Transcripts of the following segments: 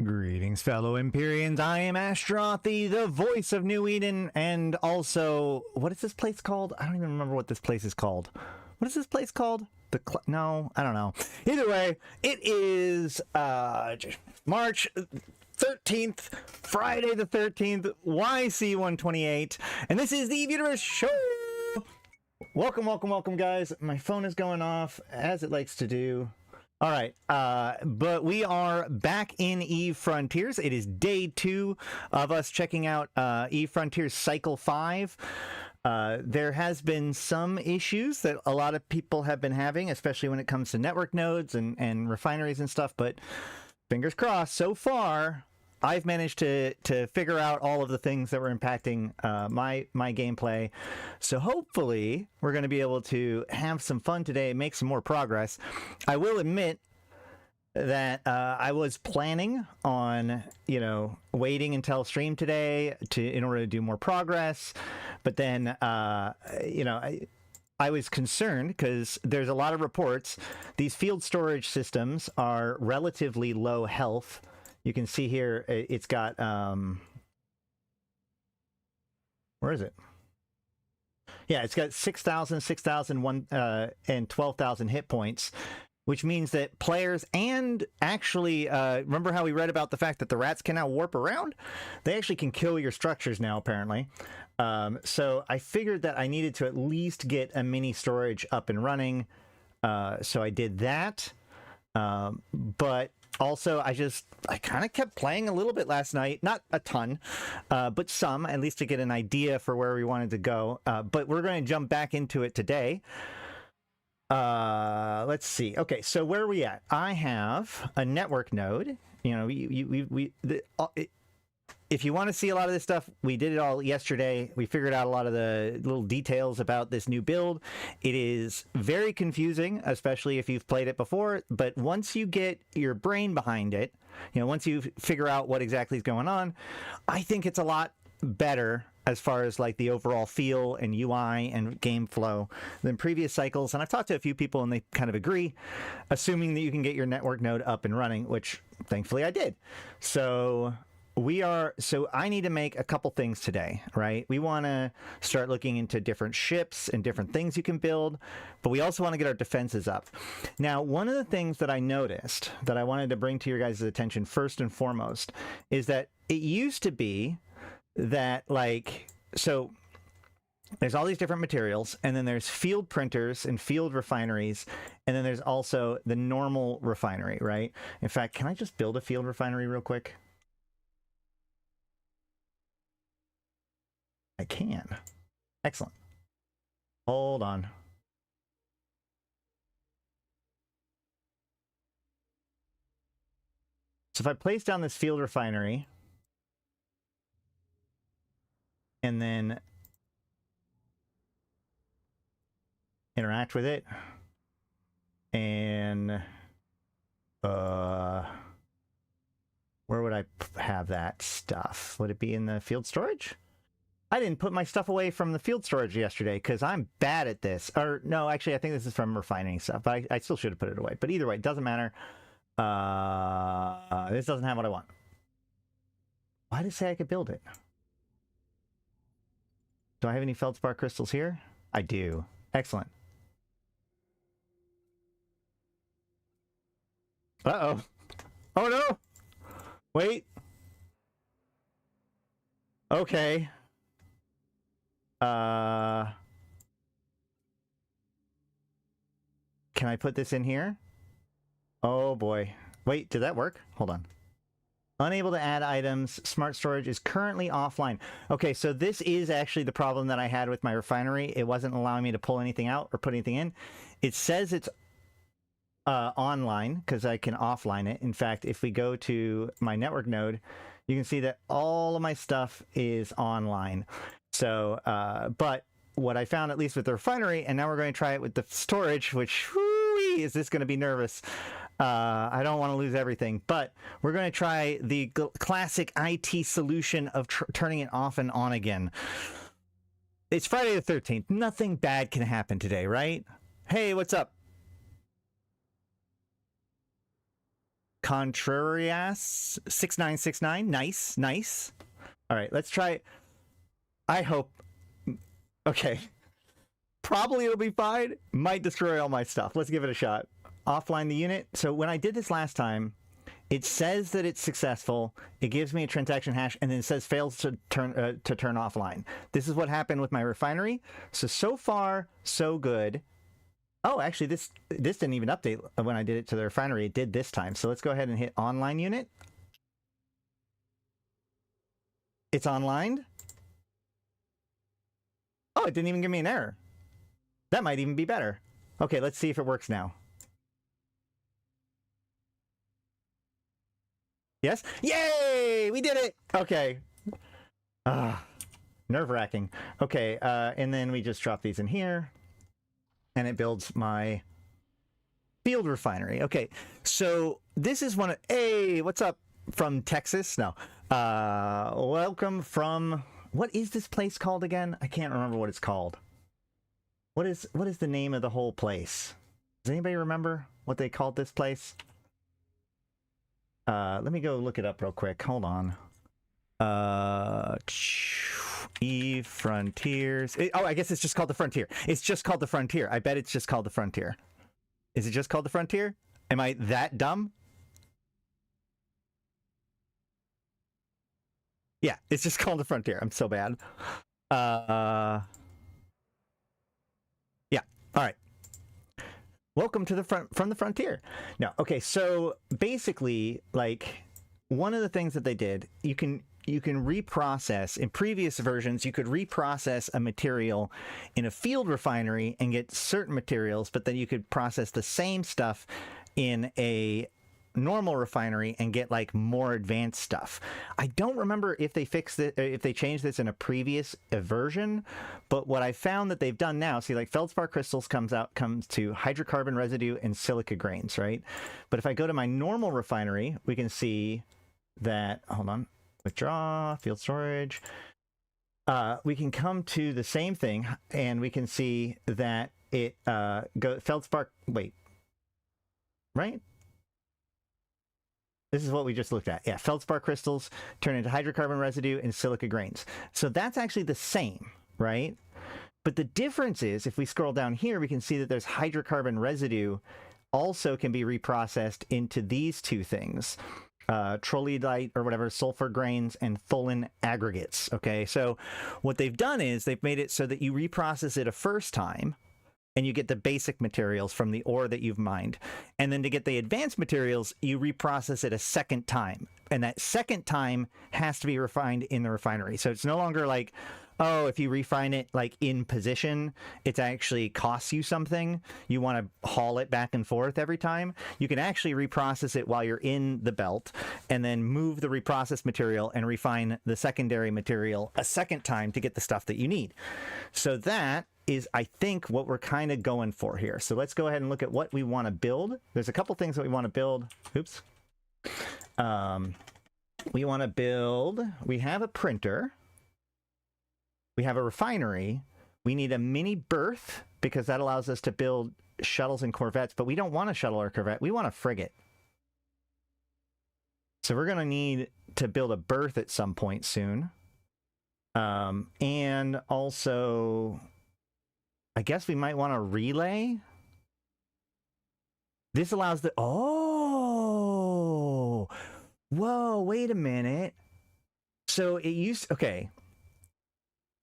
Greetings, fellow Empyreans. I am Astrothi, the voice of New Eden, and also, what is this place called? I don't even remember what this place is called. What is this place called? No, I don't know. Either way, it is March 13th, Friday the 13th, YC128, and this is the Universe Show. Welcome, welcome, welcome, guys. My phone is going off, as it likes to do. All right, but we are back in Eve Frontiers. It is day 2 of us checking out Eve Frontiers Cycle 5. There has been some issues that a lot of people have been having, especially when it comes to network nodes and refineries and stuff, but fingers crossed, so far, I've managed to figure out all of the things that were impacting my gameplay. So hopefully we're going to be able to have some fun today and make some more progress. I will admit that I was planning on, waiting until stream today in order to do more progress. But then, I was concerned because there's a lot of reports. These field storage systems are relatively low health. You can see here, it's got, where is it? Yeah, it's got 6,000, 6,001, and 12,000 hit points, which means that players and actually, remember how we read about the fact that the rats can now warp around? They actually can kill your structures now, apparently. So I figured that I needed to at least get a mini storage up and running. So I did that. But also, I kind of kept playing a little bit last night. Not a ton, but some, at least to get an idea for where we wanted to go. But we're going to jump back into it today. Let's see. Okay, so where are we at? I have a network node. If you want to see a lot of this stuff, we did it all yesterday. We figured out a lot of the little details about this new build. It is very confusing, especially if you've played it before. But once you get your brain behind it, once you figure out what exactly is going on, I think it's a lot better as far as like the overall feel and UI and game flow than previous cycles. And I've talked to a few people and they kind of agree, assuming that you can get your network node up and running, which thankfully I did. So I need to make a couple things today, right? We want to start looking into different ships and different things you can build, but we also want to get our defenses up. Now, one of the things that I noticed that I wanted to bring to your guys' attention first and foremost is that it used to be that so there's all these different materials, and then there's field printers and field refineries, and then there's also the normal refinery, right? In fact, can I just build a field refinery real quick? I can. Excellent. Hold on. So if I place down this field refinery and then interact with it and where would I have that stuff? Would it be in the field storage? I didn't put my stuff away from the field storage yesterday because I'm bad at this. Or no, actually, I think this is from refining stuff, but I still should have put it away. But either way, it doesn't matter. This doesn't have what I want. Why did it say I could build it? Do I have any feldspar crystals here? I do. Excellent. Uh-oh. Oh, no! Wait. Okay. Can I put this in here? Oh boy. Wait, did that work? Hold on. Unable to add items. Smart storage is currently offline. Okay, so this is actually the problem that I had with my refinery. It wasn't allowing me to pull anything out or put anything in. It says it's online because I can offline it. In fact, if we go to my network node, you can see that all of my stuff is online. So, but what I found, at least with the refinery, and now we're going to try it with the storage, which, whoo-wee, is this going to be nervous. I don't want to lose everything, but we're going to try the classic IT solution of turning it off and on again. It's Friday the 13th. Nothing bad can happen today, right? Hey, what's up? Contrarias 6969. Nice, nice. All right, let's try. I hope. Okay. Probably it'll be fine. Might destroy all my stuff. Let's give it a shot. Offline the unit. So when I did this last time, it says that it's successful. It gives me a transaction hash, and then it says fails to turn offline. This is what happened with my refinery. So far, so good. Oh, actually, this didn't even update when I did it to the refinery. It did this time. So let's go ahead and hit online unit. It's online. Oh, it didn't even give me an error. That might even be better. Okay, let's see if it works now. Yes? Yay! We did it! Okay. Nerve-wracking. Okay, and then we just drop these in here. And it builds my field refinery. Okay, so this is one of... Hey, what's up from Texas? No. Welcome from... What is this place called again? I can't remember what it's called. What is the name of the whole place? Does anybody remember what they called this place? Let me go look it up real quick. Hold on. Eve Frontiers. Oh, I guess it's just called the Frontier. It's just called the Frontier. I bet it's just called the Frontier. Is it just called the Frontier? Am I that dumb? Yeah, it's just called the Frontier. I'm so bad. Yeah. All right. Welcome to the from the Frontier. No, okay, so basically, like, one of the things that they did, you can reprocess. In previous versions, you could reprocess a material in a field refinery and get certain materials, but then you could process the same stuff in a normal refinery and get like more advanced stuff. I don't remember if they fixed it, if they changed this in a previous version, but what I found that they've done now, see, like feldspar crystals comes to hydrocarbon residue and silica grains, right? But if I go to my normal refinery, we can see that, hold on, withdraw, field storage. We can come to the same thing and we can see that it feldspar, wait, right? This is what we just looked at. Yeah, feldspar crystals turn into hydrocarbon residue and silica grains. So that's actually the same, right? But the difference is, if we scroll down here, we can see that there's hydrocarbon residue also can be reprocessed into these two things. Troilite or whatever, sulfur grains, and tholin aggregates. Okay, so what they've done is they've made it so that you reprocess it a first time, and you get the basic materials from the ore that you've mined. And then to get the advanced materials, you reprocess it a second time. And that second time has to be refined in the refinery. So it's no longer like, oh, if you refine it like in position, it actually costs you something. You want to haul it back and forth every time. You can actually reprocess it while you're in the belt and then move the reprocessed material and refine the secondary material a second time to get the stuff that you need. So that is, I think, what we're kind of going for here. So let's go ahead and look at what we want to build. There's a couple things that we want to build. Oops. We want to build, we have a printer. We have a refinery. We need a mini berth because that allows us to build shuttles and corvettes, but we don't want a shuttle or corvette. We want a frigate. So we're going to need to build a berth at some point soon. And also, I guess we might want a relay. This allows the... Oh! Whoa, wait a minute. So it used... Okay.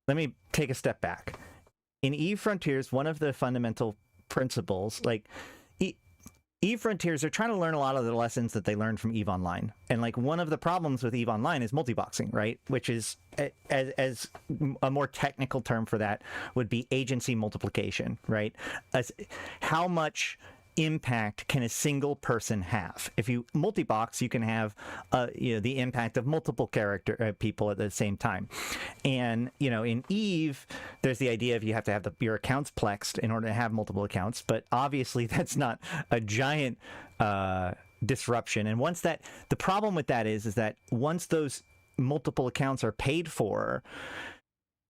Let me take a step back. In Eve Frontiers, one of the fundamental principles, like Eve Frontiers are trying to learn a lot of the lessons that they learned from Eve Online. And like one of the problems with Eve Online is multiboxing, right? Which is, as a more technical term for that, would be agency multiplication, right? As how much impact can a single person have? If you multi-box, you can have the impact of multiple people at the same time. And in Eve, there's the idea of you have to have your accounts plexed in order to have multiple accounts, but obviously that's not a giant disruption. And once that, the problem with that is that once those multiple accounts are paid for,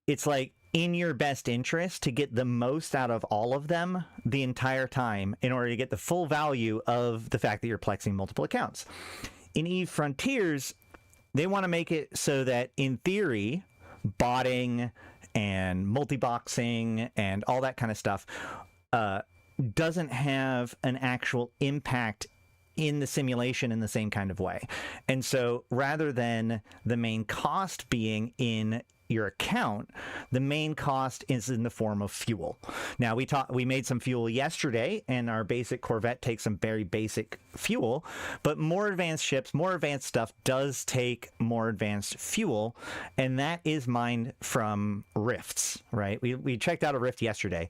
it's like in your best interest to get the most out of all of them the entire time in order to get the full value of the fact that you're plexing multiple accounts. In EVE Frontiers, they want to make it so that, in theory, botting and multi-boxing and all that kind of stuff doesn't have an actual impact in the simulation in the same kind of way. And so rather than the main cost being in your account, the main cost is in the form of fuel. Now, we made some fuel yesterday, and our basic Corvette takes some very basic fuel, but more advanced ships, more advanced stuff does take more advanced fuel, and that is mined from rifts, right? We checked out a rift yesterday.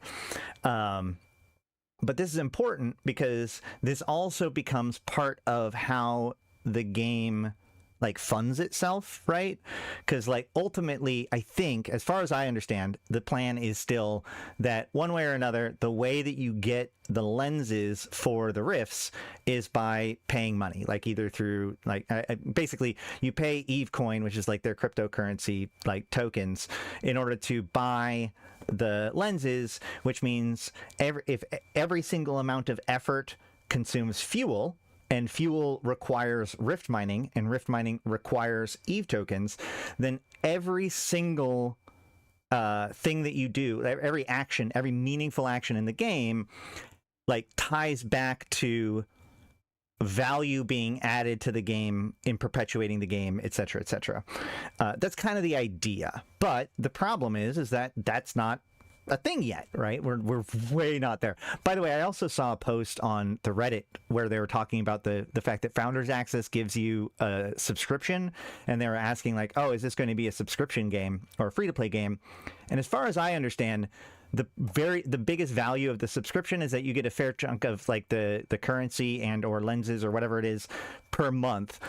But this is important because this also becomes part of how the game like funds itself, right? Because like ultimately, I think, as far as I understand, the plan is still that one way or another, the way that you get the lenses for the rifts is by paying money, like either through like basically you pay EVE coin, which is like their cryptocurrency like tokens, in order to buy the lenses, which means if every single amount of effort consumes fuel, and fuel requires rift mining, and rift mining requires EVE tokens, then every single thing that you do, every action, every meaningful action in the game, like ties back to value being added to the game in perpetuating the game, etc., etc. That's kind of the idea. But the problem is that that's not a thing yet, right? We're way not there. By the way, I also saw a post on the Reddit where they were talking about the fact that Founders Access gives you a subscription, and they were asking like, oh, is this going to be a subscription game or a free-to-play game? And as far as I understand, the biggest value of the subscription is that you get a fair chunk of like the currency and or lenses or whatever it is per month.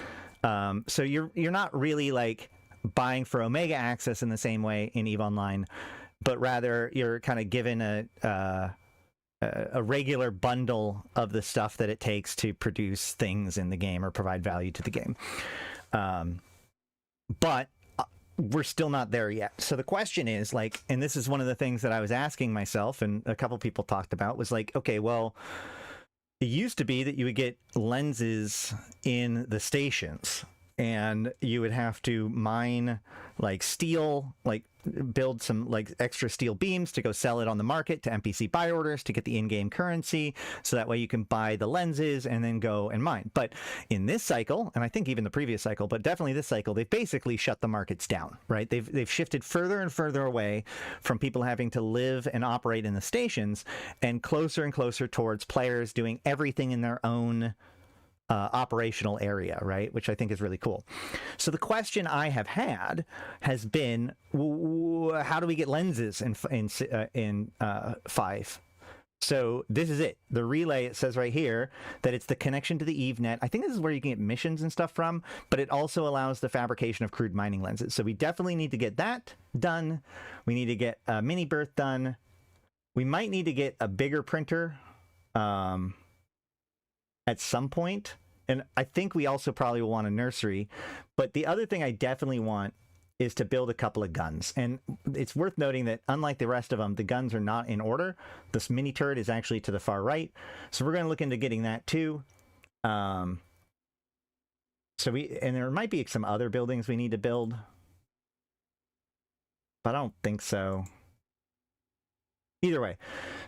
So you're not really like buying for Omega Access in the same way in EVE Online, but rather you're kind of given a regular bundle of the stuff that it takes to produce things in the game or provide value to the game. But we're still not there yet. So the question is like, and this is one of the things that I was asking myself and a couple people talked about, was like, okay, well, it used to be that you would get lenses in the stations and you would have to mine like steel, like build some like extra steel beams to go sell it on the market to NPC buy orders to get the in-game currency, so that way you can buy the lenses and then go and mine. But in this cycle, and I think even the previous cycle, but definitely this cycle, they've basically shut the markets down, right? They've shifted further and further away from people having to live and operate in the stations and closer towards players doing everything in their own operational area, right? Which I think is really cool. So the question I have had has been, how do we get lenses in 5? So this is it. The relay, it says right here that it's the connection to the EVE net. I think this is where you can get missions and stuff from, but it also allows the fabrication of crude mining lenses. So we definitely need to get that done. We need to get a mini berth done. We might need to get a bigger printer at some point, and I think we also probably will want a nursery. But the other thing I definitely want is to build a couple of guns, and it's worth noting that unlike the rest of them, the guns are not in order. This mini turret is actually to the far right, so we're going to look into getting that too. So there might be some other buildings we need to build, but I don't think so. Either way,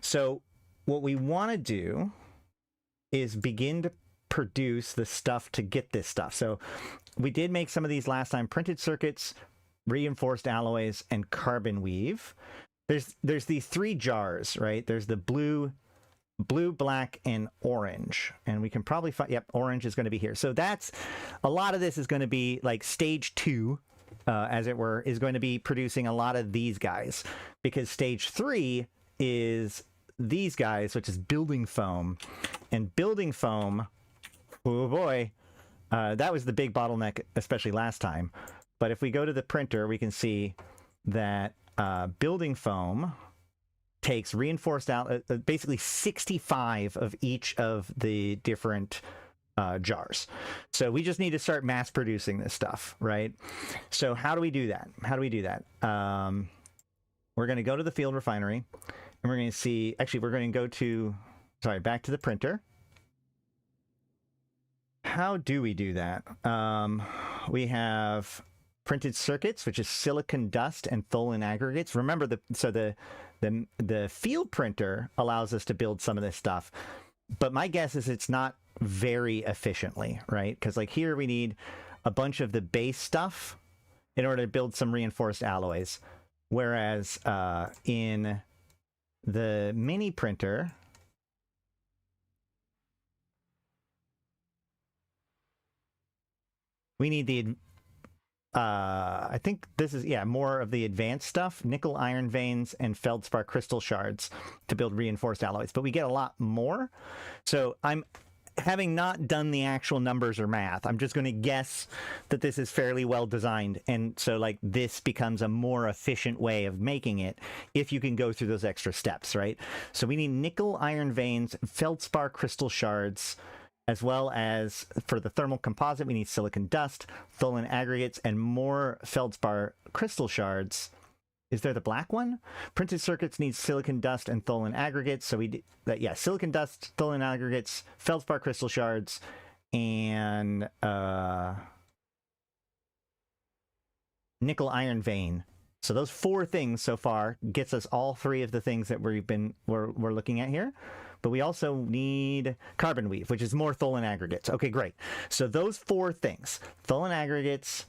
so what we want to do is begin to produce the stuff to get this stuff. So we did make some of these last time: printed circuits, reinforced alloys, and carbon weave. There's these 3 jars, right? There's the blue, black, and orange. And we can probably find, yep, orange is going to be here. So that's, a lot of this is going to be like stage 2, as it were, is going to be producing a lot of these guys, because stage 3 is these guys, which is building foam. And building foam, oh boy, that was the big bottleneck, especially last time. But if we go to the printer, we can see that building foam takes reinforced out, basically 65 of each of the different jars. So we just need to start mass producing this stuff, right? So how do we do that? we're going to go to the field refinery, and we're going to see, actually, we're going to go to, sorry, back to the printer. How do we do that? We have printed circuits, which is silicon dust and Tholin aggregates. Remember, the field printer allows us to build some of this stuff, but my guess is it's not very efficiently, right? Because like here we need a bunch of the base stuff in order to build some reinforced alloys, whereas in the mini printer, we need the I think this is, yeah, more of the advanced stuff, nickel iron veins and feldspar crystal shards to build reinforced alloys, but we get a lot more. So I'm having not done the actual numbers or math, I'm just going to guess that this is fairly well designed, and so like this becomes a more efficient way of making it if you can go through those extra steps, right? So we need nickel iron veins, feldspar crystal shards, as well as for the thermal composite, we need silicon dust, Tholin aggregates, and more feldspar crystal shards. Is there the black one? Printed circuits need silicon dust and Tholin aggregates. So we that, yeah, silicon dust, Tholin aggregates, feldspar crystal shards, and nickel iron vein. So those four things so far gets us all three of the things that we're looking at here. But we also need carbon weave, which is more Tholin aggregates. Okay, great. So those four things, Tholin aggregates,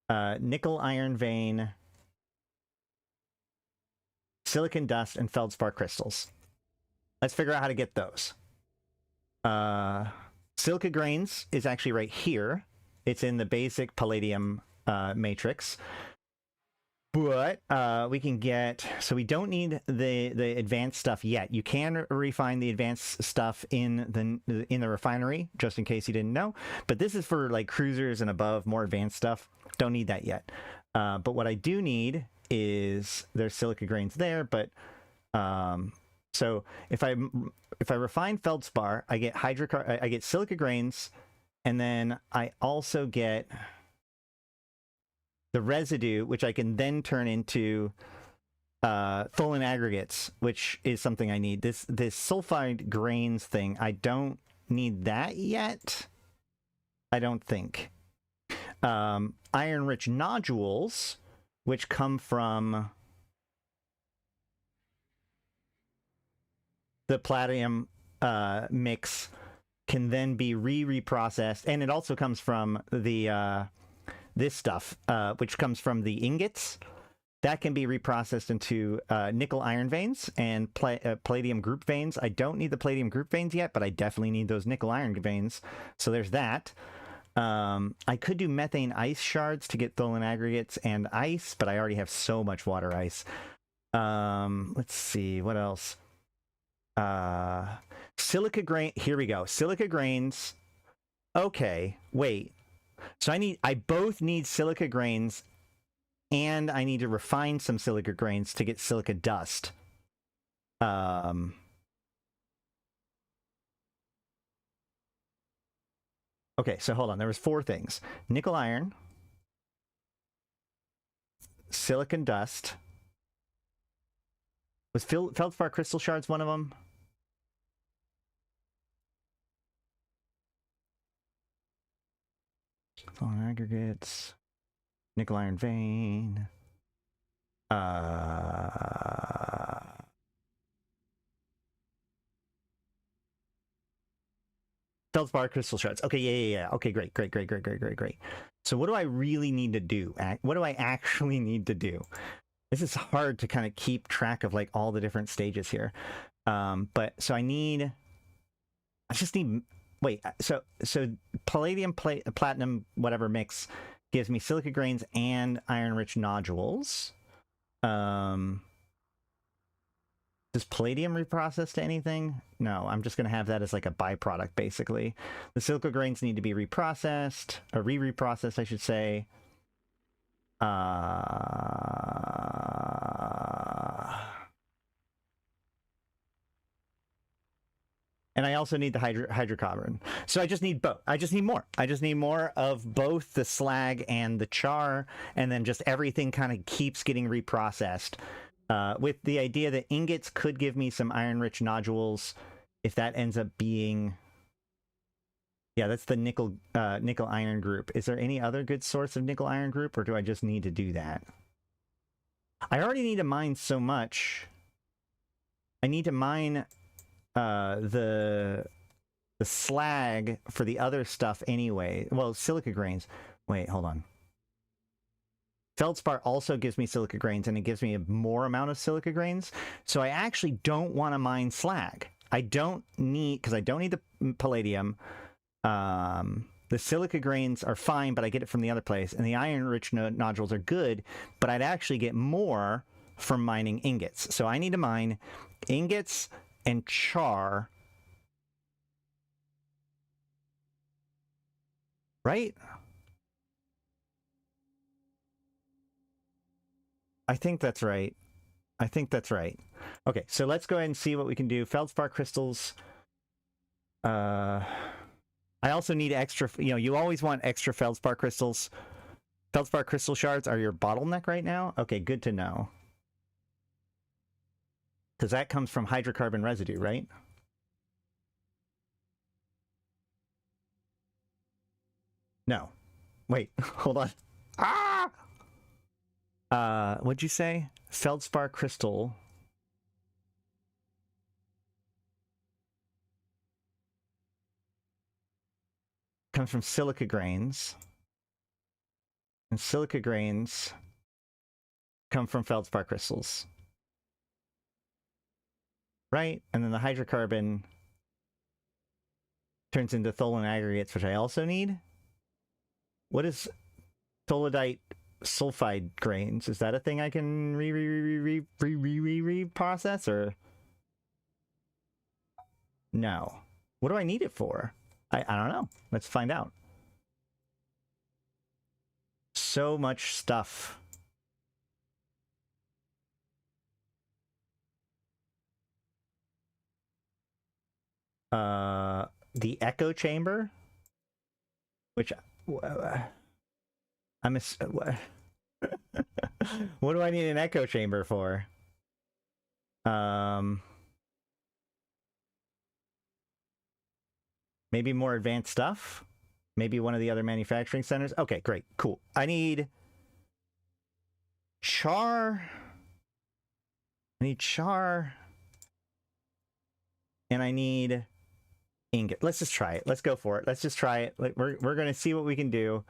nickel iron vein, silicon dust, and feldspar crystals. Let's figure out how to get those. Silica grains is actually right here. It's in the basic palladium matrix. But we can get, so we don't need the advanced stuff yet. You can refine the advanced stuff in the refinery, just in case you didn't know. But this is for like cruisers and above, more advanced stuff. Don't need that yet. But what I do need is there's silica grains there. But so if I refine feldspar, I get I get silica grains, and then I also get the residue, which I can then turn into Tholin aggregates, which is something I need. This sulfide grains thing, I don't need that yet. I don't think. Iron-rich nodules, which come from the platinum mix, can then be reprocessed, and it also comes from the this stuff, which comes from the ingots, that can be reprocessed into nickel iron veins and palladium group veins. I don't need the palladium group veins yet, but I definitely need those nickel iron veins. So there's that. I could do methane ice shards to get Tholin aggregates and ice, but I already have so much water ice. Let's see, what else? Silica grain, here we go. Silica grains. Okay, wait. So I both need silica grains, and I need to refine some silica grains to get silica dust. Okay, so hold on. There was four things: nickel iron, silicon dust. Was feldspar crystal shards one of them? Tholin aggregates, nickel iron vein, feldspar crystal shards. Okay, yeah. Okay, great. So what do I really need to do? What do I actually need to do? This is hard to kind of keep track of like all the different stages here. But so I just need. Wait, so palladium, platinum, whatever mix gives me silica grains and iron-rich nodules. Does palladium reprocess to anything? No, I'm just going to have that as like a byproduct, basically. The silica grains need to be reprocessed, or reprocessed, I should say. And I also need the hydrocarbon. So I just need both. I just need more. I just need more of both the slag and the char, and then just everything kind of keeps getting reprocessed. With the idea that ingots could give me some iron-rich nodules if that ends up being... Yeah, that's the nickel iron group. Is there any other good source of nickel iron group, or do I just need to do that? I already need to mine so much. I need to mine the slag for the other stuff anyway. Well, silica grains. Wait, hold on. Feldspar also gives me silica grains, and it gives me a more amount of silica grains. So I actually don't want to mine slag. I don't need, because I don't need the palladium. The silica grains are fine, but I get it from the other place. And the iron-rich nodules are good, but I'd actually get more from mining ingots. So I need to mine ingots and char. Right? I think that's right. I think that's right. Okay, so let's go ahead and see what we can do. Feldspar crystals. I also need extra, you know, you always want extra feldspar crystals. Feldspar crystal shards are your bottleneck right now? Okay, good to know. Because that comes from hydrocarbon residue, right? No. Wait, hold on. Ah! What'd you say? Feldspar crystal. Comes from silica grains. And silica grains come from feldspar crystals. Right? And then the hydrocarbon turns into tholin aggregates, which I also need. What is tholidite sulfide grains? Is that a thing I can reprocess, or no? What do I need it for? I don't know. Let's find out. So much stuff. The echo chamber, which I'm a, what do I need an echo chamber for? Maybe more advanced stuff? Maybe one of the other manufacturing centers? Okay, great, cool. I need char. I need char. And I need ingot. Let's just try it. Let's go for it. Let's just try it. We're going to see what we can do.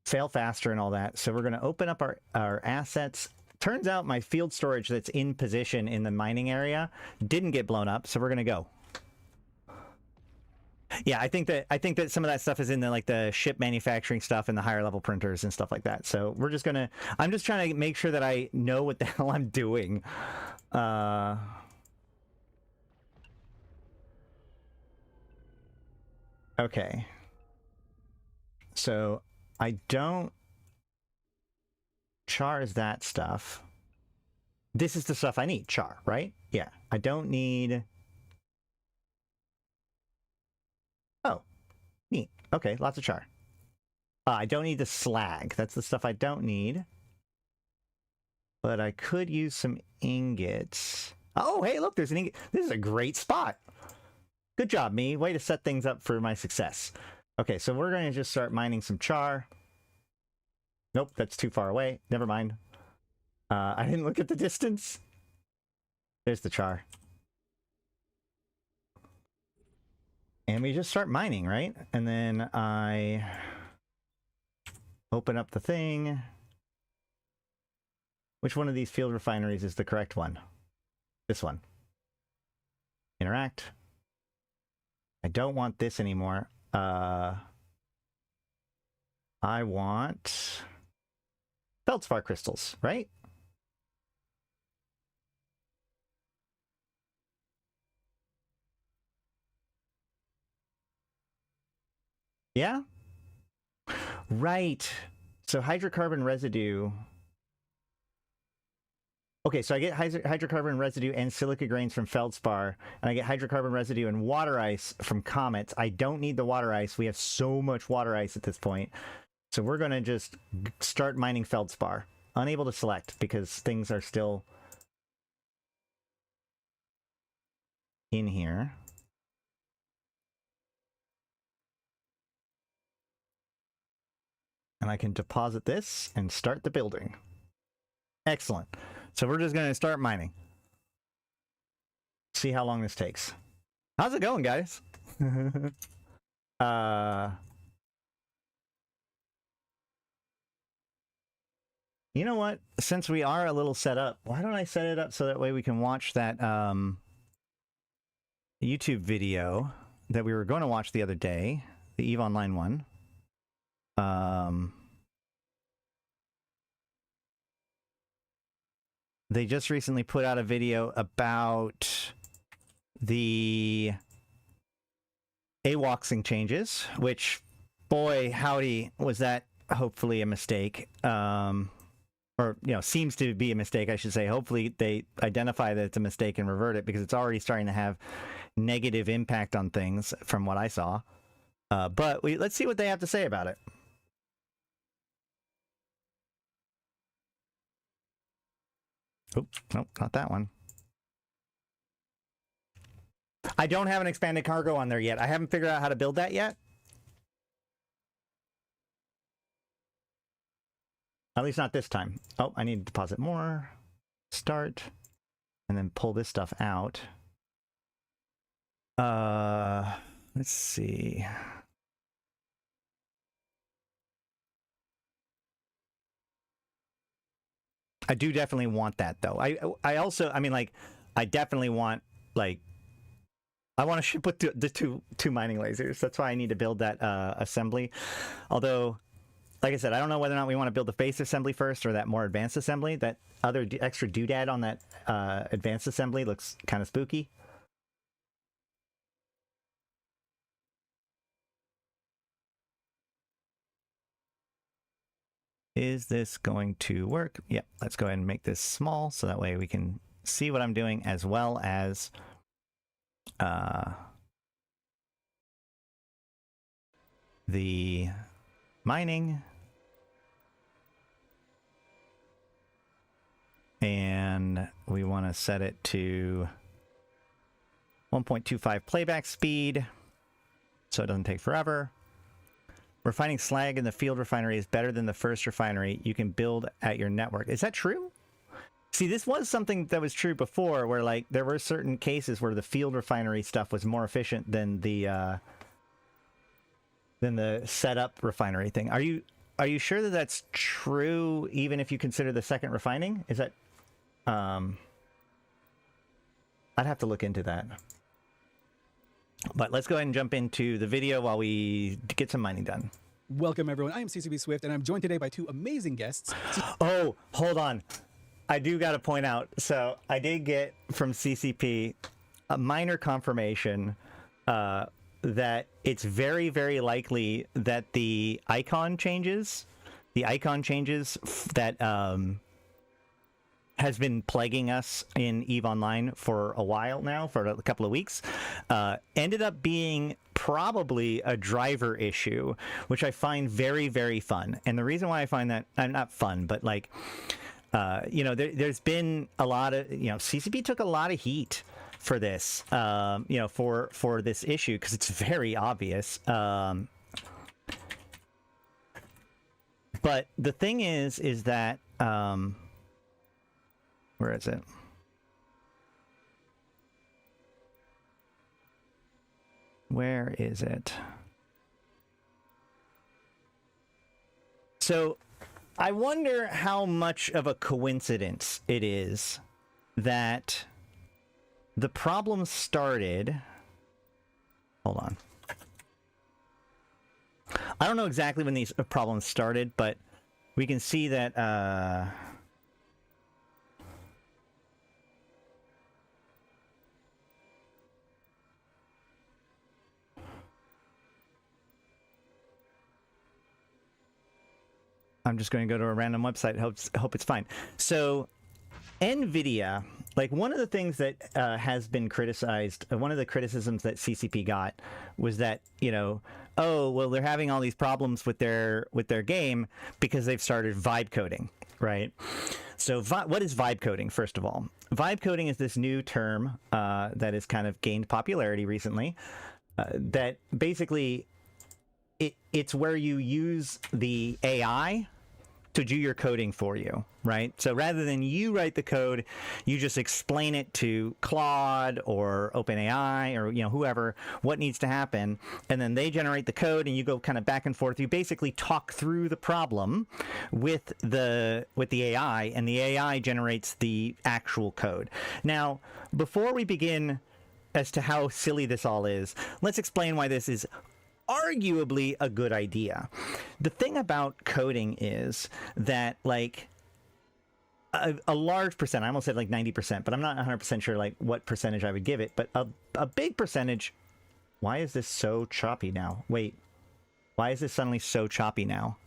Fail faster and all that. So we're going to open up our assets. Turns out my field storage that's in position in the mining area didn't get blown up, so we're going to go. Yeah, I think that some of that stuff is in the like the ship manufacturing stuff and the higher level printers and stuff like that. So we're just gonna. I'm just trying to make sure that I know what the hell I'm doing. Okay. So I don't. Char is that stuff. This is the stuff I need. Char, right? Yeah. I don't need. Oh, neat. Okay, lots of char. I don't need the slag. That's the stuff I don't need. But I could use some ingots. Oh, hey, look, there's an ingot. This is a great spot. Good job, me. Way to set things up for my success. Okay, so we're going to just start mining some char. Nope, that's too far away. Never mind. I didn't look at the distance. There's the char. And we just start mining, right? And then I open up the thing. Which one of these field refineries is the correct one? This one. Interact. I don't want this anymore. I want feldspar crystals, right? Yeah? Right. So hydrocarbon residue. Okay, so I get hydrocarbon residue and silica grains from feldspar, and I get hydrocarbon residue and water ice from comets. I don't need the water ice. We have so much water ice at this point. So we're going to just start mining feldspar. Unable to select because things are still in here. And I can deposit this and start the building. Excellent. So we're just going to start mining. See how long this takes. How's it going, guys? You know what? Since we are a little set up, why don't I set it up so that way we can watch that YouTube video that we were going to watch the other day, the EVE Online one. They just recently put out a video about the AWOXing changes, which, boy, howdy, was that hopefully a mistake. Or, you know, seems to be a mistake, I should say. Hopefully they identify that it's a mistake and revert it, because it's already starting to have negative impact on things from what I saw. But let's see what they have to say about it. Oh, nope, not that one. I don't have an expanded cargo on there yet. I haven't figured out how to build that yet. At least not this time. Oh, I need to deposit more. Start. And then pull this stuff out. Let's see. I do definitely want that, though. I also, I mean, like, I definitely want, like, I want to ship with the two mining lasers. That's why I need to build that assembly. Although, like I said, I don't know whether or not we want to build the base assembly first or that more advanced assembly. That other extra doodad on that advanced assembly looks kind of spooky. Is this going to work? Yep, let's go ahead and make this small so that way we can see what I'm doing, as well as the mining. And we want to set it to 1.25 playback speed so it doesn't take forever. Refining slag in the field refinery is better than the first refinery you can build at your network. Is that true? See, this was something that was true before, where like there were certain cases where the field refinery stuff was more efficient than the setup refinery thing. Are you sure that that's true, even if you consider the second refining? Is that I'd have to look into that. But let's go ahead and jump into the video while we get some mining done. Welcome, everyone. I am CCB Swift, and I'm joined today by two amazing guests. Oh, hold on. I do got to point out, so I did get from CCP a minor confirmation that it's very, very likely that the icon changes that has been plaguing us in EVE Online for a while now, for a couple of weeks, ended up being probably a driver issue, which I find very, very fun. And the reason why I find that, not fun, but like, you know, there's been a lot of, you know, CCP took a lot of heat for this, you know, for this issue, because it's very obvious. But the thing is that, where is it? Where is it? So I wonder how much of a coincidence it is that the problem started. Hold on. I don't know exactly when these problems started, but we can see that I'm just going to go to a random website. Hope it's fine. So NVIDIA, like one of the things that has been criticized, one of the criticisms that CCP got was that, you know, oh, well, they're having all these problems with their game because they've started vibe coding, right? So what is vibe coding, first of all? Vibe coding is this new term that has kind of gained popularity recently that basically it's where you use the AI to do your coding for you, right? So rather than you write the code, you just explain it to Claude or OpenAI or, you know, whoever, what needs to happen, and then they generate the code and you go kind of back and forth. You basically talk through the problem with the AI, and the AI generates the actual code. Now, before we begin as to how silly this all is, let's explain why this is arguably a good idea. The thing about coding is that, like, a large percent, I almost said like 90%, but I'm not 100% sure like what percentage I would give it, but a big percentage. Why is this so choppy now? Wait, why is this suddenly so choppy now?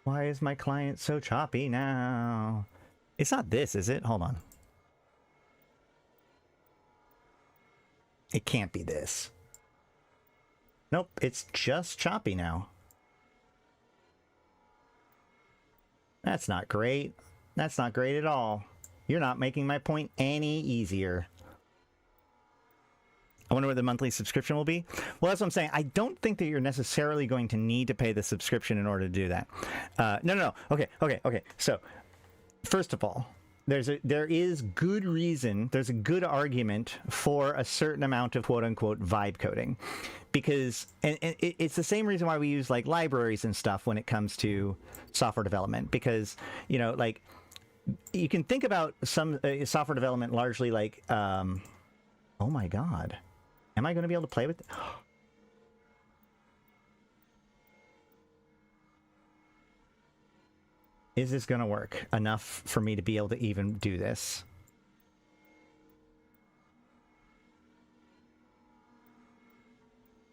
Why is my client so choppy now? It's not this, is it? Hold on. It can't be this. Nope, it's just choppy now. That's not great. That's not great at all. You're not making my point any easier. I wonder what the monthly subscription will be. Well, that's what I'm saying. I don't think that you're necessarily going to need to pay the subscription in order to do that. No. Okay. So, first of all, there is good reason, there's a good argument for a certain amount of quote-unquote vibe coding, because and it's the same reason why we use like libraries and stuff when it comes to software development, because, you know, like you can think about some software development largely like oh my god, am I going to be able to play with Is this going to work enough for me to be able to even do this?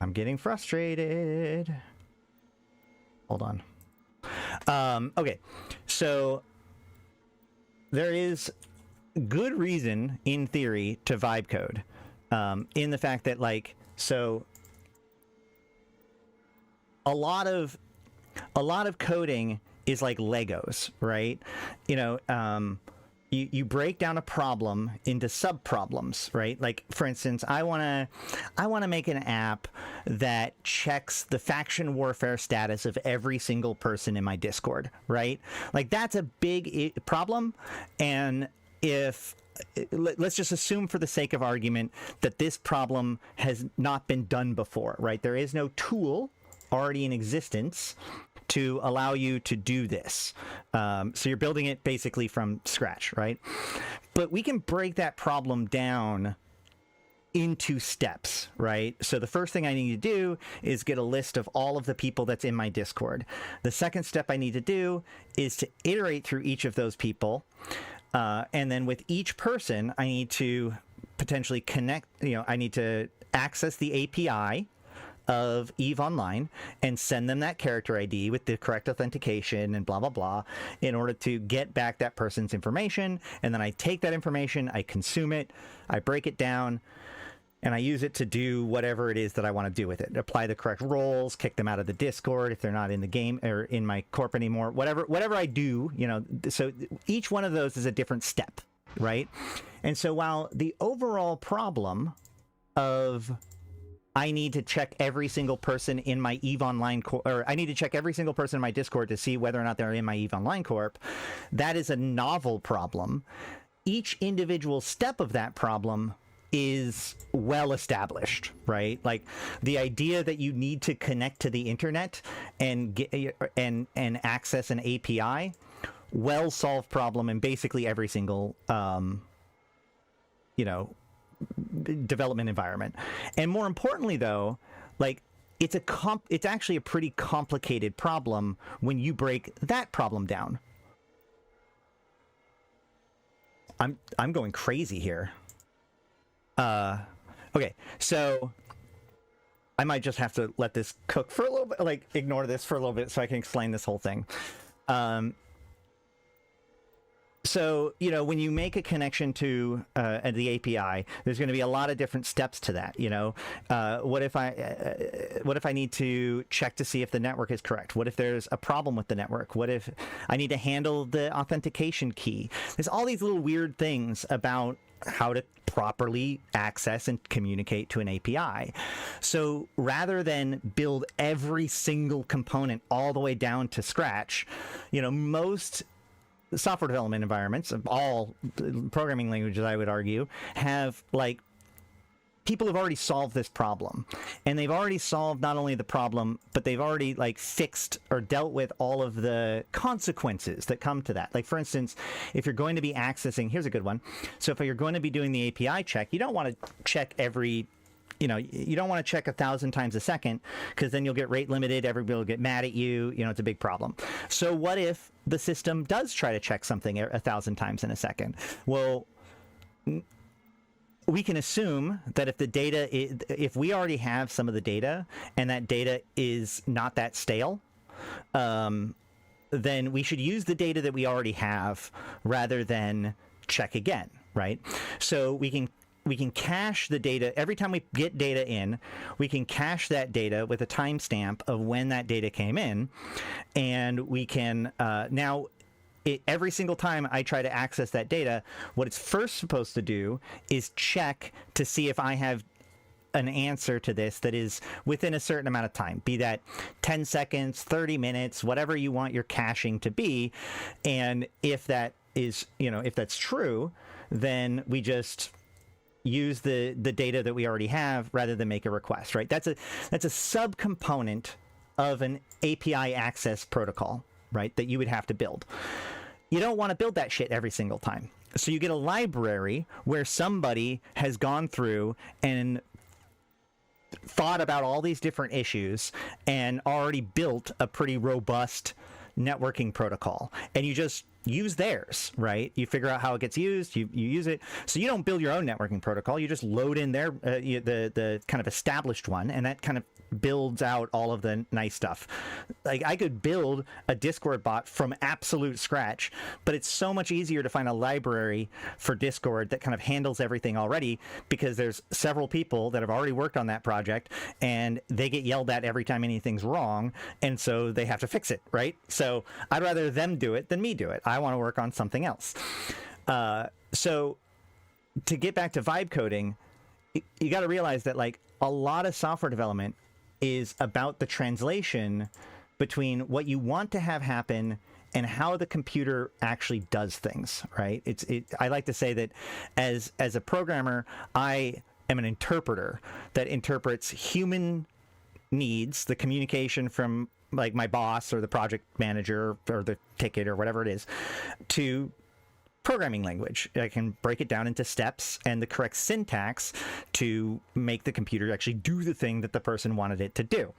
I'm getting frustrated. Hold on. Okay, so there is good reason, in theory, to vibe code. In the fact that, like, so a lot of coding is like Legos, right? You know, you break down a problem into sub-problems, right? Like, for instance, I want to make an app that checks the faction warfare status of every single person in my Discord, right? Like, that's a big problem, and if let's just assume for the sake of argument that this problem has not been done before, right? There is no tool already in existence to allow you to do this. So you're building it basically from scratch, right? But we can break that problem down into steps, right? So the first thing I need to do is get a list of all of the people that's in my Discord. The second step I need to do is to iterate through each of those people. And then with each person, I need to potentially connect, you know, I need to access the API of EVE Online and send them that character ID with the correct authentication and blah, blah, blah, in order to get back that person's information. And then I take that information, I consume it, I break it down, and I use it to do whatever it is that I want to do with it. Apply the correct roles, kick them out of the Discord if they're not in the game or in my corp anymore, whatever I do, you know. So each one of those is a different step, right? And so while the overall problem of I need to check every single person in my EVE Online or I need to check every single person in my Discord to see whether or not they're in my EVE Online corp, that is a novel problem. Each individual step of that problem is well established, right? Like the idea that you need to connect to the internet and get and access an API, well solved problem in basically every single you know, development environment. And more importantly though, like it's actually a pretty complicated problem when you break that problem down. I'm going crazy here. Okay, so I might just have to let this cook for a little bit, like ignore this for a little bit so I can explain this whole thing. So, you know, when you make a connection to the API, there's going to be a lot of different steps to that. You know, what if I need to check to see if the network is correct? What if there's a problem with the network? What if I need to handle the authentication key? There's all these little weird things about how to properly access and communicate to an API. So rather than build every single component all the way down to scratch, you know, most software development environments of all programming languages, I would argue, have like people have already solved this problem, and they've already solved not only the problem, but they've already like fixed or dealt with all of the consequences that come to that. Like, for instance, if you're going to be accessing, here's a good one. So if you're going to be doing the API check, you don't want to check every, you know, you don't want to check 1,000 times a second, because then you'll get rate limited. Everybody will get mad at you. You know, it's a big problem. So what if the system does try to check something 1,000 times in a second? Well, we can assume that if the data if we already have some of the data and that data is not that stale, then we should use the data that we already have rather than check again, right? So we can cache the data. Every time we get data in, we can cache that data with a timestamp of when that data came in, and we can now every single time I try to access that data, what it's first supposed to do is check to see if I have an answer to this that is within a certain amount of time, be that 10 seconds, 30 minutes, whatever you want your caching to be. And if that is, you know, if that's true, then we just use the data that we already have rather than make a request, right? That's a subcomponent of an API access protocol, right, that you would have to build. You don't want to build that shit every single time. So you get a library where somebody has gone through and thought about all these different issues and already built a pretty robust networking protocol, and you just use theirs, right? You figure out how it gets used, you use it. So you don't build your own networking protocol, you just load in their the kind of established one, and that kind of builds out all of the nice stuff. Like, I could build a Discord bot from absolute scratch, but it's so much easier to find a library for Discord that kind of handles everything already, because there's several people that have already worked on that project, and they get yelled at every time anything's wrong, and so they have to fix it, right? So I'd rather them do it than me do it. I want to work on something else. So to get back to vibe coding, you got to realize that like a lot of software development is about the translation between what you want to have happen and how the computer actually does things, right? I like to say that as a programmer, I am an interpreter that interprets human needs, the communication from like my boss or the project manager or the ticket or whatever it is, to programming language. I can break it down into steps and the correct syntax to make the computer actually do the thing that the person wanted it to do.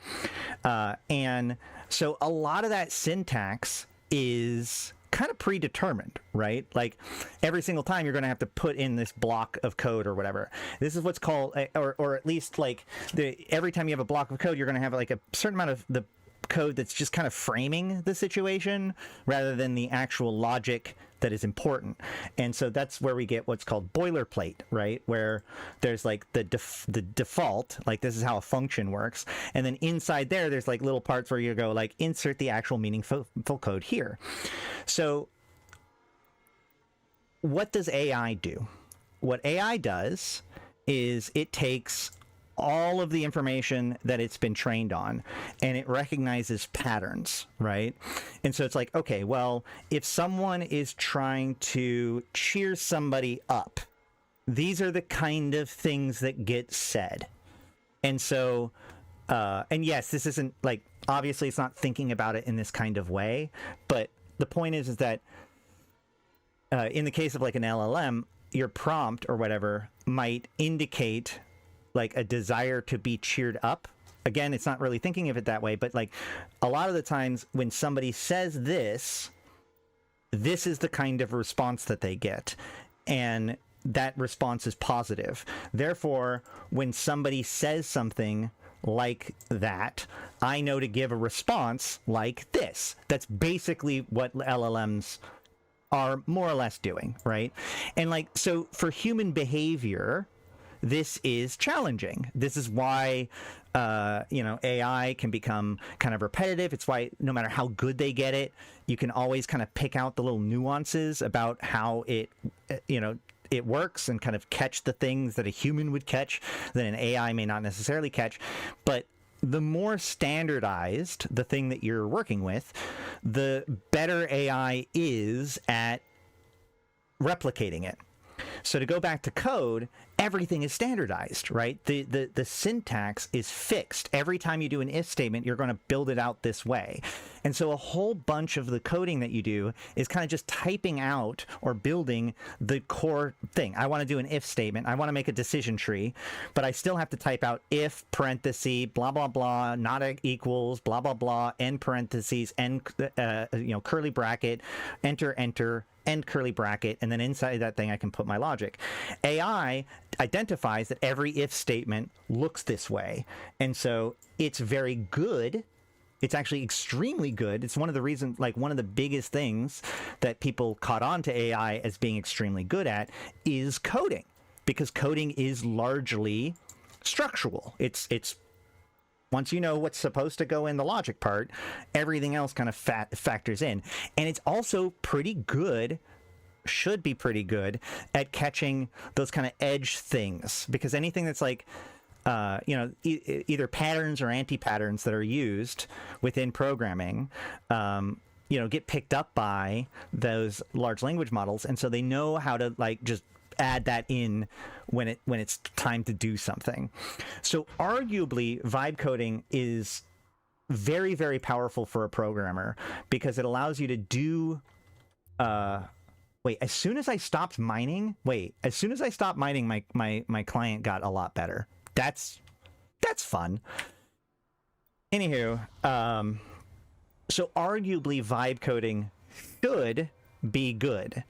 And so a lot of that syntax is kind of predetermined, right? Like every single time you're going to have to put in this block of code or whatever. This is what's called, or at least like every time you have a block of code, you're going to have like a certain amount of the code that's just kind of framing the situation rather than the actual logic that is important. And so that's where we get what's called boilerplate, right? Where there's like the default, like this is how a function works. And then inside there, there's like little parts where you go like insert the actual meaningful code here. So what does AI do? What AI does is it takes all of the information that it's been trained on, and it recognizes patterns, right? And so it's like, okay, well, if someone is trying to cheer somebody up, these are the kind of things that get said. And so, and yes, this isn't like, obviously it's not thinking about it in this kind of way, but the point is that in the case of like an LLM, your prompt or whatever might indicate like a desire to be cheered up. Again, it's not really thinking of it that way, but like a lot of the times when somebody says this is the kind of response that they get, and that response is positive. Therefore, when somebody says something like that, I know to give a response like this. That's basically what LLMs are more or less doing, right? And like, so for human behavior, this is challenging. This is why, AI can become kind of repetitive. It's why no matter how good they get it, you can always kind of pick out the little nuances about how it works and kind of catch the things that a human would catch that an AI may not necessarily catch. But the more standardized the thing that you're working with, the better AI is at replicating it. So to go back to code, everything is standardized, right? The syntax is fixed. Every time you do an if statement, you're going to build it out this way. And so a whole bunch of the coding that you do is kind of just typing out or building the core thing. I want to do an if statement. I want to make a decision tree, but I still have to type out if parenthesis, blah, blah, blah, not equals, blah, blah, blah, end parentheses, end, curly bracket, enter, end curly bracket, and then inside that thing I can put my logic. AI identifies that every if statement looks this way, and so it's very good. It's actually extremely good. It's one of the reasons, like one of the biggest things that people caught on to AI as being extremely good at is coding, because coding is largely structural. It's once you know what's supposed to go in the logic part, everything else kind of factors in. And it's also pretty good, should be pretty good, at catching those kind of edge things. Because anything that's like, either patterns or anti-patterns that are used within programming, get picked up by those large language models. And so they know how to like just add that in when it's time to do something. So arguably vibe coding is very, very powerful for a programmer because it allows you to do as soon as I stopped mining, my client got a lot better. That's fun. Anywho, so arguably vibe coding should be good.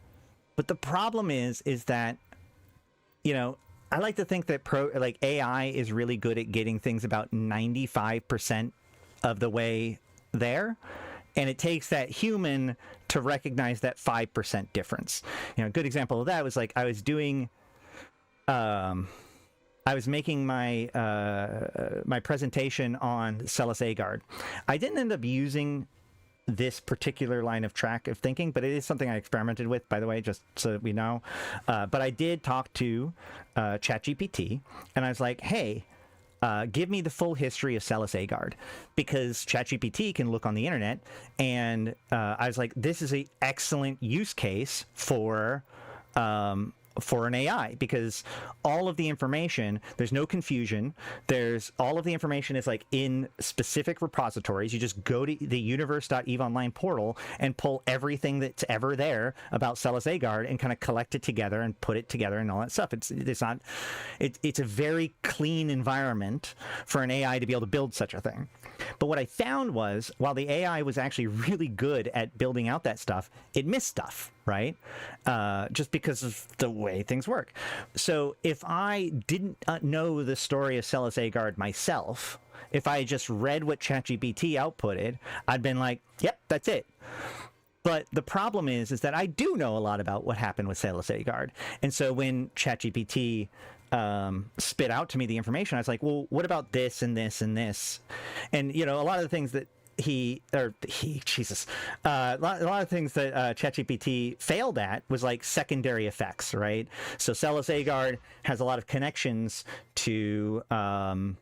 But the problem is that, I like to think that AI is really good at getting things about 95% of the way there. And it takes that human to recognize that 5% difference. A good example of that was like I was doing, I was making my my presentation on Celis Agard. I didn't end up using this particular line of track of thinking, but it is something I experimented with, by the way, just so that we know. But I did talk to ChatGPT, and I was like, hey, give me the full history of Celis Agard, because ChatGPT can look on the internet, and I was like, this is an excellent use case for an AI, because all of the information, there's no confusion. All of the information is like in specific repositories. You just go to the universe.eveonline portal and pull everything that's ever there about Celis Agard and kind of collect it together and put it together and all that stuff. It's a very clean environment for an AI to be able to build such a thing. But what I found was, while the AI was actually really good at building out that stuff, it missed stuff, right? Just because of the way things work. So if I didn't know the story of Celis Agard myself, if I just read what ChatGPT outputted, I'd been like, yep, that's it. But the problem is that I do know a lot about what happened with Celis Agard. And so when ChatGPT spit out to me the information, I was like, well, what about this and this and this? And, a lot of the things that a lot of things that ChatGPT failed at was like secondary effects, right? So Celis Agard has a lot of connections to Kellen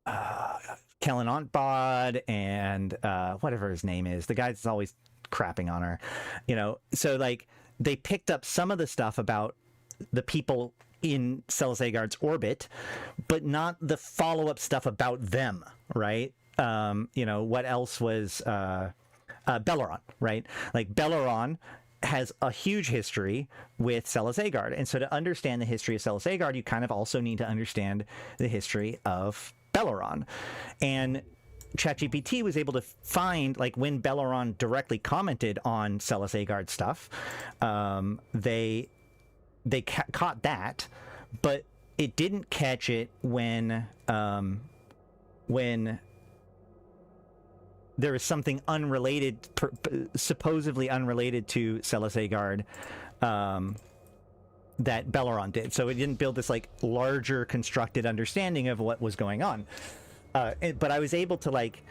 Ontbod and whatever his name is, the guy that's always crapping on her, so like they picked up some of the stuff about the people in Celis Agard's orbit, but not the follow-up stuff about them, right? What else was Belleron, right? Like Belleron has a huge history with Celis Agard, and so to understand the history of Celis Agard, you kind of also need to understand the history of Belleron. And ChatGPT was able to find, like, when Belleron directly commented on Celis Agard stuff, they caught that, but it didn't catch it when when there is something unrelated, supposedly unrelated to Selasagard, that Belligerent did. So it didn't build this like larger constructed understanding of what was going on. But I was able to like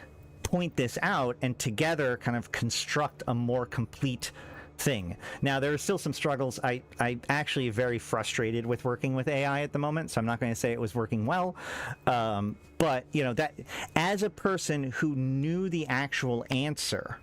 point this out and together kind of construct a more complete thing. Now there are still some struggles. I actually very frustrated with working with AI at the moment, so I'm not going to say it was working well. But you know, that as a person who knew the actual answer,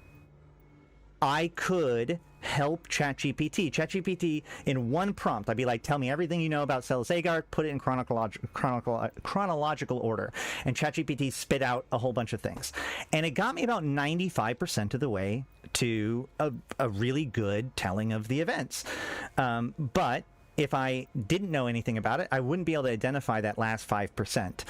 I could help ChatGPT in one prompt. I'd be like, tell me everything you know about Selasagard, put it in chronological order. And ChatGPT spit out a whole bunch of things. And it got me about 95% of the way to a really good telling of the events. But if I didn't know anything about it, I wouldn't be able to identify that last 5%.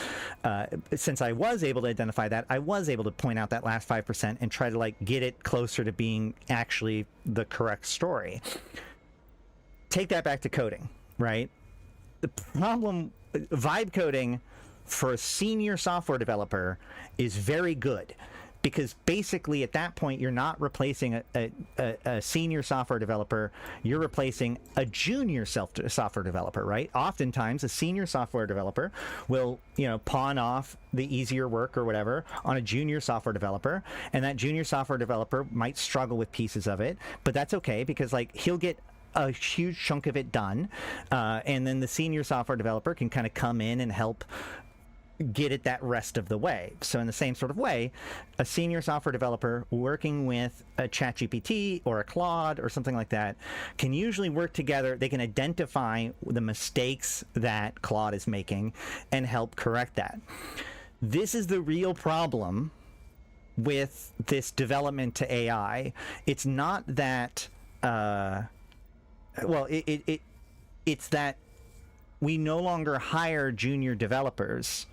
Since I was able to identify that, I was able to point out that last 5% and try to like get it closer to being actually the correct story. Take that back to coding, right? The problem, vibe coding for a senior software developer is very good. Because basically at that point, you're not replacing a senior software developer, you're replacing a junior software developer, right? Oftentimes, a senior software developer will, you know, pawn off the easier work or whatever on a junior software developer, and that junior software developer might struggle with pieces of it, but that's okay because, like, he'll get a huge chunk of it done, and then the senior software developer can kind of come in and help get it that rest of the way. So in the same sort of way, a senior software developer working with a ChatGPT or a Claude or something like that can usually work together. They can identify the mistakes that Claude is making and help correct that. This is the real problem with this development to AI. It's not that it's that we no longer hire junior developers,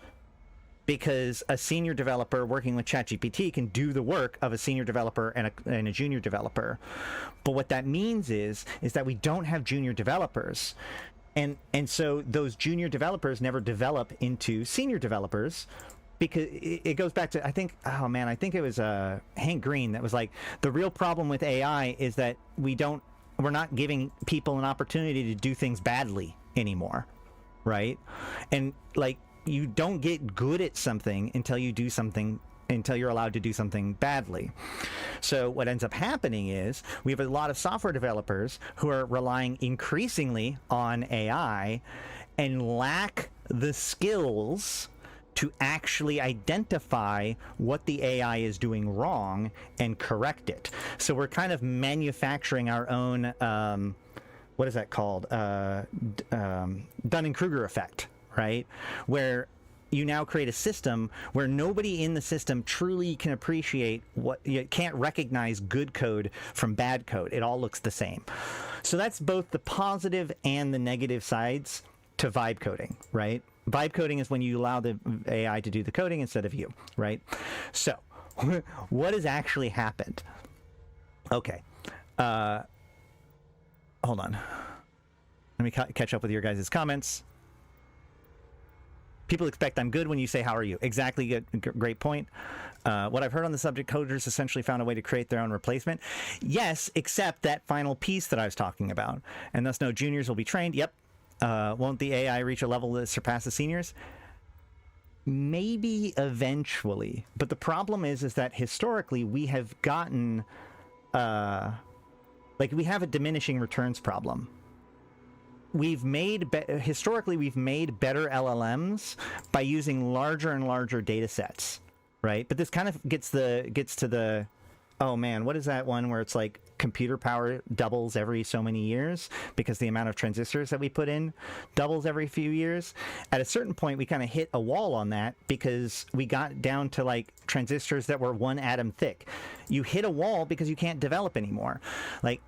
because a senior developer working with ChatGPT can do the work of a senior developer and a junior developer. But what that means is that we don't have junior developers. And so those junior developers never develop into senior developers, because it goes back to, I think it was Hank Green that was like, the real problem with AI is that we're not giving people an opportunity to do things badly anymore, right? And like, you don't get good at something until you're allowed to do something badly. So what ends up happening is we have a lot of software developers who are relying increasingly on AI and lack the skills to actually identify what the AI is doing wrong and correct it. So we're kind of manufacturing our own, what is that called? Dunning-Kruger effect, right? Where you now create a system where nobody in the system truly can appreciate can't recognize good code from bad code. It all looks the same. So that's both the positive and the negative sides to vibe coding, right? Vibe coding is when you allow the AI to do the coding instead of you, right? So what has actually happened? Okay. Hold on. Let me catch up with your guys' comments. People expect I'm good when you say, how are you? Exactly, good, great point. What I've heard on the subject, coders essentially found a way to create their own replacement. Yes, except that final piece that I was talking about. And thus no juniors will be trained. Yep. Won't the AI reach a level that surpasses seniors? Maybe eventually. But the problem is that historically we have gotten, we have a diminishing returns problem. Historically we've made better LLMs by using larger and larger data sets, right? But this kind of gets to the, oh man, what is that one where it's like computer power doubles every so many years because the amount of transistors that we put in doubles every few years? At a certain point we kind of hit a wall on that because we got down to like transistors that were 1 atom thick. You hit a wall because you can't develop anymore. Like,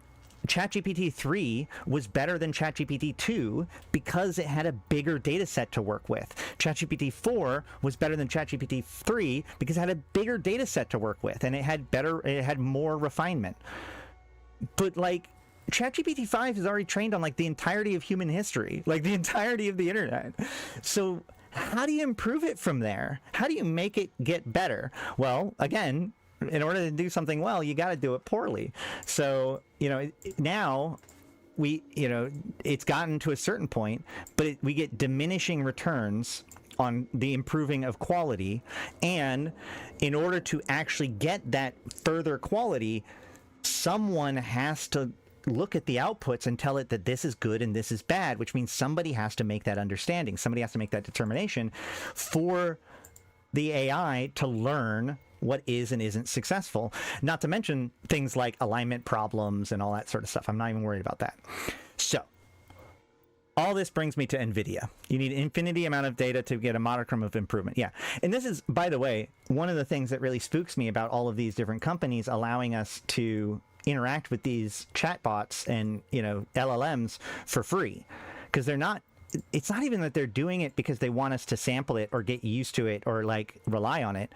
ChatGPT 3 was better than ChatGPT 2 because it had a bigger data set to work with. ChatGPT 4 was better than ChatGPT 3 because it had a bigger data set to work with, and it had more refinement. But like, ChatGPT 5 is already trained on like the entirety of human history, like the entirety of the internet. So how do you improve it from there? How do you make it get better? Well, again, in order to do something well, you got to do it poorly. So, now it's gotten to a certain point, but we get diminishing returns on the improving of quality. And in order to actually get that further quality, someone has to look at the outputs and tell it that this is good and this is bad, which means somebody has to make that understanding. Somebody has to make that determination for the AI to learn what is and isn't successful. Not to mention things like alignment problems and all that sort of stuff. I'm not even worried about that. So all this brings me to NVIDIA. You need infinity amount of data to get a modicum of improvement. Yeah. And this is, by the way, one of the things that really spooks me about all of these different companies allowing us to interact with these chatbots and, LLMs for free. Because it's not even that they're doing it because they want us to sample it or get used to it or rely on it.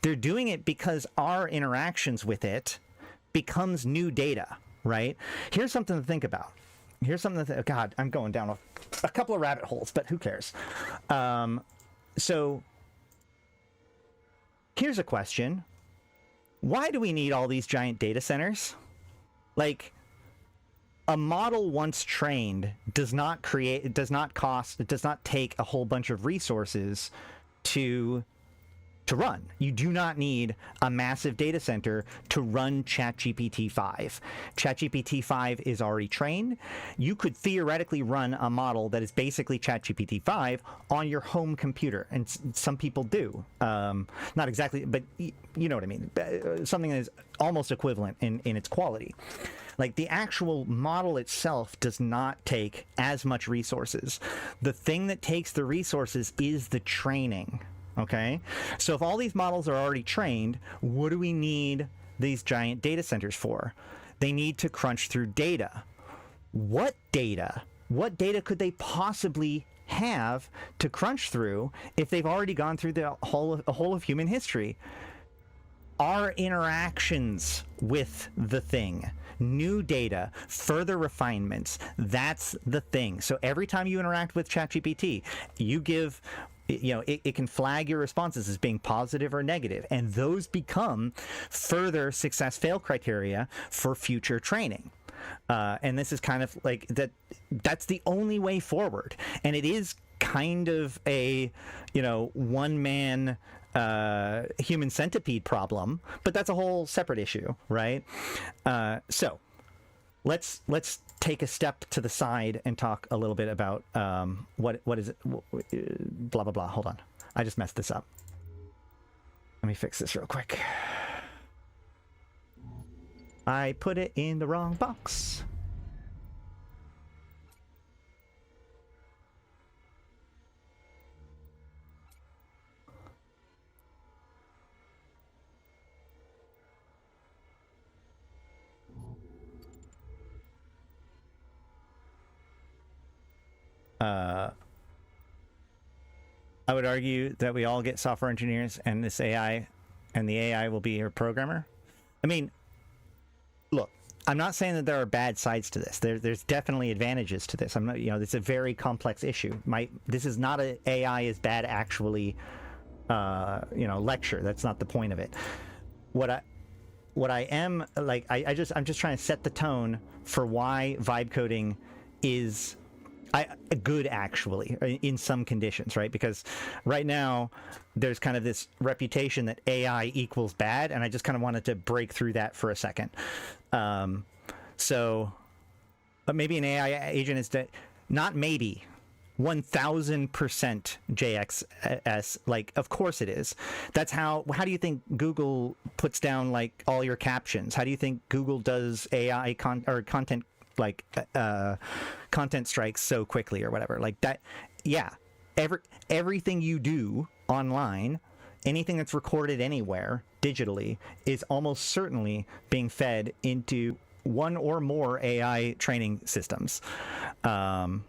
They're doing it because our interactions with it becomes new data, right? Here's something to think about. God, I'm going down a couple of rabbit holes, but who cares? So here's a question. Why do we need all these giant data centers? A model once trained does not take a whole bunch of resources to run. You do not need a massive data center to run ChatGPT-5. ChatGPT-5 is already trained. You could theoretically run a model that is basically ChatGPT-5 on your home computer, and some people do. Not exactly, but you know what I mean. Something that is almost equivalent in its quality. The actual model itself does not take as much resources. The thing that takes the resources is the training. Okay, so if all these models are already trained, what do we need these giant data centers for? They need to crunch through data. What data? What data could they possibly have to crunch through if they've already gone through the whole of human history? Our interactions with the thing. New data, further refinements. That's the thing. So every time you interact with ChatGPT, you give... it can flag your responses as being positive or negative, and those become further success-fail criteria for future training. And this is kind of that's the only way forward. And it is kind of a, one-man human centipede problem, but that's a whole separate issue, right? So let's take a step to the side and talk a little bit about what is it, blah blah blah. Hold on, I just messed this up. Let me fix this real quick. I put it in the wrong box. I would argue that we all get software engineers, and this AI, and the AI will be your programmer. I mean, look, I'm not saying that there are bad sides to this. There's definitely advantages to this. I'm not, it's a very complex issue. This is not a AI is bad actually, lecture. That's not the point of it. What I am I'm just trying to set the tone for why vibe coding is good actually in some conditions, right? Because right now there's kind of this reputation that AI equals bad, and I just kind of wanted to break through that for a second. So maybe an AI agent is not maybe 1000% JXS. Of course it is. That's how do you think Google puts down all your captions? How do you think Google does AI content content strikes so quickly or whatever that? Yeah, everything you do online, anything that's recorded anywhere digitally, is almost certainly being fed into one or more AI training systems. And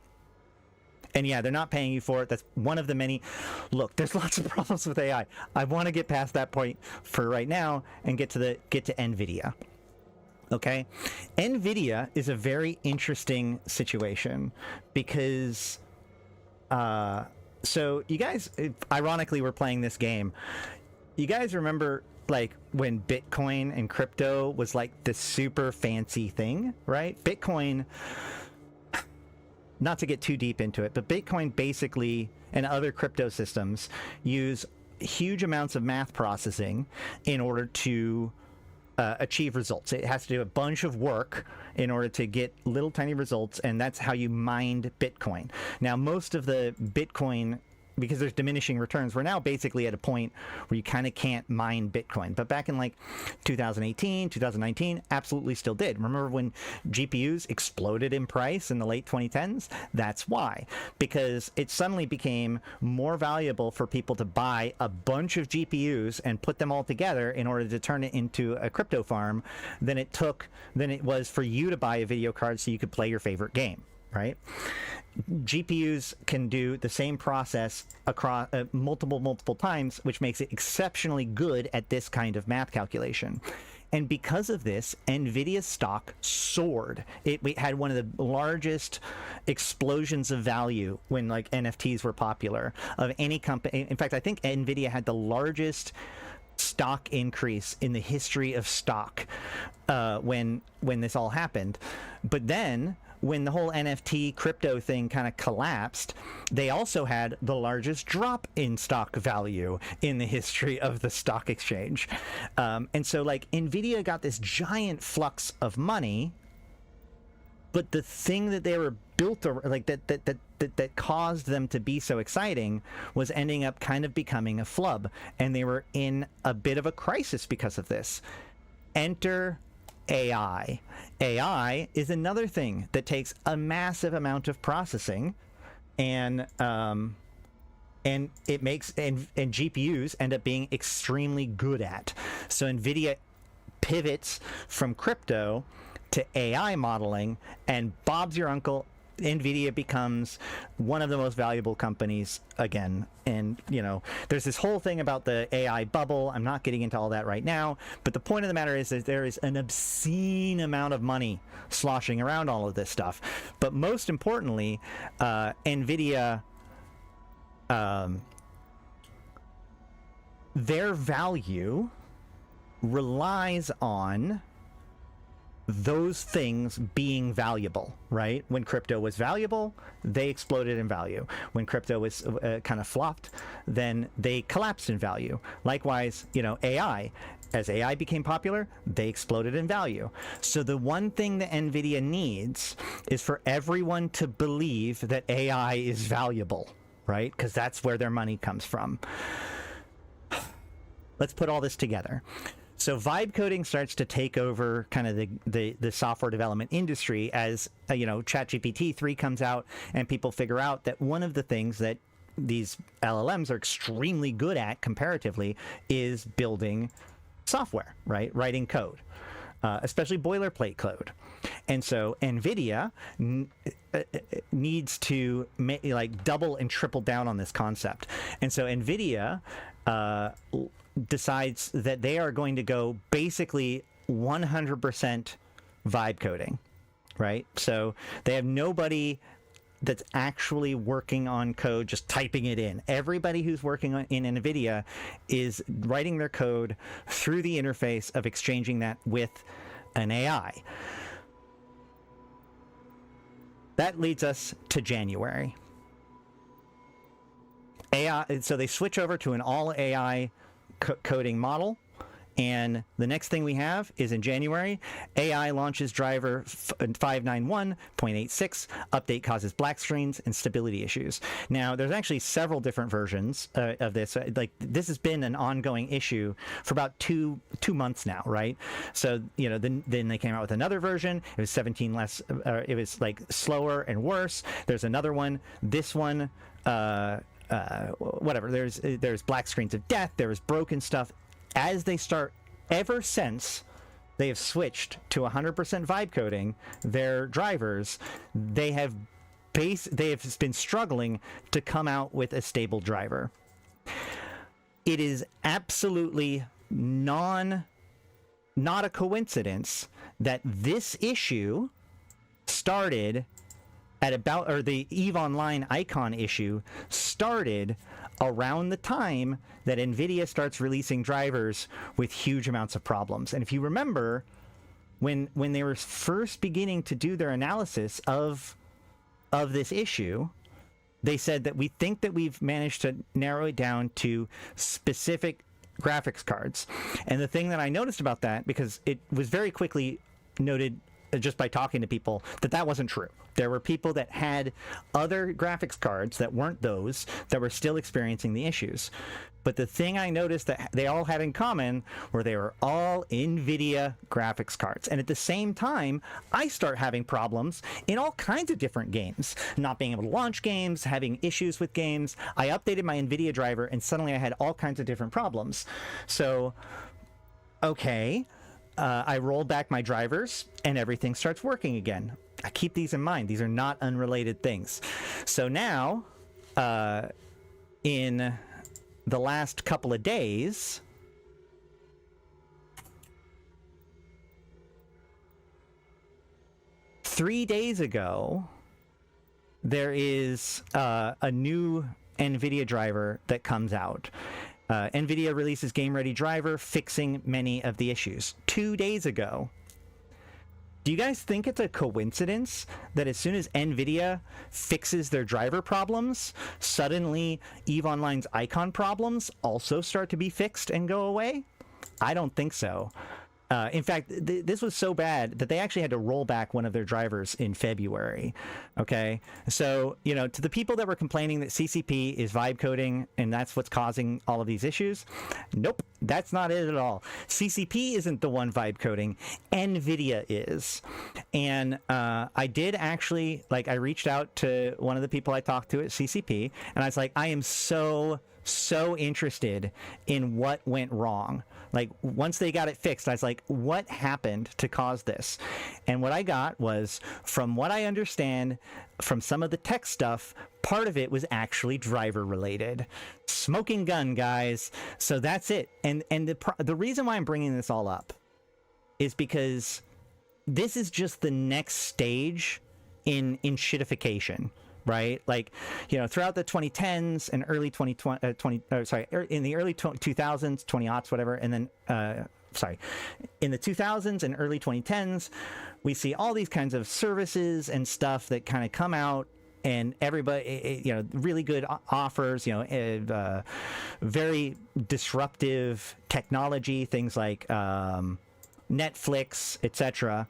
yeah, they're not paying you for it. That's one of the many. Look, there's lots of problems with AI. I want to get past that point for right now and get to NVIDIA. Okay, NVIDIA is a very interesting situation because So you guys, ironically, were playing this game. You guys remember like when Bitcoin and crypto was like this super fancy thing, right? Bitcoin, not to get too deep into it, but Bitcoin basically and other crypto systems use huge amounts of math processing in order to achieve results. It has to do a bunch of work in order to get little tiny results, and that's how you mined Bitcoin. Now, most of the Bitcoin, because there's diminishing returns, we're now basically at a point where you kind of can't mine Bitcoin. But back in like 2018, 2019, absolutely still did. Remember when GPUs exploded in price in the late 2010s? That's why. Because it suddenly became more valuable for people to buy a bunch of GPUs and put them all together in order to turn it into a crypto farm than it was for you to buy a video card so you could play your favorite game, right? GPUs can do the same process across multiple times, which makes it exceptionally good at this kind of math calculation. And because of this, NVIDIA's stock soared. We had one of the largest explosions of value when like NFTs were popular of any company. In fact, I think NVIDIA had the largest stock increase in the history of stock when this all happened. But then when the whole NFT crypto thing kind of collapsed, they also had the largest drop in stock value in the history of the stock exchange. And so like NVIDIA got this giant flux of money, but the thing that they were built like that caused them to be so exciting was ending up kind of becoming a flub, and they were in a bit of a crisis because of this. Enter AI. AI is another thing that takes a massive amount of processing, and it makes and GPUs end up being extremely good at. So NVIDIA pivots from crypto to AI modeling, and Bob's your uncle. NVIDIA becomes one of the most valuable companies again. And, you know, there's this whole thing about the AI bubble. I'm not getting into all that right now. But the point of the matter is that there is an obscene amount of money sloshing around all of this stuff. But most importantly, NVIDIA, their value relies on those things being valuable, right? When crypto was valuable, they exploded in value. When crypto was kind of flopped, then they collapsed in value. Likewise, you know, AI. As AI became popular, they exploded in value. So the one thing that NVIDIA needs is for everyone to believe that AI is valuable, right? Because that's where their money comes from. Let's put all this together. So vibe coding starts to take over kind of the software development industry as, you know, ChatGPT 3 comes out and people figure out that one of the things that these LLMs are extremely good at comparatively is building software, right? Writing code, especially boilerplate code. And so NVIDIA needs to like double and triple down on this concept. And so NVIDIA decides that they are going to go basically 100% vibe coding, right? So they have nobody that's actually working on code, just typing it in. Everybody who's working in NVIDIA is writing their code through the interface of exchanging that with an AI. That leads us to January. AI, so they switch over to an all AI coding model, and the next thing we have is in January, AI launches driver 591.86, update causes black screens and stability issues. Now, there's actually several different versions of this. Like, this has been an ongoing issue for about two months now, right? So, you know, then they came out with another version. It was 17 less, it was like slower and worse. There's another one. This one, whatever, there's black screens of death, there is broken stuff. As they start, ever since they have switched to 100% vibe coding their drivers, they have been struggling to come out with a stable driver. It is absolutely not a coincidence that this issue started or the EVE Online icon issue started around the time that NVIDIA starts releasing drivers with huge amounts of problems. And if you remember, when they were first beginning to do their analysis of this issue, they said that we think that we've managed to narrow it down to specific graphics cards. And the thing that I noticed about that, because it was very quickly noted just by talking to people, that wasn't true. There were people that had other graphics cards that weren't those that were still experiencing the issues. But the thing I noticed that they all had in common were they were all NVIDIA graphics cards. And at the same time, I start having problems in all kinds of different games. Not being able to launch games, having issues with games. I updated my NVIDIA driver and suddenly I had all kinds of different problems. So, okay, I roll back my drivers and everything starts working again. I keep these in mind. These are not unrelated things. So now, in the last couple of days, three days ago, there is a new NVIDIA driver that comes out. NVIDIA releases Game Ready driver, fixing many of the issues. 2 days ago. Do you guys think it's a coincidence that as soon as NVIDIA fixes their driver problems, suddenly EVE Online's icon problems also start to be fixed and go away? I don't think so. In fact, this was so bad that they actually had to roll back one of their drivers in February. Okay, so, you know, to the people that were complaining that CCP is vibe coding and that's what's causing all of these issues, nope, that's not it at all. CCP isn't the one vibe coding, NVIDIA is. And I did actually, like, I reached out to one of the people I talked to at CCP, and I was like, I am so interested in what went wrong. Like, once they got it fixed, I was like, what happened to cause this? And what I got was, from what I understand from some of the tech stuff, part of it was actually driver related. Smoking gun, guys. So that's it. And the reason why I'm bringing this all up is because this is just the next stage in shitification. Right? Like, you know, throughout the 2010s and early in the early 2000s, 20-aughts, whatever, and then, in the 2000s and early 2010s, we see all these kinds of services and stuff that kind of come out, and everybody, you know, really good offers, you know, very disruptive technology, things like Netflix, etc.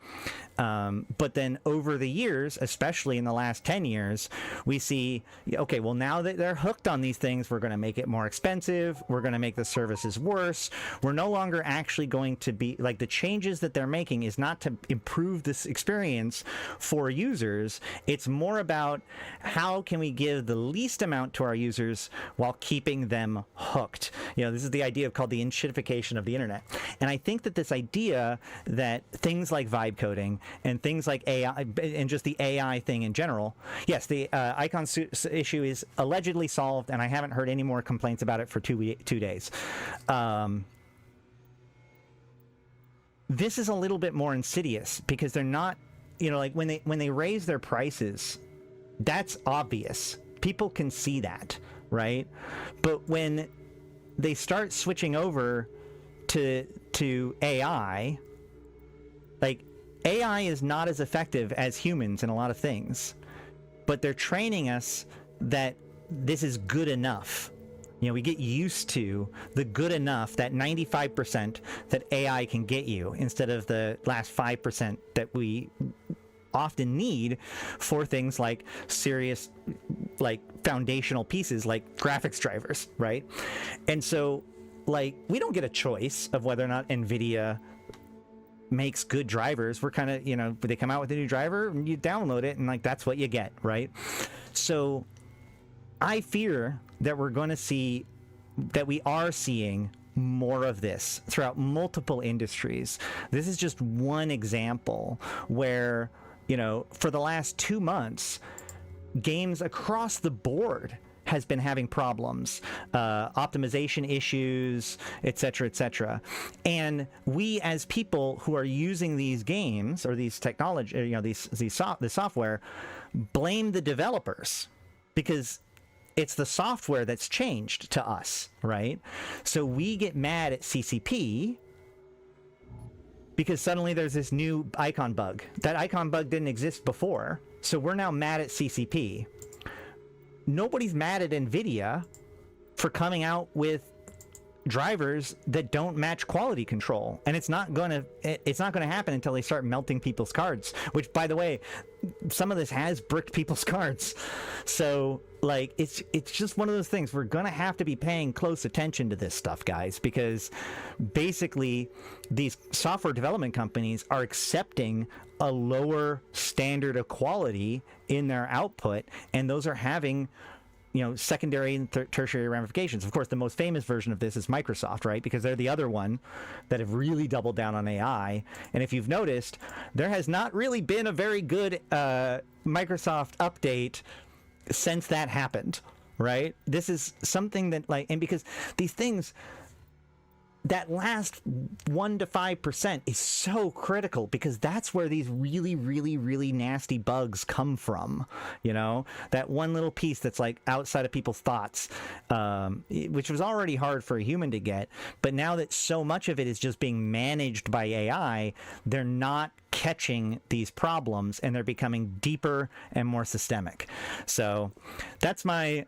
But then over the years, especially in the last 10 years, we see, okay, well, now that they're hooked on these things, we're going to make it more expensive. We're going to make the services worse. We're no longer actually going to be, like, the changes that they're making is not to improve this experience for users. It's more about how can we give the least amount to our users while keeping them hooked. You know, this is the idea called the enshittification of the internet. And I think that this idea that things like vibe coding and things like AI and just the AI thing in general, yes, the icon issue is allegedly solved, and I haven't heard any more complaints about it for 2 days. This is a little bit more insidious because they're not, you know, like when they raise their prices, that's obvious. People can see that, right? But when they start switching over to AI, like, AI is not as effective as humans in a lot of things, but they're training us that this is good enough. You know, we get used to the good enough, that 95% that AI can get you, instead of the last 5% that we often need for things like serious, like, foundational pieces like graphics drivers, right? And so, like, we don't get a choice of whether or not NVIDIA makes good drivers. We're kind of, you know, they come out with a new driver and you download it and, like, that's what you get, right? So I fear that we're going to see, that we are seeing more of this throughout multiple industries. This is just one example where, you know, for the last 2 months, games across the board has been having problems, optimization issues, etc., etc. And we, as people who are using these games or these technology, the software, blame the developers because it's the software that's changed to us, right? So we get mad at CCP because suddenly there's this new icon bug. That icon bug didn't exist before, so we're now mad at CCP. Nobody's mad at NVIDIA for coming out with drivers that don't match quality control, and it's not gonna happen until they start melting people's cards, which, by the way, some of this has bricked people's cards. So like it's just one of those things. We're gonna have to be paying close attention to this stuff, guys, because basically these software development companies are accepting a lower standard of quality in their output, and those are having secondary and tertiary ramifications. Of course, the most famous version of this is Microsoft, right? Because they're the other one that have really doubled down on AI. And if you've noticed, there has not really been a very good Microsoft update since that happened, right? This is something that, like, and because these things, that last 1 to 5% is so critical, because that's where these really, really, really nasty bugs come from. That one little piece that's like outside of people's thoughts, which was already hard for a human to get. But now that so much of it is just being managed by AI, they're not catching these problems, and they're becoming deeper and more systemic. So that's my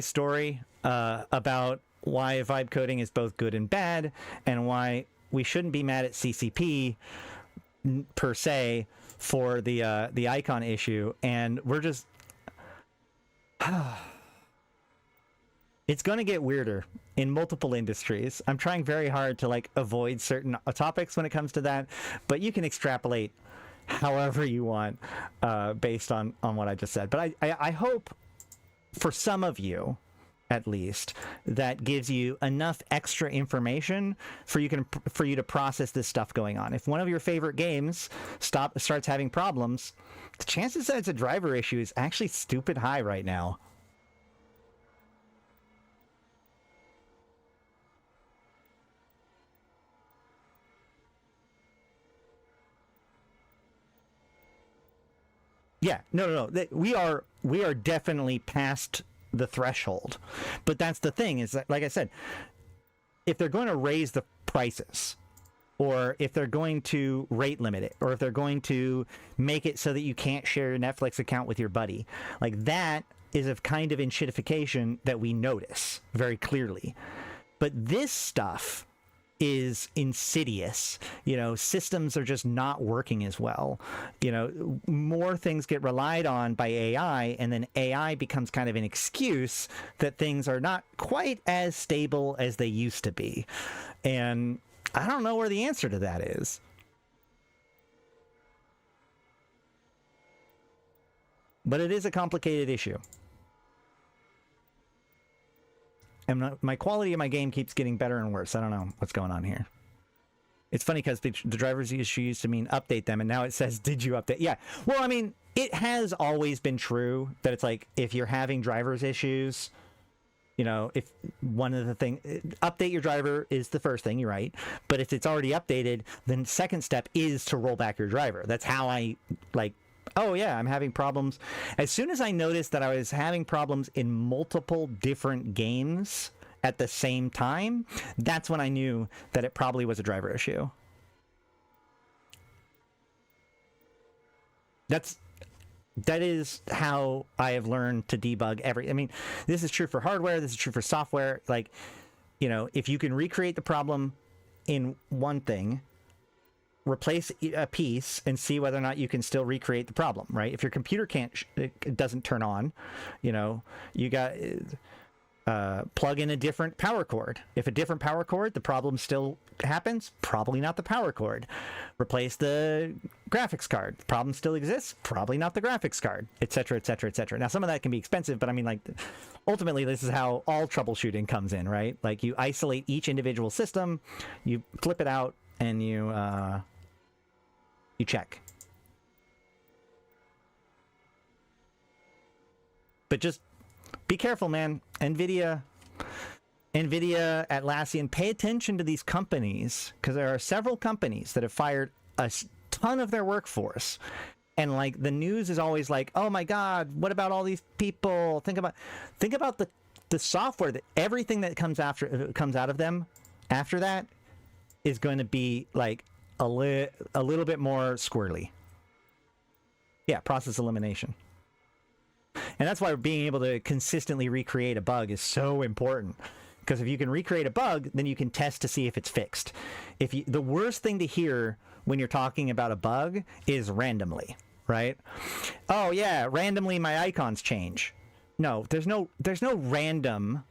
story about why vibe coding is both good and bad, and why we shouldn't be mad at CCP per se for the icon issue. And we're just it's going to get weirder in multiple industries. I'm trying very hard to like avoid certain topics when it comes to that, but you can extrapolate however you want based on what I just said. But I hope for some of you, at least, that gives you enough extra information for you to process this stuff going on. If one of your favorite games starts having problems, the chances that it's a driver issue is actually stupid high right now. Yeah, no. We are definitely past the threshold. But that's the thing, is that, like I said, if they're going to raise the prices, or if they're going to rate limit it, or if they're going to make it so that you can't share your Netflix account with your buddy, like, that is a kind of enshittification that we notice very clearly. But this stuff is insidious. Systems are just not working as well. More things get relied on by AI, and then AI becomes kind of an excuse that things are not quite as stable as they used to be. And I don't know where the answer to that is. But it is a complicated issue. And my quality of my game keeps getting better and worse. I don't know what's going on here. It's funny because the driver's issue used to mean update them, and now it says, did you update? Yeah. Well, I mean, it has always been true that it's like, if you're having driver's issues, if one of the things, update your driver is the first thing, you're right. But if it's already updated, then second step is to roll back your driver. That's how I, like, oh yeah, I'm having problems. As soon as I noticed that I was having problems in multiple different games at the same time, that's when I knew that it probably was a driver issue. That is how I have learned to debug I mean, this is true for hardware, this is true for software. Like, if you can recreate the problem in one thing, replace a piece and see whether or not you can still recreate the problem, right? If your computer it doesn't turn on, you got plug in a different power cord. If a different power cord, the problem still happens, probably not the power cord. Replace the graphics card, the problem still exists, probably not the graphics card, etc., etc., etc. Now, some of that can be expensive, but I mean, like, ultimately, this is how all troubleshooting comes in, right? Like, you isolate each individual system, you flip it out, and you check. But be careful, man. NVIDIA, Atlassian, pay attention to these companies, because there are several companies that have fired a ton of their workforce. And like the news is always like, oh my God, what about all these people? Think about the software, that everything that comes out of them after that is going to be like a little bit more squirrely. Yeah, process elimination. And that's why being able to consistently recreate a bug is so important. Because if you can recreate a bug, then you can test to see if it's fixed. The worst thing to hear when you're talking about a bug is randomly, right? Oh yeah, randomly my icons change. No, there's no random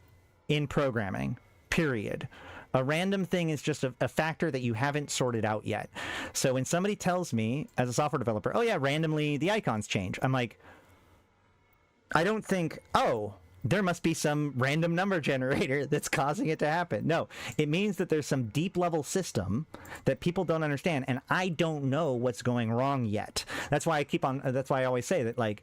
in programming, period. A random thing is just a factor that you haven't sorted out yet. So when somebody tells me, as a software developer, oh yeah, randomly the icons change, I'm like, I don't think, oh, there must be some random number generator that's causing it to happen. No, it means that there's some deep level system that people don't understand, and I don't know what's going wrong yet. That's why I always say that, like,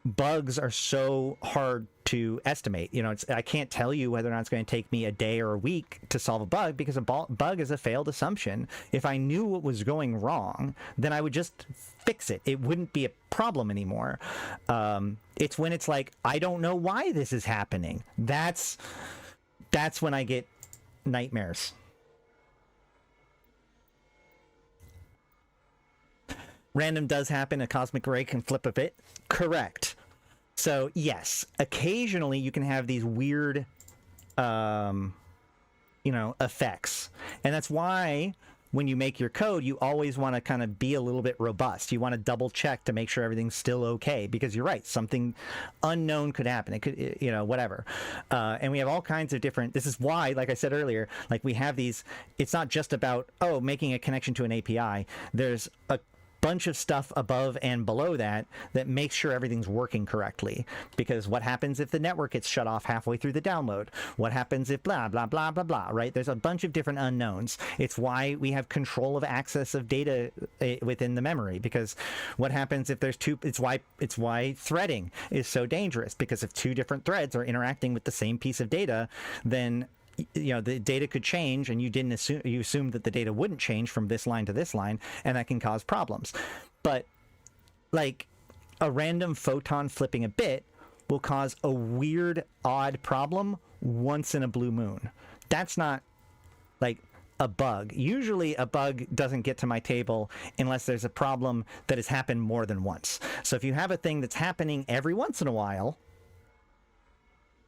bugs are so hard to estimate. You know, I can't tell you whether or not it's going to take me a day or a week to solve a bug, because a bug is a failed assumption. If I knew what was going wrong, then I would just fix it. It wouldn't be a problem anymore. It's when it's like, I don't know why this is happening. That's when I get nightmares. Random does happen. A cosmic ray can flip a bit. Correct. So yes, occasionally you can have these weird, effects. And that's why when you make your code, you always want to kind of be a little bit robust. You want to double check to make sure everything's still okay, because you're right, something unknown could happen. It could, whatever. And we have all kinds of different, this is why, like I said earlier, like we have these, it's not just about, making a connection to an API. There's a bunch of stuff above and below that makes sure everything's working correctly. Because what happens if the network gets shut off halfway through the download? What happens if blah, blah, blah, blah, blah, right? There's a bunch of different unknowns. It's why we have control of access of data within the memory, because what happens if there's two, it's why threading is so dangerous, because if two different threads are interacting with the same piece of data, then the data could change, and you assumed that the data wouldn't change from this line to this line, and that can cause problems. But like a random photon flipping a bit will cause a weird, odd problem once in a blue moon. That's not like a bug. Usually a bug doesn't get to my table unless there's a problem that has happened more than once. So if you have a thing that's happening every once in a while,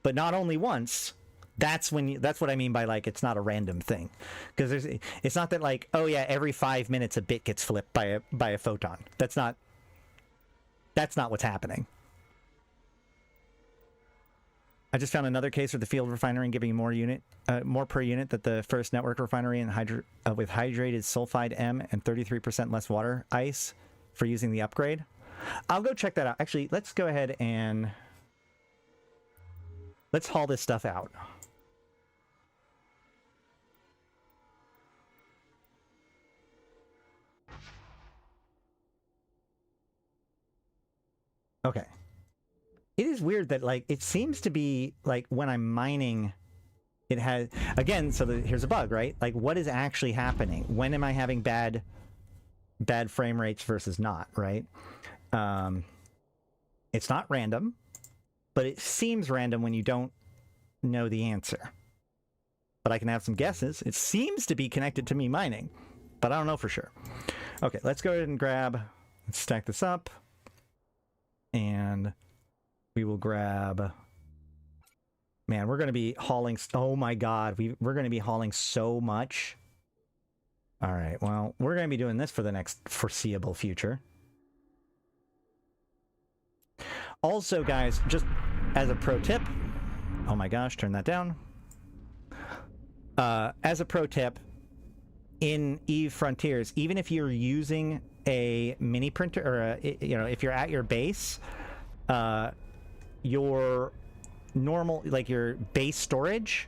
but not only once, that's what I mean by, like, it's not a random thing. Because it's not that, like, oh yeah, every 5 minutes a bit gets flipped by a photon. That's not what's happening. I just found another case with the field refinery giving more per unit that the first network refinery with hydrated sulfide M and 33% less water ice for using the upgrade. I'll go check that out. Actually, let's go ahead and let's haul this stuff out. Okay. It is weird that, like, it seems to be, like, when I'm mining, it has, again, so here's a bug, right? Like, what is actually happening? When am I having bad frame rates versus not, right? It's not random, but it seems random when you don't know the answer. But I can have some guesses. It seems to be connected to me mining, but I don't know for sure. Okay, let's go ahead and let's stack this up. And we will grab, man, we're going to be hauling, oh my god, we're going to be hauling so much. All right, well, we're going to be doing this for the next foreseeable future. Also, guys, just as a pro tip, oh my gosh, turn that down. As a pro tip, in EVE Frontiers, even if you're using a mini printer, or if you're at your base, your normal, like your base storage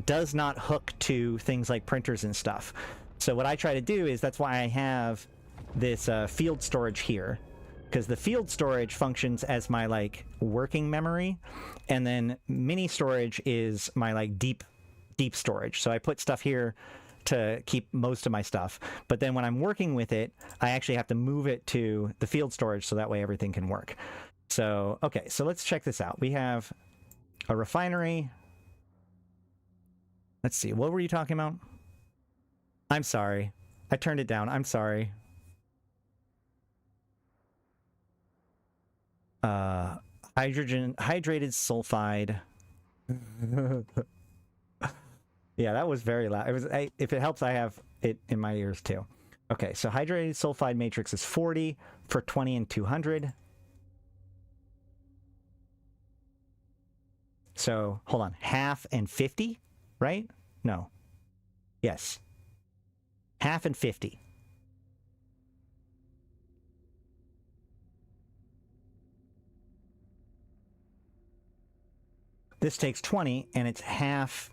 does not hook to things like printers and stuff. So what I try to do is, that's why I have this field storage here, because the field storage functions as my like working memory, and then mini storage is my like deep storage. So I put stuff here to keep most of my stuff, but then when I'm working with it, I actually have to move it to the field storage so that way everything can work. So okay, so let's check this out. We have a refinery. Let's see, what were you talking about? I'm sorry, I turned it down. I'm sorry. Hydrated sulfide. Yeah, that was very loud. It was. If it helps, I have it in my ears too. Okay, so hydrated sulfide matrix is 40 for 20 and 200. So hold on, half and 50, right? No. Yes. Half and 50. This takes 20, and it's half.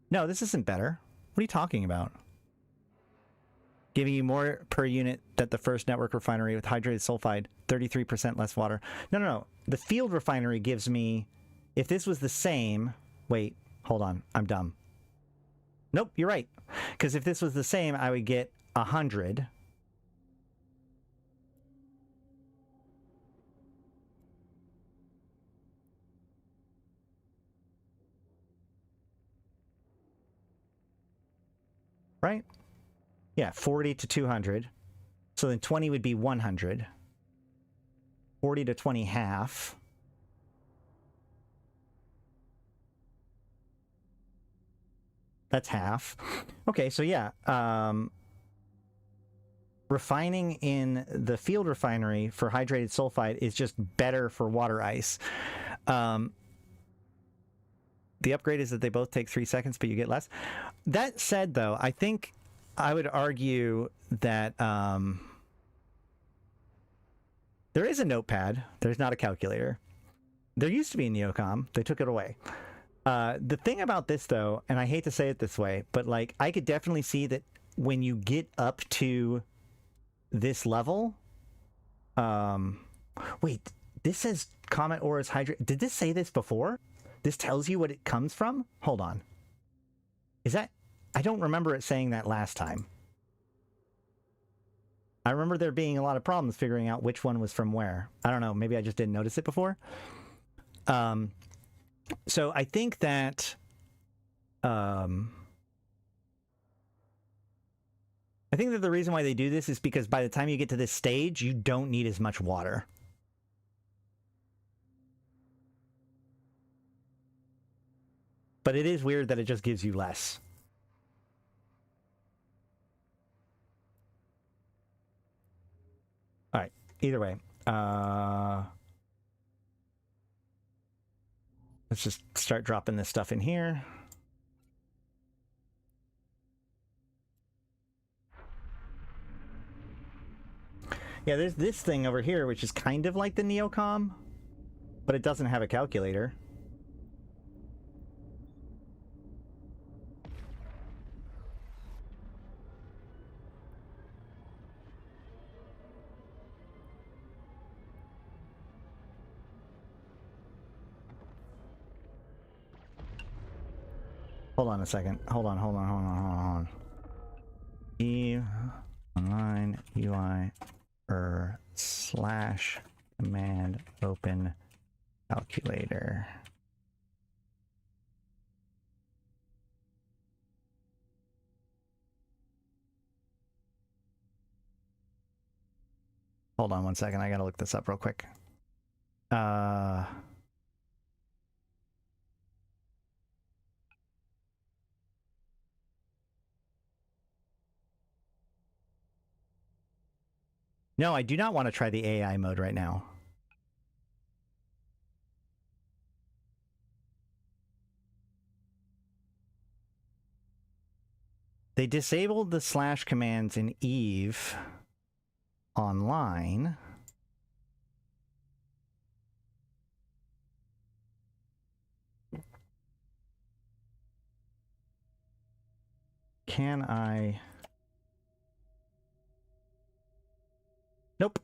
No, this isn't better. What are you talking about? Giving you more per unit than the first network refinery with hydrated sulfide, 33% less water. No. The field refinery gives me... If this was the same... Wait, hold on. I'm dumb. Nope, you're right. Because if this was the same, I would get 100. Right? Yeah, 40 to 200. So then 20 would be 100. 40 to 20 half. That's half. Okay, so yeah. Refining in the field refinery for hydrated sulfide is just better for water ice. The upgrade is that they both take 3 seconds, but you get less. That said, though, I think I would argue that there is a notepad. There's not a calculator. There used to be a Neocom. They took it away. The thing about this, though, and I hate to say it this way, but like I could definitely see that when you get up to this level... wait, this says Comet Aura's hydrate. Did this say this before? This tells you what it comes from? Hold on. Is that... I don't remember it saying that last time. I remember there being a lot of problems figuring out which one was from where. I don't know. Maybe I just didn't notice it before. So I think that... I think that the reason why they do this is because by the time you get to this stage, you don't need as much water. But it is weird that it just gives you less. All right. Either way. Let's just start dropping this stuff in here. Yeah, there's this thing over here, which is kind of like the Neocom, but it doesn't have a calculator. Hold on a second. Hold on. E online UI / command open calculator. Hold on one second. I gotta look this up real quick. No, I do not want to try the AI mode right now. They disabled the / commands in Eve online. Can I Nope.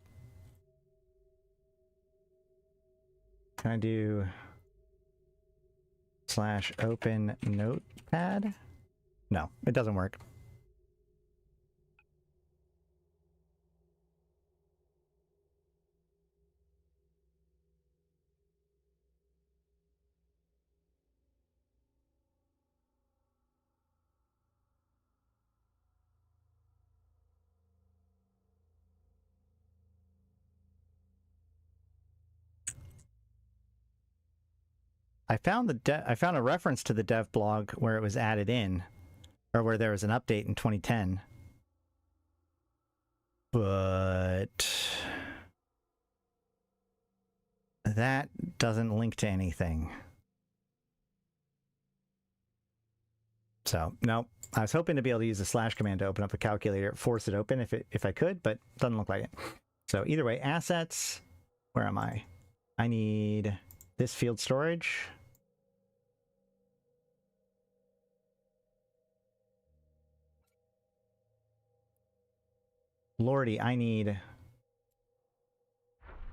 Can I do /open notepad? No, it doesn't work. I found a reference to the dev blog where it was added in, or where there was an update in 2010. But that doesn't link to anything. So, no. I was hoping to be able to use the / command to open up a calculator, force it open if I could, but doesn't look like it. So either way, assets, where am I? I need this field storage. Lordy, I need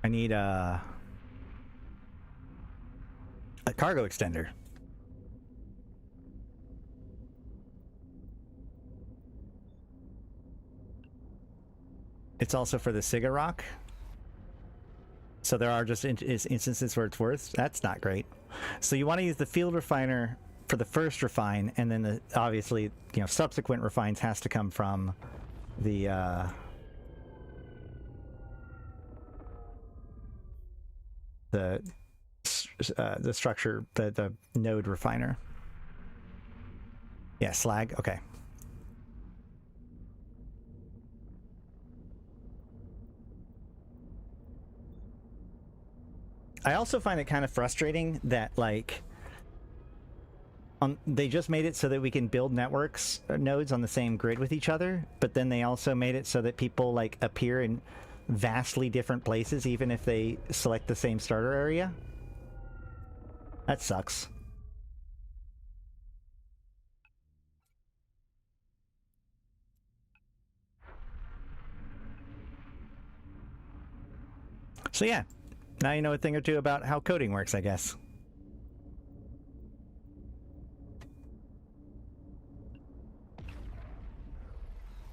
a cargo extender. It's also for the Siga rock. So there are just instances where it's worse. That's not great. So you want to use the field refiner for the first refine, and then obviously, subsequent refines has to come from the structure, the node refiner. Yeah, slag. Okay. I also find it kind of frustrating that, like, they just made it so that we can build networks nodes on the same grid with each other, but then they also made it so that people, like, appear in vastly different places even if they select the same starter area. That sucks. So yeah, now you know a thing or two about how coding works, I guess.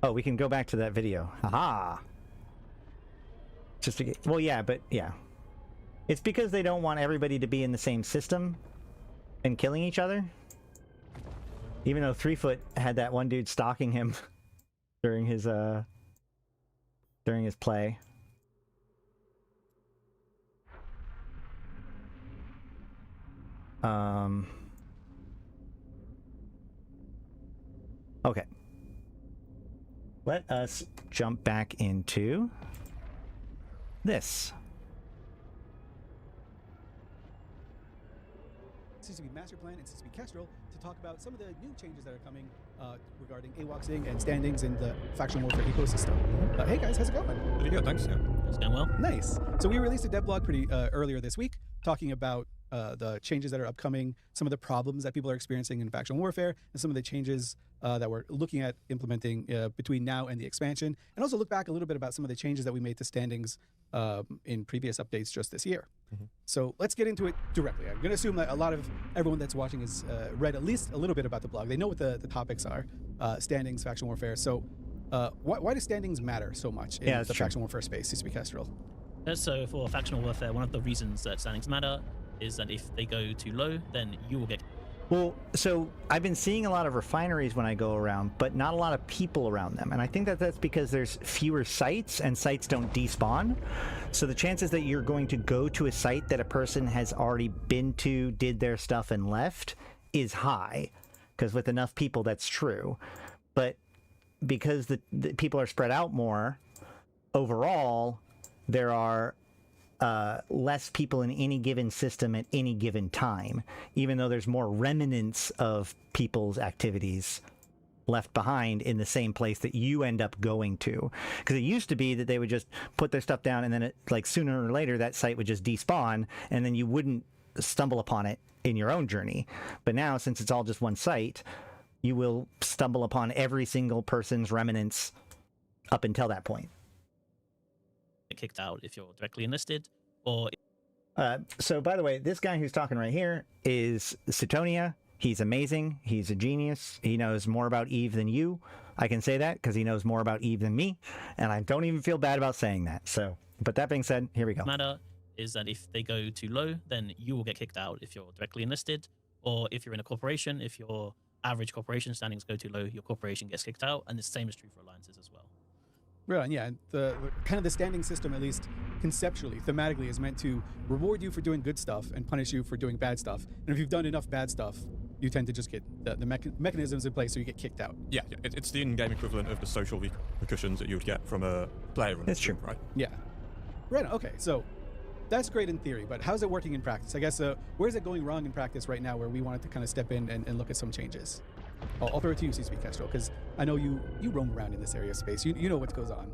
Oh, we can go back to that video. Haha! Just to get... Well, yeah, but yeah. It's because they don't want everybody to be in the same system and killing each other. Even though 3-Foot had that one dude stalking him during his play. Okay. Let us jump back into this. CCB Master Plan and CCB Kestrel to talk about some of the new changes that are coming regarding AWACSing and standings in the factional warfare ecosystem. Hey guys, how's it going? Pretty good, thanks. Yeah, it's going well. Nice. So we released a dev blog pretty earlier this week talking about the changes that are upcoming, some of the problems that people are experiencing in factional warfare, and some of the changes that we're looking at implementing between now and the expansion, and also look back a little bit about some of the changes that we made to standings in previous updates just this year. Mm-hmm. So let's get into it directly. I'm going to assume that a lot of everyone that's watching has read at least a little bit about the blog. They know what the topics are, standings, factional warfare. So why do standings matter so much in the factional warfare space, CCB Kestrel? So for factional warfare, one of the reasons that standings matter is that if they go too low, then you will get... Well, so I've been seeing a lot of refineries when I go around, but not a lot of people around them. And I think that that's because there's fewer sites, and sites don't despawn. So the chances that you're going to go to a site that a person has already been to, did their stuff, and left is high. Because with enough people, that's true. But because the people are spread out more, overall, there are less people in any given system at any given time, even though there's more remnants of people's activities left behind in the same place that you end up going to. Because it used to be that they would just put their stuff down, and then it, like, sooner or later that site would just despawn, and then you wouldn't stumble upon it in your own journey. But now, since it's all just one site, you will stumble upon every single person's remnants up until that point. get kicked out if you're directly enlisted, or So, by the way, this guy who's talking right here is Sutonia. He's amazing. He's a genius. He knows more about Eve than you. I can say that because he knows more about Eve than me, and I don't even feel bad about saying that. So, but that being said, here we go. matter is that if they go too low, then you will get kicked out if you're directly enlisted, or if you're in a corporation, if your average corporation standings go too low, your corporation gets kicked out, and the same is true for alliances as well. Right, yeah. The kind of the standing system, at least conceptually, thematically, is meant to reward you for doing good stuff and punish you for doing bad stuff. And if you've done enough bad stuff, you tend to just get the mechanisms in place so you get kicked out. Yeah, it's the in-game equivalent of the social repercussions that you would get from a player. That's true, right? Yeah. Right. Okay. So that's great in theory, but how's it working in practice? I guess where's it going wrong in practice right now, where we wanted to kind of step in and look at some changes? I'll throw it to you, CCP Kestrel, because I know you roam around in this area of space. You know what goes on.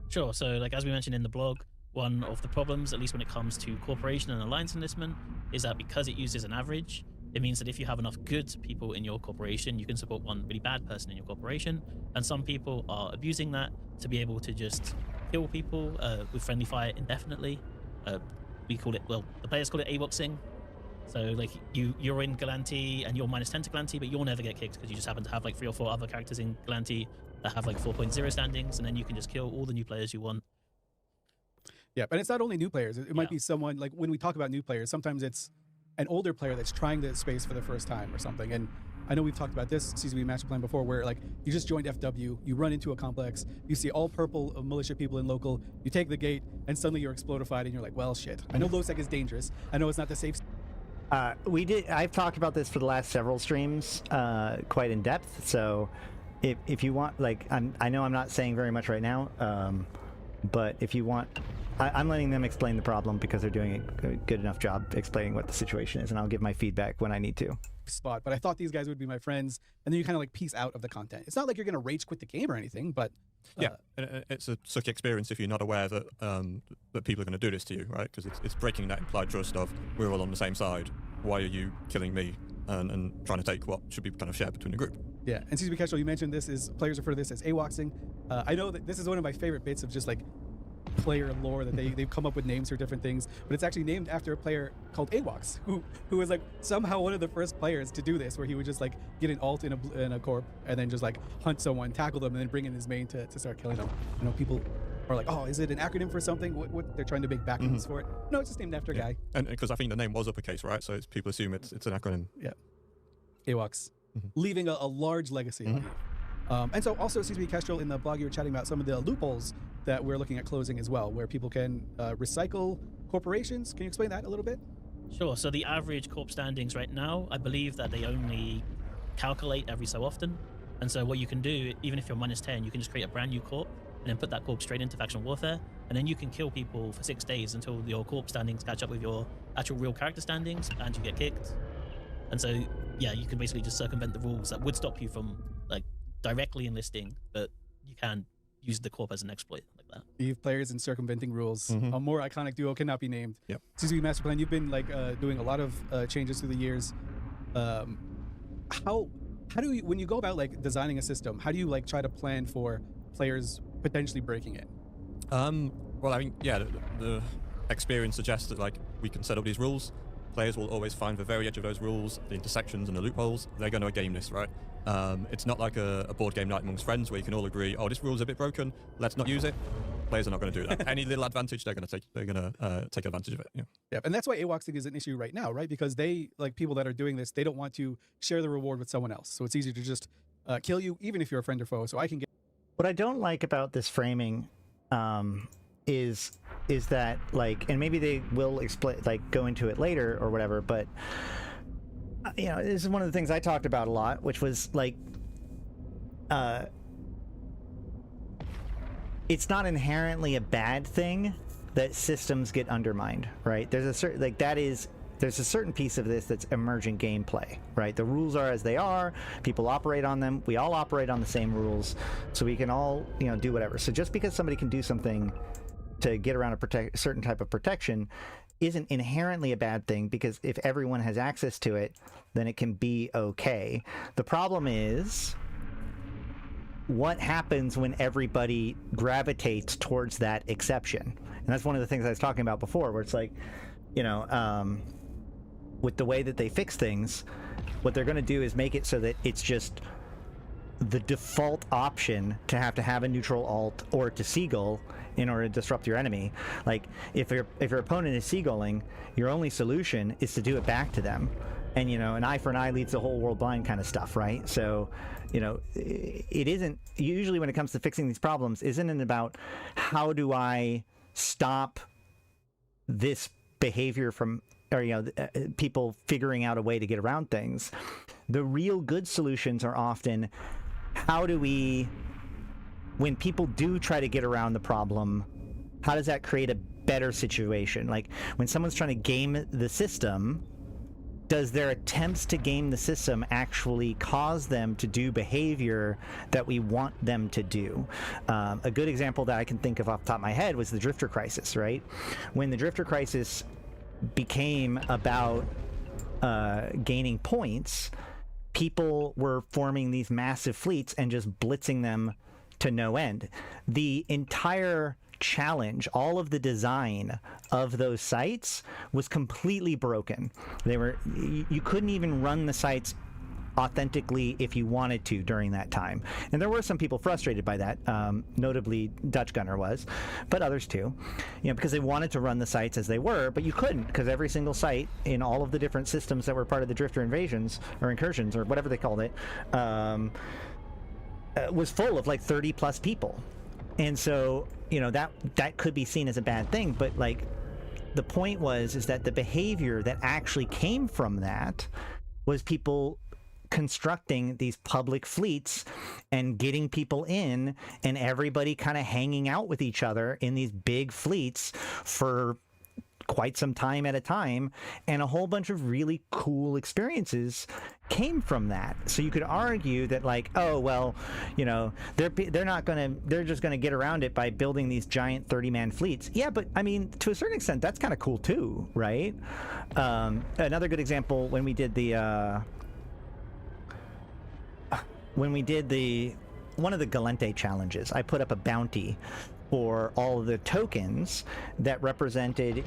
Sure. So, like as we mentioned in the blog, one of the problems, at least when it comes to corporation and alliance enlistment, is that because it uses an average, it means that if you have enough good people in your corporation, you can support one really bad person in your corporation. And some people are abusing that to be able to just kill people with friendly fire indefinitely. We call it, well, the players call it AWOXing. So like you're in Galanti and you're -10 to Galanti, but you'll never get kicked because you just happen to have like 3 or 4 other characters in Galanti that have like 4.0 standings, and then you can just kill all the new players you want. Yeah, but it's not only new players. It might be someone, like when we talk about new players, sometimes it's an older player that's trying the space for the first time or something. And I know we've talked about this CCB Master Plan before, where like you just joined FW, you run into a complex, you see all purple militia people in local, you take the gate, and suddenly you're explodified, and you're like, well, shit. I know low-sec is dangerous. I know it's not the safe. I've talked about this for the last several streams, quite in depth. So, if you want, like, I know I'm not saying very much right now, but if you want, I'm letting them explain the problem because they're doing a good enough job explaining what the situation is, and I'll give my feedback when I need to. Spot, but I thought these guys would be my friends, and then you kind of like piece out of the content. It's not like you're gonna rage quit the game or anything, but yeah, and it's a sucky experience if you're not aware that that people are going to do this to you, right? Because it's breaking that implied trust of we're all on the same side. Why are you killing me and trying to take what should be kind of shared between the group? Yeah, and CCB Kestrel, you mentioned this is players refer to this as AWOXing. I know that this is one of my favorite bits of just like player lore, that they've come up with names for different things, but it's actually named after a player called AWOX, who was like somehow one of the first players to do this, where he would just like get an alt in a corp and then just like hunt someone, tackle them, and then bring in his main to start killing them. You know, people are like, oh, is it an acronym for something? What they're trying to make backrooms for it? No, it's just named after a guy. And because I think the name was uppercase, right? So people assume it's an acronym. Yeah, AWOX, leaving a large legacy on you. And so also, CCB Kestrel, in the blog you were chatting about some of the loopholes that we're looking at closing as well, where people can recycle corporations. Can you explain that a little bit? Sure. So the average corp standings right now, I believe that they only calculate every so often. And so what you can do, even if you're -10, you can just create a brand new corp and then put that corp straight into factional warfare. And then you can kill people for 6 days until your corp standings catch up with your actual real character standings and you get kicked. And so, yeah, you can basically just circumvent the rules that would stop you from like directly enlisting, but you can use the corp as an exploit like that. Eve players and circumventing rules. A more iconic duo cannot be named. Yep. CCB Master Plan, you've been like doing a lot of changes through the years. How do you, when you go about like designing a system, how do you like try to plan for players potentially breaking it? Well, I mean, yeah, the experience suggests that like we can set up these rules. Players will always find the very edge of those rules, the intersections and the loopholes. They're going to game this, right? It's not like a board game night amongst friends where you can all agree, oh, this rule's a bit broken, let's not use it. Players are not going to do that. Any little advantage, they're going to take advantage of it. Yeah. Yeah, and that's why AWOXing is an issue right now, right? Because they, like people that are doing this, they don't want to share the reward with someone else. So it's easier to just kill you, even if you're a friend or foe. So I can get. What I don't like about this framing is that, like, and maybe they will explain, like, go into it later or whatever, but you know, this is one of the things I talked about a lot, which was like it's not inherently a bad thing that systems get undermined, right? There's a certain, like, there's a certain piece of this that's emergent gameplay, right? The rules are as they are, people operate on them, we all operate on the same rules, so we can all, you know, do whatever. So just because somebody can do something to get around a certain type of protection isn't inherently a bad thing, because if everyone has access to it, then it can be okay. The problem is what happens when everybody gravitates towards that exception. And that's one of the things I was talking about before, where it's like, with the way that they fix things, what they're going to do is make it so that it's just the default option to have a neutral alt or to seagull in order to disrupt your enemy. Like, if your opponent is seagulling, your only solution is to do it back to them. And, an eye for an eye leads the whole world blind kind of stuff, right? So, it isn't, usually when it comes to fixing these problems, isn't it about how do I stop this behavior from, or, people figuring out a way to get around things. The real good solutions are often, how do we, when people do try to get around the problem, how does that create a better situation? Like, when someone's trying to game the system, does their attempts to game the system actually cause them to do behavior that we want them to do? A good example that I can think of off the top of my head was the Drifter Crisis, right? When the Drifter Crisis became about gaining points, people were forming these massive fleets and just blitzing them to no end. The entire challenge, all of the design of those sites was completely broken. You couldn't even run the sites authentically if you wanted to during that time. And there were some people frustrated by that, notably Dutch Gunner was, but others too, because they wanted to run the sites as they were, but you couldn't, because every single site in all of the different systems that were part of the Drifter invasions or incursions or whatever they called it was full of like 30 plus people. And so, that could be seen as a bad thing, but like the point is that the behavior that actually came from that was people constructing these public fleets and getting people in, and everybody kind of hanging out with each other in these big fleets for quite some time at a time, and a whole bunch of really cool experiences came from that. So you could argue that, like, oh well, they're just gonna get around it by building these giant 30-man fleets. Yeah, but I mean, to a certain extent, that's kind of cool too, right? Another good example, when we did one of the Galente challenges, I put up a bounty for all of the tokens that represented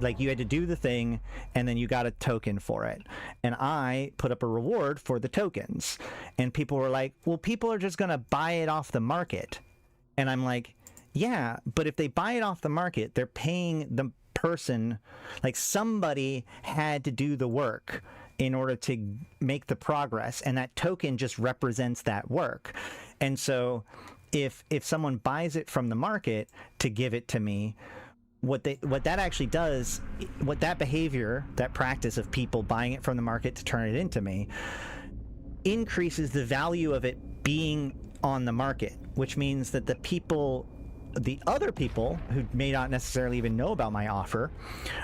like you had to do the thing and then you got a token for it. And I put up a reward for the tokens. And people were like, well, people are just going to buy it off the market. And I'm like, yeah, but if they buy it off the market, they're paying the person, like somebody had to do the work in order to make the progress, and that token just represents that work. And so if someone buys it from the market to give it to me, what that actually does, what that behavior, that practice of people buying it from the market to turn it into me, increases the value of it being on the market, which means that the other people who may not necessarily even know about my offer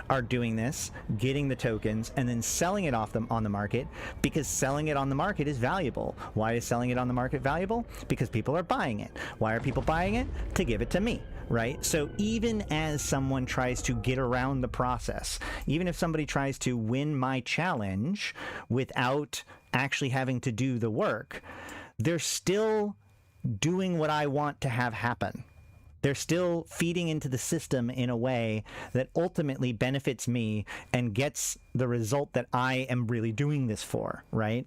are doing this, getting the tokens, and then selling it on the market, because selling it on the market is valuable. Why is selling it on the market valuable? Because people are buying it. Why are people buying it? To give it to me, right? So even as someone tries to get around the process, even if somebody tries to win my challenge without actually having to do the work, they're still doing what I want to have happen. They're still feeding into the system in a way that ultimately benefits me and gets the result that I am really doing this for, right?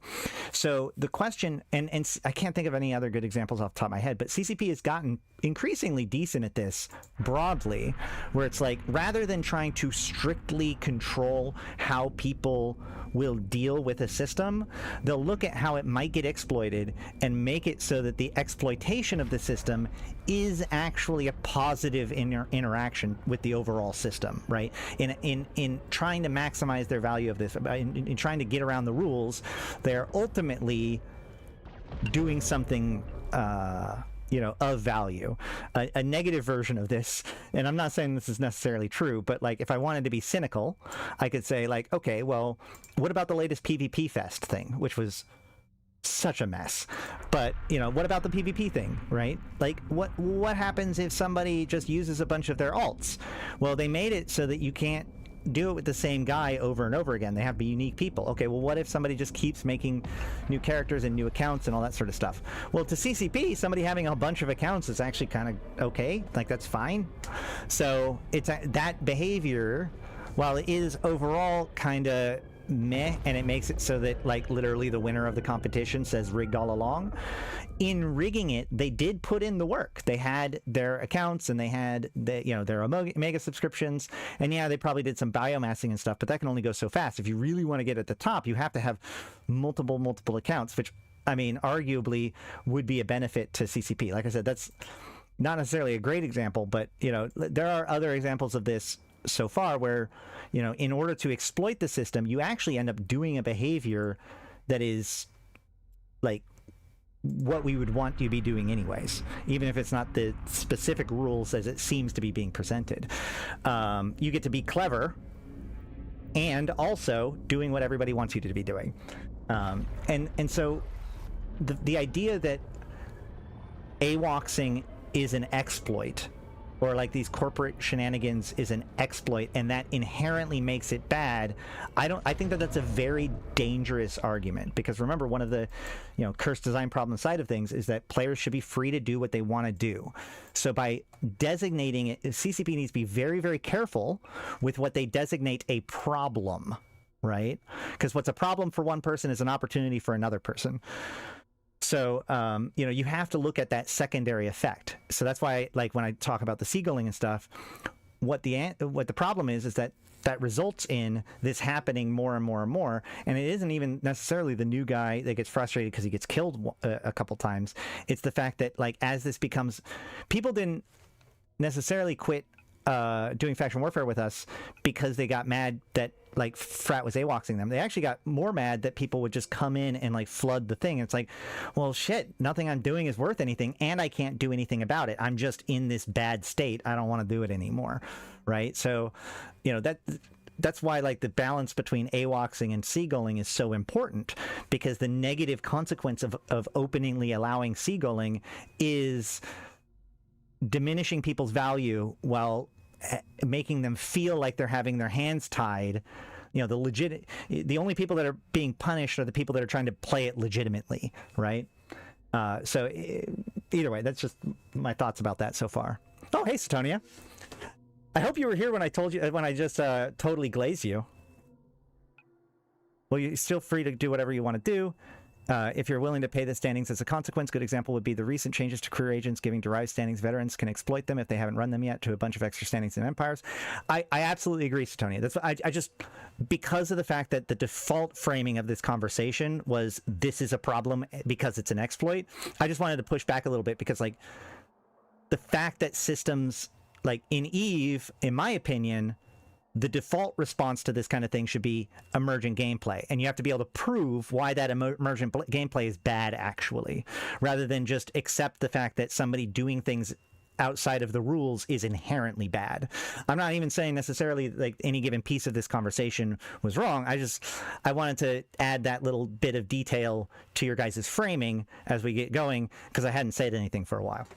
So the question, and I can't think of any other good examples off the top of my head, but CCP has gotten increasingly decent at this broadly, where it's like, rather than trying to strictly control how people will deal with a system, they'll look at how it might get exploited and make it so that the exploitation of the system is actually a positive interaction with the overall system, right? In trying to maximize their value of this, in trying to get around the rules, they're ultimately doing something of value. A negative version of this, and I'm not saying this is necessarily true, but like if I wanted to be cynical, I could say like, okay, well, what about the latest PvP Fest thing, which was such a mess? But what about the PvP thing, right? Like what happens if somebody just uses a bunch of their alts? Well, they made it so that you can't do it with the same guy over and over again. They have to be unique people. Okay, well, what if somebody just keeps making new characters and new accounts and all that sort of stuff? Well, to CCP, somebody having a bunch of accounts is actually kind of okay. Like, that's fine. So it's that behavior, while it is overall kind of meh, and it makes it so that, like, literally the winner of the competition says rigged all along, in rigging it, they did put in the work. They had their accounts and they had their Omega subscriptions, and yeah, they probably did some biomassing and stuff, but that can only go so fast. If you really want to get at the top, you have to have multiple accounts, which, I mean, arguably would be a benefit to CCP. Like I said, that's not necessarily a great example, but there are other examples of this so far where, in order to exploit the system, you actually end up doing a behavior that is like what we would want you to be doing anyways, even if it's not the specific rules as it seems to be being presented. You get to be clever and also doing what everybody wants you to be doing. And so the idea that AWOXing is an exploit, or like these corporate shenanigans is an exploit, and that inherently makes it bad, I think that that's a very dangerous argument, because remember, one of the curse design problem side of things is that players should be free to do what they want to do. So by designating it, CCP needs to be very, very careful with what they designate a problem, right? Because what's a problem for one person is an opportunity for another person. So, you have to look at that secondary effect. So that's why, like, when I talk about the seaguling and stuff, what the problem is that results in this happening more and more and more. And it isn't even necessarily the new guy that gets frustrated because he gets killed a couple times. It's the fact that, like, as this becomes, people didn't necessarily quit doing faction warfare with us because they got mad that, like, Frat was AWOXing them. They actually got more mad that people would just come in and, like, flood the thing. And it's like, well, shit, nothing I'm doing is worth anything, and I can't do anything about it. I'm just in this bad state. I don't want to do it anymore, right? So, that's why, like, the balance between AWOXing and seagulling is so important, because the negative consequence of openly allowing seagulling is diminishing people's value while making them feel like they're having their hands tied. The only people that are being punished are the people that are trying to play it legitimately, right? So either way, that's just my thoughts about that so far. Oh, hey, Satonia. I hope you were here when I just totally glazed you. Well, you're still free to do whatever you want to do. If you're willing to pay the standings as a consequence, good example would be the recent changes to career agents giving derived standings. Veterans can exploit them if they haven't run them yet to a bunch of extra standings in empires. I absolutely agree, Satonia. That's I just, because of the fact that the default framing of this conversation was this is a problem because it's an exploit, I just wanted to push back a little bit, because, like, the fact that systems, like in EVE, in my opinion, the default response to this kind of thing should be emergent gameplay, and you have to be able to prove why that emergent gameplay is bad, actually, rather than just accept the fact that somebody doing things outside of the rules is inherently bad. I'm not even saying necessarily like any given piece of this conversation was wrong. I wanted to add that little bit of detail to your guys' framing as we get going, because I hadn't said anything for a while.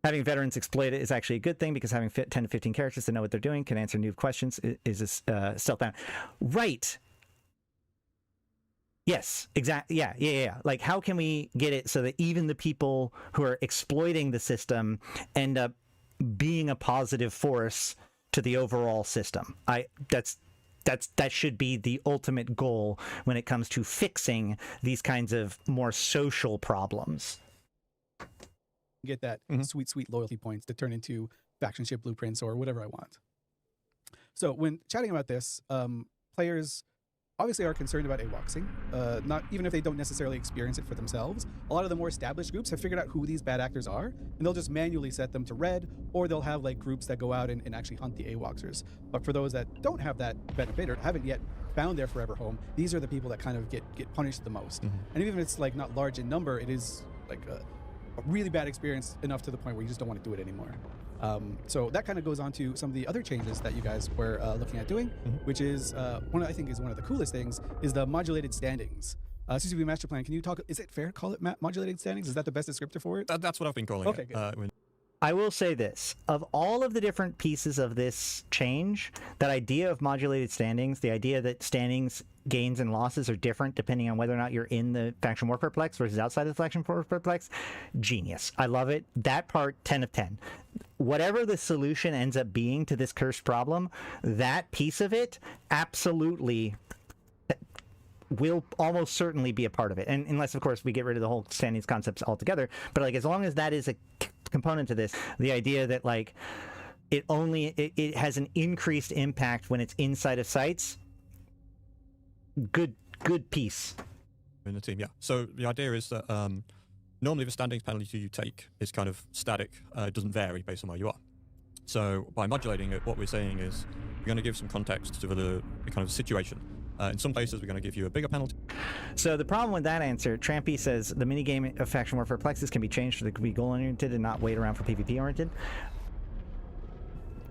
Having veterans exploit it is actually a good thing, because having 10 to 15 characters that know what they're doing can answer new questions is stealth bound. Right. Yes, exactly. Yeah. Like, how can we get it so that even the people who are exploiting the system end up being a positive force to the overall system? That should be the ultimate goal when it comes to fixing these kinds of more social problems. Get that sweet loyalty points to turn into faction ship blueprints or whatever I want. So when chatting about this, players obviously are concerned about AWOXing, not even if they don't necessarily experience it for themselves. A lot of the more established groups have figured out who these bad actors are, and they'll just manually set them to red, or they'll have, like, groups that go out and actually hunt the AWOXers. But for those that don't have that benefit or haven't yet found their forever home, these are the people that kind of get punished the most. And even if it's, like, not large in number, it is like a really bad experience enough to the point where you just don't want to do it anymore. So that kind of goes on to some of the other changes that you guys were looking at doing, which is I think is one of the coolest things, is the modulated standings. CCP Master Plan, can you talk, is it fair to call it modulated standings? Is that the best descriptor for it? That's what I've been calling it. Okay, I will say this. Of all of the different pieces of this change, that idea of modulated standings, the idea that standings gains and losses are different depending on whether or not you're in the faction warfare plex versus outside of the faction warfare plex, genius. I love it. That part, 10 of 10. Whatever the solution ends up being to this cursed problem, that piece of it absolutely will almost certainly be a part of it. And unless, of course, we get rid of the whole standings concepts altogether. But like, as long as that is a component to this, the idea that like it has an increased impact when it's inside of sites, good piece in the team. Yeah, so the idea is that normally the standings penalty you take is kind of static. It doesn't vary based on where you are. So by modulating it, what we're saying is we're going to give some context to the kind of situation. In some places, we're going to give you a bigger penalty. So the problem with that answer, Trampy says the minigame of Faction Warfare Plexus can be changed to be goal-oriented and not wait around for PvP-oriented.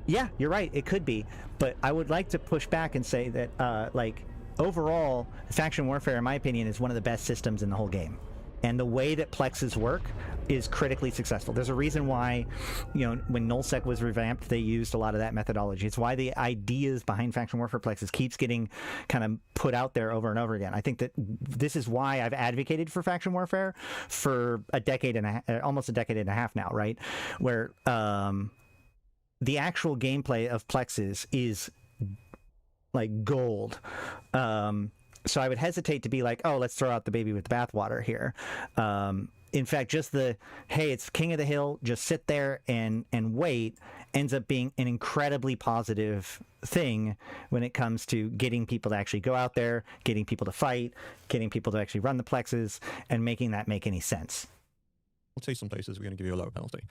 Yeah, you're right. It could be. But I would like to push back and say that, like, overall, Faction Warfare, in my opinion, is one of the best systems in the whole game. And the way that plexes work is critically successful. There's a reason why, you know, when nullsec was revamped, they used a lot of that methodology. It's why the ideas behind Faction Warfare plexes keeps getting kind of put out there over and over again. I think that this is why I've advocated for Faction Warfare for a decade and almost a decade and a half now, right? Where the actual gameplay of plexes is like gold. So I would hesitate to be like, oh, let's throw out the baby with the bathwater here. In fact, just the, hey, it's king of the hill, just sit there and wait, ends up being an incredibly positive thing when it comes to getting people to actually go out there, getting people to fight, getting people to actually run the plexes, and making that make any sense. We'll see some places we're going to give you a lower penalty.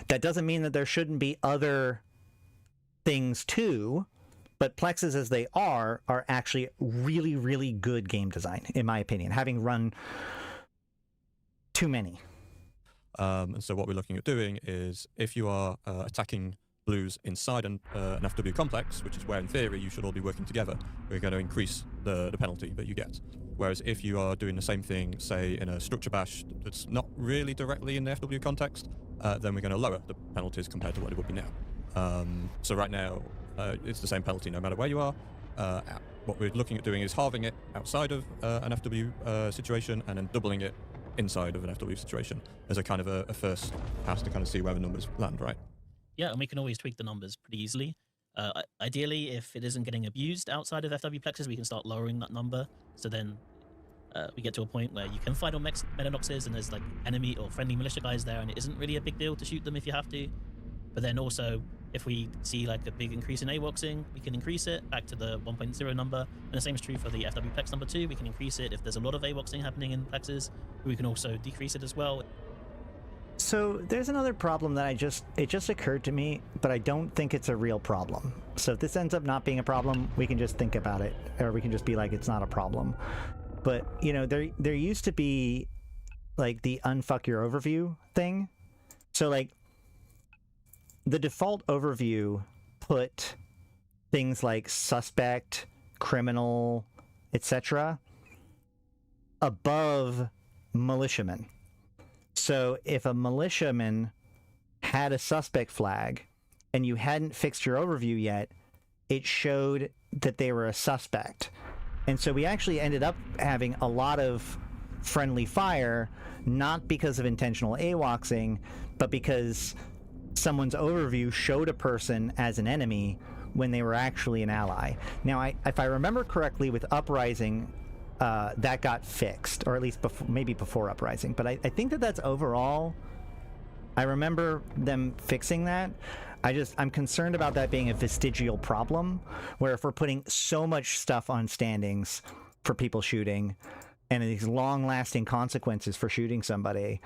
That doesn't mean that there shouldn't be other things too. But plexes as they are actually really, really good game design, in my opinion, having run too many. And so what we're looking at doing is if you are attacking blues inside an FW complex, which is where in theory you should all be working together, we're going to increase the penalty that you get. Whereas if you are doing the same thing, say in a structure bash that's not really directly in the FW context, then we're going to lower the penalties compared to what it would be now. So right now, it's the same penalty no matter where you are. What we're looking at doing is halving it outside of an FW situation and then doubling it inside of an FW situation as a kind of a first pass to kind of see where the numbers land, right? Yeah, and we can always tweak the numbers pretty easily. Ideally, if it isn't getting abused outside of FW plexes, we can start lowering that number. So then we get to a point where you can fight on Metanoxes and there's like enemy or friendly militia guys there and it isn't really a big deal to shoot them if you have to. But then also, if we see like a big increase in AWOXing, we can increase it back to the 1.0 number. And the same is true for the FW Plex number 2. We can increase it if there's a lot of AWOXing happening in Plexes. We can also decrease it as well. So there's another problem that it just occurred to me, but I don't think it's a real problem. So if this ends up not being a problem, we can just think about it, or we can just be like, it's not a problem. But, you know, there used to be like the unfuck your overview thing. So like, the default overview put things like suspect, criminal, etc. above militiamen. So if a militiaman had a suspect flag and you hadn't fixed your overview yet, it showed that they were a suspect. And so we actually ended up having a lot of friendly fire, not because of intentional AWOXing, but because someone's overview showed a person as an enemy when they were actually an ally. Now, if I remember correctly, with Uprising, that got fixed, or at least maybe before Uprising. But I think that that's overall, I remember them fixing that. I'm concerned about that being a vestigial problem, where if we're putting so much stuff on standings for people shooting, and these long-lasting consequences for shooting somebody,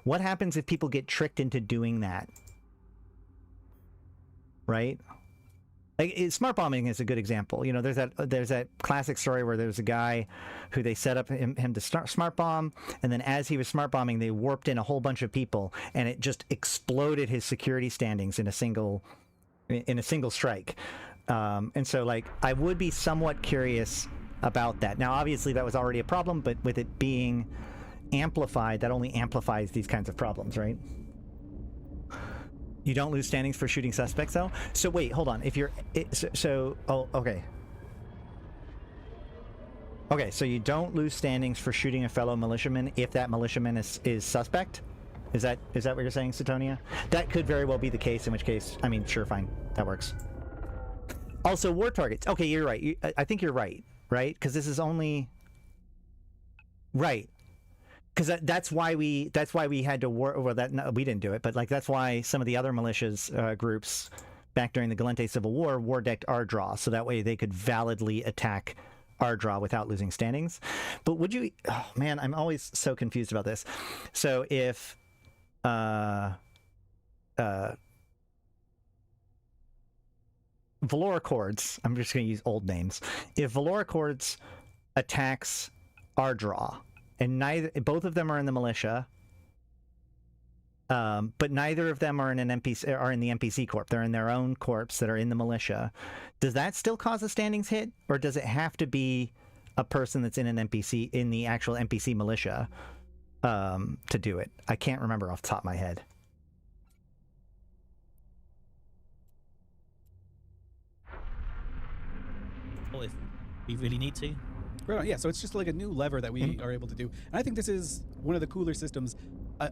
what happens if people get tricked into doing that? Right? Like, smart bombing is a good example. You know, there's that classic story where there's a guy who they set up him to smart bomb, and then as he was smart bombing, they warped in a whole bunch of people, and it just exploded his security standings in a single strike. And so, like, I would be somewhat curious about that. Now, obviously, that was already a problem, but with it being amplified, that only amplifies these kinds of problems, right? You don't lose standings for shooting suspects, though? So wait, hold on. If you're... oh, okay. Okay, so you don't lose standings for shooting a fellow militiaman if that militiaman is suspect? Is that what you're saying, Satonia? That could very well be the case, in which case... I mean, sure, fine. That works. Also, war targets. Okay, you're right. I think you're right, right? Because this is only... Right. Because that's why we had to war. Well, no, we didn't do it, but like that's why some of the other militias groups back during the Gallente Civil War decked Ardraw, so that way they could validly attack Ardraw without losing standings. But would you? Oh man, I'm always so confused about this. So if Valoraccords, I'm just going to use old names. If Valoraccords attacks Ardraw, and both of them are in the militia, but neither of them are in the NPC corp. They're in their own corps that are in the militia. Does that still cause a standings hit, or does it have to be a person that's in an NPC, in the actual NPC militia, to do it? I can't remember off the top of my head. Or if we really need to. Right on. Yeah, so it's just like a new lever that we are able to do. And I think this is one of the cooler systems.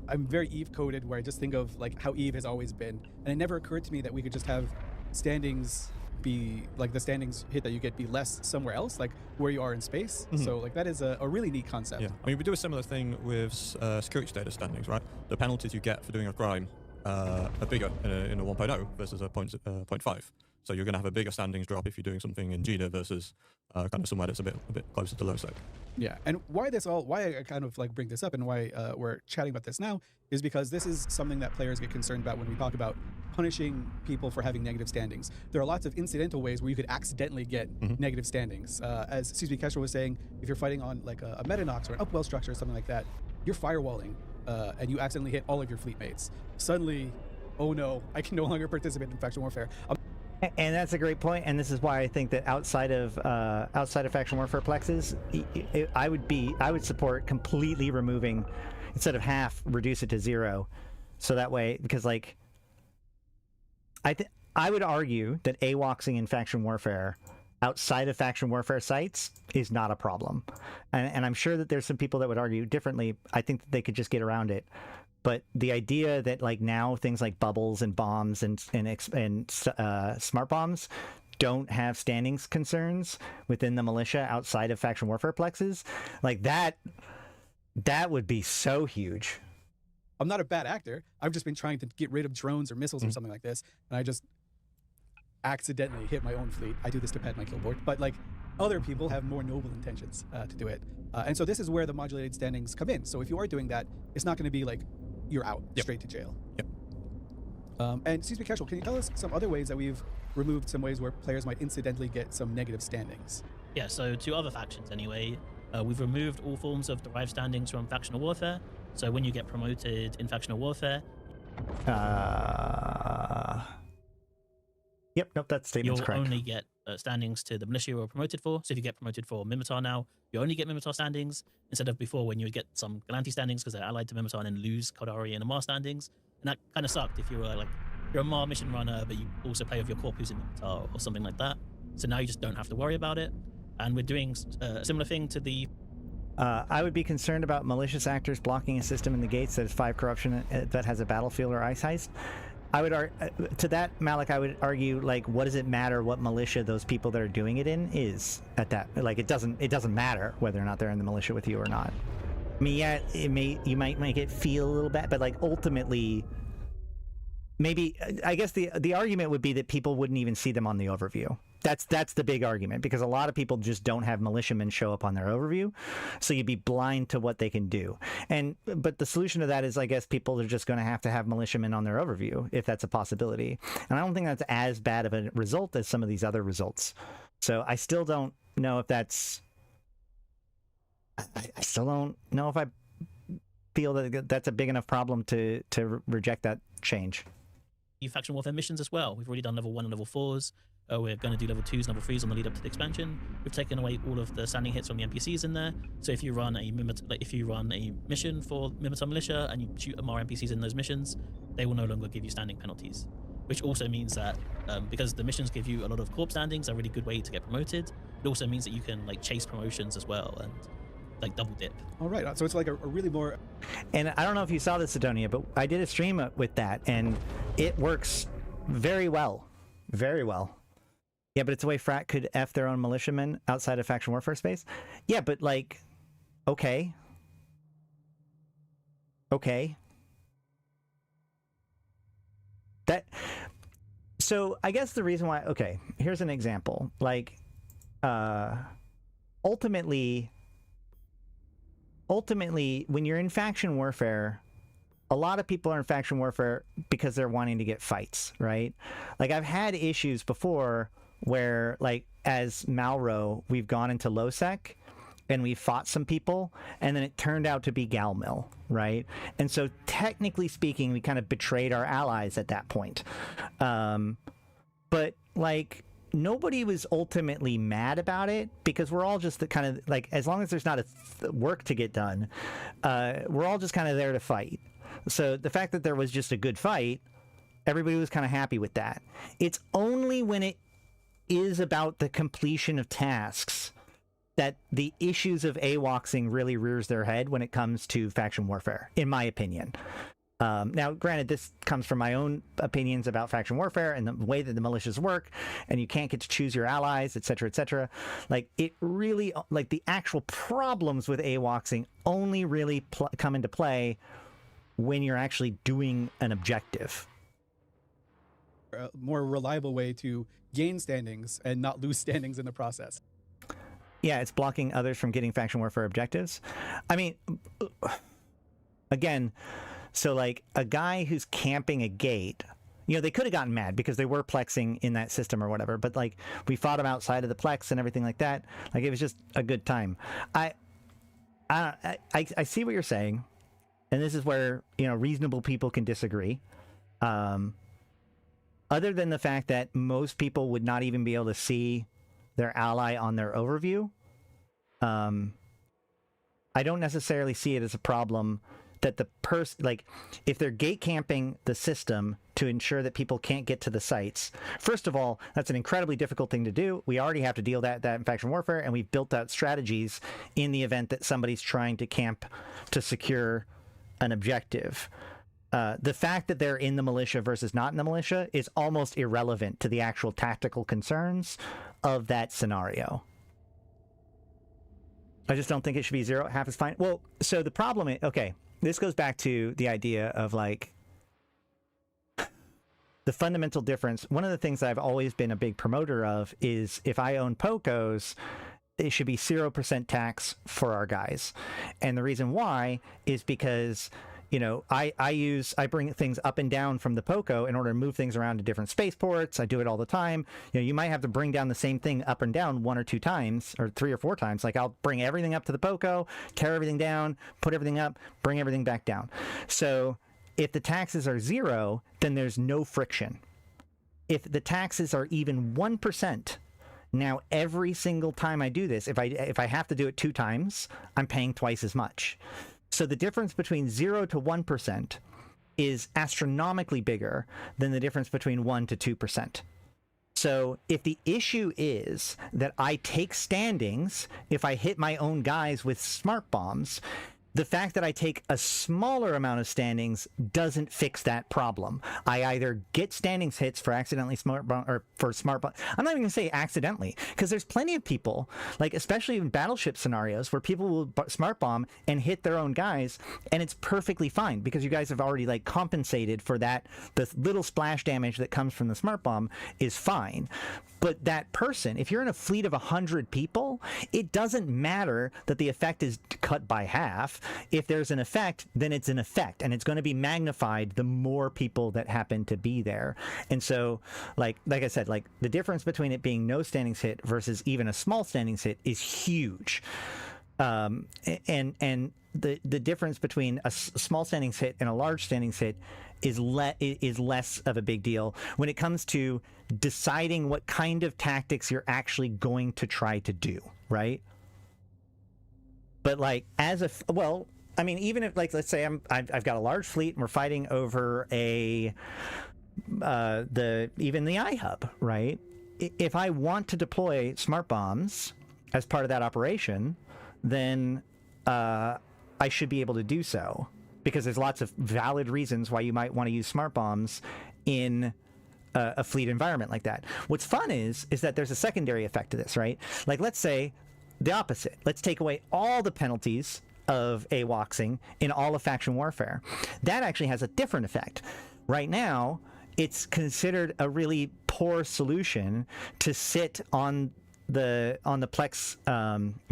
I'm very Eve coded, where I just think of like how Eve has always been. And it never occurred to me that we could just have standings be like the standings hit that you get be less somewhere else, like where you are in space. So like that is a really neat concept. Yeah, I mean, we do a similar thing with security status standings, right? The penalties you get for doing a crime are bigger in a 1.0 versus a 0.5. So you're going to have a bigger standings drop if you're doing something in GDA versus kind of somewhere that's a bit closer to low sec. Yeah, and why I kind of like bring this up and why we're chatting about this now is because this is something that players get concerned about when we talk about punishing people for having negative standings. There are lots of incidental ways where you could accidentally get negative standings. As CSB Kesher was saying, if you're fighting on like a Metanox or an Upwell structure or something like that, you're firewalling and you accidentally hit all of your fleet mates. Suddenly, oh no, I can no longer participate in faction warfare. And that's a great point, and this is why I think that outside of faction warfare plexes, I would support completely removing, instead of half, reduce it to 0, so that way, because like I would argue that AWOXing in faction warfare outside of faction warfare sites is not a problem, and I'm sure that there's some people that would argue differently. I think that they could just get around it. But the idea that like now things like bubbles and bombs and smart bombs don't have standings concerns within the militia outside of faction warfare plexes, like that would be so huge. I'm not a bad actor. I've just been trying to get rid of drones or missiles or something like this, and I just accidentally hit my own fleet. I do this to pad my killboard, but like other people have more noble intentions to do it. And so this is where the modulated standings come in. So if you are doing that, it's not going to be like you're out straight to jail. And CSB Casual, can you tell us some other ways that we've removed some ways where players might incidentally get some negative standings? Yeah, so to other factions anyway, we've removed all forms of derived standings from factional warfare. So when you get promoted in factional warfare... Yep, nope, that statement's correct. You'll only get standings to the militia you were promoted for. So if you get promoted for Mimitar now, you only get Mimitar standings, instead of before when you would get some Gallente standings because they're allied to Mimitar and then lose Kodari and Amar standings. And that kind of sucked if you were like, you're a Amar mission runner, but you also play with your corp who's in Mimitar or something like that. So now you just don't have to worry about it. And we're doing a similar thing to the... I would be concerned about malicious actors blocking a system in the gates that is 5 corruption that has a battlefield or ice heist. I would to that, Malak, I would argue, like, what does it matter what militia those people that are doing it in is at that? Like, it doesn't matter whether or not they're in the militia with you or not. I mean, yeah, you might make it feel a little bad, but like ultimately, maybe I guess the argument would be that people wouldn't even see them on the overview. That's the big argument, because a lot of people just don't have militiamen show up on their overview, so you'd be blind to what they can do. But the solution to that is, I guess, people are just going to have militiamen on their overview if that's a possibility. And I don't think that's as bad of a result as some of these other results. So I still don't know if that's. I still don't know if I feel that that's a big enough problem to reject that change. faction warfare missions as well. We've already done level 1 and level 4s. We're going to do level 2s and level 3s on the lead up to the expansion. We've taken away all of the standing hits from the NPCs in there. So if you run a mission for Mimitar Militia and you shoot more NPCs in those missions, they will no longer give you standing penalties. Which also means that because the missions give you a lot of corp standings, a really good way to get promoted. It also means that you can like chase promotions as well and like double dip. All right, so it's like a really more. And I don't know if you saw this, Sidonia, but I did a stream with that, and it works very well. Very well. Yeah, but it's a way Frat could F their own militiamen outside of faction warfare space. Yeah, but like, okay. Okay. So I guess the reason why, okay, here's an example. Like, ultimately, when you're in faction warfare, a lot of people are in faction warfare because they're wanting to get fights, right? Like, I've had issues before where, like, as Malro, we've gone into low sec and we fought some people, and then it turned out to be Galmil, right? And so technically speaking, we kind of betrayed our allies at that point. But like, nobody was ultimately mad about it because we're all just the kind of like, as long as there's not work to get done, we're all just kind of there to fight. So the fact that there was just a good fight, everybody was kind of happy with that. It's only when it is about the completion of tasks that the issues of AWOXing really rears their head when it comes to faction warfare, in my opinion. Now, granted, this comes from my own opinions about faction warfare and the way that the militias work, and you can't get to choose your allies, etc., etc. Like, it really, like, the actual problems with AWOXing only really come into play when you're actually doing an objective. A more reliable way to gain standings and not lose standings in the process. Yeah, it's blocking others from getting faction warfare objectives. I mean, again, so like a guy who's camping a gate, you know, they could have gotten mad because they were plexing in that system or whatever, but like we fought them outside of the plex and everything like that. Like, it was just a good time. I see what you're saying, and this is where, you know, reasonable people can disagree. Other than the fact that most people would not even be able to see their ally on their overview, I don't necessarily see it as a problem that the person, like, if they're gate camping the system to ensure that people can't get to the sites. First of all, that's an incredibly difficult thing to do. We already have to deal with that in faction warfare, and we've built out strategies in the event that somebody's trying to camp to secure an objective. The fact that they're in the militia versus not in the militia is almost irrelevant to the actual tactical concerns of that scenario. I just don't think it should be zero. Half is fine. Well, so the problem is, okay, this goes back to the idea of like the fundamental difference. One of the things I've always been a big promoter of is if I own POCOs, it should be 0% tax for our guys. And the reason why is because, you know, I bring things up and down from the POCO in order to move things around to different spaceports. I do it all the time. You know, you might have to bring down the same thing up and down 1 or 2 times, or 3 or 4 times. Like, I'll bring everything up to the POCO, tear everything down, put everything up, bring everything back down. So if the taxes are 0, then there's no friction. If the taxes are even 1%, now every single time I do this, if I have to do it 2 times, I'm paying twice as much. So the difference between 0 to 1% is astronomically bigger than the difference between 1 to 2%. So if the issue is that I take standings if I hit my own guys with smart bombs, the fact that I take a smaller amount of standings doesn't fix that problem. I either get standings hits for accidentally smart bomb, or for smart bomb. I'm not even going to say accidentally, because there's plenty of people, like especially in battleship scenarios, where people will smart bomb and hit their own guys, and it's perfectly fine because you guys have already like compensated for that. The little splash damage that comes from the smart bomb is fine. But that person, if you're in a fleet of 100 people, it doesn't matter that the effect is cut by half. If there's an effect, then it's an effect, and it's going to be magnified the more people that happen to be there. And so, like I said, like the difference between it being no standings hit versus even a small standings hit is huge. And the difference between a small standings hit and a large standings hit is less of a big deal when it comes to deciding what kind of tactics you're actually going to try to do, right? But like I mean, even if, like, let's say I've got a large fleet and we're fighting over the iHub, right? If I want to deploy smart bombs as part of that operation, then I should be able to do so, because there's lots of valid reasons why you might want to use smart bombs in a fleet environment like that. What's fun is that there's a secondary effect to this, right? Like, let's say the opposite. Let's take away all the penalties of AWACSing in all of faction warfare. That actually has a different effect. Right now, it's considered a really poor solution to sit on the Plex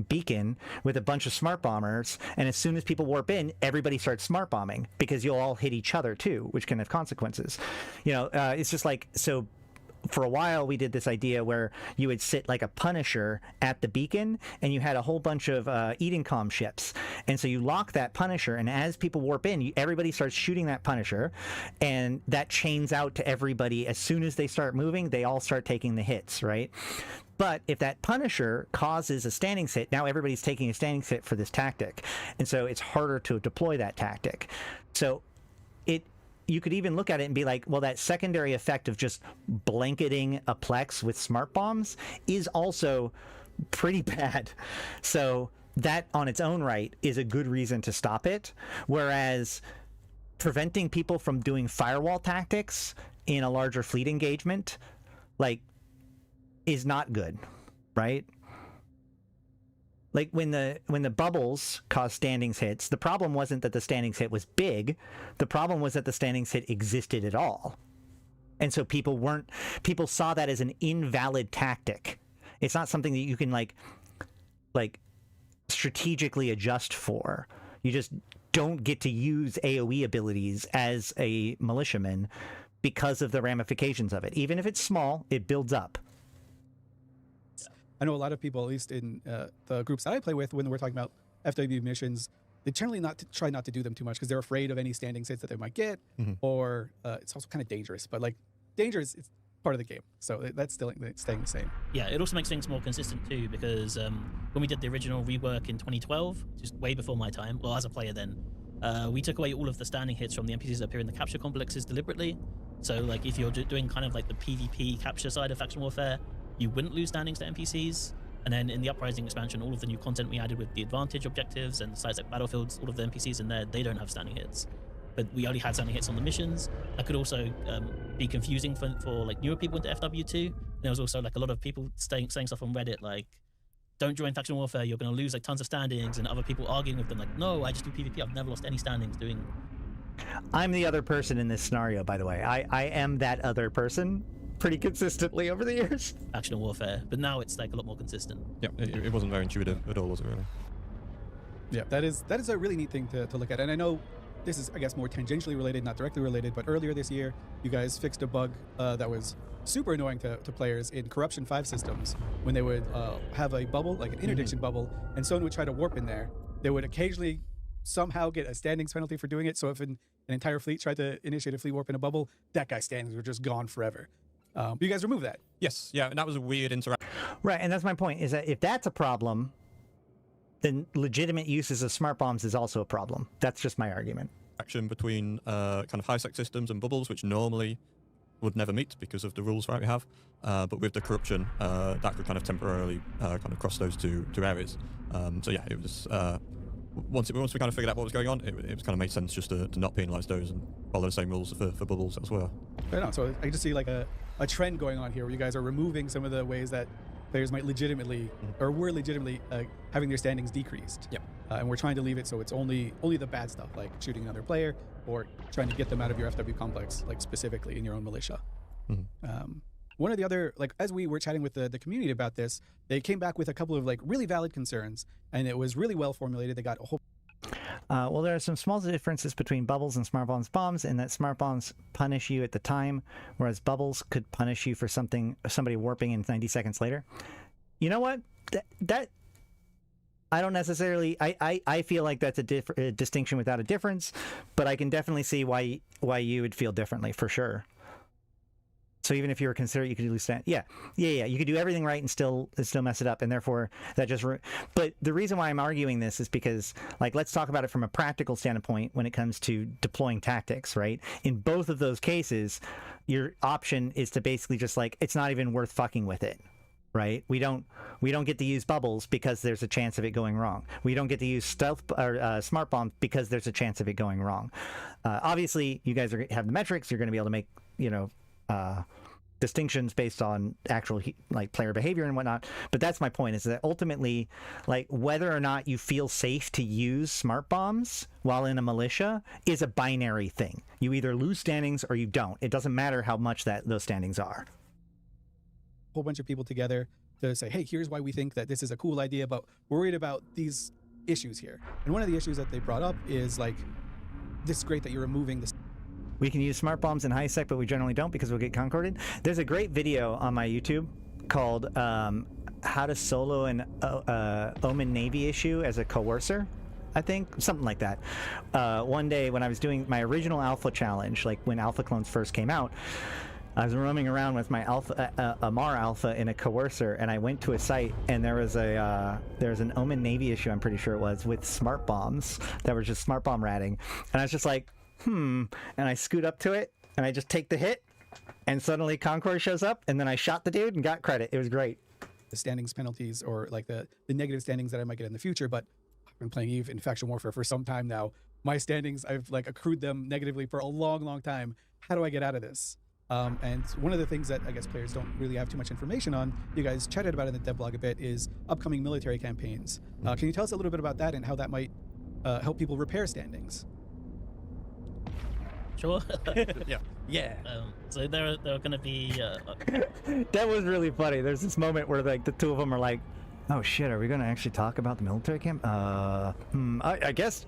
beacon with a bunch of smart bombers, and as soon as people warp in, everybody starts smart bombing, because you'll all hit each other too, which can have consequences. It's just like, so for a while we did this idea where you would sit like a Punisher at the beacon, and you had a whole bunch of Edencom ships, and so you lock that Punisher, and as people warp in, everybody starts shooting that Punisher, and that chains out to everybody. As soon as they start moving, they all start taking the hits, right? But if that Punisher causes a standings hit, now everybody's taking a standings hit for this tactic, and so it's harder to deploy that tactic. So you could even look at it and be like, well, that secondary effect of just blanketing a Plex with smart bombs is also pretty bad. So that on its own right is a good reason to stop it. Whereas preventing people from doing firewall tactics in a larger fleet engagement, like, is not good, right? Like when the bubbles caused standings hits, the problem wasn't that the standings hit was big. The problem was that the standings hit existed at all. And so people saw that as an invalid tactic. It's not something that you can like strategically adjust for. You just don't get to use AoE abilities as a militiaman because of the ramifications of it. Even if it's small, it builds up. I know a lot of people, at least in the groups that I play with, when we're talking about FW missions, they generally try not to do them too much because they're afraid of any standing hits that they might get, or it's also kind of dangerous. But like, danger is part of the game, so that's still staying the same. Yeah, it also makes things more consistent too, because when we did the original rework in 2012, just way before my time, well, as a player then, we took away all of the standing hits from the NPCs that appear in the capture complexes deliberately. So like, if you're doing kind of like the PvP capture side of faction warfare, you wouldn't lose standings to NPCs. And then in the Uprising expansion, all of the new content we added with the advantage objectives and sites like battlefields, all of the NPCs in there, they don't have standing hits. But we only had standing hits on the missions. That could also be confusing for like newer people into FW2. And there was also like a lot of people saying stuff on Reddit like, don't join faction warfare, you're going to lose like tons of standings, and other people arguing with them like, no, I just do PvP, I've never lost any standings doing. I'm the other person in this scenario, by the way. I am that other person pretty consistently over the years. Faction warfare, but now it's like a lot more consistent. Yeah, it wasn't very intuitive at all, was it really? Yeah, that is a really neat thing to look at. And I know this is, I guess, more tangentially related, not directly related, but earlier this year, you guys fixed a bug that was super annoying to players in Corruption 5 systems when they would have a bubble, like an interdiction bubble, and someone would try to warp in there. They would occasionally somehow get a standings penalty for doing it. So if an entire fleet tried to initiate a fleet warp in a bubble, that guy's standings were just gone forever. But you guys removed that. Yes, yeah, and that was a weird interaction. Right, and that's my point, is that if that's a problem, then legitimate uses of smart bombs is also a problem. That's just my argument. Action between kind of high-sec systems and bubbles, which normally would never meet because of the rules we have. But with the corruption, that could kind of temporarily kind of cross those two areas. So yeah, it was once we kind of figured out what was going on, it was kind of made sense just to not penalise those and follow the same rules for bubbles as well. Right on. So I just see like a trend going on here where you guys are removing some of the ways that players might legitimately or were legitimately having their standings decreased. Yep. And we're trying to leave it so it's only the bad stuff, like shooting another player or trying to get them out of your FW complex, like specifically in your own militia. One of the other, like as we were chatting with the community about this, they came back with a couple of like really valid concerns, and it was really well formulated. They got a whole. Well, there are some small differences between bubbles and smart bombs in that smart bombs punish you at the time, whereas bubbles could punish you for somebody warping in 90 seconds later. You know what? I don't necessarily. I feel like that's a distinction without a difference, but I can definitely see why you would feel differently for sure. So even if you were considered, you could lose stand. Yeah. You could do everything right and still mess it up, and therefore that just. But the reason why I'm arguing this is because, like, let's talk about it from a practical standpoint when it comes to deploying tactics, right? In both of those cases, your option is to basically just like it's not even worth fucking with it, right? We don't get to use bubbles because there's a chance of it going wrong. We don't get to use stealth or smart bombs because there's a chance of it going wrong. Obviously, you guys have the metrics. You're going to be able to make distinctions based on actual like player behavior and whatnot. But that's my point, is that ultimately, like, whether or not you feel safe to use smart bombs while in a militia is a binary thing. You either lose standings or you don't. It doesn't matter how much those standings are. Whole bunch of people together to say, hey, here's why we think that this is a cool idea, but we're worried about these issues here. And one of the issues that they brought up is like, this is great that you're removing this. We can use smart bombs in high sec, but we generally don't because we'll get concorded. There's a great video on my YouTube called How to Solo an Omen Navy Issue as a Coercer, I think, something like that. One day when I was doing my original Alpha challenge, like when Alpha clones first came out, I was roaming around with my Amar Alpha in a Coercer, and I went to a site, and there was an Omen Navy issue, I'm pretty sure it was, with smart bombs that were just smart bomb ratting, and I was just like, and I scoot up to it, and I just take the hit, and suddenly Concord shows up, and then I shot the dude and got credit. It was great. The standings penalties, or like the negative standings that I might get in the future, but I've been playing EVE in Faction Warfare for some time now. My standings, I've like accrued them negatively for a long time. How do I get out of this? And one of the things that I guess players don't really have too much information on, you guys chatted about in the dev blog a bit, is upcoming military campaigns. Can you tell us a little bit about that and how that might help people repair standings? Sure. Yeah. So there are going to be. That was really funny. There's this moment where like the two of them are like, "Oh shit, are we going to actually talk about the military camp?" I guess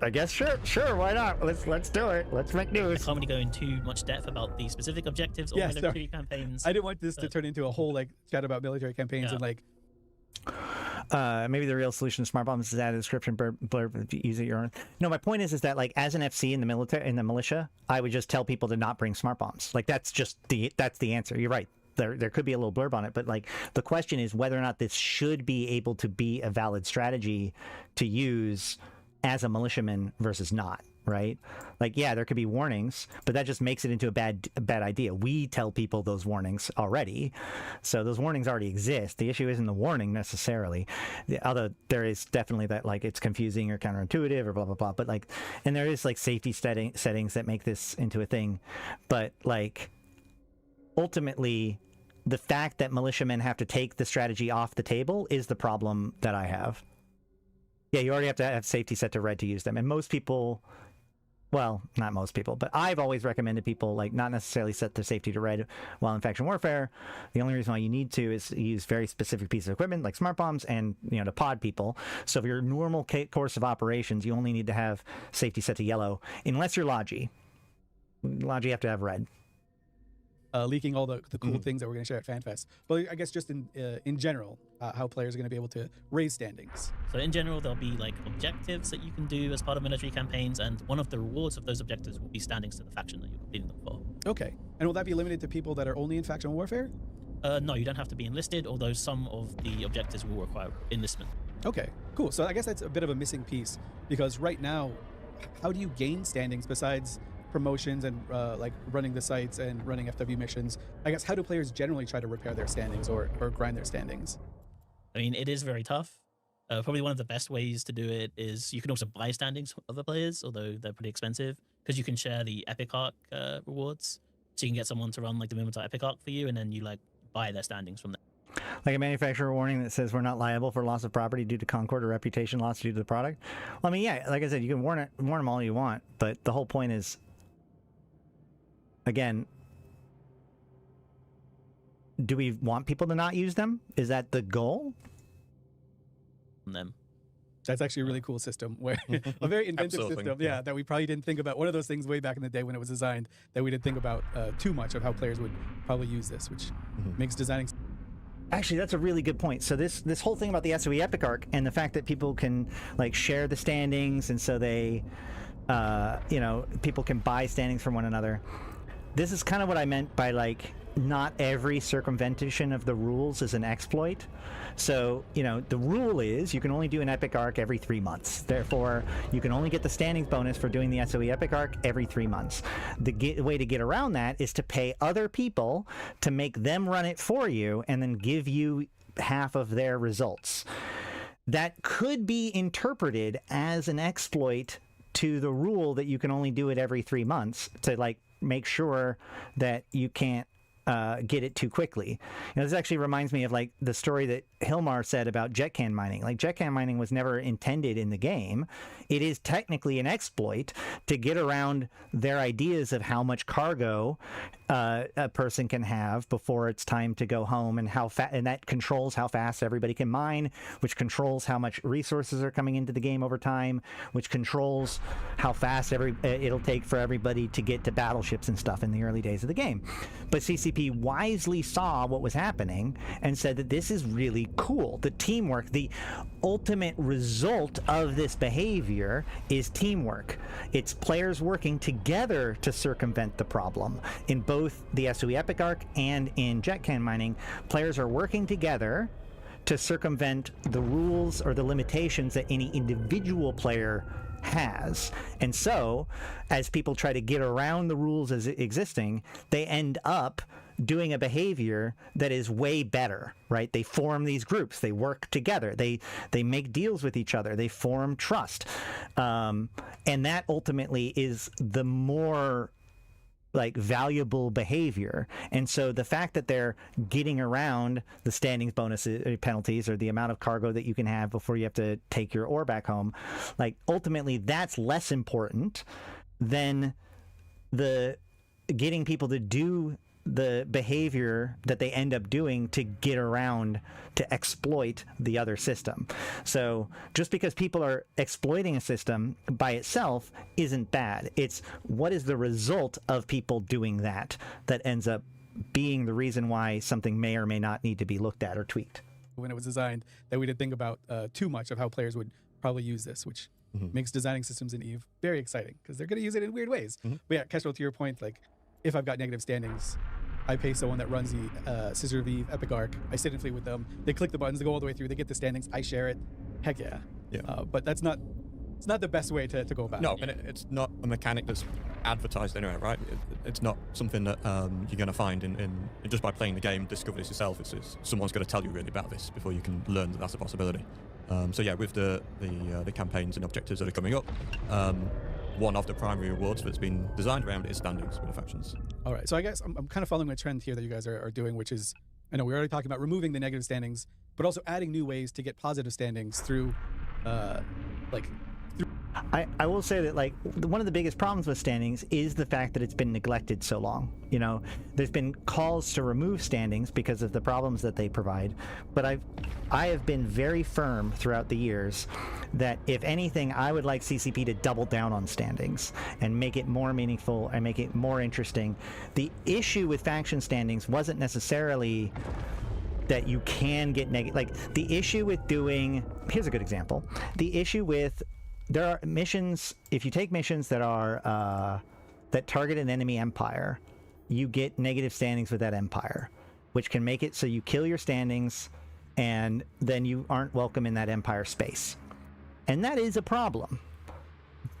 sure, why not? Let's do it. Let's make news. I can't really go in too much depth about the specific objectives or military campaigns. I didn't want this to turn into a whole like chat about military campaigns and like. Maybe the real solution to smart bombs is add a description blurb, use it your own. No, my point is that like as an FC in the military, in the militia, I would just tell people to not bring smart bombs. Like that's the answer. You're right. There could be a little blurb on it, but like the question is whether or not this should be able to be a valid strategy to use as a militiaman versus not. Right? Like, yeah, there could be warnings, but that just makes it into a bad idea. We tell people those warnings already, so those warnings already exist. The issue isn't the warning necessarily, although there is definitely that like it's confusing or counterintuitive or blah blah blah. But like, and there is like safety settings that make this into a thing, but like ultimately, the fact that militiamen have to take the strategy off the table is the problem that I have. Yeah, you already have to have safety set to red to use them, and most people. Well, not most people, but I've always recommended people like not necessarily set their safety to red while in faction warfare. The only reason why you need to is use very specific pieces of equipment like smart bombs and, to pod people. So if your normal course of operations, you only need to have safety set to yellow, unless you're Logi. Logi you have to have red. Leaking all the cool things that we're going to share at FanFest. But I guess just in general, how players are going to be able to raise standings. So in general, there'll be like objectives that you can do as part of military campaigns, and one of the rewards of those objectives will be standings to the faction that you're completing them for. Okay. And will that be limited to people that are only in faction warfare? No, you don't have to be enlisted, although some of the objectives will require enlistment. Okay, cool. So I guess that's a bit of a missing piece, because right now, how do you gain standings besides promotions and like running the sites and running FW missions? I guess how do players generally try to repair their standings or grind their standings? I mean, it is very tough. Probably one of the best ways to do it is you can also buy standings from other players, although they're pretty expensive, because you can share the Epic Arc rewards. So you can get someone to run like the Moonlight Epic Arc for you, and then you like buy their standings from them. Like a manufacturer warning that says we're not liable for loss of property due to concord or reputation loss due to the product. Well, I mean, yeah, like I said, you can warn them all you want, but the whole point is, again, do we want people to not use them? Is that the goal? From them. That's actually a really cool system, where a very inventive system, that we probably didn't think about. One of those things way back in the day when it was designed that we didn't think about too much of how players would probably use this, which makes designing. Actually, that's a really good point. So this whole thing about the SOE Epic Arc and the fact that people can like share the standings, and so they, people can buy standings from one another. This is kind of what I meant by like not every circumvention of the rules is an exploit. So, the rule is you can only do an Epic Arc every 3 months. Therefore, you can only get the standings bonus for doing the SOE Epic Arc every 3 months. The way to get around that is to pay other people to make them run it for you and then give you half of their results. That could be interpreted as an exploit to the rule that you can only do it every 3 months to like make sure that you can't get it too quickly. This actually reminds me of like the story that Hilmar said about jet can mining. Like jet can mining was never intended in the game. It is technically an exploit to get around their ideas of how much cargo a person can have before it's time to go home, and and that controls how fast everybody can mine, which controls how much resources are coming into the game over time, which controls how fast it'll take for everybody to get to battleships and stuff in the early days of the game. But CCP wisely saw what was happening and said that this is really cool. The teamwork, the ultimate result of this behavior is teamwork. It's players working together to circumvent the problem. In both the SOE Epic Arc and in jet can mining, players are working together to circumvent the rules or the limitations that any individual player has. And so, as people try to get around the rules as existing, they end up doing a behavior that is way better, right? They form these groups, they work together, they make deals with each other, they form trust. And that ultimately is the more like valuable behavior. And so the fact that they're getting around the standings bonuses penalties or the amount of cargo that you can have before you have to take your ore back home, like ultimately that's less important than the getting people to do the behavior that they end up doing to get around, to exploit the other system. So just because people are exploiting a system by itself isn't bad. It's what is the result of people doing that ends up being the reason why something may or may not need to be looked at or tweaked. When it was designed, that we didn't think about too much of how players would probably use this, which makes designing systems in EVE very exciting because they're going to use it in weird ways. But yeah, Kestrel, to your point, like if I've got negative standings, I pay someone that runs the Scissor of Eve Epic Arc. I sit and fleet with them. They click the buttons, they go all the way through, they get the standings, I share it. Heck yeah. But it's not the best way to go about it. No, and it's not a mechanic that's advertised anywhere, right? It's not something that you're going to find in just by playing the game, discover this yourself. It's someone's going to tell you really about this before you can learn that that's a possibility. So yeah, with the campaigns and objectives that are coming up, one of the primary rewards that's been designed around is standings with the factions. All right, so I guess I'm kind of following a trend here that you guys are doing, which is, I know we're already talking about removing the negative standings, but also adding new ways to get positive standings through, I will say that like one of the biggest problems with standings is the fact that it's been neglected so long. There's been calls to remove standings because of the problems that they provide, but I have been very firm throughout the years that if anything, I would like CCP to double down on standings and make it more meaningful and make it more interesting. The issue with faction standings wasn't necessarily that you can get negative. Like the issue with here's a good example. The issue with there are missions, if you take missions that are that target an enemy empire, you get negative standings with that empire, which can make it so you kill your standings and then you aren't welcome in that empire space. And that is a problem.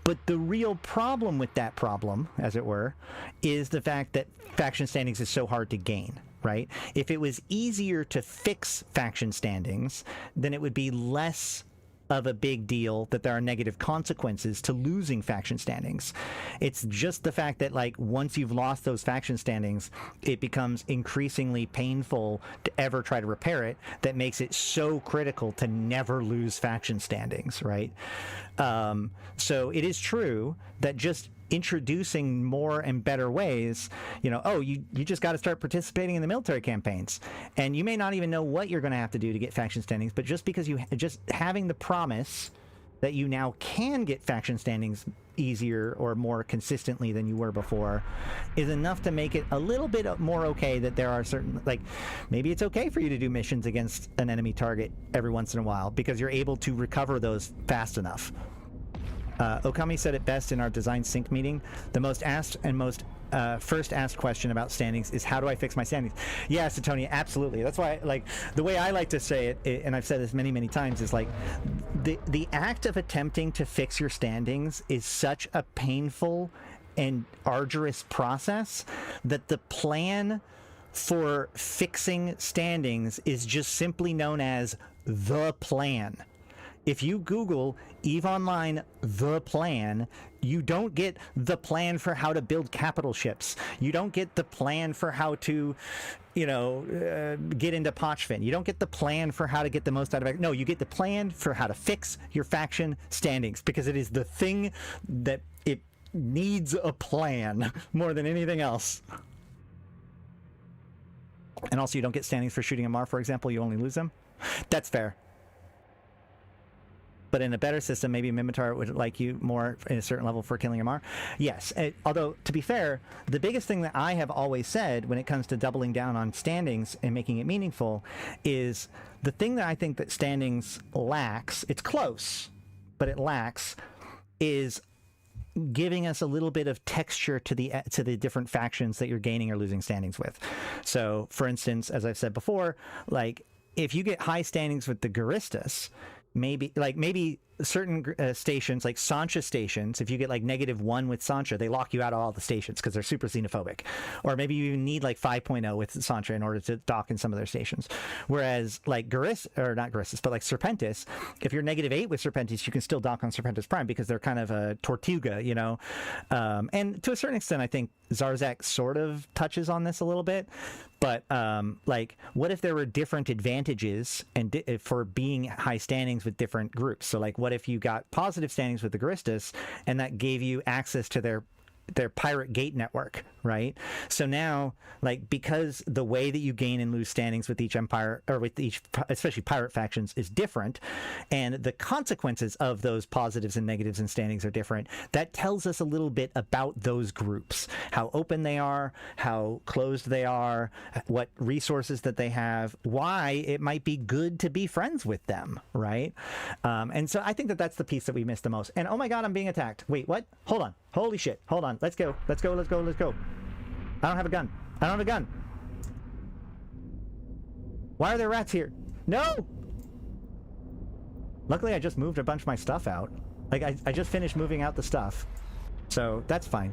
But the real problem with that problem, as it were, is the fact that faction standings is so hard to gain, right? If it was easier to fix faction standings, then it would be less of a big deal that there are negative consequences to losing faction standings. It's just the fact that like once you've lost those faction standings, it becomes increasingly painful to ever try to repair it that makes it so critical to never lose faction standings, right? So it is true that just introducing more and better ways, you just got to start participating in the military campaigns, and you may not even know what you're going to have to do to get faction standings, but just because just having the promise that you now can get faction standings easier or more consistently than you were before is enough to make it a little bit more okay that there are certain, like, maybe it's okay for you to do missions against an enemy target every once in a while because you're able to recover those fast enough. Okami said it best in our design sync meeting. The most asked and most first asked question about standings is, how do I fix my standings? Yeah, Satonia, absolutely. That's why, like, the way I like to say it, and I've said this many, many times, is like the act of attempting to fix your standings is such a painful and arduous process that the plan for fixing standings is just simply known as the plan. If you Google EVE Online the plan, you don't get the plan for how to build capital ships. You don't get the plan for how to, get into Pochfin. You don't get the plan for how to get the most out of it. No, you get the plan for how to fix your faction standings, because it is the thing that it needs a plan more than anything else. And also, you don't get standings for shooting a Mar, for example. You only lose them. That's fair. But in a better system, maybe Mimitar would like you more in a certain level for killing a Mar. Yes, although, to be fair, the biggest thing that I have always said when it comes to doubling down on standings and making it meaningful is the thing that I think that standings lacks, it's close, but it lacks, is giving us a little bit of texture to the different factions that you're gaining or losing standings with. So, for instance, as I've said before, like, if you get high standings with the Guristas, maybe certain stations, like Sancha stations, if you get like -1 with Sancha, they lock you out of all the stations because they're super xenophobic. Or maybe you even need like 5.0 with Sancha in order to dock in some of their stations. Whereas like not Guristas, but like Serpentis, if you're -8 with Serpentis, you can still dock on Serpentis Prime because they're kind of a Tortuga, and to a certain extent, I think Zarzak sort of touches on this a little bit. But like, what if there were different advantages for being high standings with different groups? So like, what if you got positive standings with the Guristas and that gave you access to their pirate gate network, right? So now, like, because the way that you gain and lose standings with each empire, or with each, especially pirate factions, is different, and the consequences of those positives and negatives and standings are different, that tells us a little bit about those groups, how open they are, how closed they are, what resources that they have, why it might be good to be friends with them, right? And so I think that that's the piece that we missed the most. And oh my god, I'm being attacked. Wait, what? Hold on. Holy shit. Hold on. Let's go. Let's go. Let's go. Let's go. I don't have a gun. I don't have a gun. Why are there rats here? No! Luckily, I just moved a bunch of my stuff out. Like, I just finished moving out the stuff. So, that's fine.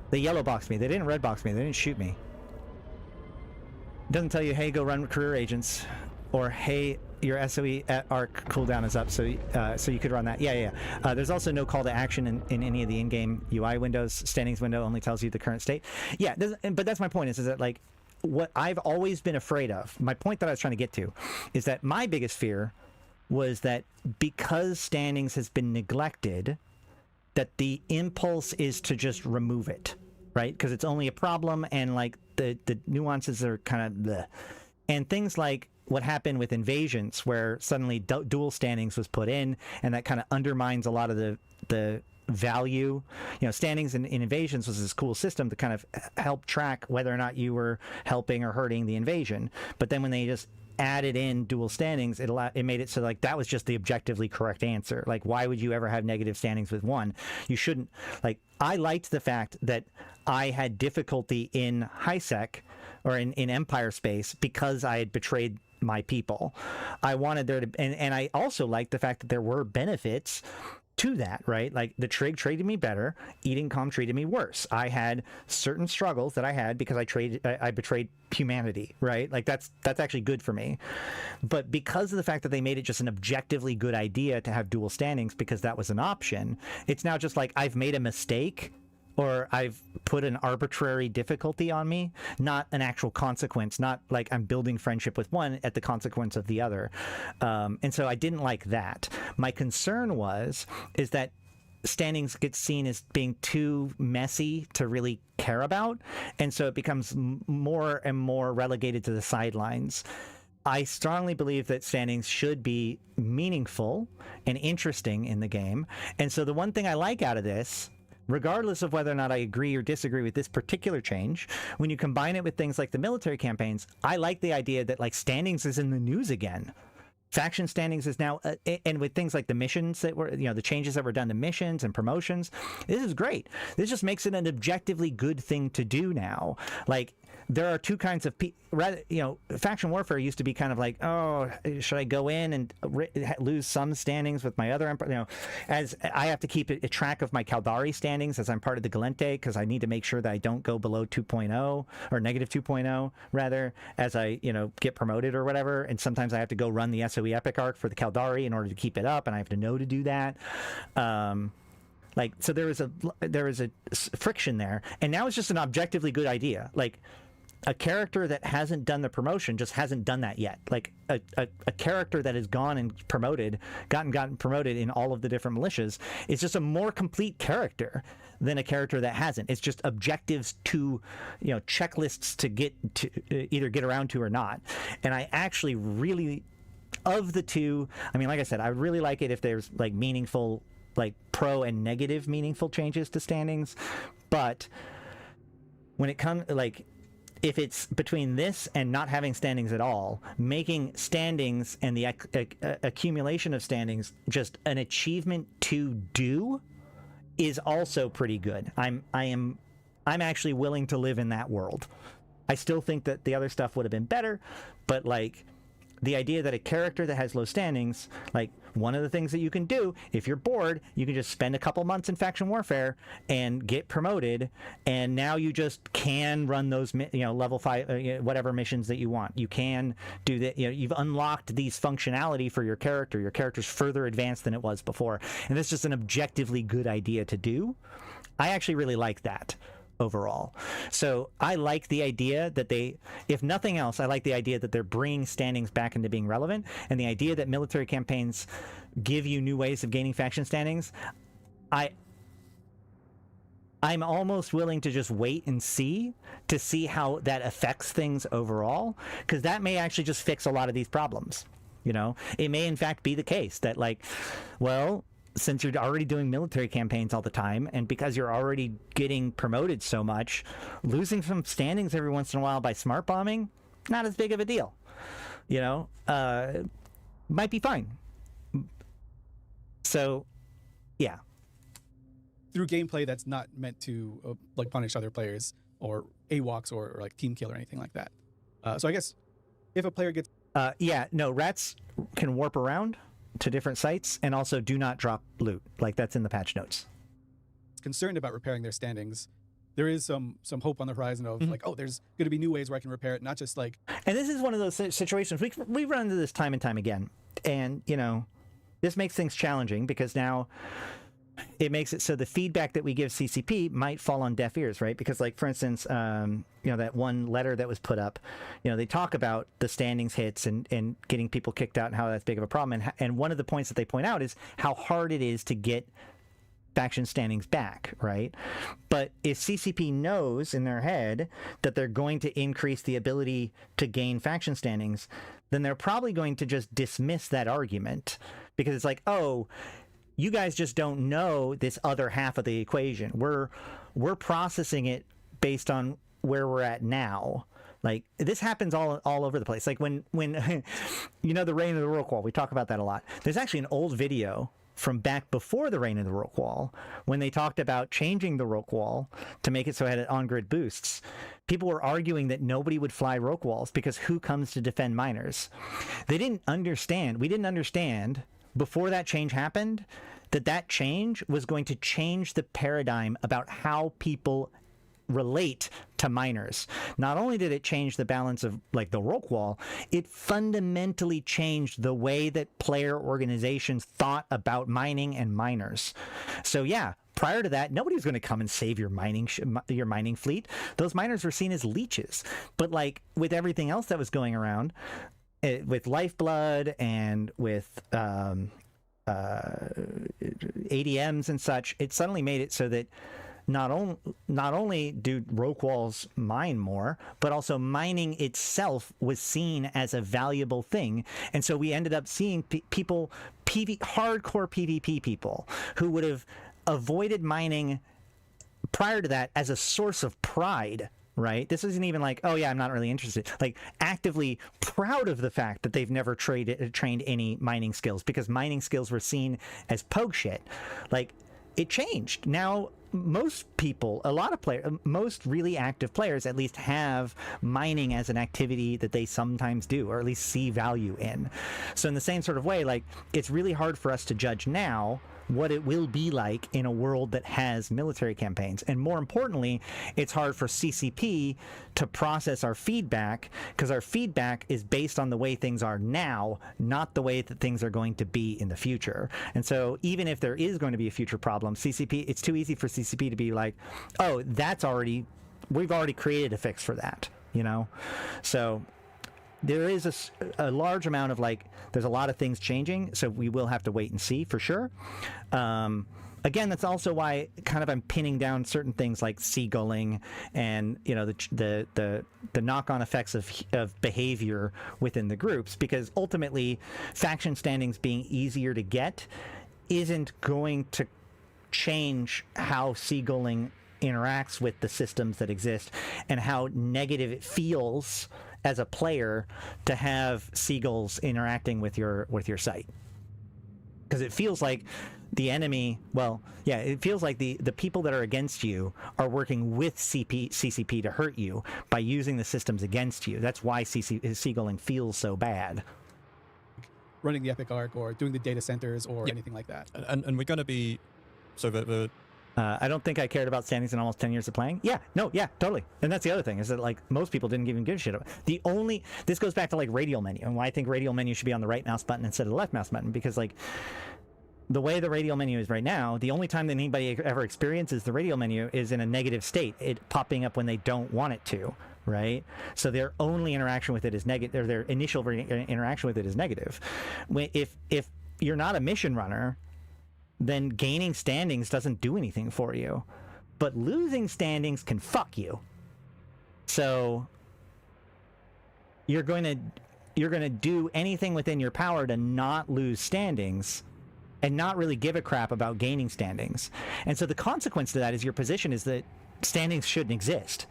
They yellow boxed me. They didn't red box me. They didn't shoot me. It doesn't tell you, hey, go run career agents. Or, hey, your SOE at ARC cooldown is up, so you could run that. Yeah. There's also no call to action in any of the in-game UI windows. Standings window only tells you the current state. Yeah, but that's my point, is that, like, what I've always been afraid of, my point that I was trying to get to, is that my biggest fear was that because standings has been neglected, that the impulse is to just remove it, right? Because it's only a problem, and, like, the nuances are kind of bleh. And things like what happened with invasions, where suddenly dual standings was put in, and that kind of undermines a lot of the value. Standings in invasions was this cool system to kind of help track whether or not you were helping or hurting the invasion. But then when they just added in dual standings, it made it so, like, that was just the objectively correct answer. Like, why would you ever have negative standings with one? You shouldn't. Like, I liked the fact that I had difficulty in HiSec or in Empire space because I had betrayed my people. I wanted there to, and I also liked the fact that there were benefits to that, right? Like, the Trig treated me better, Eating Calm treated me worse. I had certain struggles that I had because I betrayed humanity, right? Like, that's actually good for me. But because of the fact that they made it just an objectively good idea to have dual standings because that was an option, it's now just like, I've made a mistake, or I've put an arbitrary difficulty on me, not an actual consequence, not like I'm building friendship with one at the consequence of the other. And so I didn't like that. My concern is that standings get seen as being too messy to really care about, and so it becomes more and more relegated to the sidelines. I strongly believe that standings should be meaningful and interesting in the game. And so the one thing I like out of this, regardless of whether or not I agree or disagree with this particular change, when you combine it with things like the military campaigns, I like the idea that like standings is in the news again. Faction standings is now, and with things like the missions that were, the changes that were done to missions and promotions, this is great. This just makes it an objectively good thing to do now. Like, there are two kinds of faction warfare used to be kind of like, oh, should I go in and lose some standings with my other empire? As I have to keep a track of my Caldari standings as I'm part of the Galente, because I need to make sure that I don't go below 2.0 or negative 2.0 rather, as I get promoted or whatever. And sometimes I have to go run the SOE Epic Arc for the Caldari in order to keep it up, and I have to know to do that. So there is a friction there, and now it's just an objectively good idea. Like, a character that hasn't done the promotion just hasn't done that yet. Like a character that has gone and gotten promoted in all of the different militias is just a more complete character than a character that hasn't. It's just objectives to, checklists to get to either get around to or not. And I actually really, of the two, I mean, like I said, I would really like it if there's like meaningful, like pro and negative meaningful changes to standings. But when it comes, like, if it's between this and not having standings at all, making standings and the accumulation of standings just an achievement to do is also pretty good. I'm actually willing to live in that world. I still think that the other stuff would have been better, but like the idea that a character that has low standings, like one of the things that you can do if you're bored, you can just spend a couple months in faction warfare and get promoted, and now you just can run those level 5 whatever missions that you want. You can do that. You've unlocked these functionality for your character. Your character's further advanced than it was before, and that's just an objectively good idea to do. I actually really like that overall. So I like the idea that if nothing else, I like the idea that they're bringing standings back into being relevant, and the idea that military campaigns give you new ways of gaining faction standings. I'm almost willing to just wait and see how that affects things overall, because that may actually just fix a lot of these problems. It may in fact be the case that, like, well, since you're already doing military campaigns all the time, and because you're already getting promoted so much, losing some standings every once in a while by smart bombing, not as big of a deal. Might be fine. So, yeah. Through gameplay that's not meant to like punish other players or AWOCs or like team kill or anything like that. So I guess if a player gets... rats can warp around to different sites, and also do not drop loot. Like, that's in the patch notes. Concerned about repairing their standings, there is some hope on the horizon of like, oh, there's going to be new ways where I can repair it, not just like... And this is one of those situations, we run into this time and time again. And, this makes things challenging, because now it makes it so the feedback that we give CCP might fall on deaf ears, right? Because, like, for instance, that one letter that was put up, they talk about the standings hits and getting people kicked out and how that's big of a problem. And one of the points that they point out is how hard it is to get faction standings back, right? But if CCP knows in their head that they're going to increase the ability to gain faction standings, then they're probably going to just dismiss that argument, because it's like, oh, you guys just don't know this other half of the equation. We're processing it based on where we're at now. Like, this happens all over the place. Like when the Reign of the Rook Wall, we talk about that a lot. There's actually an old video from back before the Reign of the Rook Wall, when they talked about changing the Rook Wall to make it so it had on-grid boosts. People were arguing that nobody would fly Rook Walls because who comes to defend miners? We didn't understand before that change happened that change was going to change the paradigm about how people relate to miners. Not only did it change the balance of like the Rook Wall, it fundamentally changed the way that player organizations thought about mining and miners. So yeah, prior to that, nobody was going to come and save your mining fleet. Those miners were seen as leeches. But like with everything else that was going around, with Lifeblood and with ADMs and such, it suddenly made it so that not only do rogue walls mine more, but also mining itself was seen as a valuable thing. And so we ended up seeing people, hardcore PvP people, who would have avoided mining prior to that as a source of pride. Right? This isn't even like, oh yeah, I'm not really interested. Like, actively proud of the fact that they've never trained any mining skills, because mining skills were seen as pogue shit. Like, it changed. Now, most people, a lot of players, most really active players at least have mining as an activity that they sometimes do, or at least see value in. So in the same sort of way, like, it's really hard for us to judge now what it will be like in a world that has military campaigns. And more importantly, it's hard for CCP to process our feedback, because our feedback is based on the way things are now, not the way that things are going to be in the future. And so even if there is going to be a future problem, CCP, it's too easy for CCP to be like, oh, we've already created a fix for that, you know? So there is a large amount of, like, there's a lot of things changing, so we will have to wait and see for sure. Again, that's also why kind of I'm pinning down certain things like seagulling and, you know, the knock-on effects of behavior within the groups, because ultimately faction standings being easier to get isn't going to change how seagulling interacts with the systems that exist and how negative it feels as a player to have seagulls interacting with your site, because it feels like the enemy, well, yeah, it feels like the people that are against you are working with CCP to hurt you by using the systems against you. That's why seagulling feels so bad. Running the Epic Arc or doing the data centers or anything like that. And we're going to be, so the I don't think I cared about standings in almost 10 years of playing. Yeah, totally. And that's the other thing, is that, like, most people didn't even give a shit about it. This goes back to, like, radial menu, and why I think radial menu should be on the right mouse button instead of the left mouse button, because, like, the way the radial menu is right now, the only time that anybody ever experiences the radial menu is in a negative state, it popping up when they don't want it to, right? So their only interaction with it is negative, or their initial interaction with it is negative. If you're not a mission runner, then gaining standings doesn't do anything for you. But losing standings can fuck you. So you're going to do anything within your power to not lose standings and not really give a crap about gaining standings. And so the consequence to that is your position is that standings shouldn't exist,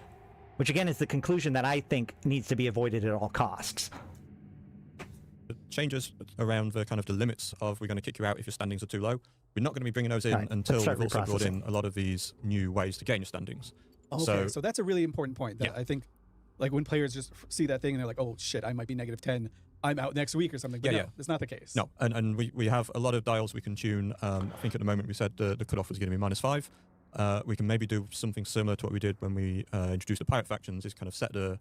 which again is the conclusion that I think needs to be avoided at all costs. changes around the kind of the limits of we're going to kick you out if your standings are too low. We're not going to be bringing those in until we've also brought in a lot of these new ways to gain your standings. Okay, so that's a really important point that I think, like, when players just see that thing and they're like, oh shit, I might be -10, I'm out next week or something. But no, that's not the case. No, and we have a lot of dials we can tune. I think at the moment we said the cutoff was going to be -5. We can maybe do something similar to what we did when we introduced the pirate factions, is kind of set the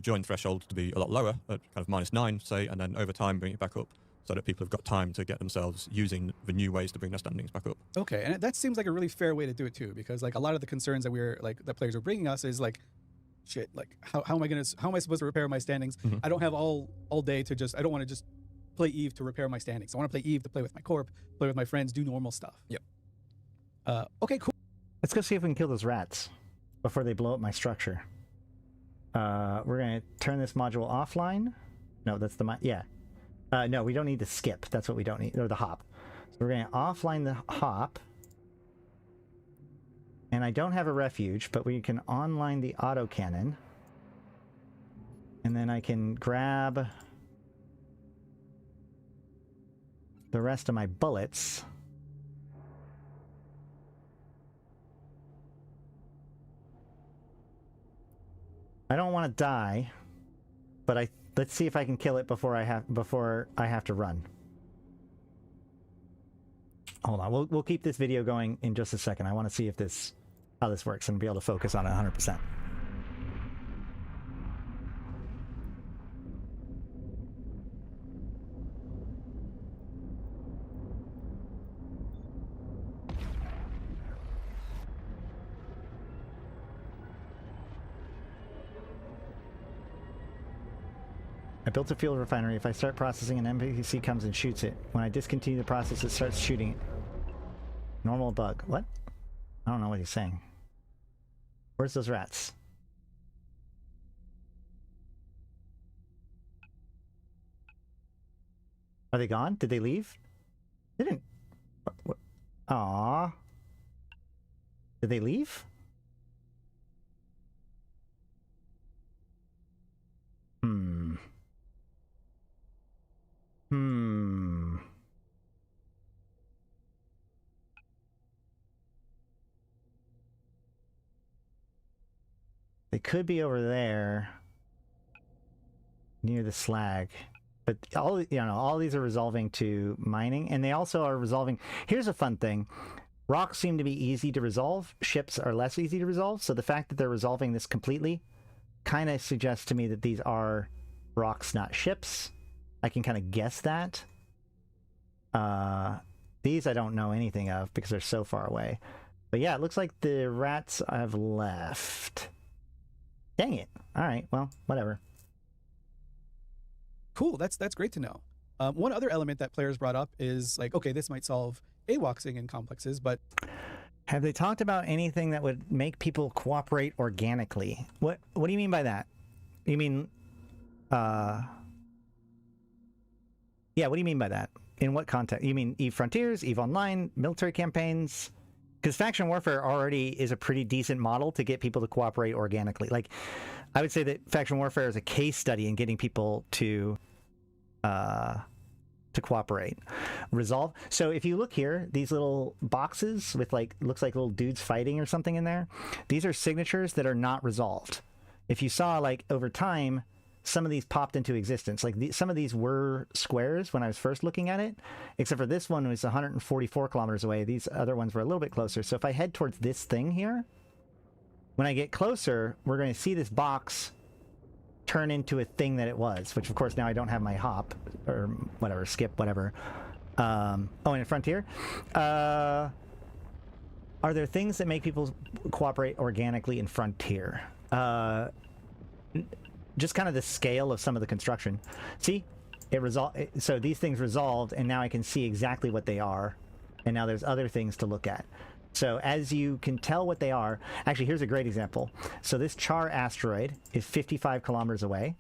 join threshold to be a lot lower, at kind of -9, say, and then over time bring it back up so that people have got time to get themselves using the new ways to bring their standings back up. Okay, and that seems like a really fair way to do it too, because like a lot of the concerns that that players are bringing us is like, shit, like how am I supposed to repair my standings? I don't have all day to I don't want to just play Eve to repair my standings. I want to play Eve to play with my corp, play with my friends, do normal stuff. Yep. Okay, cool. Let's go see if we can kill those rats before they blow up my structure. We're going to turn this module offline. No, that's the no, we don't need to skip. That's what we don't need, or the hop. So we're going to offline the hop. And I don't have a refuge, but we can online the autocannon. And then I can grab the rest of my bullets. I don't want to die, but let's see if I can kill it before I have to run. Hold on, we'll keep this video going in just a second. I want to see how this works and be able to focus on it 100%. I built a fuel refinery. If I start processing, an NPC comes and shoots it. When I discontinue the process, it starts shooting it. Normal bug. What? I don't know what he's saying. Where's those rats? Are they gone? Did they leave? They didn't. Aww. Did they leave? They could be over there near the slag. But all these are resolving to mining, and they also are resolving. Here's a fun thing. Rocks seem to be easy to resolve. Ships are less easy to resolve. So the fact that they're resolving this completely kind of suggests to me that these are rocks, not ships. I can kind of guess that. These I don't know anything of because they're so far away. But yeah, it looks like the rats have left. Dang it. All right, well, whatever. Cool, that's great to know. One other element that players brought up is like, okay, this might solve AWOXing in complexes, but have they talked about anything that would make people cooperate organically? What do you mean by that? You mean, yeah, what do you mean by that? In what context? You mean EVE Frontiers, EVE Online, military campaigns? Because faction warfare already is a pretty decent model to get people to cooperate organically. Like, I would say that faction warfare is a case study in getting people to cooperate. Resolve. So if you look here, these little boxes with like, looks like little dudes fighting or something in there, these are signatures that are not resolved. If you saw, like, over time, some of these popped into existence. Like, some of these were squares when I was first looking at it, except for this one was 144 kilometers away. These other ones were a little bit closer. So if I head towards this thing here, when I get closer, we're going to see this box turn into a thing that it was, which of course now I don't have my hop or whatever, skip, whatever. Oh, and in Frontier, are there things that make people cooperate organically in Frontier? Just kind of the scale of some of the construction. See, so these things resolved, and now I can see exactly what they are, and now there's other things to look at. So as you can tell what they are, actually, here's a great example. So this Char asteroid is 55 kilometers away,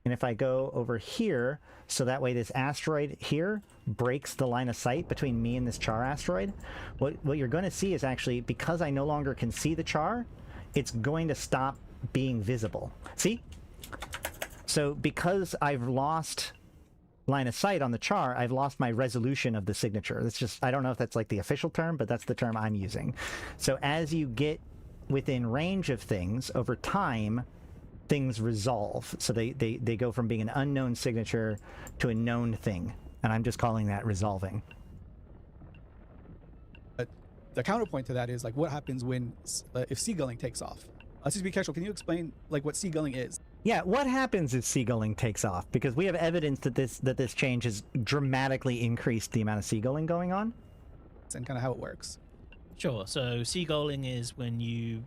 and if I go over here, so that way this asteroid here breaks the line of sight between me and this Char asteroid, what you're going to see is actually, because I no longer can see the Char, it's going to stop being visible. See? So because I've lost line of sight on the Char, I've lost my resolution of the signature. It's just, I don't know if that's like the official term, but that's the term I'm using. So as you get within range of things over time, things resolve. So they go from being an unknown signature to a known thing. And I'm just calling that resolving. The counterpoint to that is like, what happens when if seagulling takes off? Just be casual. Can you explain like what seagulling is? Yeah, what happens if seagulling takes off? Because we have evidence that this change has dramatically increased the amount of seagulling going on. And kind of how it works. Sure. So seagulling is when you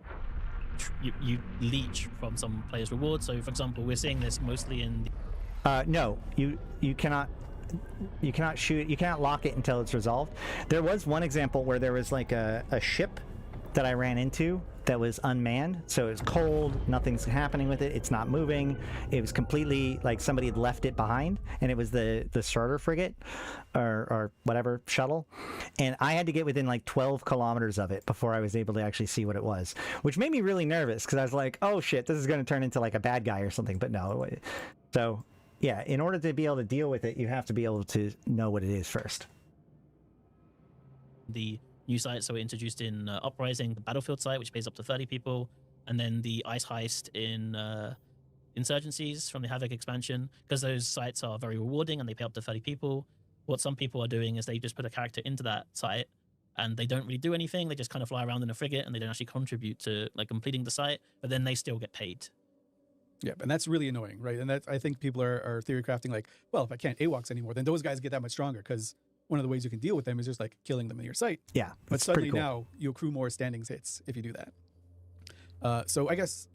leech from some player's reward. So for example, we're seeing this mostly in no, you cannot shoot, you cannot lock it until it's resolved. There was one example where there was like a ship that I ran into that was unmanned, so it's cold, nothing's happening with it, it's not moving, it was completely like somebody had left it behind, and it was the starter frigate or whatever shuttle, and I had to get within like 12 kilometers of it before I was able to actually see what it was, which made me really nervous because I was like, oh shit, this is going to turn into like a bad guy or something, but no. So yeah, in order to be able to deal with it, you have to be able to know what it is first. The new sites that were introduced in Uprising, the Battlefield site, which pays up to 30 people, and then the Ice Heist in Insurgencies from the Havoc expansion, because those sites are very rewarding and they pay up to 30 people. What some people are doing is they just put a character into that site and they don't really do anything. They just kind of fly around in a frigate and they don't actually contribute to like completing the site, but then they still get paid. Yeah, and that's really annoying, right? And that I think people are theory crafting like, well, if I can't AWOX anymore, then those guys get that much stronger because one of the ways you can deal with them is just like killing them in your sight. Yeah, but suddenly cool. Now you accrue more standings hits if you do that. So I guess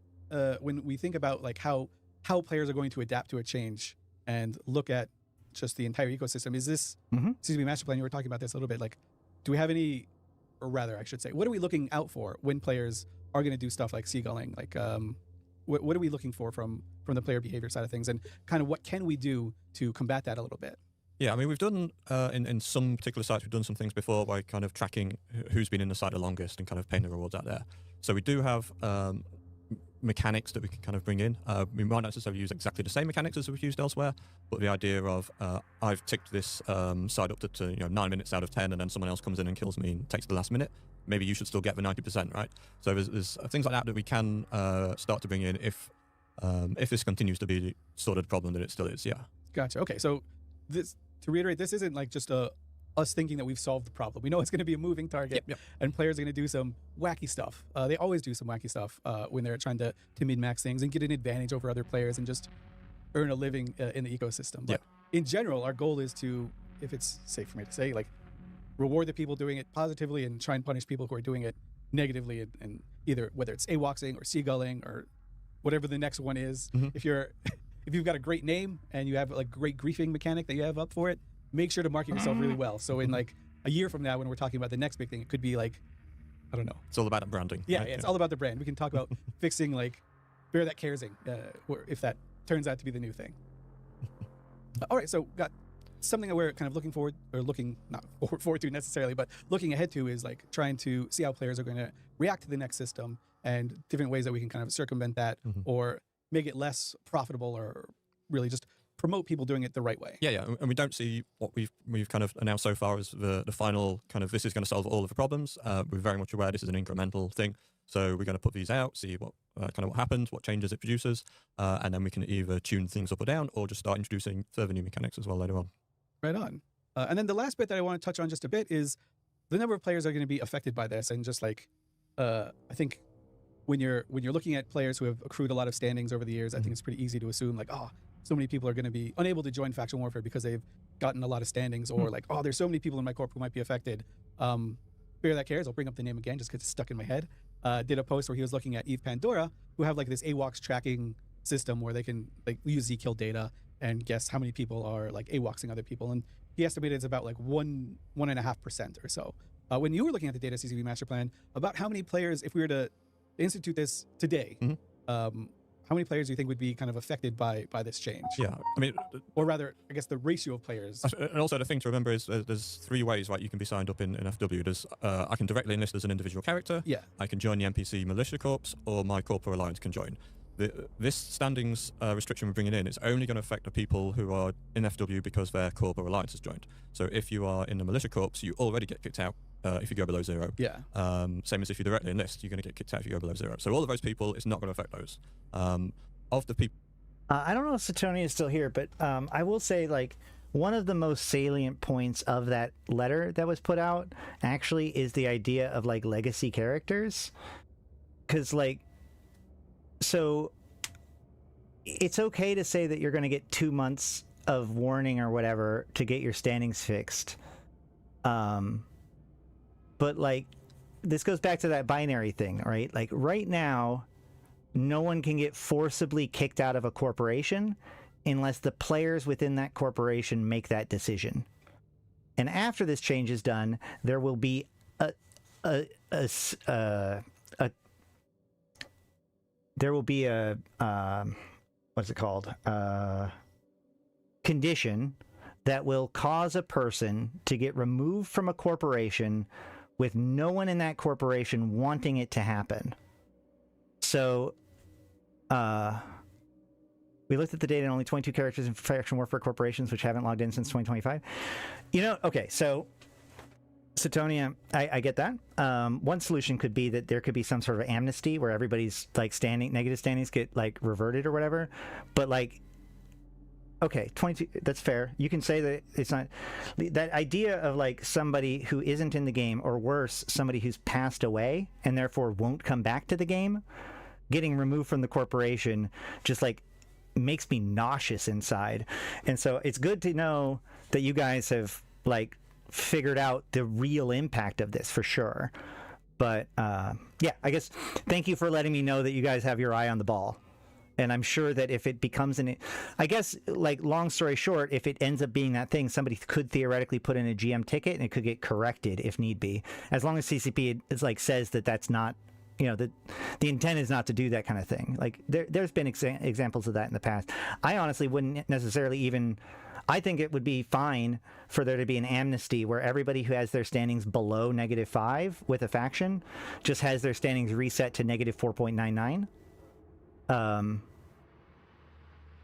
when we think about like how players are going to adapt to a change and look at just the entire ecosystem, is this, excuse me, Master Plan, you were talking about this a little bit, like, do we have any, or rather I should say, what are we looking out for when players are going to do stuff like seagulling. Like, what are we looking for from the player behavior side of things, and kind of what can we do to combat that a little bit? Yeah, I mean, we've done, in some particular sites, we've done some things before by kind of tracking who's been in the site the longest and kind of paying the rewards out there. So we do have mechanics that we can kind of bring in. We might not necessarily use exactly the same mechanics as we've used elsewhere, but the idea of I've ticked this side up to 9 minutes out of 10, and then someone else comes in and kills me and takes the last minute. Maybe you should still get the 90%, right? So there's things like that we can start to bring in if this continues to be the sort of problem that it still is. Yeah. Gotcha. Okay, so this, to reiterate, this isn't like just us thinking that we've solved the problem. We know it's going to be a moving target, and players are going to do some wacky stuff. They always do some wacky stuff when they're trying to min-max things and get an advantage over other players and just earn a living in the ecosystem. But in general, our goal is to, if it's safe for me to say, like, reward the people doing it positively and try and punish people who are doing it negatively, and either whether it's AWOXing or seagulling or whatever the next one is. If you've got a great name and you have a great griefing mechanic that you have up for it, make sure to market yourself really well. So in like a year from now, when we're talking about the next big thing, it could be like, I don't know. It's all about branding. Yeah, right? It's all about the brand. We can talk about fixing like Bear That Caresing, if that turns out to be the new thing. All right, so got something that we're kind of looking forward, or not forward to necessarily, but looking ahead to is like trying to see how players are going to react to the next system and different ways that we can kind of circumvent that or make it less profitable, or really just promote people doing it the right way. Yeah, and we don't see what we've kind of announced so far as the final kind of, this is going to solve all of the problems. We're very much aware this is an incremental thing, so we're going to put these out, see what kind of what happens, what changes it produces, and then we can either tune things up or down, or just start introducing further new mechanics as well later on. Right on. And then the last bit that I want to touch on just a bit is the number of players that are going to be affected by this, and just like I think when you're looking at players who have accrued a lot of standings over the years, I think it's pretty easy to assume like, oh, so many people are going to be unable to join faction warfare because they've gotten a lot of standings, or like, oh, there's so many people in my corp who might be affected. Bear That Cares, I'll bring up the name again just because it's stuck in my head, did a post where he was looking at Eve Pandora, who have like this AWOX tracking system where they can like use Z-kill data and guess how many people are like AWOXing other people, and he estimated it's about like 1.5% or so. When you were looking at the data CCP master plan, about how many players, if we were to institute this today, how many players do you think would be kind of affected by this change? Yeah, I mean, or rather, I guess the ratio of players. And also the thing to remember is there's 3 ways, right, you can be signed up in FW. There's I can directly enlist as an individual character. Yeah. I can join the NPC militia corps, or my corp or alliance can join. This standings restriction we're bringing in is only going to affect the people who are in FW because their corp or alliance has joined. So if you are in the militia corps, you already get kicked out if you go below 0. Yeah. Same as if you directly enlist, you're going to get kicked out if you go below 0. So all of those people, it's not going to affect those. Of the people... I don't know if Satonia is still here, but I will say, like, one of the most salient points of that letter that was put out actually is the idea of, like, legacy characters. Because, like, so it's okay to say that you're going to get 2 months of warning or whatever to get your standings fixed. But, like, this goes back to that binary thing, right? Like, right now, no one can get forcibly kicked out of a corporation unless the players within that corporation make that decision. And after this change is done, there will be what's it called? Condition that will cause a person to get removed from a corporation with no one in that corporation wanting it to happen. So, we looked at the data and only 22 characters in faction warfare corporations which haven't logged in since 2025. You know, okay, so Satonia, I get that. One solution could be that there could be some sort of amnesty where everybody's like negative standings get like reverted or whatever. But like, okay, 22, that's fair. You can say that it's not that idea of like somebody who isn't in the game, or worse, somebody who's passed away and therefore won't come back to the game, getting removed from the corporation just like makes me nauseous inside. And so it's good to know that you guys have like figured out the real impact of this for sure. But yeah, I guess thank you for letting me know that you guys have your eye on the ball. And I'm sure that if it becomes I guess, like, long story short, if it ends up being that thing, somebody could theoretically put in a GM ticket and it could get corrected if need be. As long as CCP is like says that that's not the intent is not to do that kind of thing. Like there's been examples of that in the past. I honestly wouldn't necessarily even. I think it would be fine for there to be an amnesty where everybody who has their standings below -5 with a faction just has their standings reset to -4.99.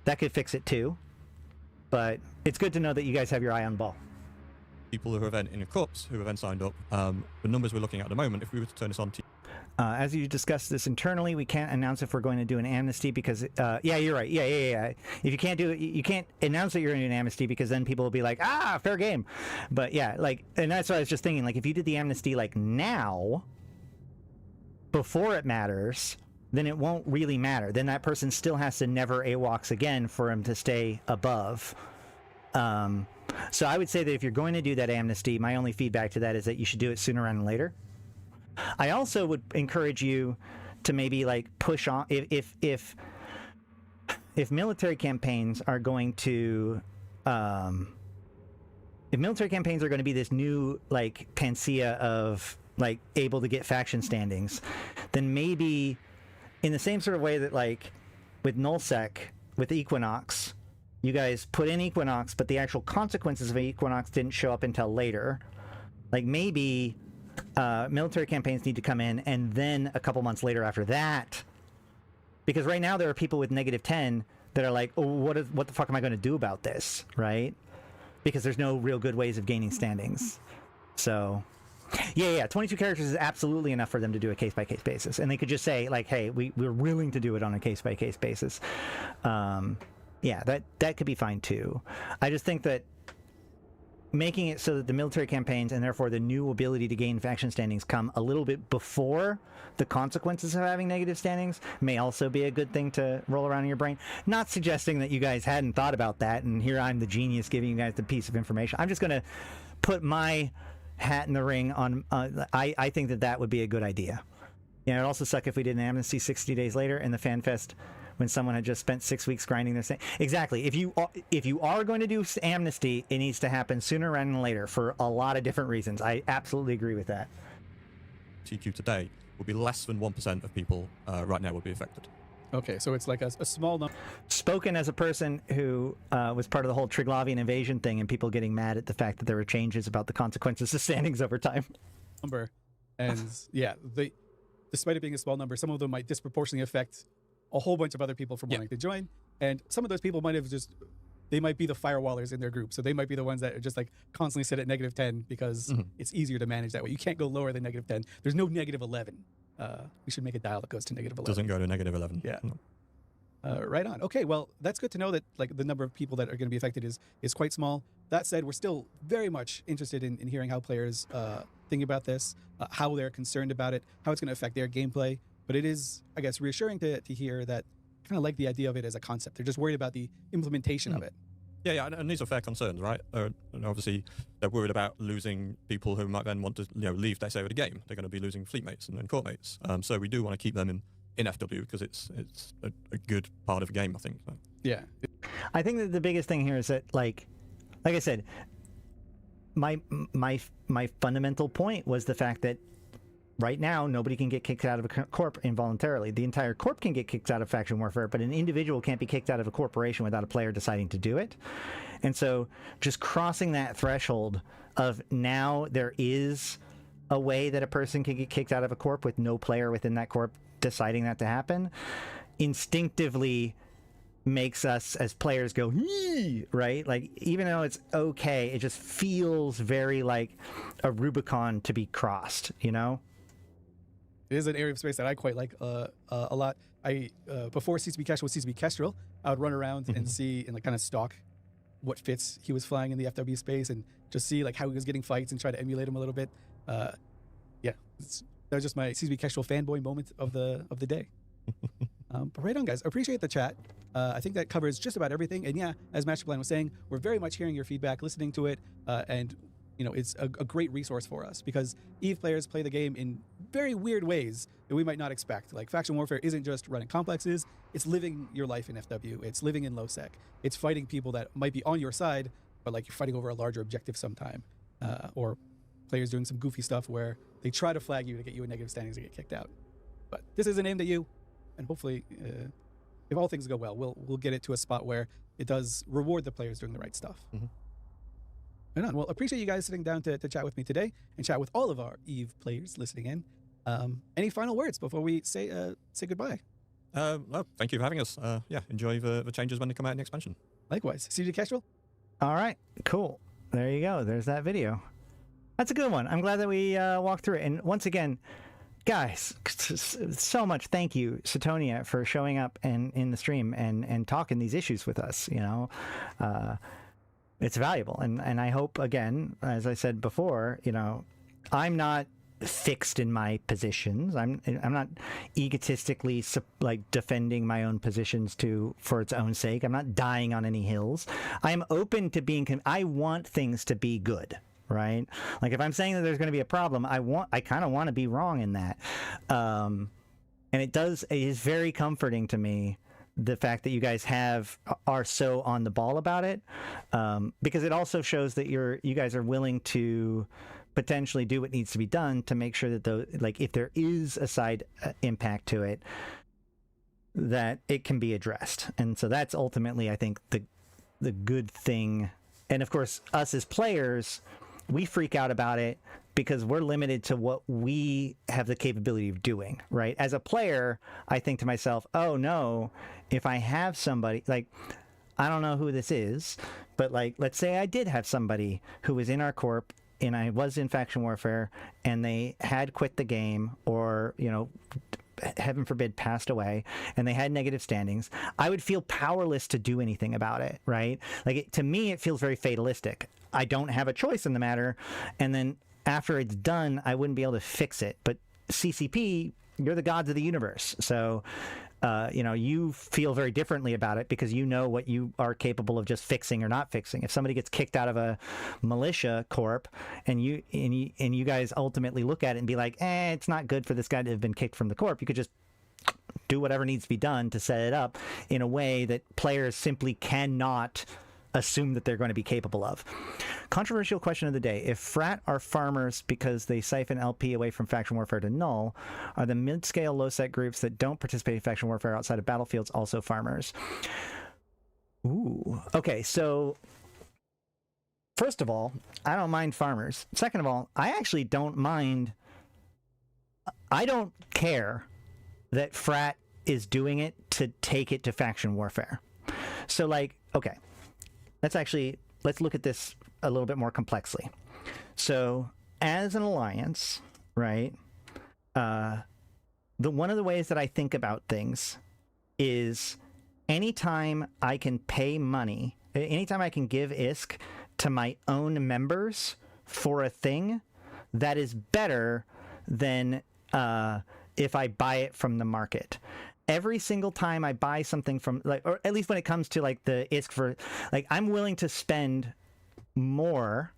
That could fix it too, but it's good to know that you guys have your eye on the ball. People who are then in corps who have then signed up, the numbers we're looking at the moment, if we were to turn this on to as you discussed this internally, we can't announce if we're going to do an amnesty because, yeah, you're right. Yeah. If you can't do it, you can't announce that you're going to do an amnesty because then people will be like, fair game. But yeah, like, and that's what I was just thinking. Like, if you did the amnesty like now, before it matters, then it won't really matter. Then that person still has to never AWOX again for him to stay above. So I would say that if you're going to do that amnesty, my only feedback to that is that you should do it sooner rather than later. I also would encourage you to maybe like push on if military campaigns are going to if military campaigns are going to be this new like panacea of like able to get faction standings, then maybe in the same sort of way that like with nullsec with Equinox, you guys put in Equinox, but the actual consequences of Equinox didn't show up until later. Like maybe military campaigns need to come in, and then a couple months later after that, because right now there are people with -10 that are like, oh, what the fuck am I going to do about this, right? Because there's no real good ways of gaining standings. So, yeah, 22 characters is absolutely enough for them to do a case-by-case basis, and they could just say like, hey, we're willing to do it on a case-by-case basis. Yeah, that could be fine too. I just think that making it so that the military campaigns and therefore the new ability to gain faction standings come a little bit before the consequences of having negative standings may also be a good thing to roll around in your brain. Not suggesting that you guys hadn't thought about that, and here I'm the genius giving you guys the piece of information. I'm just going to put my hat in the ring on I think that would be a good idea. Yeah, it'd also suck if we did an amnesty 60 days later in the FanFest when someone had just spent 6 weeks grinding their thing. Exactly. If you are going to do amnesty, it needs to happen sooner rather than later for a lot of different reasons. I absolutely agree with that. TQ today will be less than 1% of people right now will be affected. Okay, so it's like a small number. Spoken as a person who was part of the whole Triglavian invasion thing and people getting mad at the fact that there were changes about the consequences of standings over time. And yeah, despite it being a small number, some of them might disproportionately affect a whole bunch of other people from wanting to join. And some of those people might have they might be the firewallers in their group. So they might be the ones that are just like constantly sit at -10 because it's easier to manage that way. You can't go lower than -10. There's no -11. We should make a dial that goes to -11. Doesn't go to -11. Yeah. No. Right on. Okay, well, that's good to know that like the number of people that are going to be affected is quite small. That said, we're still very much interested in hearing how players think about this, how they're concerned about it, how it's going to affect their gameplay. But it is, I guess, reassuring to hear that kind of like the idea of it as a concept. They're just worried about the implementation of it. Yeah, and these are fair concerns, right? And obviously, they're worried about losing people who might then want to leave their side of the game. They're going to be losing fleet mates and corps mates. So we do want to keep them in FW because it's a good part of the game, I think. So. Yeah. I think that the biggest thing here is that, like I said, my fundamental point was the fact that right now, nobody can get kicked out of a corp involuntarily. The entire corp can get kicked out of faction warfare, but an individual can't be kicked out of a corporation without a player deciding to do it. And so just crossing that threshold of now there is a way that a person can get kicked out of a corp with no player within that corp deciding that to happen instinctively makes us as players go, right? Like, even though it's okay, it just feels very like a Rubicon to be crossed, you know? It is an area of space that I quite like a lot. Before CCB Kestrel was CCB Kestrel, I would run around and see and like kind of stalk what fits he was flying in the FW space and just see like how he was getting fights and try to emulate him a little bit. Yeah, that was just my CCB Kestrel fanboy moment of the day. But right on, guys. I appreciate the chat. I think that covers just about everything. And yeah, as Masterplan was saying, we're very much hearing your feedback, listening to it, and it's a great resource for us because EVE players play the game in very weird ways that we might not expect. Like, faction warfare isn't just running complexes, it's living your life in FW, it's living in low sec, it's fighting people that might be on your side, but like you're fighting over a larger objective sometime, or players doing some goofy stuff where they try to flag you to get you in negative standings and get kicked out. But this is an aimed at you, and hopefully, if all things go well, we'll get it to a spot where it does reward the players doing the right stuff. Right on. Well, appreciate you guys sitting down to chat with me today and chat with all of our EVE players listening in. Any final words before we say goodbye? Well, thank you for having us. Yeah, enjoy the changes when they come out in the expansion. Likewise. See you, Kestrel. All right, cool. There you go. There's that video. That's a good one. I'm glad that we walked through it. And once again, guys, so much thank you, Satonia, for showing up in the stream and talking these issues with us. You know, it's valuable. And I hope, again, as I said before, you know, I'm not fixed in my positions. I'm not egotistically like defending my own positions for its own sake. I'm not dying on any hills. I am open to being. I want things to be good, right? Like if I'm saying that there's going to be a problem, I kind of want to be wrong in that. And it is very comforting to me, the fact that you guys are so on the ball about it, because it also shows that you guys are willing to potentially do what needs to be done to make sure that like if there is a side impact to it, that it can be addressed. And so that's ultimately, I think, the good thing. And of course, us as players, we freak out about it because we're limited to what we have the capability of doing, right? As a player, I think to myself, oh no, if I have somebody, like, I don't know who this is, but like, let's say I did have somebody who was in our corp and I was in faction warfare and they had quit the game, or, you know, heaven forbid, passed away, and they had negative standings, I would feel powerless to do anything about it, right? Like, to me, it feels very fatalistic. I don't have a choice in the matter, and then after it's done, I wouldn't be able to fix it. But CCP, you're the gods of the universe, so you know, you feel very differently about it because you know what you are capable of just fixing or not fixing. If somebody gets kicked out of a militia corp and you guys ultimately look at it and be like, it's not good for this guy to have been kicked from the corp, you could just do whatever needs to be done to set it up in a way that players simply cannot assume that they're going to be capable of. Controversial question of the day. If frat are farmers because they siphon LP away from faction warfare to null, are the mid-scale low-sec groups that don't participate in faction warfare outside of battlefields also farmers? Ooh. Okay, so first of all, I don't mind farmers. Second of all, I actually don't mind. I don't care that frat is doing it to take it to faction warfare. So, like, okay, let's look at this a little bit more complexly. So, as an alliance, right, one of the ways that I think about things is anytime I can pay money, anytime I can give ISK to my own members for a thing, that is better than if I buy it from the market. Every single time I buy something from, like, or at least when it comes to like the ISK for, like, I'm willing to spend more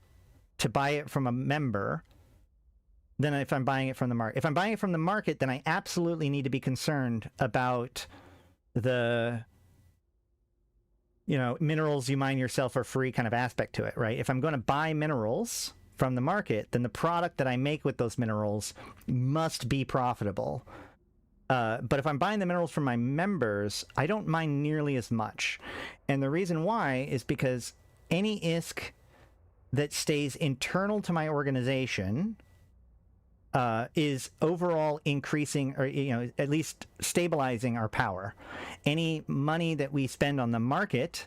to buy it from a member than if I'm buying it from the market. If I'm buying it from the market, then I absolutely need to be concerned about the, you know, minerals you mine yourself for free kind of aspect to it, right? If I'm going to buy minerals from the market, then the product that I make with those minerals must be profitable. But if I'm buying the minerals from my members, I don't mind nearly as much. And the reason why is because any ISK that stays internal to my organization is overall increasing, or, you know, at least stabilizing our power. Any money that we spend on the market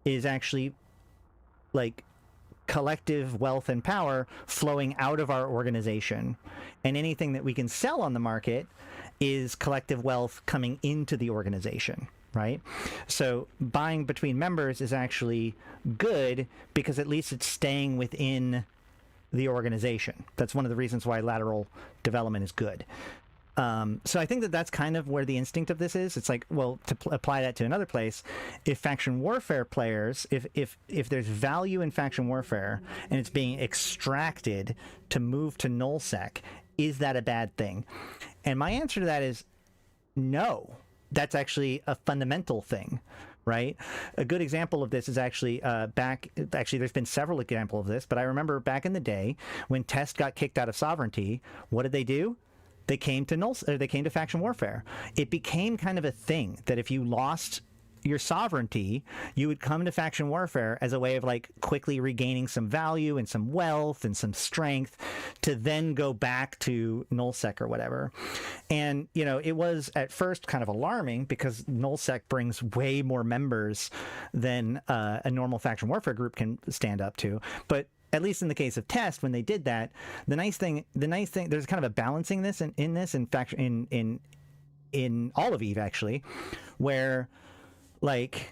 is actually like collective wealth and power flowing out of our organization. And anything that we can sell on the market is collective wealth coming into the organization, right? So buying between members is actually good because at least it's staying within the organization. That's one of the reasons why lateral development is good. So I think that that's kind of where the instinct of this is. It's like, well, to apply that to another place, if faction warfare players, if there's value in faction warfare and it's being extracted to move to nullsec, is that a bad thing? And my answer to that is no. That's actually a fundamental thing, right? A good example of this is actually there's been several examples of this, but I remember back in the day when Test got kicked out of Sovereignty, what did they do? they came to faction warfare. It became kind of a thing that if you lost your sovereignty, you would come to faction warfare as a way of like quickly regaining some value and some wealth and some strength to then go back to nullsec or whatever. And you know, it was at first kind of alarming because nullsec brings way more members than a normal faction warfare group can stand up to. But at least in the case of Test, when they did that, the nice thing, there's kind of a balancing this in faction in all of EVE actually, where like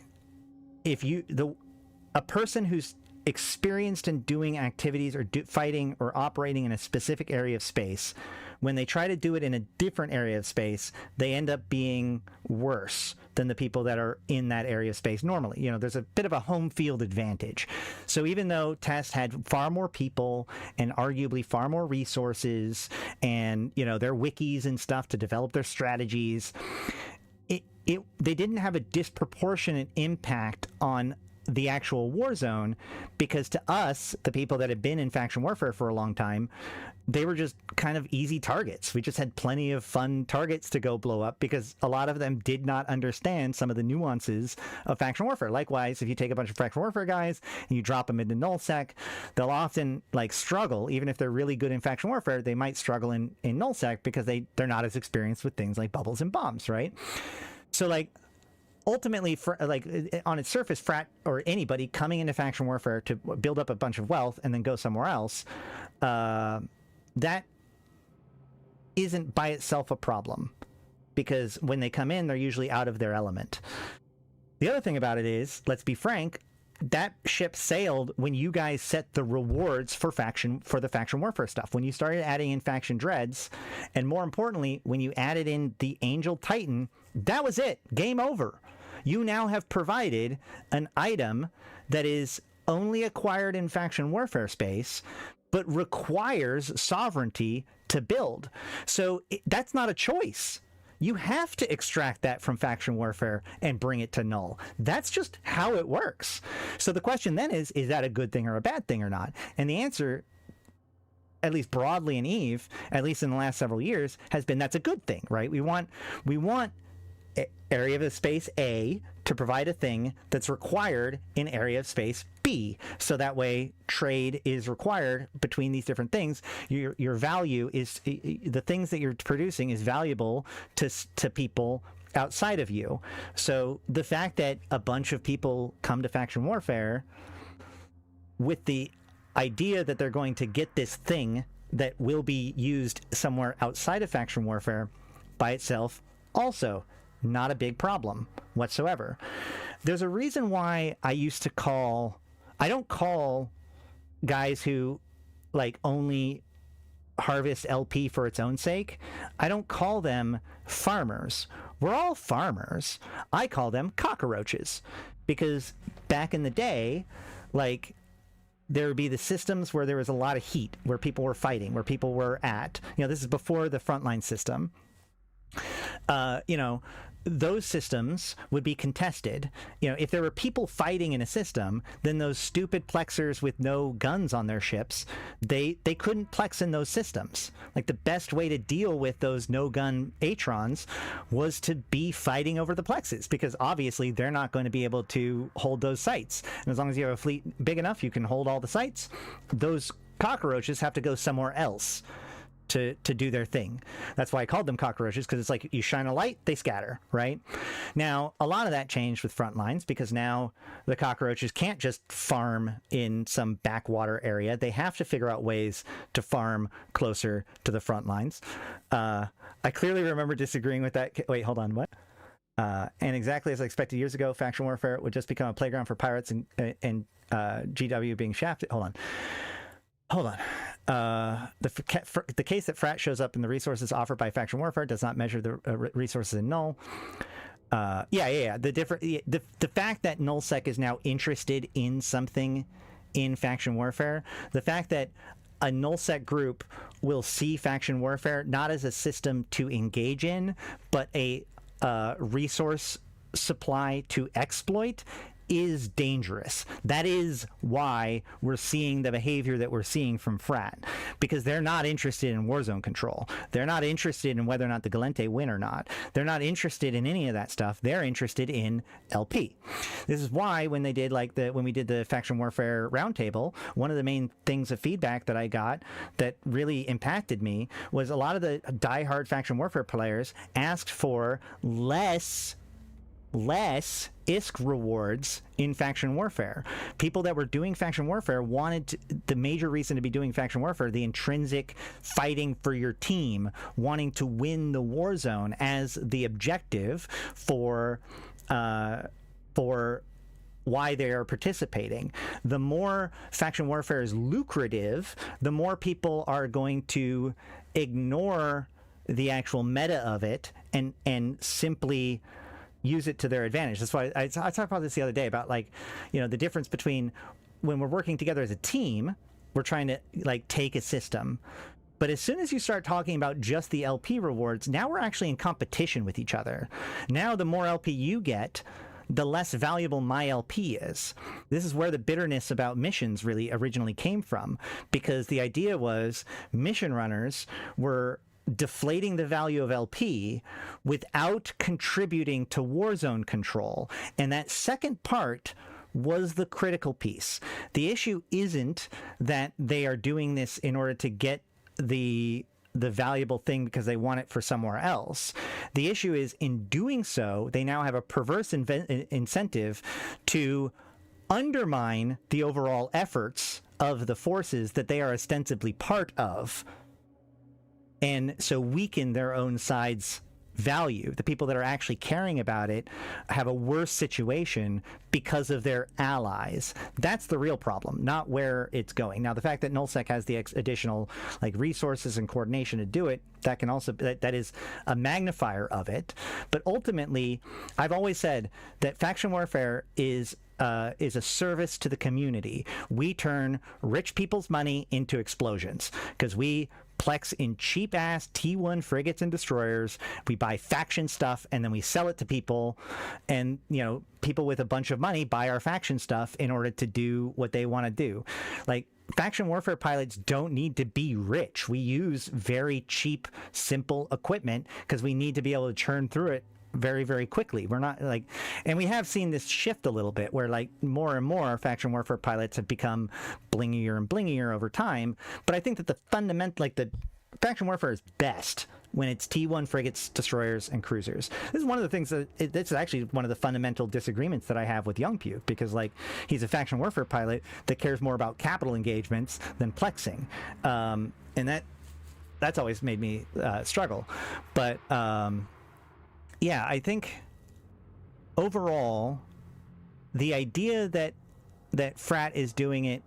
if a person who's experienced in doing activities or fighting or operating in a specific area of space, when they try to do it in a different area of space, they end up being worse than the people that are in that area of space normally. You know, there's a bit of a home field advantage. So even though Test had far more people and arguably far more resources and, you know, their wikis and stuff to develop their strategies, they didn't have a disproportionate impact on the actual war zone, because to us, the people that had been in faction warfare for a long time, they were just kind of easy targets. We just had plenty of fun targets to go blow up because a lot of them did not understand some of the nuances of faction warfare. Likewise, if you take a bunch of faction warfare guys and you drop them into nullsec, they'll often like struggle. Even if they're really good in faction warfare, they might struggle in nullsec because they're not as experienced with things like bubbles and bombs, right? So like ultimately, like on its surface, Frat or anybody coming into faction warfare to build up a bunch of wealth and then go somewhere else, that isn't by itself a problem, because when they come in, they're usually out of their element. The other thing about it is, let's be frank, that ship sailed when you guys set the rewards for the faction warfare stuff. When you started adding in faction dreads, and more importantly, when you added in the Angel Titan, that was it. Game over. You now have provided an item that is only acquired in faction warfare space, but requires sovereignty to build. So that's not a choice. You have to extract that from faction warfare and bring it to null. That's just how it works. So the question then is that a good thing or a bad thing or not? And the answer, at least broadly in EVE, at least in the last several years, has been that's a good thing, right? We want area of space A to provide a thing that's required in area of space B. So that way trade is required between these different things. Your value is, the things that you're producing is valuable to people outside of you. So the fact that a bunch of people come to faction warfare with the idea that they're going to get this thing that will be used somewhere outside of faction warfare by itself, also not a big problem whatsoever. There's a reason why I don't call guys who like only harvest LP for its own sake, I don't call them farmers. We're all farmers. I call them cockroaches, because back in the day, like, there would be the systems where there was a lot of heat, where people were fighting, where people were at. You know, this is before the Frontline system. You know, those systems would be contested. You know, if there were people fighting in a system, then those stupid plexers with no guns on their ships, they couldn't plex in those systems. Like, the best way to deal with those no-gun Atrons was to be fighting over the plexes, because obviously they're not going to be able to hold those sites. And as long as you have a fleet big enough, you can hold all the sites. Those cockroaches have to go somewhere else to do their thing. That's why I called them cockroaches, because it's like you shine a light, they scatter, right? Now, a lot of that changed with Frontlines, because now the cockroaches can't just farm in some backwater area. They have to figure out ways to farm closer to the front lines. I clearly remember disagreeing with that. Wait, hold on, what? And exactly as I expected years ago, faction warfare would just become a playground for pirates and GW being shafted. Hold on. The case that Frat shows up in the resources offered by faction warfare does not measure the resources in null. Yeah. The fact that nullsec is now interested in something in faction warfare, the fact that a nullsec group will see faction warfare not as a system to engage in, but a resource supply to exploit, is dangerous. That is why we're seeing the behavior that we're seeing from Frat, because they're not interested in Warzone control. They're not interested in whether or not the Gallente win or not. They're not interested in any of that stuff. They're interested in LP. This is why when they did when we did the faction warfare roundtable, one of the main things of feedback that I got that really impacted me was a lot of the diehard faction warfare players asked for less ISK rewards in faction warfare. People that were doing faction warfare wanted the major reason to be doing faction warfare, the intrinsic fighting for your team, wanting to win the war zone as the objective for why they are participating. The more faction warfare is lucrative, the more people are going to ignore the actual meta of it and simply use it to their advantage. That's why I talked about this the other day about the difference between when we're working together as a team, we're trying to take a system. But as soon as you start talking about just the LP rewards, now we're actually in competition with each other. Now the more LP you get, the less valuable my LP is. This is where the bitterness about missions really originally came from, because the idea was mission runners were deflating the value of LP without contributing to Warzone control. And that second part was the critical piece. The issue isn't that they are doing this in order to get the valuable thing because they want it for somewhere else. The issue is, in doing so, they now have a perverse incentive to undermine the overall efforts of the forces that they are ostensibly part of, and so weaken their own side's value. The people that are actually caring about it have a worse situation because of their allies. That's the real problem, not where it's going. Now, the fact that nullsec has the additional resources and coordination to do it, that can also that is a magnifier of it. But ultimately, I've always said that faction warfare is a service to the community. We turn rich people's money into explosions because we plex in cheap-ass T1 frigates and destroyers. We buy faction stuff, and then we sell it to people. And, people with a bunch of money buy our faction stuff in order to do what they want to do. Faction warfare pilots don't need to be rich. We use very cheap, simple equipment because we need to be able to churn through it very, very quickly. We're not and we have seen this shift a little bit where more and more faction warfare pilots have become blingier and blingier over time. But I think that the fundamental, the faction warfare is best when it's T1 frigates, destroyers, and cruisers. This is one of the things that's actually one of the fundamental disagreements that I have with Young Puke, because he's a faction warfare pilot that cares more about capital engagements than plexing, and that's always made me struggle. But yeah, I think overall, the idea that Frat is doing it,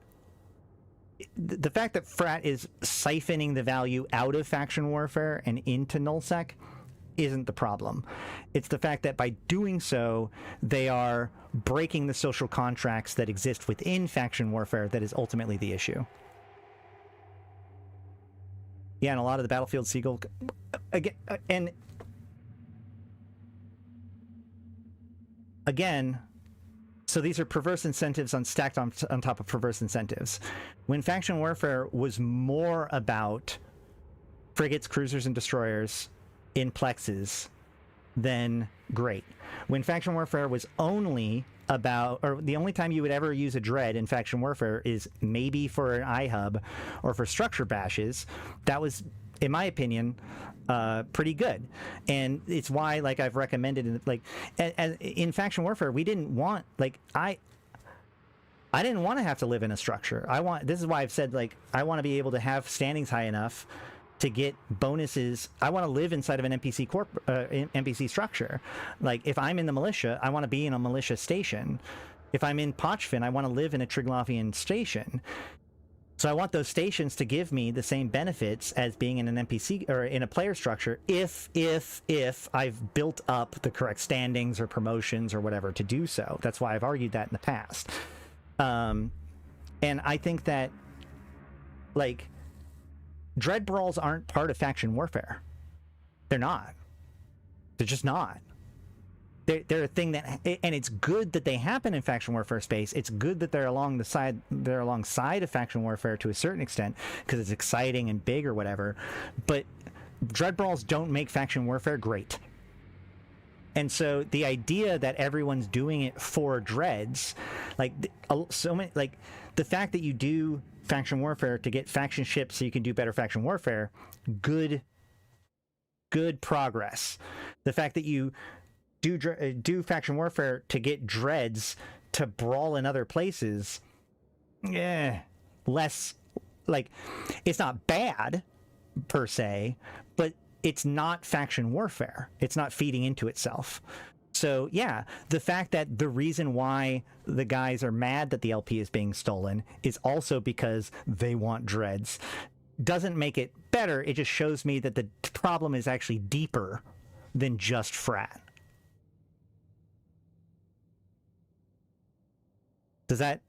the fact that Frat is siphoning the value out of faction warfare and into nullsec isn't the problem. It's the fact that by doing so, they are breaking the social contracts that exist within faction warfare that is ultimately the issue. Yeah, and a lot of the Battlefield Seagull, again, so these are perverse incentives stacked on top of perverse incentives. When faction warfare was more about frigates, cruisers, and destroyers in plexes, then great. When faction warfare was only about, or the only time you would ever use a dread in faction warfare is maybe for an iHub or for structure bashes, that was, in my opinion, pretty good. And it's why, I've recommended, in faction warfare, we didn't want, I didn't want to have to live in a structure. This is why I've said, I want to be able to have standings high enough to get bonuses. I want to live inside of an NPC structure. If I'm in the militia, I want to be in a militia station. If I'm in Pochfin, I want to live in a Triglavian station. So I want those stations to give me the same benefits as being in an NPC or in a player structure if I've built up the correct standings or promotions or whatever to do so. That's why I've argued that in the past. And I think that, dread brawls aren't part of faction warfare. They're not. They're just not. they're a thing that, and it's good that they happen in faction warfare space. It's good that they're alongside of faction warfare to a certain extent because it's exciting and big or whatever. But dread brawls don't make faction warfare great. And so the idea that everyone's doing it for dreads, like so many, like the fact that you do faction warfare to get faction ships so you can do better faction warfare, good progress. The fact that you do faction warfare to get dreads to brawl in other places, less, like, it's not bad per se, but it's not faction warfare. It's not feeding into itself. So yeah, the fact that the reason why the guys are mad that the LP is being stolen is also because they want dreads doesn't make it better. It just shows me that the problem is actually deeper than just frat. Does that...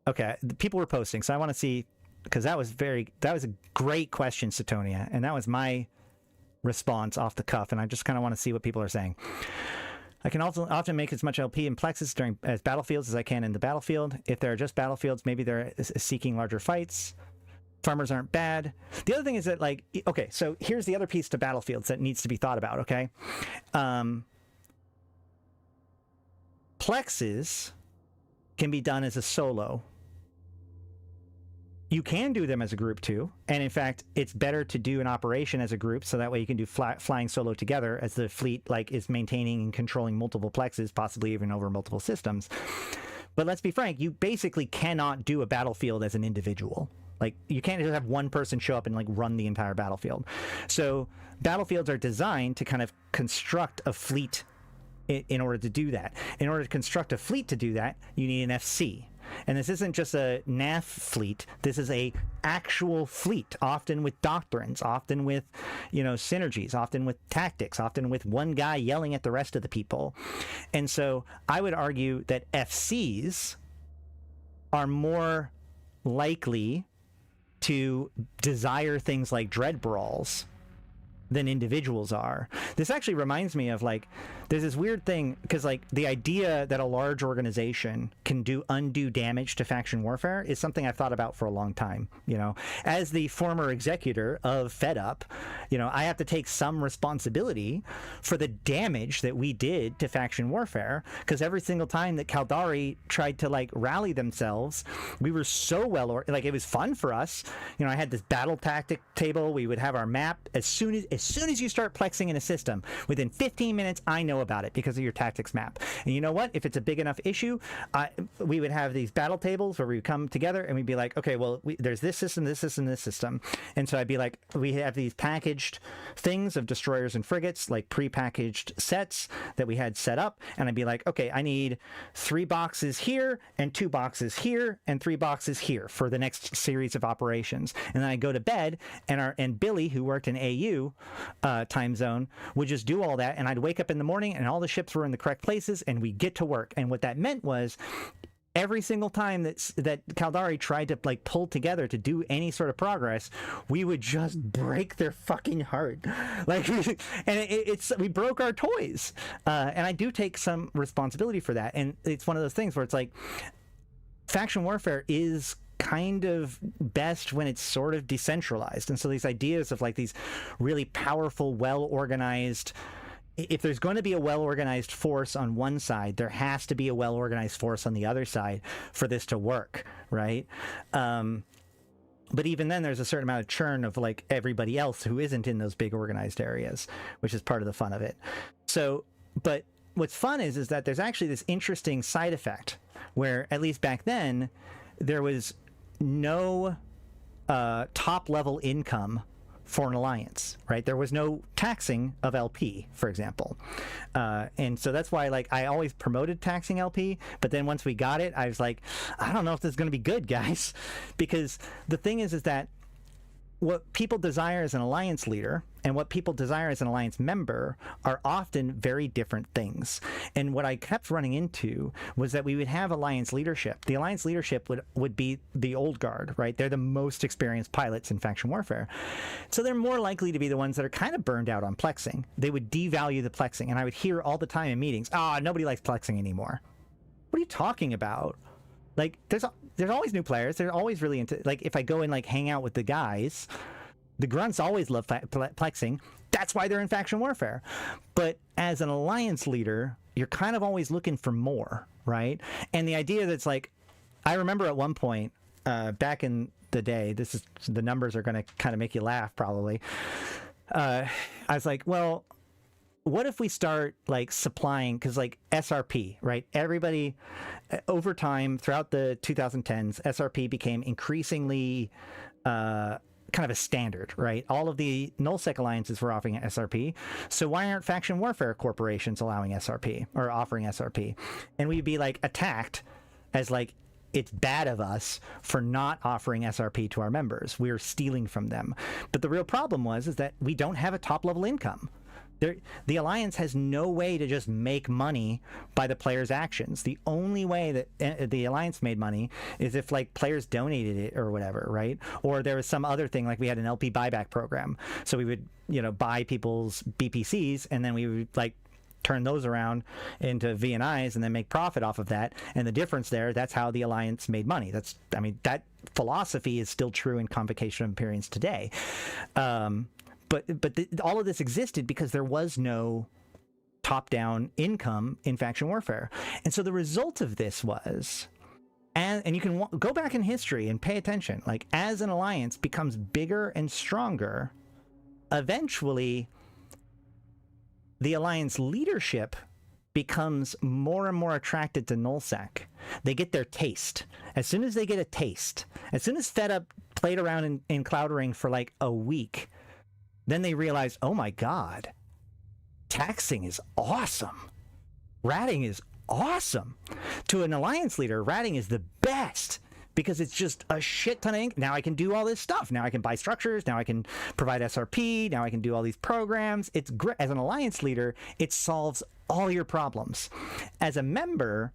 Okay, people were posting, so I want to see, because that was a great question, Satonia, and that was my response off the cuff, and I just kind of want to see what people are saying. I can also often make as much LP in Plexus as battlefields as I can in the battlefield. If there are just battlefields, maybe they're seeking larger fights. Farmers aren't bad. The other thing is that, like, okay, so here's the other piece to battlefields that needs to be thought about, okay? Plexes can be done as a solo. You can do them as a group too, and in fact, it's better to do an operation as a group, so that way you can do flying solo together as the fleet is maintaining and controlling multiple plexes, possibly even over multiple systems. But let's be frank, you basically cannot do a battlefield as an individual. Like, you can't just have one person show up and run the entire battlefield. So battlefields are designed to kind of construct a fleet in order to do that. In order to construct a fleet to do that, you need an FC. And this isn't just a NAF fleet. This is a actual fleet, often with doctrines, often with, synergies, often with tactics, often with one guy yelling at the rest of the people. And so I would argue that FCs are more likely to desire things like dread brawls than individuals are. This actually reminds me of, there's this weird thing, because the idea that a large organization can do undue damage to faction warfare is something I've thought about for a long time. As the former executor of FedUp, I have to take some responsibility for the damage that we did to faction warfare, because every single time that Caldari tried to rally themselves, we were so it was fun for us. I had this battle tactic table. We would have our map. As soon as you start plexing in a system, within 15 minutes, I know about it because of your tactics map. And you know what? If it's a big enough issue, we would have these battle tables where we would come together and we'd be like, okay, well, there's this system, this system, this system. And so I'd be like, we have these packaged things of destroyers and frigates, pre-packaged sets that we had set up. And I'd be like, okay, I need 3 boxes here and 2 boxes here and 3 boxes here for the next series of operations. And then I'd go to bed, and Billy, who worked in AU time zone, would just do all that, and I'd wake up in the morning and all the ships were in the correct places and we get to work. And what that meant was, every single time that Caldari tried to pull together to do any sort of progress, we would just break their fucking heart. We broke our toys. And I do take some responsibility for that. And it's one of those things where it's faction warfare is kind of best when it's sort of decentralized. And so these ideas of these really powerful, well-organized, if there's going to be a well-organized force on one side, there has to be a well-organized force on the other side for this to work, right? But even then, there's a certain amount of churn of everybody else who isn't in those big organized areas, which is part of the fun of it. So, but what's fun is that there's actually this interesting side effect where, at least back then, there was no top-level income for an alliance, right? There was no taxing of LP, for example. And so that's why I always promoted taxing LP, but then once we got it, I was like, I don't know if this is going to be good, guys. Because the thing is that what people desire as an alliance leader and what people desire as an alliance member are often very different things. And what I kept running into was that we would have alliance leadership. The alliance leadership would be the old guard, right? They're the most experienced pilots in faction warfare. So they're more likely to be the ones that are kind of burned out on plexing. They would devalue the plexing. And I would hear all the time in meetings, nobody likes plexing anymore. What are you talking about? Like, there's always new players. They're always really into, like, if I go and like hang out with the guys, the grunts always love plexing. That's why they're in faction warfare. But as an alliance leader, you're kind of always looking for more, right? And the idea that's like, I remember at one point back in the day, the numbers are going to kind of make you laugh probably. I was like, well, what if we start like supplying, because like SRP, right? Everybody over time throughout the 2010s, SRP became increasingly kind of a standard, right? All of the nullsec alliances were offering SRP. So why aren't faction warfare corporations allowing SRP or offering SRP? And we'd be like attacked as like, it's bad of us for not offering SRP to our members. We're stealing from them. But the real problem is that we don't have a top level income. The Alliance has no way to just make money by the players' actions. The only way that the Alliance made money is if like players donated it or whatever, right? Or there was some other thing, like we had an LP buyback program. So we would, buy people's BPCs and then we would like turn those around into VNIs and then make profit off of that. And the difference there, that's how the Alliance made money. That philosophy is still true in Convocation of Empyreans today. But all of this existed because there was no top-down income in faction warfare. And so the result of this was, and you can go back in history and pay attention, like as an alliance becomes bigger and stronger, eventually the alliance leadership becomes more and more attracted to nullsec. They get their taste. As soon as they get a taste, as soon as FedUp played around in Cloud Ring for like a week, then they realize, oh my God, taxing is awesome. Ratting is awesome. To an alliance leader, ratting is the best because it's just a shit ton of ink. Now I can do all this stuff. Now I can buy structures. Now I can provide SRP. Now I can do all these programs. It's great. As an alliance leader, it solves all your problems. As a member,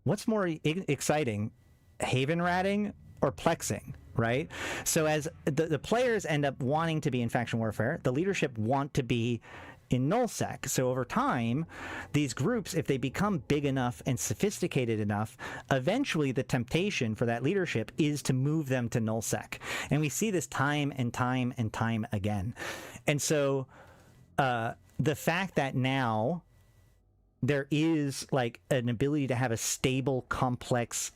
what's more exciting, Haven ratting or plexing? Right? So as the players end up wanting to be in faction warfare, the leadership want to be in nullsec. So over time, these groups, if they become big enough and sophisticated enough, eventually the temptation for that leadership is to move them to nullsec. And we see this time and time and time again. And so the fact that now there is like an ability to have a stable, complex,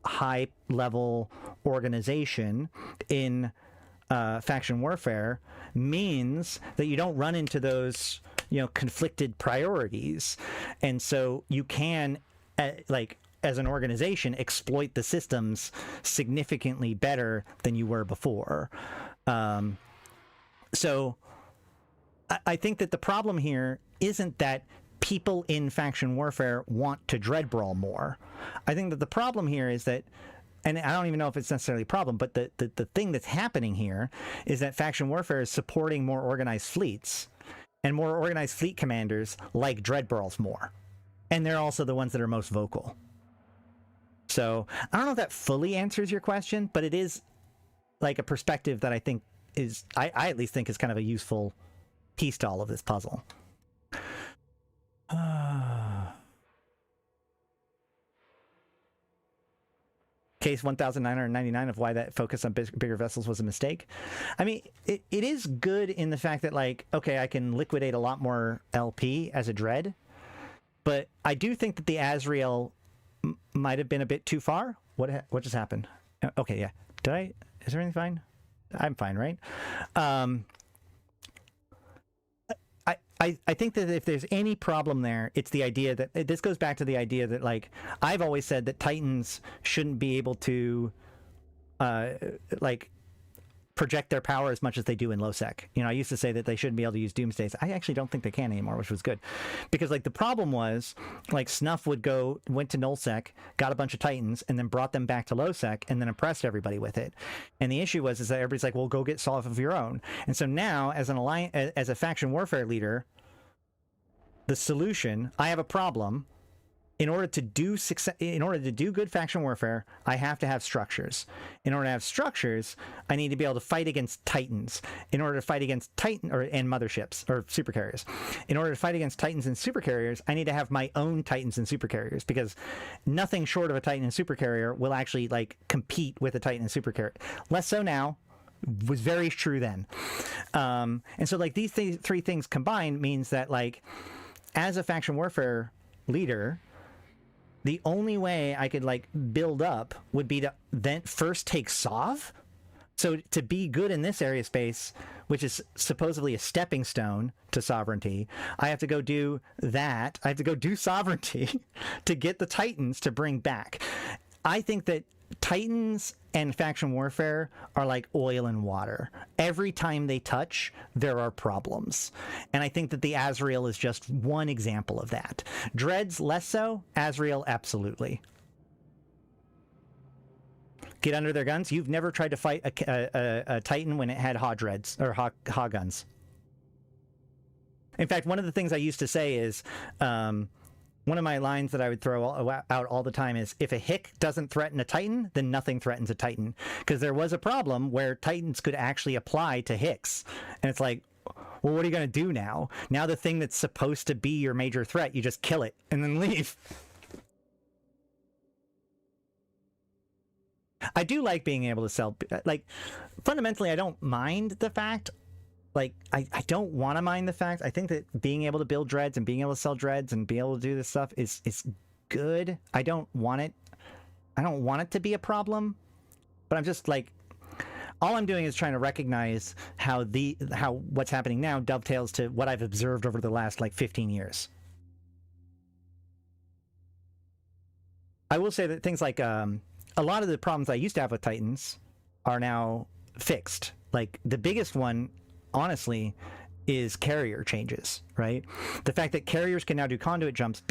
high-level organization in faction warfare means that you don't run into those, conflicted priorities. And so you can, as an organization, exploit the systems significantly better than you were before. So I think that the problem here isn't that people in faction warfare want to dread brawl more. I think that the problem here is that, and I don't even know if it's necessarily a problem, but the thing that's happening here is that faction warfare is supporting more organized fleets, and more organized fleet commanders like dread brawls more. And they're also the ones that are most vocal. So I don't know if that fully answers your question, but it is like a perspective that I think is, I at least think is kind of a useful piece to all of this puzzle. Case 1999 of why that focus on bigger vessels was a mistake. I mean, it is good in the fact that, like, okay, I can liquidate a lot more LP as a dread, but I do think that the Azrael might have been a bit too far. What just happened? Okay, yeah. Is everything fine? I'm fine, right? I think that if there's any problem there, it's the idea that this goes back to the idea that, like, I've always said that Titans shouldn't be able to project their power as much as they do in low sec. You know, I used to say that they shouldn't be able to use doomsdays. I actually don't think they can anymore, which was good, because like the problem was like Snuff went to null sec, got a bunch of Titans, and then brought them back to low sec, and then impressed everybody with it. And the issue was is that everybody's like, well, go get Solve of your own. And so now, as an alliance, as a faction warfare leader, the solution, I have a problem. In order to do good faction warfare, I have to have structures. In order to have structures, I need to be able to fight against Titans. In order to fight against and motherships or supercarriers. In order to fight against Titans and supercarriers, I need to have my own Titans and supercarriers, because nothing short of a Titan and supercarrier will actually like compete with a Titan and supercarrier. Less so now. Was very true then. And so like these three things combined means that like as a faction warfare leader, the only way I could like build up would be to then first take Sov. So to be good in this area space, which is supposedly a stepping stone to sovereignty, I have to go do that. I have to go do sovereignty to get the Titans to bring back. I think that Titans and faction warfare are like oil and water. Every time they touch, there are problems. And I think that the Azrael is just one example of that. Dreads, less so. Azrael, absolutely. Get under their guns. You've never tried to fight a Titan when it had Ha dreads or Ha guns. In fact, one of the things I used to say is... one of my lines that I would throw out all the time is, if a Hick doesn't threaten a Titan, then nothing threatens a Titan. Because there was a problem where Titans could actually apply to Hicks. And it's like, well, what are you going to do now? Now the thing that's supposed to be your major threat, you just kill it and then leave. I do like being able to sell... Like, fundamentally, I don't mind the fact... Like, I don't want to mind the fact. I think that being able to build dreads and being able to sell dreads and be able to do this stuff is good. I don't want it to be a problem. But I'm just like, all I'm doing is trying to recognize how what's happening now dovetails to what I've observed over the last like 15 years. I will say that things like a lot of the problems I used to have with Titans are now fixed. Like the biggest one, honestly, is carrier changes, right? The fact that carriers can now do conduit jumps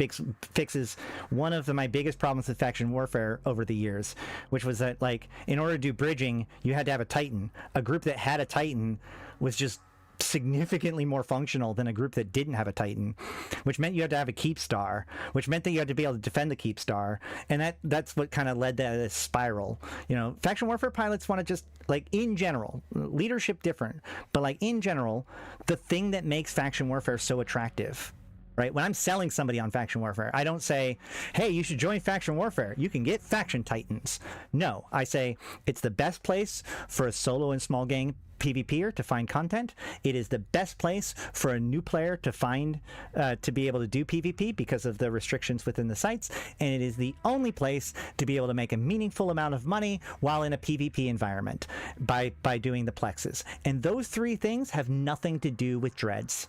fixes one of my biggest problems with faction warfare over the years, which was that, like, in order to do bridging, you had to have a Titan. A group that had a Titan was just significantly more functional than a group that didn't have a Titan, which meant you had to have a keep star, which meant that you had to be able to defend the keep star, and that's what kind of led to this spiral. You know, faction warfare pilots want to just, like, in general, leadership different, but like in general, the thing that makes faction warfare so attractive, right? When I'm selling somebody on faction warfare, I don't say, hey, you should join faction warfare. You can get faction Titans. No, I say it's the best place for a solo and small gang PvPer to find content. It is the best place for a new player to find, to be able to do PvP because of the restrictions within the sites. And it is the only place to be able to make a meaningful amount of money while in a PvP environment by doing the plexes. And those three things have nothing to do with dreads.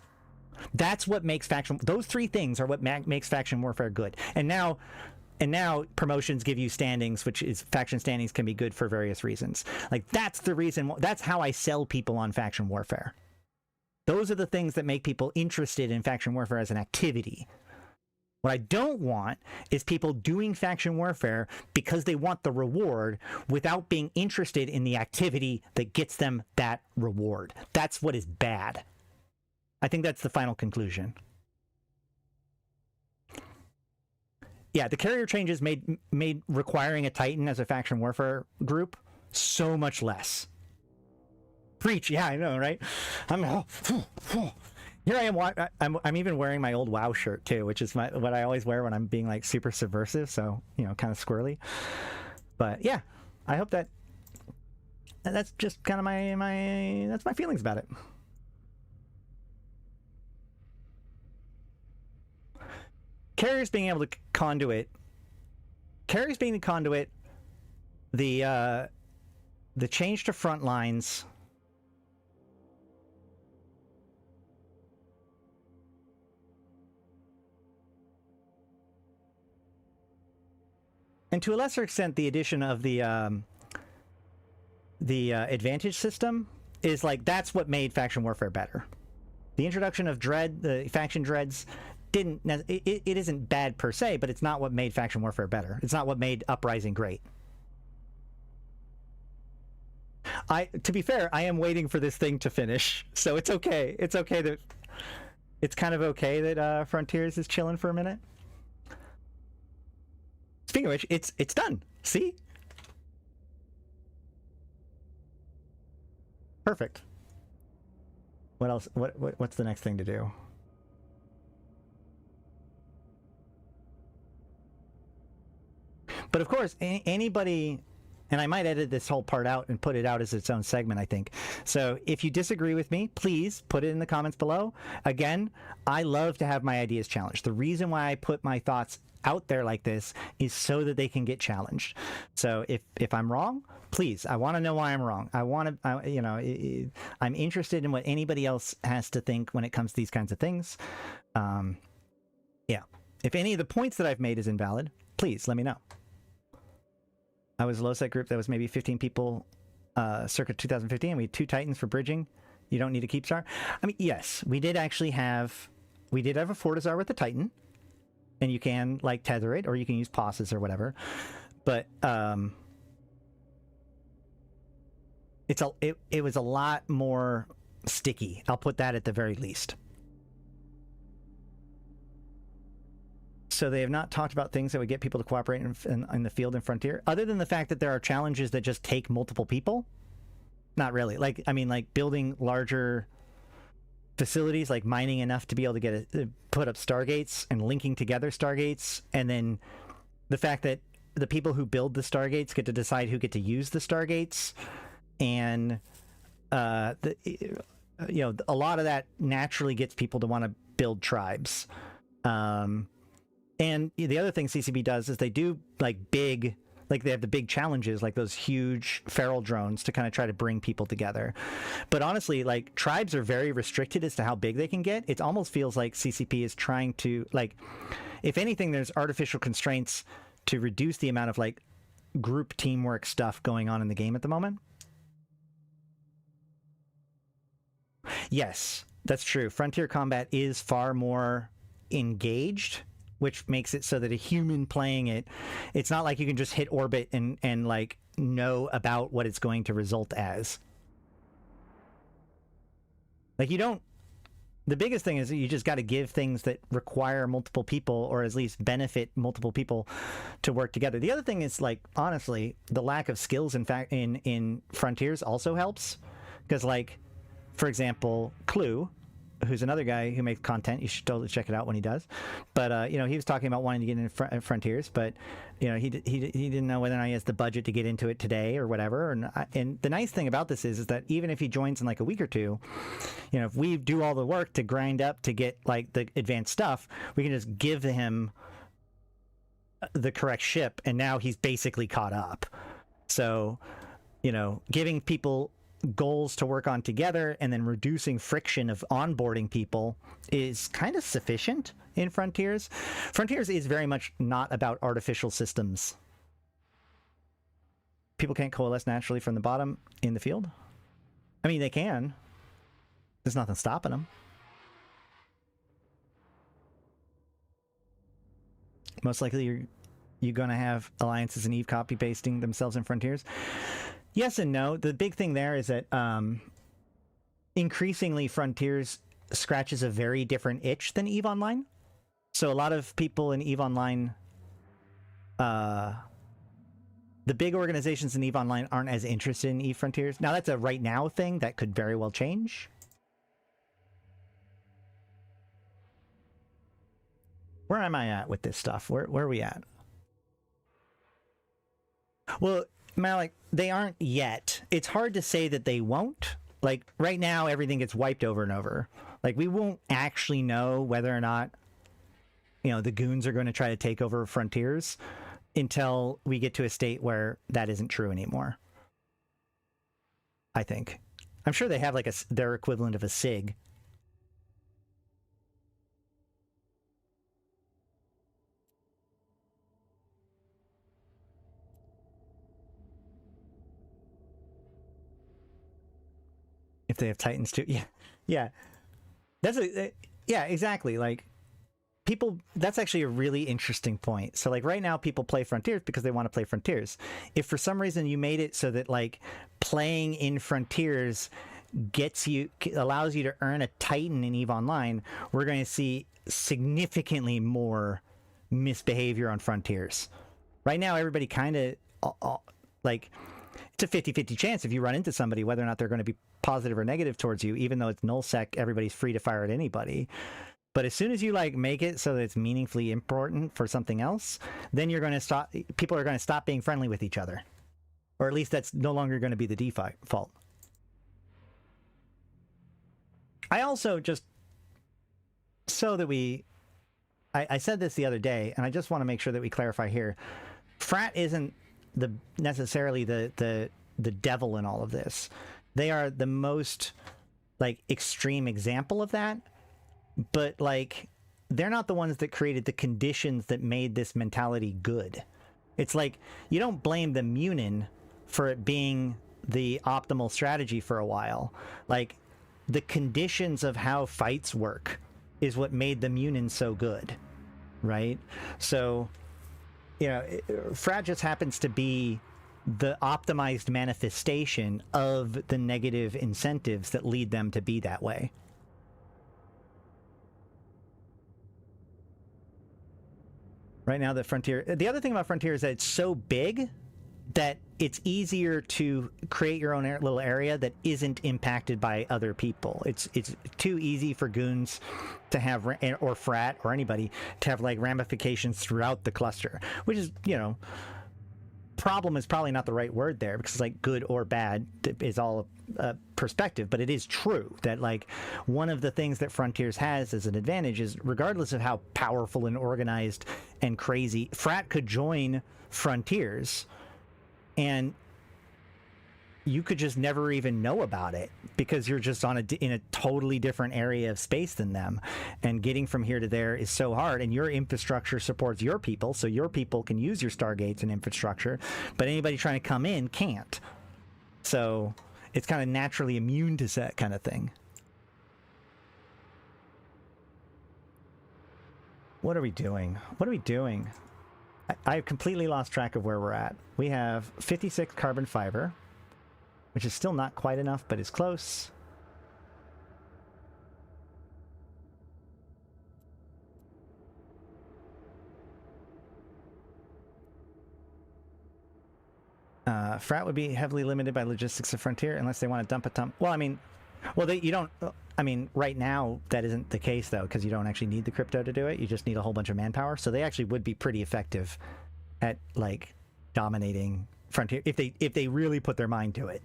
That's what makes faction... Those three things are what makes faction warfare good. And now promotions give you standings, which is... Faction standings can be good for various reasons. Like, that's the reason... That's how I sell people on faction warfare. Those are the things that make people interested in faction warfare as an activity. What I don't want is people doing faction warfare because they want the reward without being interested in the activity that gets them that reward. That's what is bad. I think that's the final conclusion. Yeah, the carrier changes made requiring a Titan as a faction warfare group so much less. Preach, yeah, I know, right? Here I am. I'm even wearing my old WoW shirt too, which is what I always wear when I'm being like super subversive. So, you know, kind of squirrely. But yeah, I hope that's just kind of that's my feelings about it. Carriers being able to conduit, the change to front lines, and to a lesser extent the addition of the the advantage system is like that's what made faction warfare better. The introduction of dread, the faction dreads, it isn't bad per se, but it's not what made faction warfare better. It's not what made Uprising great. To be fair, I am waiting for this thing to finish, so it's okay. It's okay that it's kind of okay that Frontiers is chilling for a minute. Speaking of which, it's done. See? Perfect. What else? What's the next thing to do? But of course, anybody, and I might edit this whole part out and put it out as its own segment, I think. So if you disagree with me, please put it in the comments below. Again, I love to have my ideas challenged. The reason why I put my thoughts out there like this is so that they can get challenged. So if I'm wrong, please, I want to know why I'm wrong. I'm interested in what anybody else has to think when it comes to these kinds of things. Yeah. If any of the points that I've made is invalid, please let me know. I was a low-sec group that was maybe 15 people circa 2015. We had 2 Titans for bridging. You don't need a keep star. I mean, yes, we did have a Fortizar with the Titan, and you can like tether it, or you can use pauses or whatever. But it was a lot more sticky. I'll put that at the very least. So they have not talked about things that would get people to cooperate in the field and frontier, other than the fact that there are challenges that just take multiple people. Not really. Like, I mean, like building larger facilities, like mining enough to be able to put up stargates and linking together stargates, and then the fact that the people who build the stargates get to decide who get to use the stargates, and a lot of that naturally gets people to want to build tribes. And the other thing CCP does is they do they have the big challenges, like those huge feral drones to kind of try to bring people together. But honestly, like, tribes are very restricted as to how big they can get. It almost feels like CCP is trying to, like, if anything, there's artificial constraints to reduce the amount of, like, group teamwork stuff going on in the game at the moment. Yes, that's true. Frontier combat is far more engaged, which makes it so that a human playing it's not like you can just hit orbit and like know about what it's going to result as. Like, the biggest thing is that you just got to give things that require multiple people, or at least benefit multiple people, to work together. The other thing is, like, honestly, the lack of skills in Frontiers also helps, because, like, for example, Clue, who's another guy who makes content. You should totally check it out when he does. But he was talking about wanting to get into Frontiers, but he didn't know whether or not he has the budget to get into it today or whatever. And the nice thing about this is that even if he joins in like a week or two, if we do all the work to grind up to get like the advanced stuff, we can just give him the correct ship, and now he's basically caught up. So, giving people goals to work on together and then reducing friction of onboarding people is kind of sufficient in Frontiers. Frontiers is very much not about artificial systems. People can't coalesce naturally from the bottom in the field. I mean, they can. There's nothing stopping them. Most likely you're going to have alliances and Eve copy pasting themselves in Frontiers. Yes and no. The big thing there is that increasingly Frontiers scratches a very different itch than EVE Online. So a lot of people in EVE Online, the big organizations in EVE Online aren't as interested in EVE Frontiers. Now that's a right now thing that could very well change. Where am I at with this stuff? Where are we at? Well, Malak, they aren't yet. It's hard to say that they won't. Like, right now, everything gets wiped over and over. Like, we won't actually know whether or not, the goons are going to try to take over Frontiers until we get to a state where that isn't true anymore. I think. I'm sure they have, like, their equivalent of a SIG. If they have Titans too. Yeah. Yeah. That's yeah, exactly. Like, people, that's actually a really interesting point. So like right now people play Frontiers because they want to play Frontiers. If for some reason you made it so that like playing in Frontiers allows you to earn a Titan in EVE Online, we're going to see significantly more misbehavior on Frontiers. Right now everybody kind of like, it's a 50-50 chance if you run into somebody whether or not they're going to be positive or negative towards you. Even though it's nullsec, everybody's free to fire at anybody. But as soon as you like make it so that it's meaningfully important for something else, then you're going to stop. People are going to stop being friendly with each other, or at least that's no longer going to be the default. I also just so that I said this the other day, and I just want to make sure that we clarify here. Frat isn't necessarily the devil in all of this. They are the most like extreme example of that. But, like, they're not the ones that created the conditions that made this mentality good. It's like, you don't blame the Munin for it being the optimal strategy for a while. Like, the conditions of how fights work is what made the Munin so good, right? So, you know, Frat just happens to be the optimized manifestation of the negative incentives that lead them to be that way. Right now, the other thing about Frontier is that it's so big that it's easier to create your own little area that isn't impacted by other people. It's too easy for goons to have, or Frat, or anybody, to have like ramifications throughout the cluster, which is, you know, problem is probably not the right word there, because like good or bad is all perspective, but it is true that like one of the things that Frontiers has as an advantage is regardless of how powerful and organized and crazy, Frat could join Frontiers and you could just never even know about it because you're just in a totally different area of space than them, and getting from here to there is so hard, and your infrastructure supports your people, so your people can use your stargates and infrastructure, but anybody trying to come in can't. So it's kind of naturally immune to that kind of thing. What are we doing? What are we doing? I've completely lost track of where we're at. We have 56 carbon fiber, which is still not quite enough, but is close. Frat would be heavily limited by logistics of Frontier unless they want to dump a ton. Well, I mean, you don't. I mean, right now that isn't the case though, because you don't actually need the crypto to do it. You just need a whole bunch of manpower. So they actually would be pretty effective at like dominating Frontier if they really put their mind to it.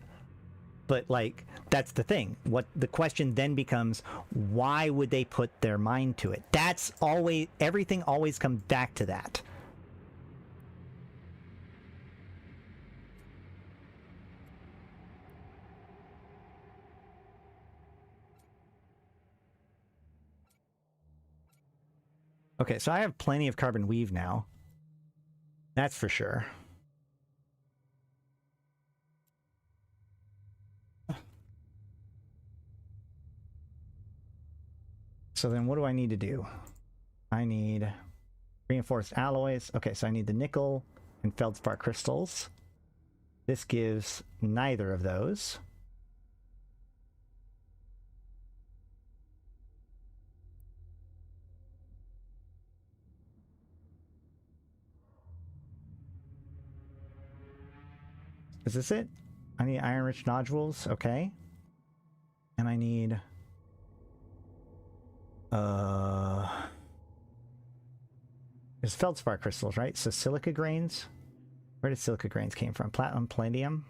But like, that's the thing. What the question then becomes, why would they put their mind to it? That's always, everything always comes back to that. Okay, so I have plenty of carbon weave now. That's for sure. So then what do I need to do? I need reinforced alloys. Okay, so I need the nickel and feldspar crystals. This gives neither of those. Is this it? I need iron-rich nodules. Okay. And I need... There's feldspar crystals, right? So silica grains. Where did silica grains came from? Platinum, palladium.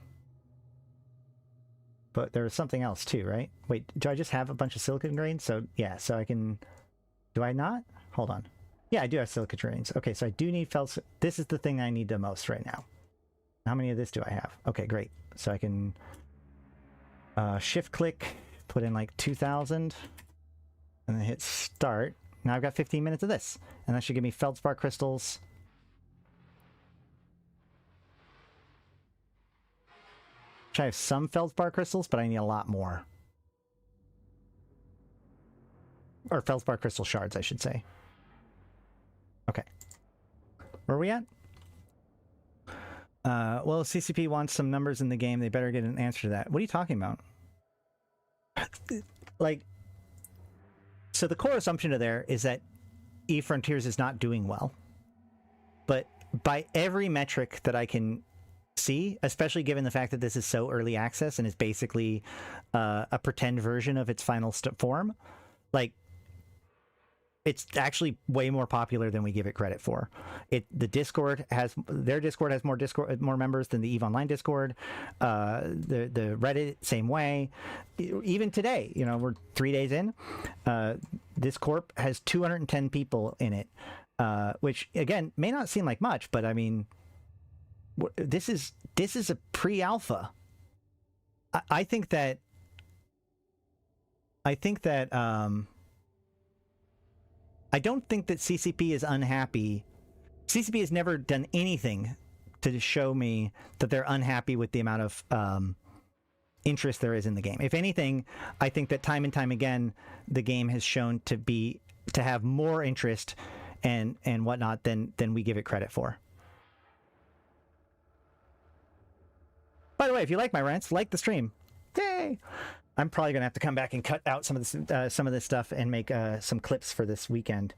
But there was something else too, right? Wait, do I just have a bunch of silica grains? So yeah, so I can... Do I not? Hold on. Yeah, I do have silica grains. Okay, so I do need feldspar. This is the thing I need the most right now. How many of this do I have? Okay, great. So I can shift click, put in like 2,000, and then hit start. Now I've got 15 minutes of this, and that should give me feldspar crystals. I have some feldspar crystals, but I need a lot more. or feldspar crystal shards, I should say. Okay. Where are we at? Well, CCP wants some numbers in the game. They better get an answer to that. What are you talking about? Like, so the core assumption of there is that Eve Frontiers is not doing well. But by every metric that I can see, especially given the fact that this is so early access and is basically a pretend version of its final form, like, it's actually way more popular than we give it credit for. Their Discord has more members than the EVE Online Discord. The Reddit, same way. Even today, you know, we're 3 days in. This corp has 210 people in it, which again may not seem like much, but I mean, this is a pre-alpha. I think that. I don't think that CCP is unhappy. CCP has never done anything to show me that they're unhappy with the amount of interest there is in the game. If anything, I think that time and time again, the game has shown to have more interest and whatnot than we give it credit for. By the way, if you like my rants, like the stream. Yay! I'm probably gonna have to come back and cut out some of this stuff and make some clips for this weekend.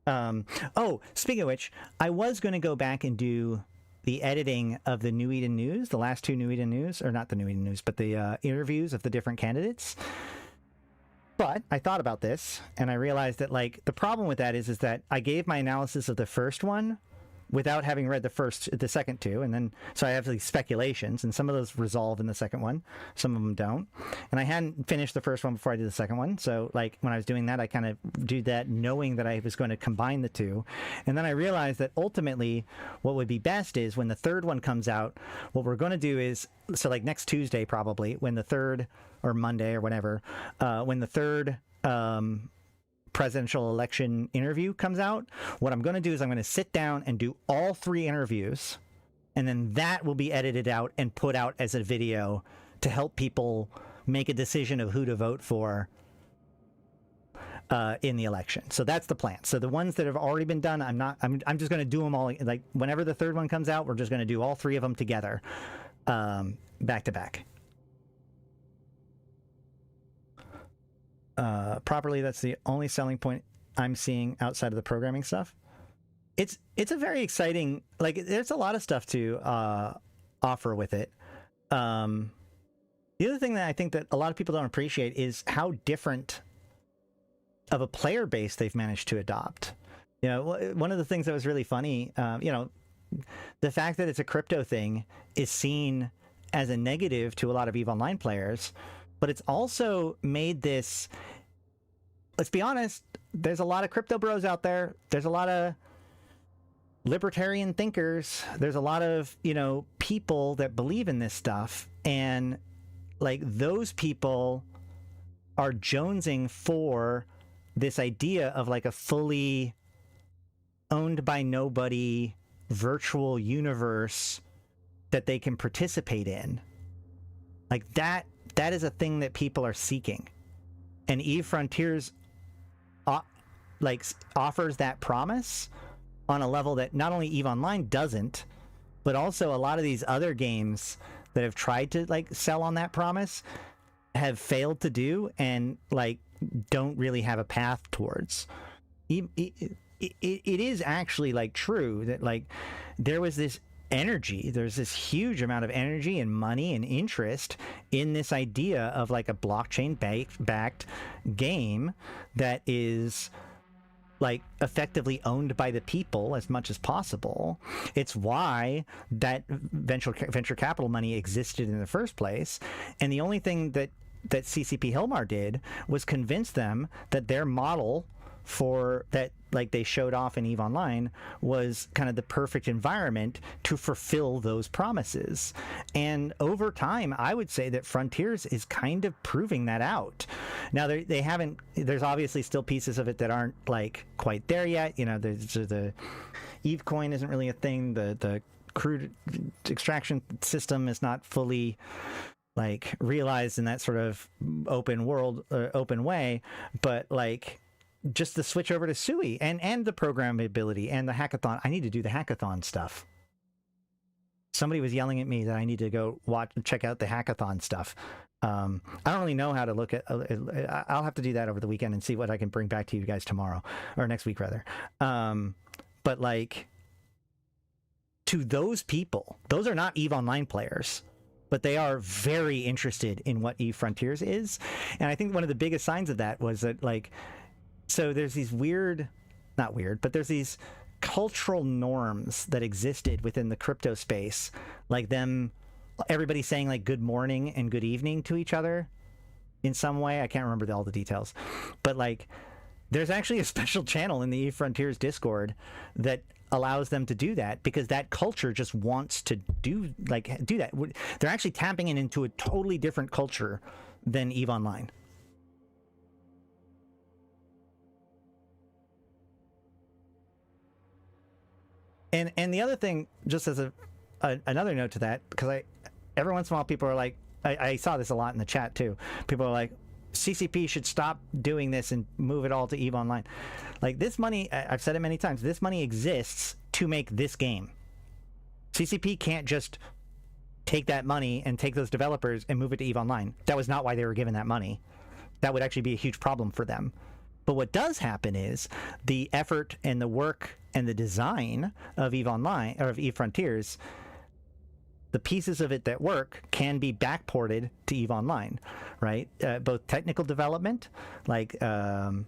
Oh, speaking of which, I was gonna go back and do the editing of the New Eden news, the last 2 New Eden news, or not the New Eden news, but the interviews of the different candidates. But I thought about this and I realized that like the problem with that is that I gave my analysis of the first one without having read the second 2, and then so I have these speculations, and some of those resolve in the second one, some of them don't. And I hadn't finished the first one before I did the second one, so like when I was doing that, I kind of did that knowing that I was going to combine the 2, and then I realized that ultimately what would be best is when the third one comes out, what we're going to do is, so like next Tuesday probably, when the third, or Monday or whatever, when the third presidential election interview comes out, what I'm going to do is I'm going to sit down and do all 3 interviews, and then that will be edited out and put out as a video to help people make a decision of who to vote for in the election. So that's the plan. So the ones that have already been done, I'm just going to do them all. Like whenever the third one comes out, we're just going to do all 3 of them together, back to back. Properly, that's the only selling point I'm seeing outside of the programming stuff. It's a very exciting, like, there's a lot of stuff to offer with it. The other thing that I think that a lot of people don't appreciate is how different of a player base they've managed to adopt. You know, one of the things that was really funny, you know, the fact that it's a crypto thing is seen as a negative to a lot of EVE Online players, but it's also made this, let's be honest, there's a lot of crypto bros out there. There's a lot of libertarian thinkers. There's a lot of, you know, people that believe in this stuff. And like those people are jonesing for this idea of like a fully owned by nobody virtual universe that they can participate in. Like that is a thing that people are seeking. And EVE Frontiers offers that promise on a level that not only EVE Online doesn't, but also a lot of these other games that have tried to like sell on that promise have failed to do, and like don't really have a path towards. It is actually like true that like there was this energy, there's this huge amount of energy and money and interest in this idea of like a blockchain backed game that is like effectively owned by the people as much as possible. It's why that venture capital money existed in the first place. And the only thing that CCP Hilmar did was convince them that their model for that, like they showed off in EVE Online, was kind of the perfect environment to fulfill those promises. And over time, I would say that Frontiers is kind of proving that out. Now, they haven't, there's obviously still pieces of it that aren't like quite there yet. You know, the EVE coin isn't really a thing. The crude extraction system is not fully like realized in that sort of open world, open way. But like, just the switch over to SUI and the programmability and the hackathon. I need to do the hackathon stuff. Somebody was yelling at me that I need to go check out the hackathon stuff. I don't really know how to look at. I'll have to do that over the weekend and see what I can bring back to you guys tomorrow or next week rather. But like, to those people, those are not EVE Online players, but they are very interested in what EVE Frontiers is. And I think one of the biggest signs of that was that, like, so there's these not weird, but there's these cultural norms that existed within the crypto space, like everybody saying like good morning and good evening to each other in some way. I can't remember all the details, but like there's actually a special channel in the EVE Frontiers Discord that allows them to do that, because that culture just wants to do that. They're actually tapping into a totally different culture than EVE Online. And the other thing, just as another note to that, because every once in a while people are like, I saw this a lot in the chat too. People are like, CCP should stop doing this and move it all to EVE Online. Like, this money, I've said it many times, this money exists to make this game. CCP can't just take that money and take those developers and move it to EVE Online. That was not why they were given that money. That would actually be a huge problem for them. But what does happen is the effort and the work and the design of EVE Online, or of EVE Frontiers, the pieces of it that work can be backported to EVE Online, right? Both technical development, like upgrading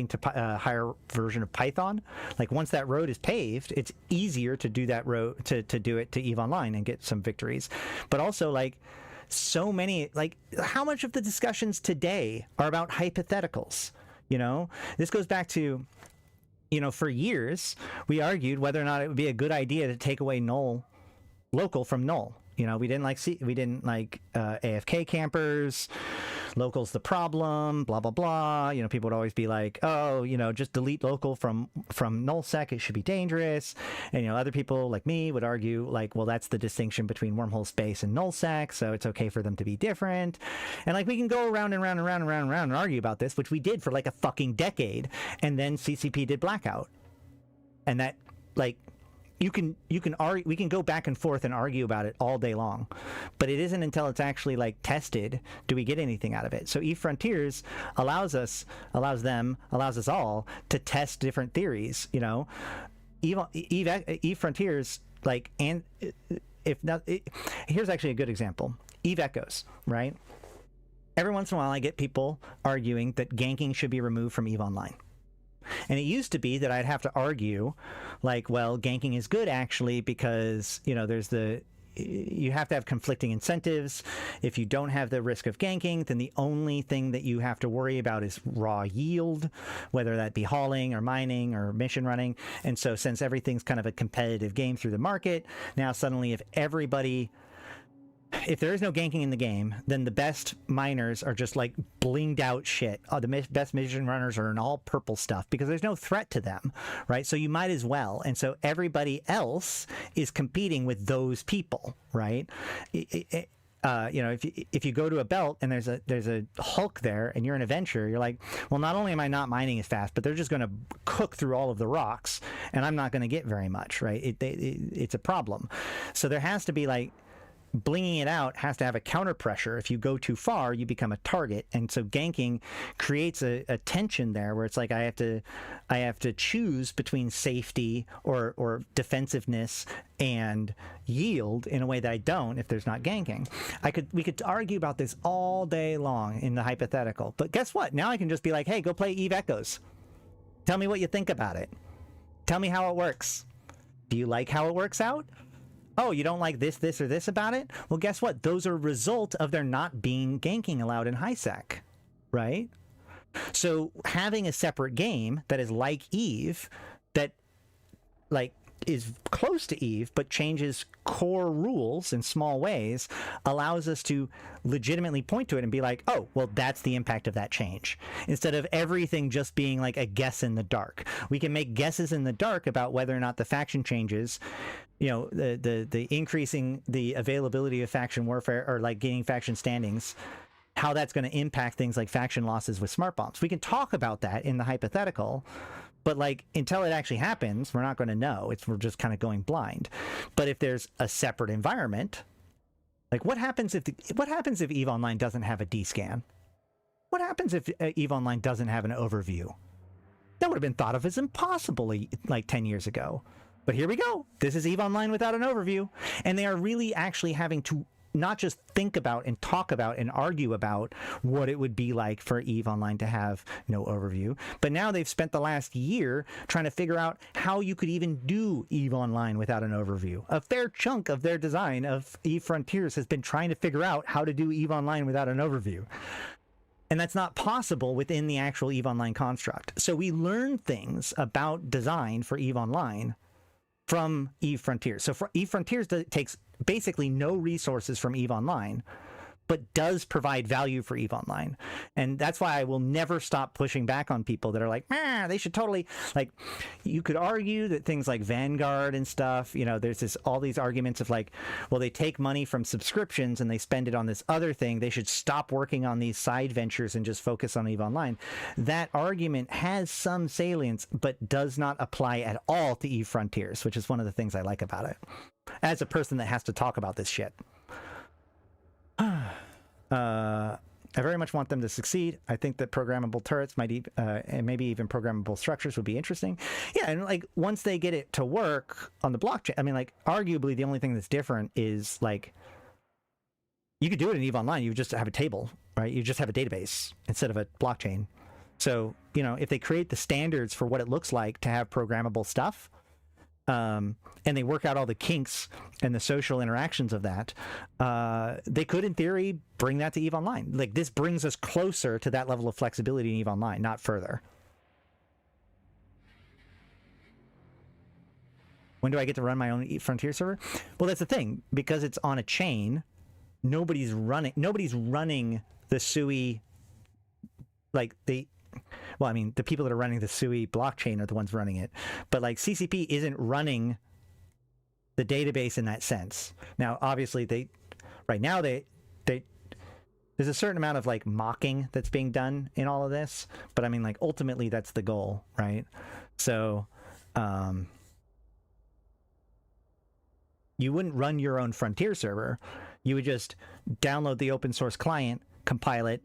to a higher version of Python. Like, once that road is paved, it's easier to do that road, to do it to EVE Online and get some victories. But also, like, so many, like, how much of the discussions today are about hypotheticals? You know, this goes back to, for years we argued whether or not it would be a good idea to take away local from null. We didn't like AFK campers. Local's the problem, blah blah blah. People would always be like, oh, just delete local from nullsec, it should be dangerous. And other people like me would argue like, well, that's the distinction between wormhole space and nullsec, so it's okay for them to be different. And like, we can go around and round and round and round and round and argue about this, which we did for like a fucking decade. And then CCP did blackout, and that, like, we can go back and forth and argue about it all day long, but it isn't until it's actually like tested do we get anything out of it. So EVE Frontiers allows us all to test different theories. EVE Frontiers, like, and if not, here's actually a good example. EVE Echoes, right? Every once in a while I get people arguing that ganking should be removed from EVE Online. And it used to be that I'd have to argue, like, well, ganking is good actually, because, you have to have conflicting incentives. If you don't have the risk of ganking, then the only thing that you have to worry about is raw yield, whether that be hauling or mining or mission running. And so since everything's kind of a competitive game through the market, now suddenly if there is no ganking in the game, then the best miners are just like blinged out shit. The best mission runners are in all purple stuff because there's no threat to them, right? So you might as well. And so everybody else is competing with those people, right? If you go to a belt and there's a Hulk there and you're an adventurer, you're like, well, not only am I not mining as fast, but they're just going to cook through all of the rocks and I'm not going to get very much, right? It's a problem. So there has to be, like, blinging it out has to have a counter pressure. If you go too far, you become a target, and so ganking creates a tension there where it's like I have to choose between safety or defensiveness and yield in a way that I don't if there's not ganking. We could argue about this all day long in the hypothetical, but guess what? Now I can just be like, hey, go play EVE Echoes. Tell me what you think about it. Tell me how it works. Do you like how it works out? Oh, you don't like this, or this about it? Well, guess what? Those are a result of there not being ganking allowed in HiSec, right? So having a separate game that is like EVE, that, like, is close to EVE but changes core rules in small ways, allows us to legitimately point to it and be like, oh, well, that's the impact of that change, instead of everything just being like a guess in the dark. We can make guesses in the dark about whether or not the faction changes, the increasing the availability of faction warfare, or like gaining faction standings, how that's going to impact things like faction losses with smart bombs. We can talk about that in the hypothetical, but like until it actually happens, we're not going to know. We're just kind of going blind. But if there's a separate environment, like what happens if EVE Online doesn't have a D-scan? What happens if EVE Online doesn't have an overview? That would have been thought of as impossible like 10 years ago. But here we go. This is EVE Online without an overview. And they are really actually having to not just think about and talk about and argue about what it would be like for EVE Online to have no overview, but now they've spent the last year trying to figure out how you could even do EVE Online without an overview. A fair chunk of their design of EVE Frontiers has been trying to figure out how to do EVE Online without an overview. And that's not possible within the actual EVE Online construct. So we learn things about design for EVE Online from EVE Frontiers. So for EVE Frontiers takes basically no resources from EVE Online, but does provide value for EVE Online. And that's why I will never stop pushing back on people that are like, they should totally, like, you could argue that things like Vanguard and stuff, you know, there's all these arguments of like, well, they take money from subscriptions and they spend it on this other thing. They should stop working on these side ventures and just focus on EVE Online. That argument has some salience, but does not apply at all to EVE Frontiers, which is one of the things I like about it, as a person that has to talk about this shit. I very much want them to succeed. I think that programmable turrets might and maybe even programmable structures would be interesting. Yeah, and like once they get it to work on the blockchain, I mean, like arguably the only thing that's different is like you could do it in EVE Online. You just have a table, right? You just have a database instead of a blockchain. So, you know, if they create the standards for what it looks like to have programmable stuff, and they work out all the kinks and the social interactions of that, they could, in theory, bring that to EVE Online. Like, this brings us closer to that level of flexibility in EVE Online, not further. When do I get to run my own Frontier server? Well, that's the thing. Because it's on a chain, nobody's running the SUI, like, well, I mean, the people that are running the SUI blockchain are the ones running it. But like CCP isn't running the database in that sense. Now, obviously, right now there's a certain amount of like mocking that's being done in all of this. But I mean, like ultimately, that's the goal, right? So you wouldn't run your own Frontier server. You would just download the open source client, compile it,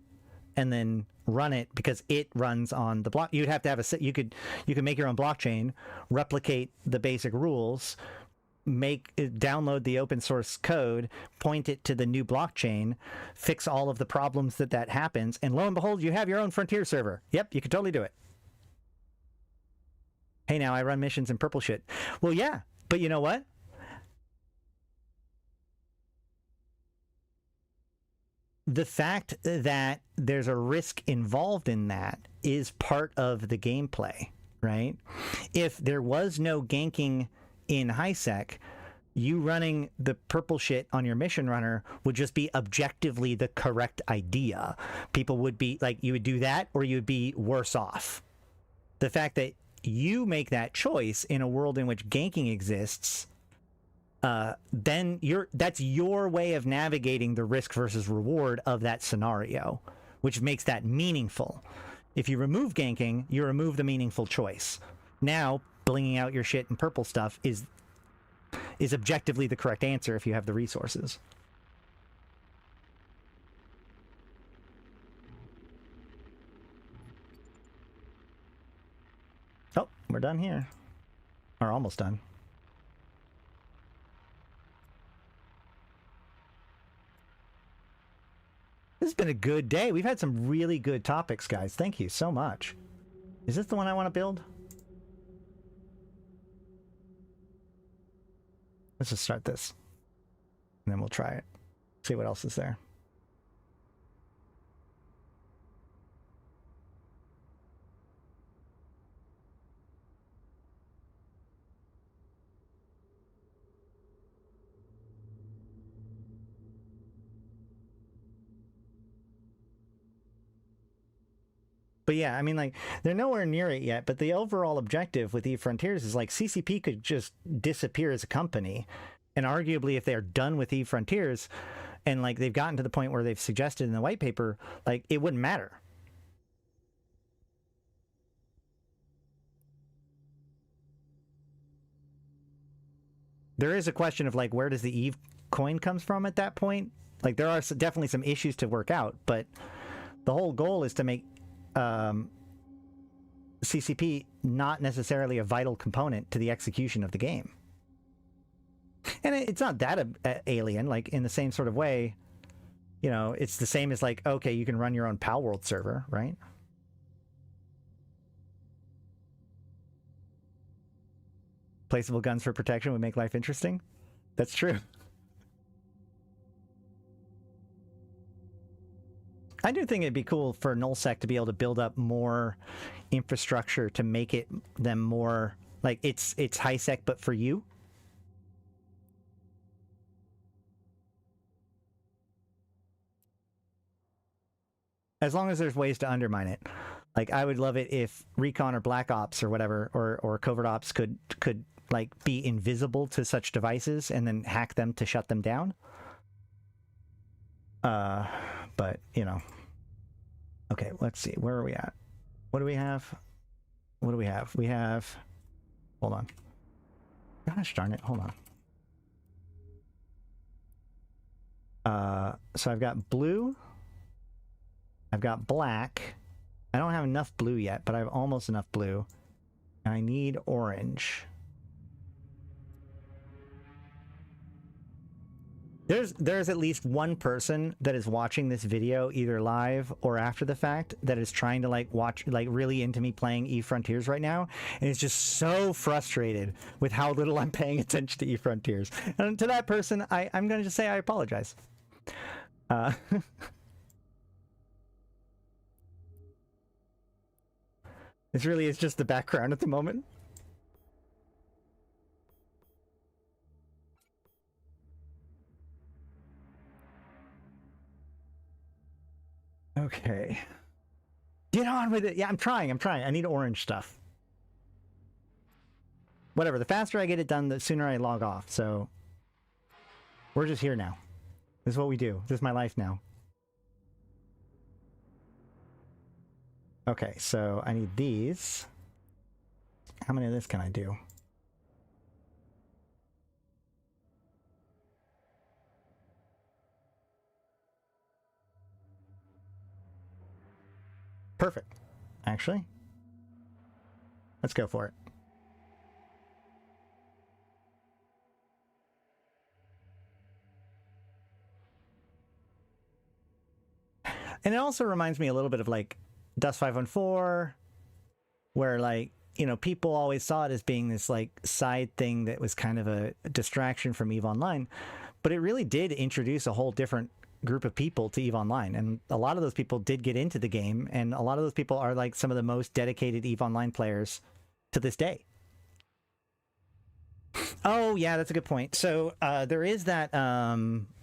and then run it because it runs on the block. You'd have to have you could make your own blockchain, replicate the basic rules, download the open source code, point it to the new blockchain, fix all of the problems that happens, and lo and behold, you have your own Frontier server. Yep, you could totally do it. Hey, now I run missions in purple shit. Well, yeah, but you know what? The fact that there's a risk involved in that is part of the gameplay, right? If there was no ganking in HiSec, you running the purple shit on your mission runner would just be objectively the correct idea. People would be like, you would do that or you would be worse off. The fact that you make that choice in a world in which ganking exists, then that's your way of navigating the risk versus reward of that scenario, which makes that meaningful. If you remove ganking, you remove the meaningful choice. Now, blinging out your shit and purple stuff is objectively the correct answer if you have the resources. Oh, we're done here. Or almost done. This has been a good day. We've had some really good topics, guys. Thank you so much. Is this the one I want to build? Let's just start this. And then we'll try it. See what else is there. But yeah, I mean, like, they're nowhere near it yet, but the overall objective with EVE Frontiers is like CCP could just disappear as a company. And arguably, if they're done with EVE Frontiers, And like they've gotten to the point where they've suggested in the white paper, like it wouldn't matter. There is a question of like, where does the Eve coin comes from at that point? Like there are definitely some issues to work out, but the whole goal is to make CCP not necessarily a vital component to the execution of the game. And it's not that alien, like in the same sort of way, you know, it's the same as like, okay, you can run your own Pal World server, right? Placeable guns for protection would make life interesting. That's true. I do think it'd be cool for nullsec to be able to build up more infrastructure to make it them more like it's high sec, but for you. As long as there's ways to undermine it. Like I would love it if Recon or Black Ops or whatever, or Covert Ops could like be invisible to such devices and then hack them to shut them down. But you know. Okay, let's see. Where are we at? What do we have? What do we have? We have... Hold on. Gosh darn it. Hold on. So I've got blue. I've got black. I don't have enough blue yet, but I have almost enough blue. And I need orange. There's at least one person that is watching this video either live or after the fact that is trying to like watch, like really into me playing Eve Frontiers right now, and is just so frustrated with how little I'm paying attention to Eve Frontiers. And to that person, I'm going to just say I apologize. This really is just the background at the moment. Okay. Get on with it. Yeah, I'm trying. I need orange stuff. Whatever. The faster I get it done, the sooner I log off. So we're just here now. This is what we do. This is my life now. Okay, so I need these. How many of this can I do? Perfect. Actually, let's go for it. And it also reminds me a little bit of like Dust 514, where like, you know, people always saw it as being this like side thing that was kind of a distraction from EVE Online, but it really did introduce a whole different group of people to EVE Online, and a lot of those people did get into the game, and a lot of those people are like some of the most dedicated EVE Online players to this day. Oh yeah, that's a good point. So there is that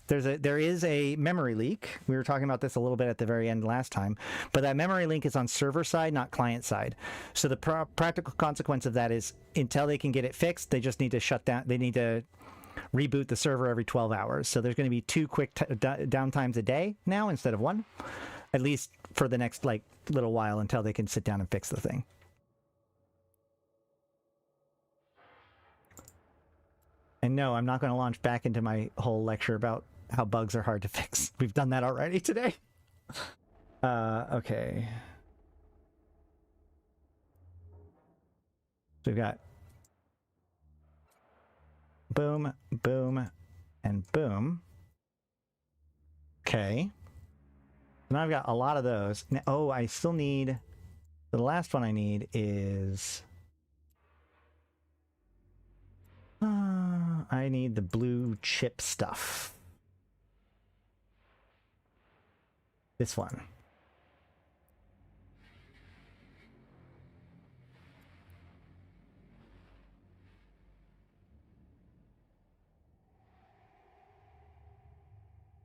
there is a memory leak. We were talking about this a little bit at the very end last time, but that memory leak is on server side, not client side. So the practical consequence of that is until they can get it fixed, they just need to shut down. They need to reboot the server every 12 hours. So there's going to be 2 quick downtimes a day now instead of 1, at least for the next like little while until they can sit down and fix the thing. And no, I'm not going to launch back into my whole lecture about how bugs are hard to fix. We've done that already today. Okay. So we've got boom, boom, and boom. Okay. Now I've got a lot of those. Now, oh, I still need... The last one I need is... I need the blue chip stuff. This one.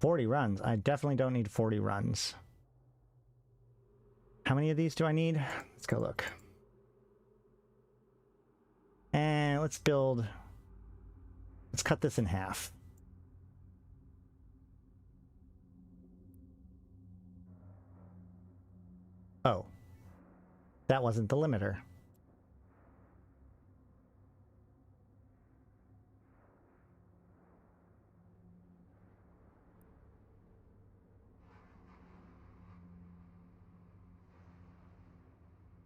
$40 runs. I definitely don't need 40 runs. How many of these do I need? Let's go look. And let's build... Let's cut this in half. That wasn't the limiter.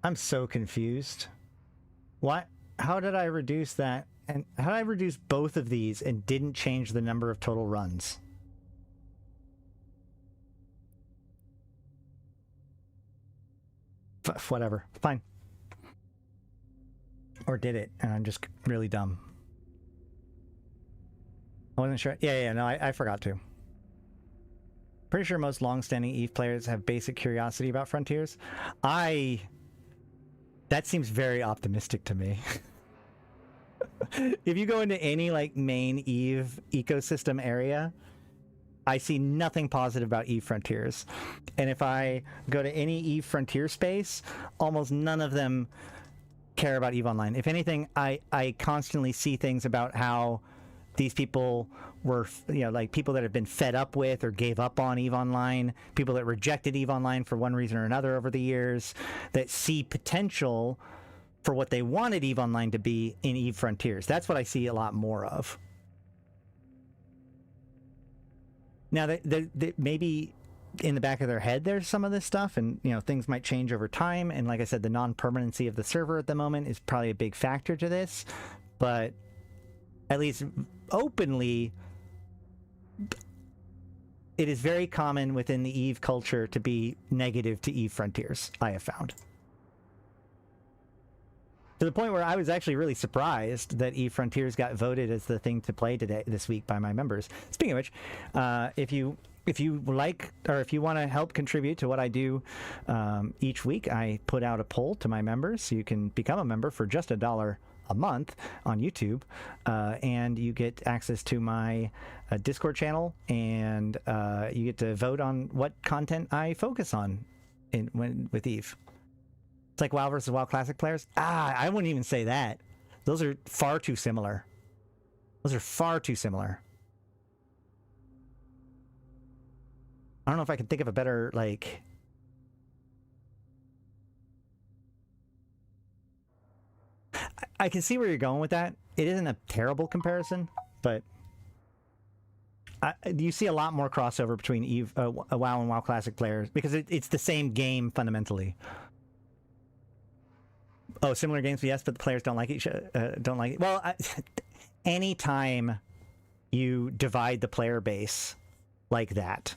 I'm so confused. What? How did I reduce that? And how did I reduce both of these and didn't change the number of total runs? Whatever. Fine. Or did it, and I'm just really dumb. I wasn't sure. Yeah, no, I forgot to. Pretty sure most long-standing EVE players have basic curiosity about Frontiers. That seems very optimistic to me. If you go into any, like, main EVE ecosystem area, I see nothing positive about EVE Frontiers. And if I go to any EVE Frontier space, almost none of them care about EVE Online. If anything, I constantly see things about how these people were, you know, like people that have been fed up with or gave up on EVE Online, people that rejected EVE Online for one reason or another over the years, that see potential for what they wanted EVE Online to be in EVE Frontiers. That's what I see a lot more of. Now, they maybe in the back of their head there's some of this stuff, and you know, things might change over time, and like I said, the non-permanency of the server at the moment is probably a big factor to this, but at least openly, it is very common within the EVE culture to be negative to EVE Frontiers, I have found. To the point where I was actually really surprised that EVE Frontiers got voted as the thing to play this week by my members. Speaking of which, if you like, or if you want to help contribute to what I do each week, I put out a poll to my members. So you can become a member for just $1 a month on YouTube, and you get access to my Discord channel, and you get to vote on what content I focus on with EVE. It's like WoW versus WoW Classic players. I wouldn't even say that. Those are far too similar. Those are far too similar. I don't know if I can think of a better, like... I can see where you're going with that. It isn't a terrible comparison, but you see a lot more crossover between EVE, WoW and WoW Classic players, because it's the same game fundamentally. Oh, similar games, yes, but the players don't like don't like it. Well, anytime you divide the player base like that,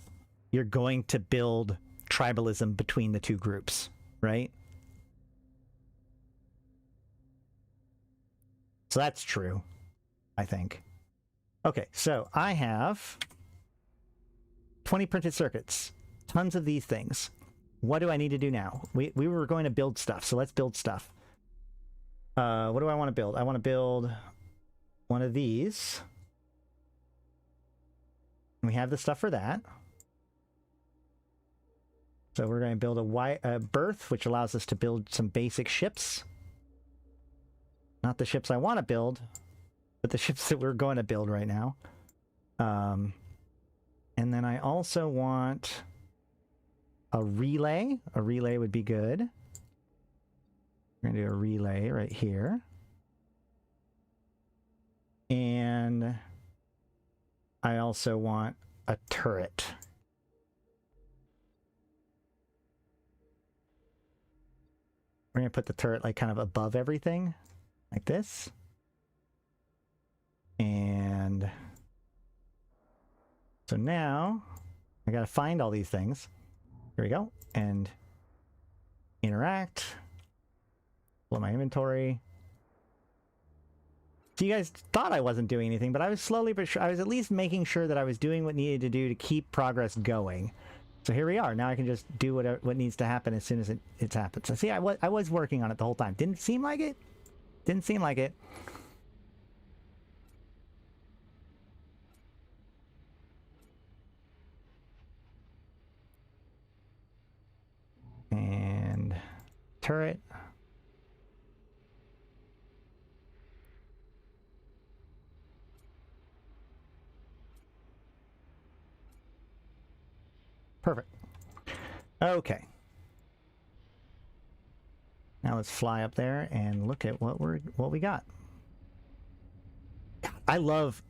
you're going to build tribalism between the two groups, right? So that's true, I think. Okay, so I have 20 printed circuits, tons of these things. What do I need to do now? We were going to build stuff, so let's build stuff. What do I want to build? I want to build one of these. We have the stuff for that. So we're going to build a berth, which allows us to build some basic ships. Not the ships I want to build, but the ships that we're going to build right now. And then I also want a relay. A relay would be good. We're going to do a relay right here. And I also want a turret. We're going to put the turret like kind of above everything, like this. And so now I got to find all these things. Here we go. And interact. Pull my inventory. So you guys thought I wasn't doing anything, but I was slowly, but I was at least making sure that I was doing what needed to do to keep progress going. So here we are. Now I can just do what needs to happen as soon as it happens. So see, I was working on it the whole time. Didn't seem like it. Didn't seem like it. And turret. Perfect. Okay. Now let's fly up there and look at what we got. I love,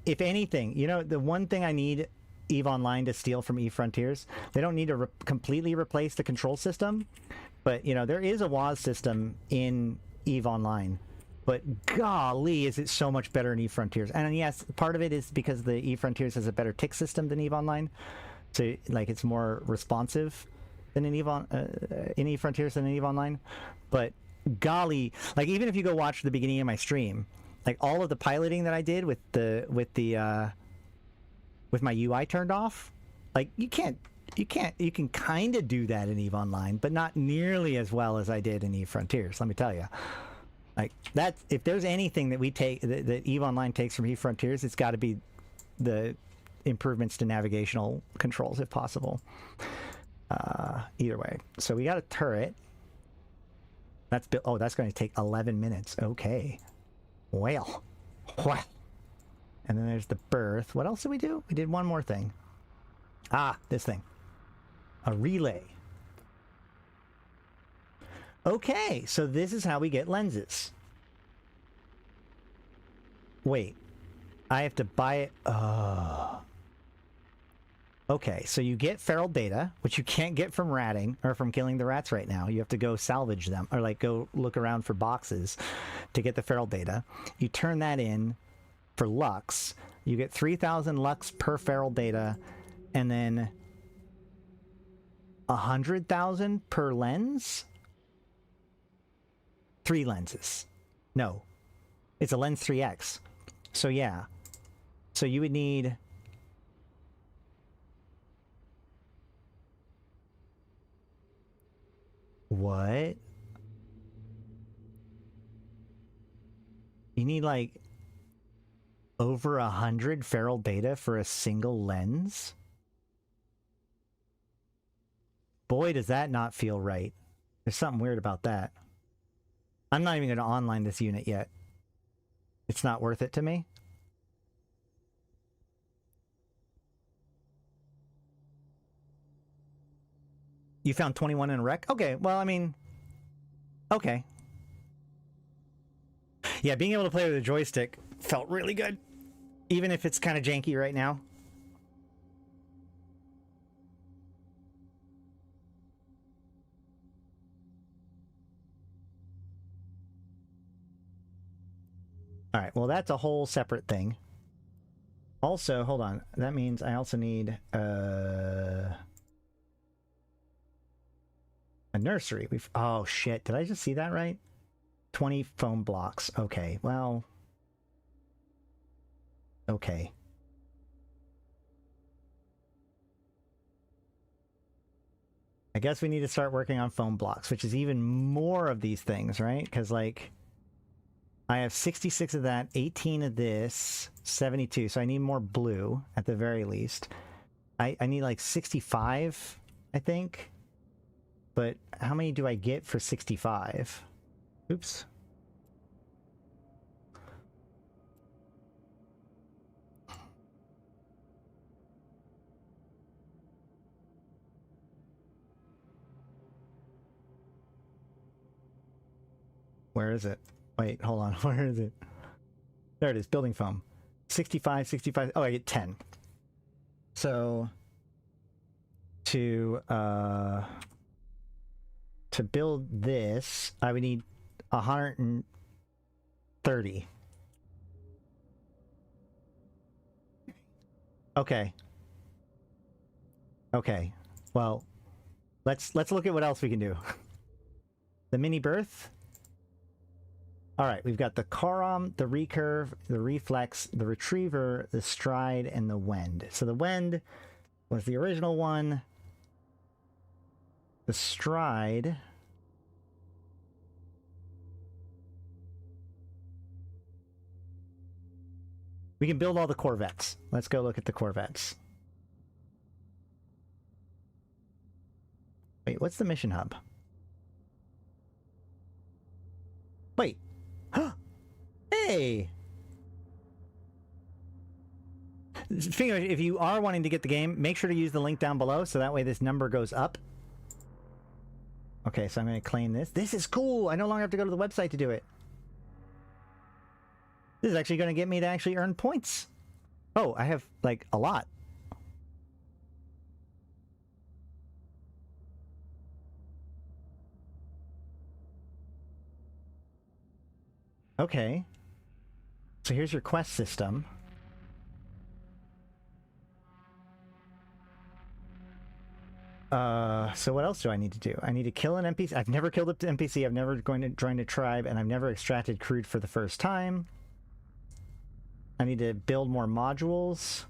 if anything, you know, the one thing I need EVE Online to steal from EVE Frontiers, they don't need to completely replace the control system, but, you know, there is a WAS system in EVE Online, but golly, is it so much better in EVE Frontiers. And yes, part of it is because the EVE Frontiers has a better tick system than EVE Online, so, like, it's more responsive than in EVE Frontiers than in EVE Online, but golly, like, even if you go watch the beginning of my stream, like, all of the piloting that I did with my UI turned off, like, you can kind of do that in EVE Online, but not nearly as well as I did in EVE Frontiers, let me tell you. Like, that, if there's anything that we take, that EVE Online takes from EVE Frontiers, it's got to be the improvements to navigational controls, if possible. Either way. So we got a turret. That's that's going to take 11 minutes. Okay. Well. And then there's the berth. What else did we do? We did one more thing. This thing. A relay. Okay, so this is how we get lenses. Wait. I have to buy it. Okay, so you get feral data, which you can't get from ratting, or from killing the rats right now. You have to go salvage them, or like go look around for boxes to get the feral data. You turn that in for lux. You get 3,000 lux per feral data, and then 100,000 per lens? 3 lenses. No. It's a lens 3x. So yeah. So you would need... What? You need like over 100 feral data for a single lens? Boy, does that not feel right. There's something weird about that. I'm not even going to online this unit yet. It's not worth it to me. You found 21 in a wreck? Okay, well, I mean... Okay. Yeah, being able to play with a joystick felt really good. Even if it's kind of janky right now. Alright, well, that's a whole separate thing. Also, hold on. That means I also need... a nursery. Oh shit, did I just see that right? 20 foam blocks. Okay, well... Okay. I guess we need to start working on foam blocks, which is even more of these things, right? Because, like, I have 66 of that, 18 of this, 72, so I need more blue, at the very least. I need, like, 65, I think. But how many do I get for 65? Oops. Where is it? Wait, hold on. Where is it? There it is. Building foam. 65, 65. Oh, I get 10. So to build this, I would need 130. Okay. Okay. Well, let's look at what else we can do. The mini berth. All right, we've got the Karam, the recurve, the reflex, the retriever, the stride, and the wend. So the wend was the original one. The stride. We can build all the Corvettes. Let's go look at the Corvettes. Wait, what's the mission hub? Wait. Hey! Speaking of, if you are wanting to get the game, make sure to use the link down below so that way this number goes up. Okay, so I'm going to claim this. This is cool! I no longer have to go to the website to do it. This is actually going to get me to actually earn points. Oh, I have, like, a lot. Okay. So here's your quest system. So what else do I need to do? I need to kill an NPC. I've never killed an NPC. I've never joined a tribe, and I've never extracted crude for the first time. I need to build more modules,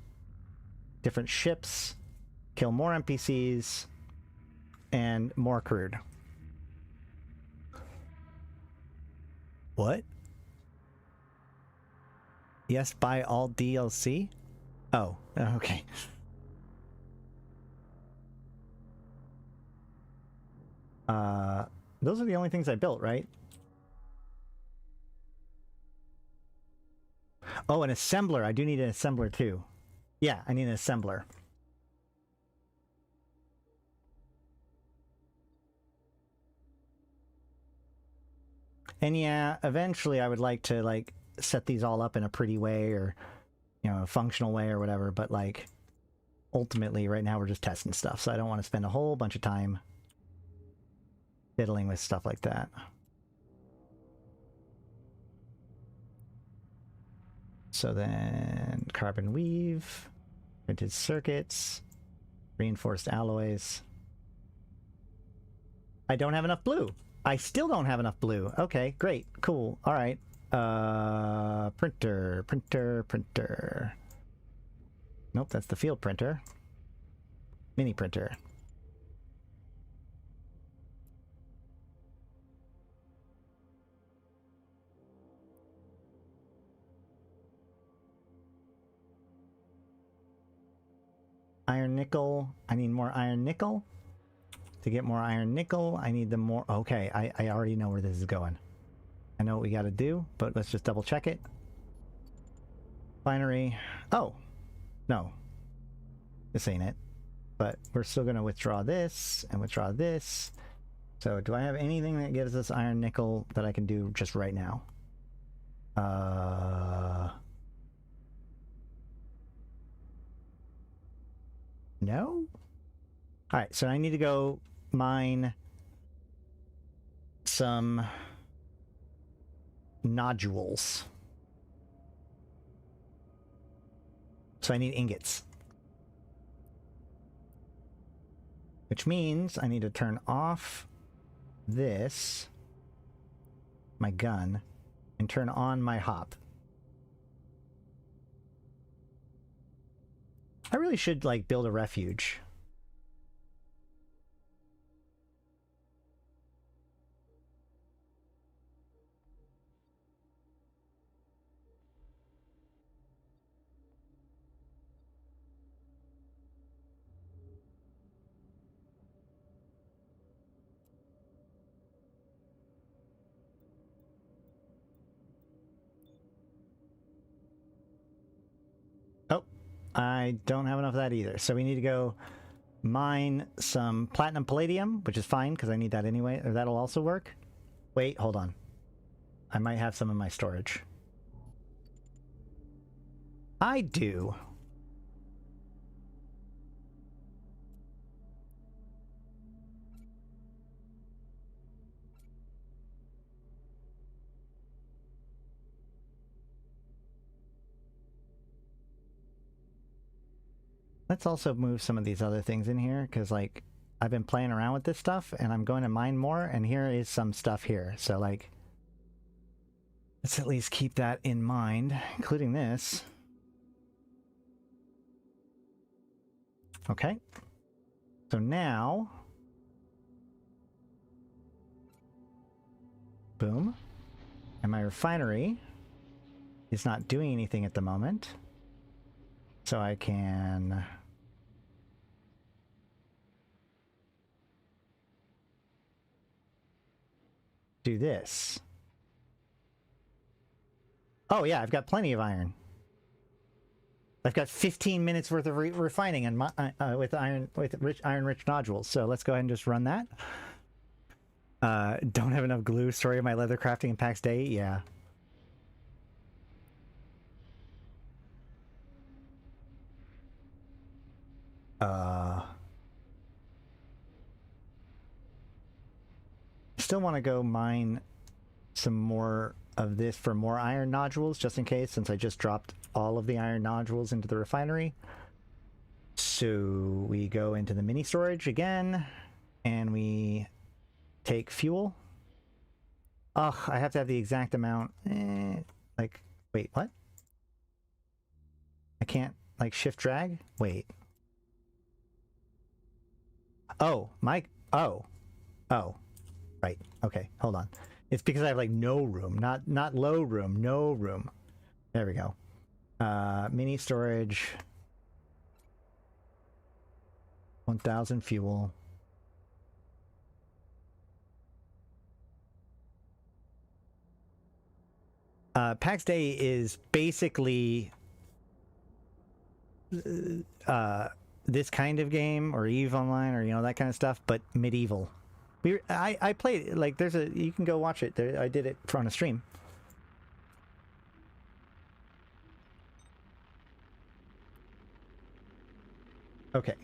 different ships, kill more NPCs, and more crude. What? Yes, buy all DLC? Oh, okay. Those are the only things I built, right? Oh, an assembler. I do need an assembler too. Yeah, I need an assembler. And yeah, eventually I would like to, like, set these all up in a pretty way, or, you know, a functional way or whatever, but, like, ultimately right now we're just testing stuff, so I don't want to spend a whole bunch of time fiddling with stuff like that. So then carbon weave, printed circuits, reinforced alloys. I don't have enough blue. I still don't have enough blue. Okay, great, cool. All right. Printer. Nope, that's the field printer. Mini printer. Iron nickel. I need more iron nickel. To get more iron nickel, I need the more... Okay, I already know where this is going. I know what we gotta do, but let's just double check it. Binary. Oh! No. This ain't it. But we're still gonna withdraw this, and withdraw this. So, do I have anything that gives us iron nickel that I can do just right now? No? Alright, so I need to go mine some nodules. So I need ingots. Which means I need to turn off this, my gun, and turn on my hop. I really should, like, build a refuge. Oh, I don't have enough of that either. So we need to go mine some platinum palladium, which is fine because I need that anyway. Or that'll also work. Wait, hold on. I might have some in my storage. I do. Let's also move some of these other things in here, because, like, I've been playing around with this stuff, and I'm going to mine more, and here is some stuff here. So, like, let's at least keep that in mind, including this. Okay. So now... Boom. And my refinery is not doing anything at the moment. So I can... do this. Oh yeah, I've got plenty of iron. I've got 15 minutes worth of refining and with rich nodules. So let's go ahead and just run that. Don't have enough glue. Story of my leather crafting in PAX Day. Yeah. Still want to go mine some more of this for more iron nodules, just in case, since I just dropped all of the iron nodules into the refinery. So we go into the mini storage again, and we take fuel. Ugh, I have to have the exact amount. Like, wait, what? I can't, like, shift drag? Wait. Oh, oh. Right, okay, hold on. It's because I have, like, no room, not low room, no room. There we go. Mini storage. 1,000 fuel. PAX Day is basically this kind of game, or EVE Online, or, you know, that kind of stuff, but medieval. I played, like, you can go watch it. I did it on a stream. Okay.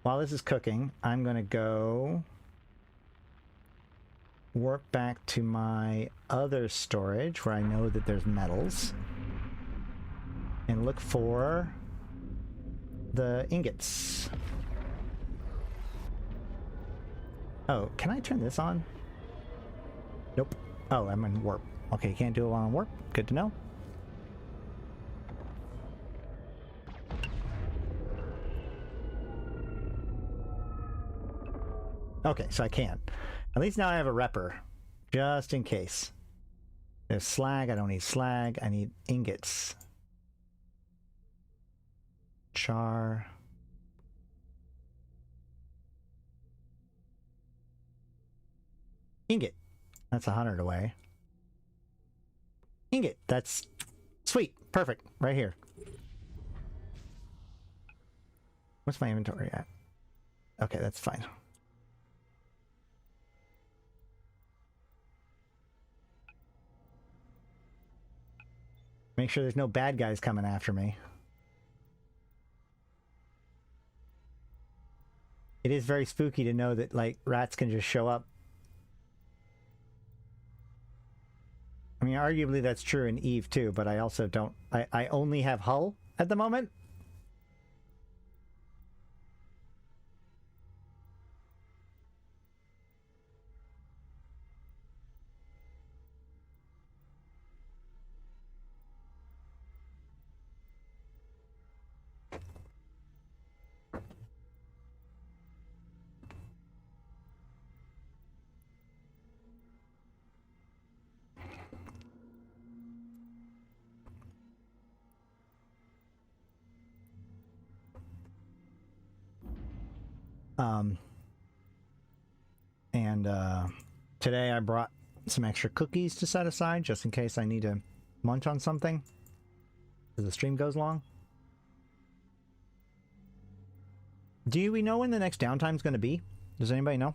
While this is cooking, I'm going to go warp back to my other storage where I know that there's metals and look for the ingots. Oh, can I turn this on? Nope. Oh, I'm in warp. Okay, can't do it while I'm warp. Good to know. Okay, so I can. At least now I have a repper, just in case. There's slag. I don't need slag. I need ingots. Char. Ingot. That's 100 away. Ingot. That's sweet. Perfect. Right here. What's my inventory at? Okay, that's fine. Make sure there's no bad guys coming after me. It is very spooky to know that, like, rats can just show up. I mean, arguably that's true in EVE too, but I also don't... I only have Hull at the moment. Today I brought some extra cookies to set aside just in case I need to munch on something as the stream goes long. Do we know when the next downtime's going to be? Does anybody know?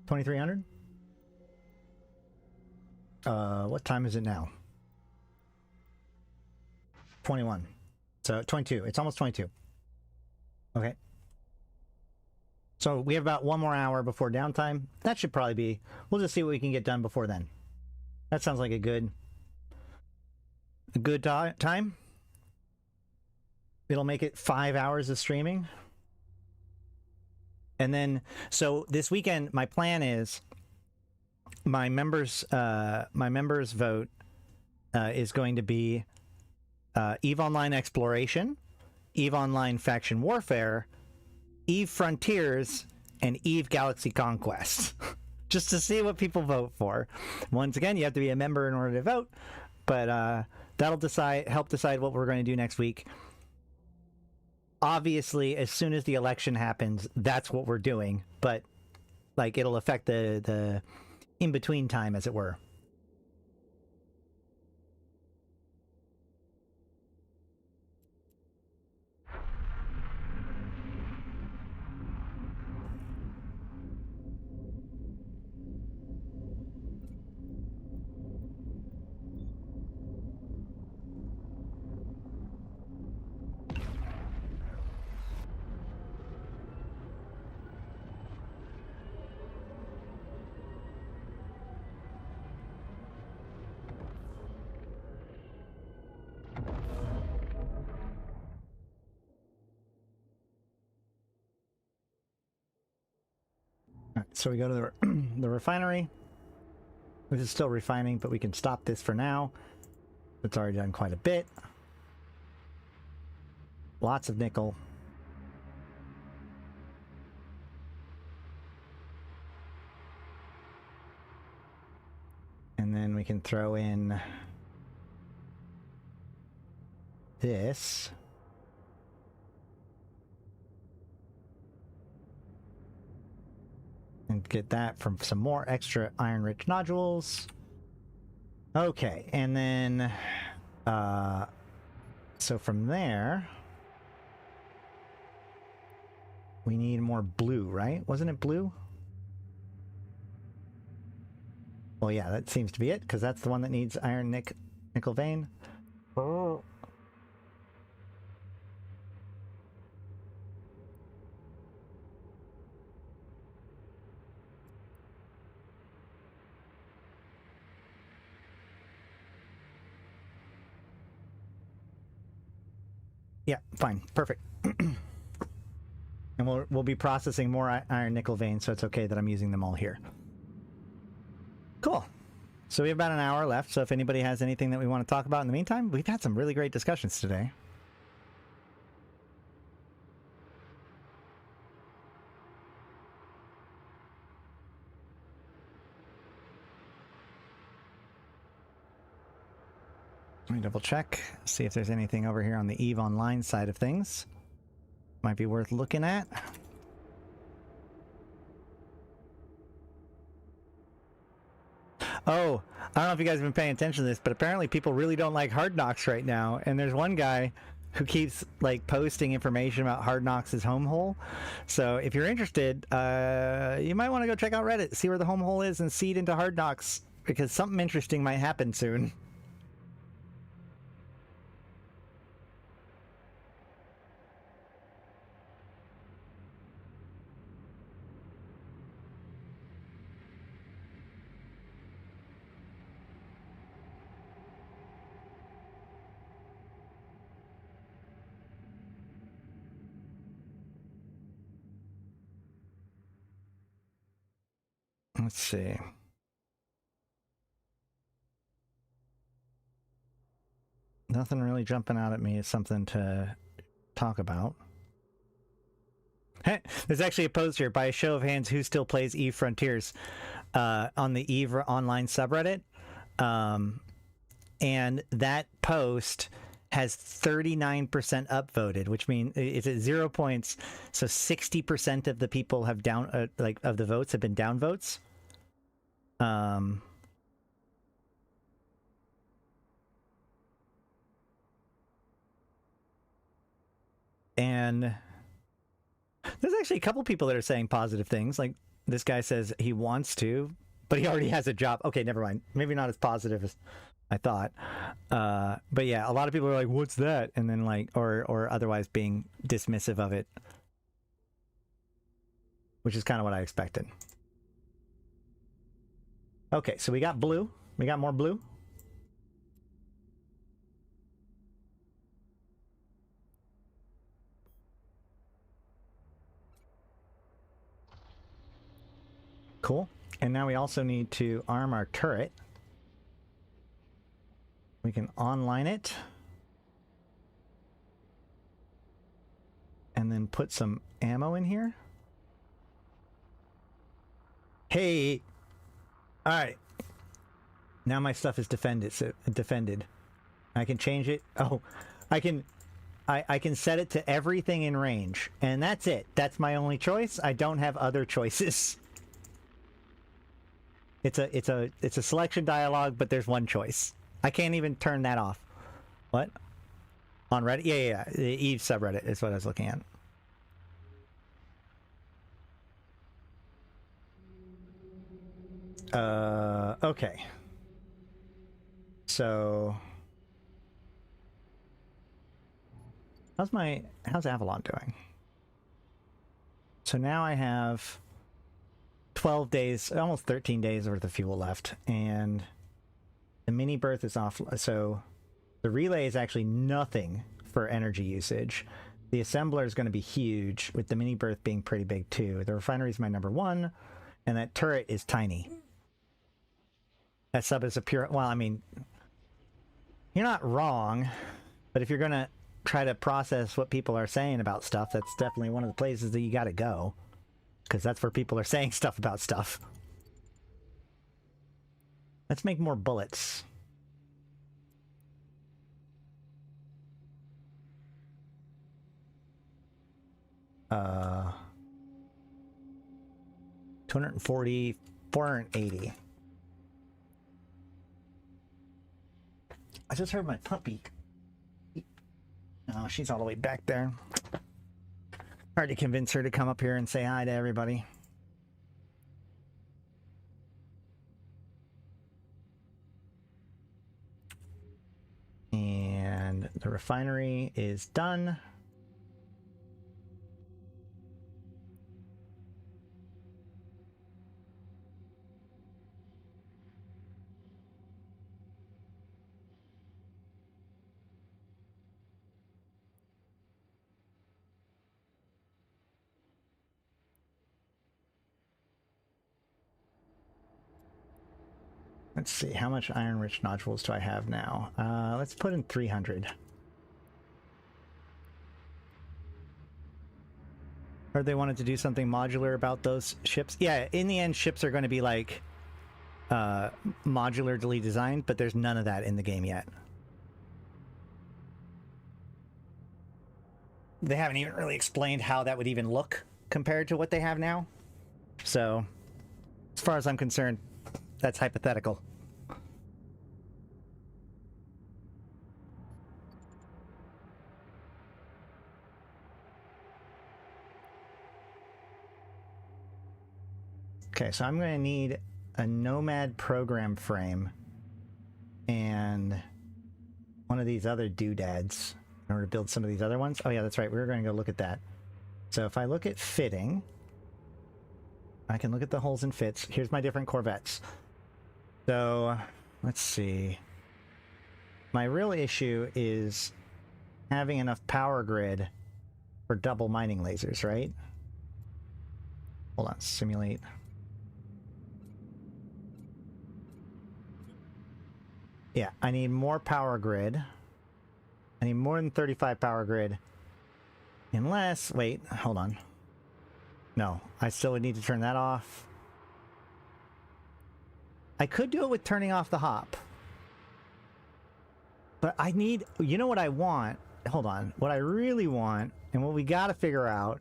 $2,300? What time is it now? 21. So 22. It's almost 22. Okay. So we have about 1 more hour before downtime. That should probably be... We'll just see what we can get done before then. That sounds like a good time. It'll make it 5 hours of streaming. And then, so this weekend, my plan is my members vote is going to be EVE Online Exploration, EVE Online Faction Warfare, EVE Frontiers, and EVE Galaxy Conquest. Just to see what people vote for. Once again, you have to be a member in order to vote, but that'll help decide what we're going to do next week. Obviously, as soon as the election happens, that's what we're doing. But, like, it'll affect the in-between time, as it were. So we go to the refinery. This is still refining, but we can stop this for now. It's already done quite a bit. Lots of nickel. And then we can throw in this. And get that from some more extra iron-rich nodules. Okay, and then, so from there, we need more blue, right? Wasn't it blue? Well, yeah, that seems to be it, because that's the one that needs iron nickel vein. Oh. Yeah, fine, perfect. And we'll be processing more iron nickel veins, so it's okay that I'm using them all here. Cool. So we have about an hour left, so if anybody has anything that we want to talk about in the meantime, we've had some really great discussions today. Let me double check, see if there's anything over here on the EVE Online side of things. Might be worth looking at. Oh, I don't know if you guys have been paying attention to this, but apparently people really don't like Hard Knocks right now. And there's one guy who keeps like posting information about Hard Knocks' home hole. So if you're interested, you might want to go check out Reddit, see where the home hole is, and seed into Hard Knocks, because something interesting might happen soon. Let's see. Nothing really jumping out at me as something to talk about. Hey, there's actually a post here by a show of hands who still plays EVE Frontiers on the EVE Online subreddit. And that post has 39% upvoted, which means it's at 0 points. So 60% of the people have down, like of the votes have been down votes. And there's actually a couple people that are saying positive things. Like this guy says he wants to, but he already has a job. Okay, never mind. Maybe not as positive as I thought. But yeah, a lot of people are like, what's that? And then like, or otherwise being dismissive of it, which is kind of what I expected. Okay, so we got blue. We got more blue. Cool. And now we also need to arm our turret. We can online it. And then put some ammo in here. Hey! Alright. Now my stuff is defended. I can change it. Oh, I can set it to everything in range. And that's it. That's my only choice. I don't have other choices. It's a selection dialogue, but there's one choice. I can't even turn that off. What? On Reddit? Yeah. The Eve subreddit is what I was looking at. Okay. So how's Avalon doing? So now I have 12 days, almost 13 days worth of fuel left, and the mini berth is off. So the relay is actually nothing for energy usage. The assembler is going to be huge, with the mini berth being pretty big too. The refinery is my number one, and that turret is tiny. That sub is a pure... Well, I mean, you're not wrong, but if you're going to try to process what people are saying about stuff, that's definitely one of the places that you got to go. Because that's where people are saying stuff about stuff. Let's make more bullets. Uh, 240, 480. I just heard my puppy. Oh, she's all the way back there. Hard to convince her to come up here and say hi to everybody. And the refinery is done. Let's see, how much iron-rich nodules do I have now? Let's put in 300. Or they wanted to do something modular about those ships. Yeah, in the end, ships are going to be like modularly designed, but there's none of that in the game yet. They haven't even really explained how that would even look compared to what they have now. So, as far as I'm concerned, that's hypothetical. Okay, so I'm going to need a Nomad program frame and one of these other doodads in order to build some of these other ones. Oh yeah, that's right. We were going to go look at that. So if I look at fitting, I can look at the holes and fits. Here's my different Corvettes. So let's see. My real issue is having enough power grid for double mining lasers, right? Hold on, simulate. Yeah, I need more power grid. I need more than 35 power grid. Unless, wait, hold on. No, I still would need to turn that off. I could do it with turning off the hop. But I need, you know what I want? Hold on. What I really want, and what we gotta figure out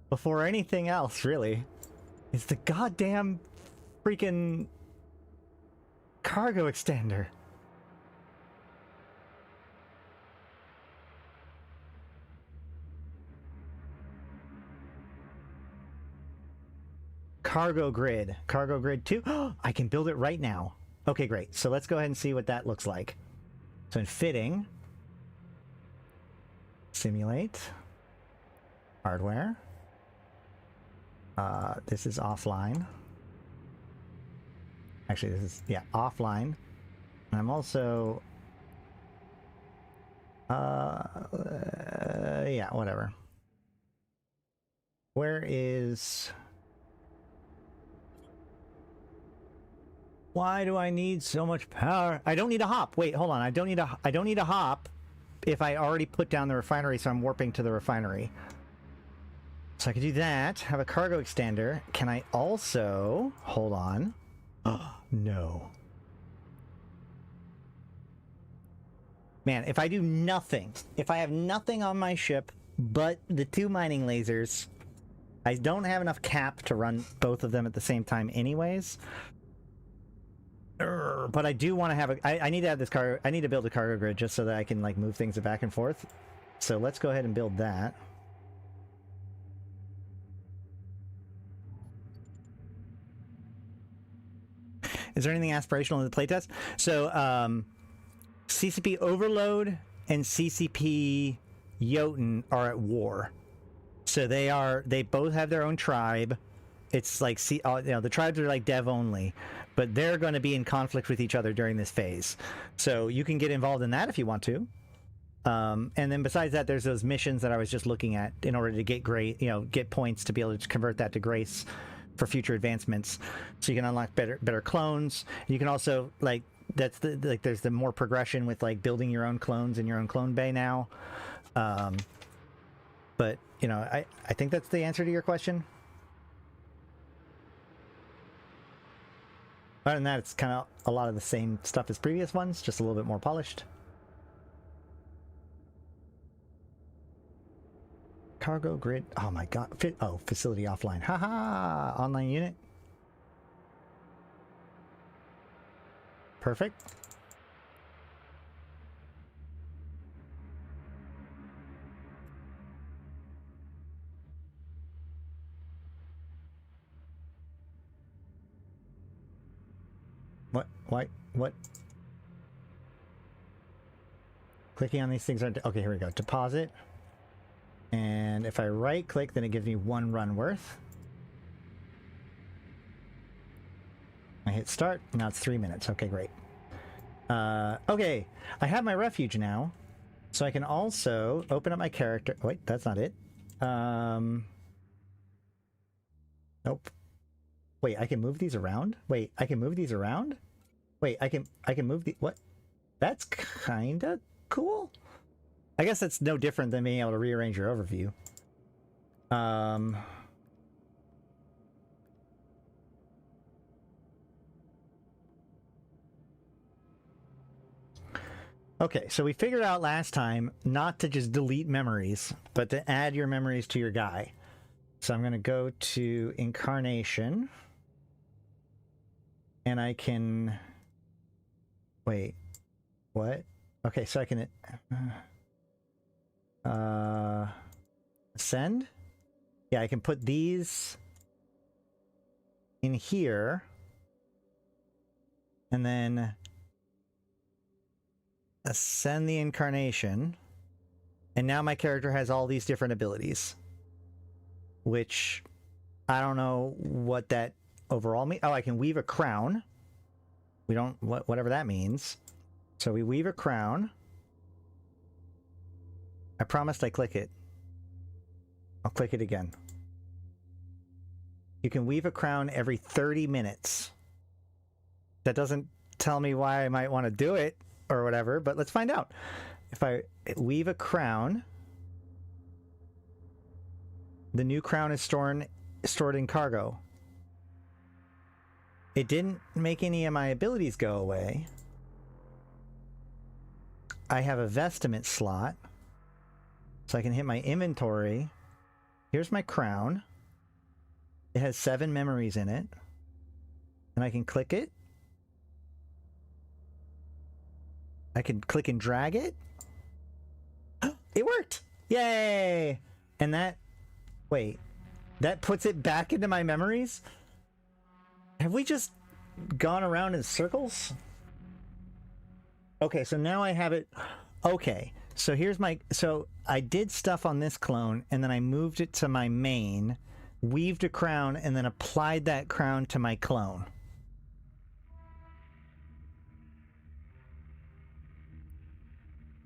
before anything else, really, is the goddamn freaking cargo extender. Cargo grid 2. I can build it right now. Okay, great. So let's go ahead and see what that looks like. So in fitting, simulate, hardware. This is offline. Actually, this is, yeah, offline. And I'm also, yeah, whatever. Where is... Why do I need so much power? I don't need a hop. Wait, hold on. I don't need a hop if I already put down the refinery, so I'm warping to the refinery. So I could do that. Have a cargo extender. Can I also... Hold on. Oh, no. Man, if I do nothing, if I have nothing on my ship but the 2 mining lasers, I don't have enough cap to run both of them at the same time anyways. But I do want to have a... I need to have this cargo... I need to build a cargo grid just so that I can, like, move things back and forth. So let's go ahead and build that. Is there anything aspirational in the playtest? So, CCP Overload and CCP Jotun are at war. So they both have their own tribe. It's like, the tribes are like dev only, but they're going to be in conflict with each other during this phase. So you can get involved in that if you want to. And then besides that, there's those missions that I was just looking at in order to get get points to be able to convert that to grace for future advancements. So you can unlock better clones. You can also, like, there's the more progression with, like, building your own clones in your own clone bay now. But, I think that's the answer to your question. Other than that, it's kind of a lot of the same stuff as previous ones, just a little bit more polished. Cargo grid. Oh my god. Facility offline. Haha! Online unit. Perfect. What? Why? What? Clicking on these things aren't... Okay, here we go. Deposit. And if I right click, then it gives me 1 run worth. I hit start. Now it's 3 minutes. Okay, great. Okay, I have my refuge now. So I can also open up my character. Wait, that's not it. Nope. Wait, I can move these around? Wait, I can move these around? Wait, I can move the... What? That's kinda cool. I guess that's no different than being able to rearrange your overview. Okay, so we figured out last time not to just delete memories, but to add your memories to your guy. So I'm going to go to Incarnation. And I can... Wait. What? Okay, so I can... Send? Yeah, I can put these in here. And then ascend the Incarnation. And now my character has all these different abilities. Which I don't know what that overall means. Oh, I can weave a crown. We don't... whatever that means. So we weave a crown. I promised I click it. I'll click it again. You can weave a crown every 30 minutes. That doesn't tell me why I might want to do it or whatever, but let's find out. If I weave a crown, the new crown is stored in cargo. It didn't make any of my abilities go away. I have a vestment slot. So I can hit my inventory. Here's my crown. It has 7 memories in it. And I can click it. I can click and drag it. It worked! Yay! And that... Wait. That puts it back into my memories? Have we just gone around in circles? Okay, so now I have it... Okay. So here's my... So I did stuff on this clone, and then I moved it to my main, weaved a crown, and then applied that crown to my clone.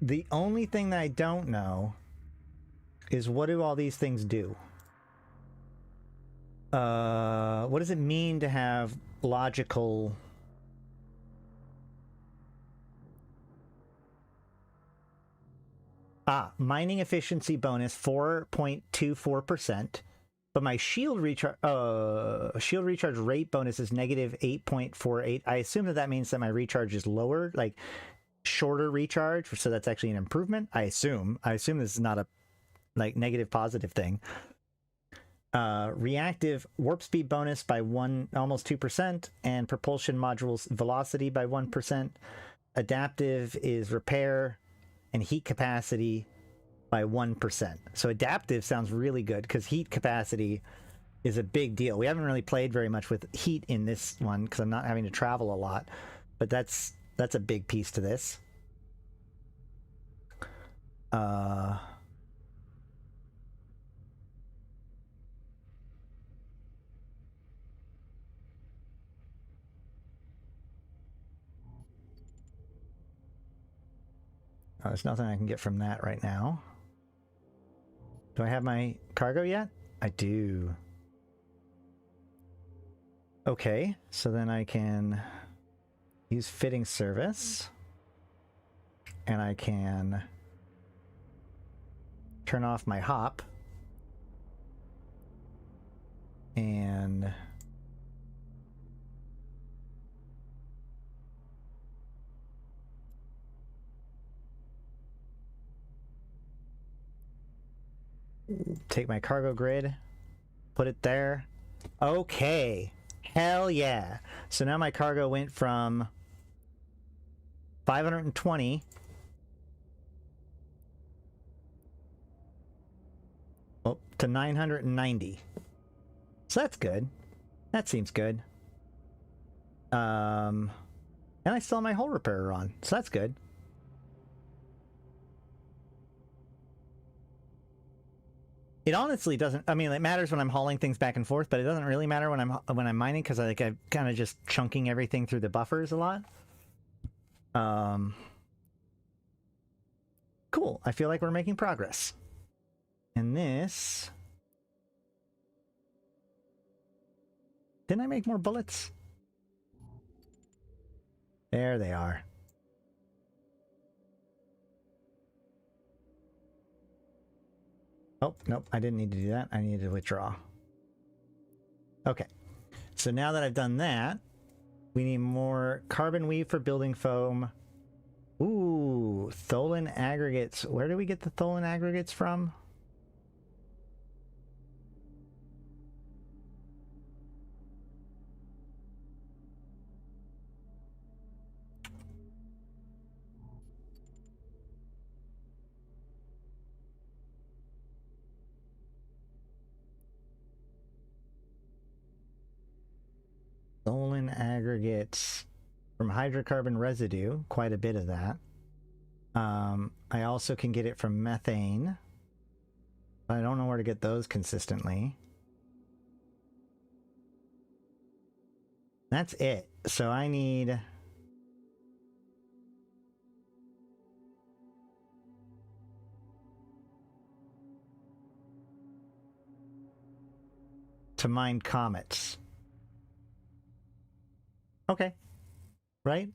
The only thing that I don't know is what do all these things do? What does it mean to have logical... Mining efficiency bonus 4.24%, but my shield recharge rate bonus is negative 8.48. I assume that means that my recharge is lower, like shorter recharge, so that's actually an improvement. I assume this is not a like negative positive thing. Reactive warp speed bonus by almost 2%, and propulsion modules velocity by 1%. Adaptive is repair and heat capacity by 1%. So adaptive sounds really good because heat capacity is a big deal. We haven't really played very much with heat in this one because I'm not having to travel a lot, but that's a big piece to this. There's nothing I can get from that right now. Do I have my cargo yet? I do. Okay, so then I can use fitting service. And I can turn off my hop. And take my cargo grid, put it there. Okay. Hell yeah. So now my cargo went from 520 to 990. So that's good. That seems good. And I still have my hull repairer on, so that's good. It honestly doesn't. I mean, it matters when I'm hauling things back and forth, but it doesn't really matter when I'm mining because I'm kind of just chunking everything through the buffers a lot. Cool. I feel like we're making progress. And this, didn't I make more bullets? There they are. Oh, nope, I didn't need to do that. I needed to withdraw. Okay, so now that I've done that, we need more carbon weave for building foam. Ooh, Tholen aggregates. Where do we get the Tholen aggregates from? Tholen aggregates from hydrocarbon residue, quite a bit of that. I also can get it from methane. I don't know where to get those consistently. That's it. So I need to mine comets. Okay. Right?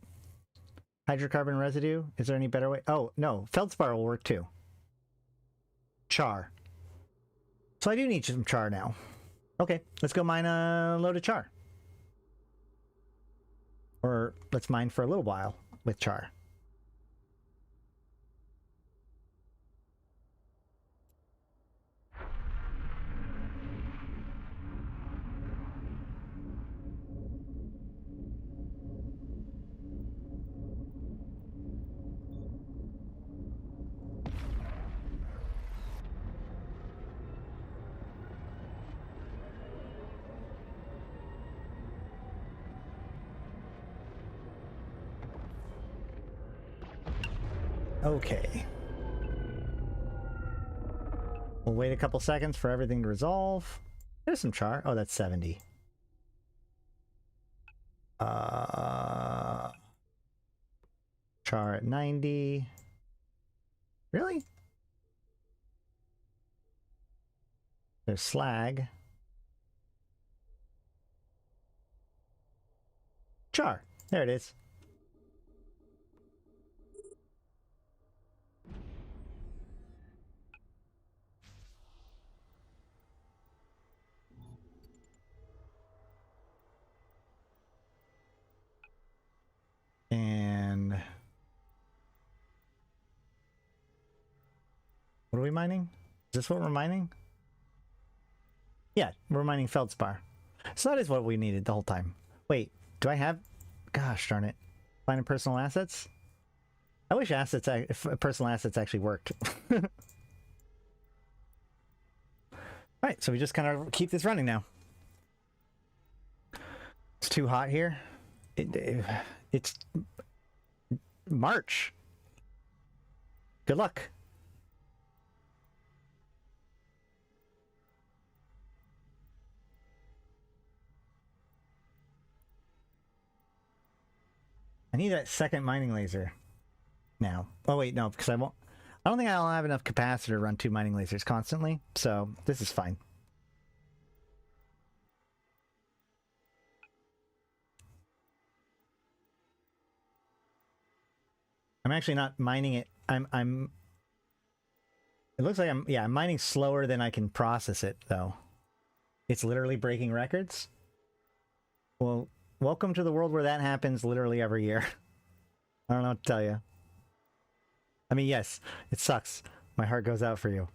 Hydrocarbon residue? Is there any better way? Oh, no. Feldspar will work too. Char. So I do need some char now. Okay, let's go mine a load of char. Or let's mine for a little while with char. Okay. We'll wait a couple seconds for everything to resolve. There's some char. Oh, that's 70. Char at 90. Really? There's slag. Char. There it is. And what are we mining? Is this what we're mining? Yeah, we're mining feldspar. So that is what we needed the whole time. Wait, do I have... Gosh darn it. Finding personal assets? I wish personal assets actually worked. Alright, so we just kind of keep this running now. It's too hot here. It's March. Good luck. I need that second mining laser now. Oh wait, no, because I don't think I'll have enough capacitor to run 2 mining lasers constantly, so this is fine. I'm actually not mining it. It looks like I'm mining slower than I can process it though. It's literally breaking records. Well, welcome to the world where that happens literally every year. I don't know what to tell you. I mean, yes, it sucks. My heart goes out for you,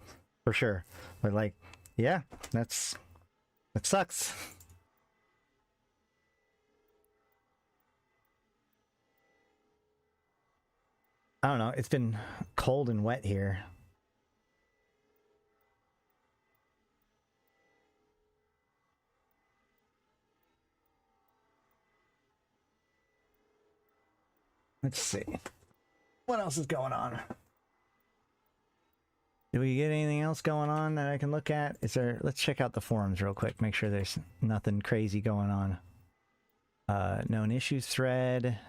for sure. But like, yeah, that sucks. I don't know. It's been cold and wet here. Let's see. What else is going on? Do we get anything else going on that I can look at? Let's check out the forums real quick. Make sure there's nothing crazy going on. Known issues thread.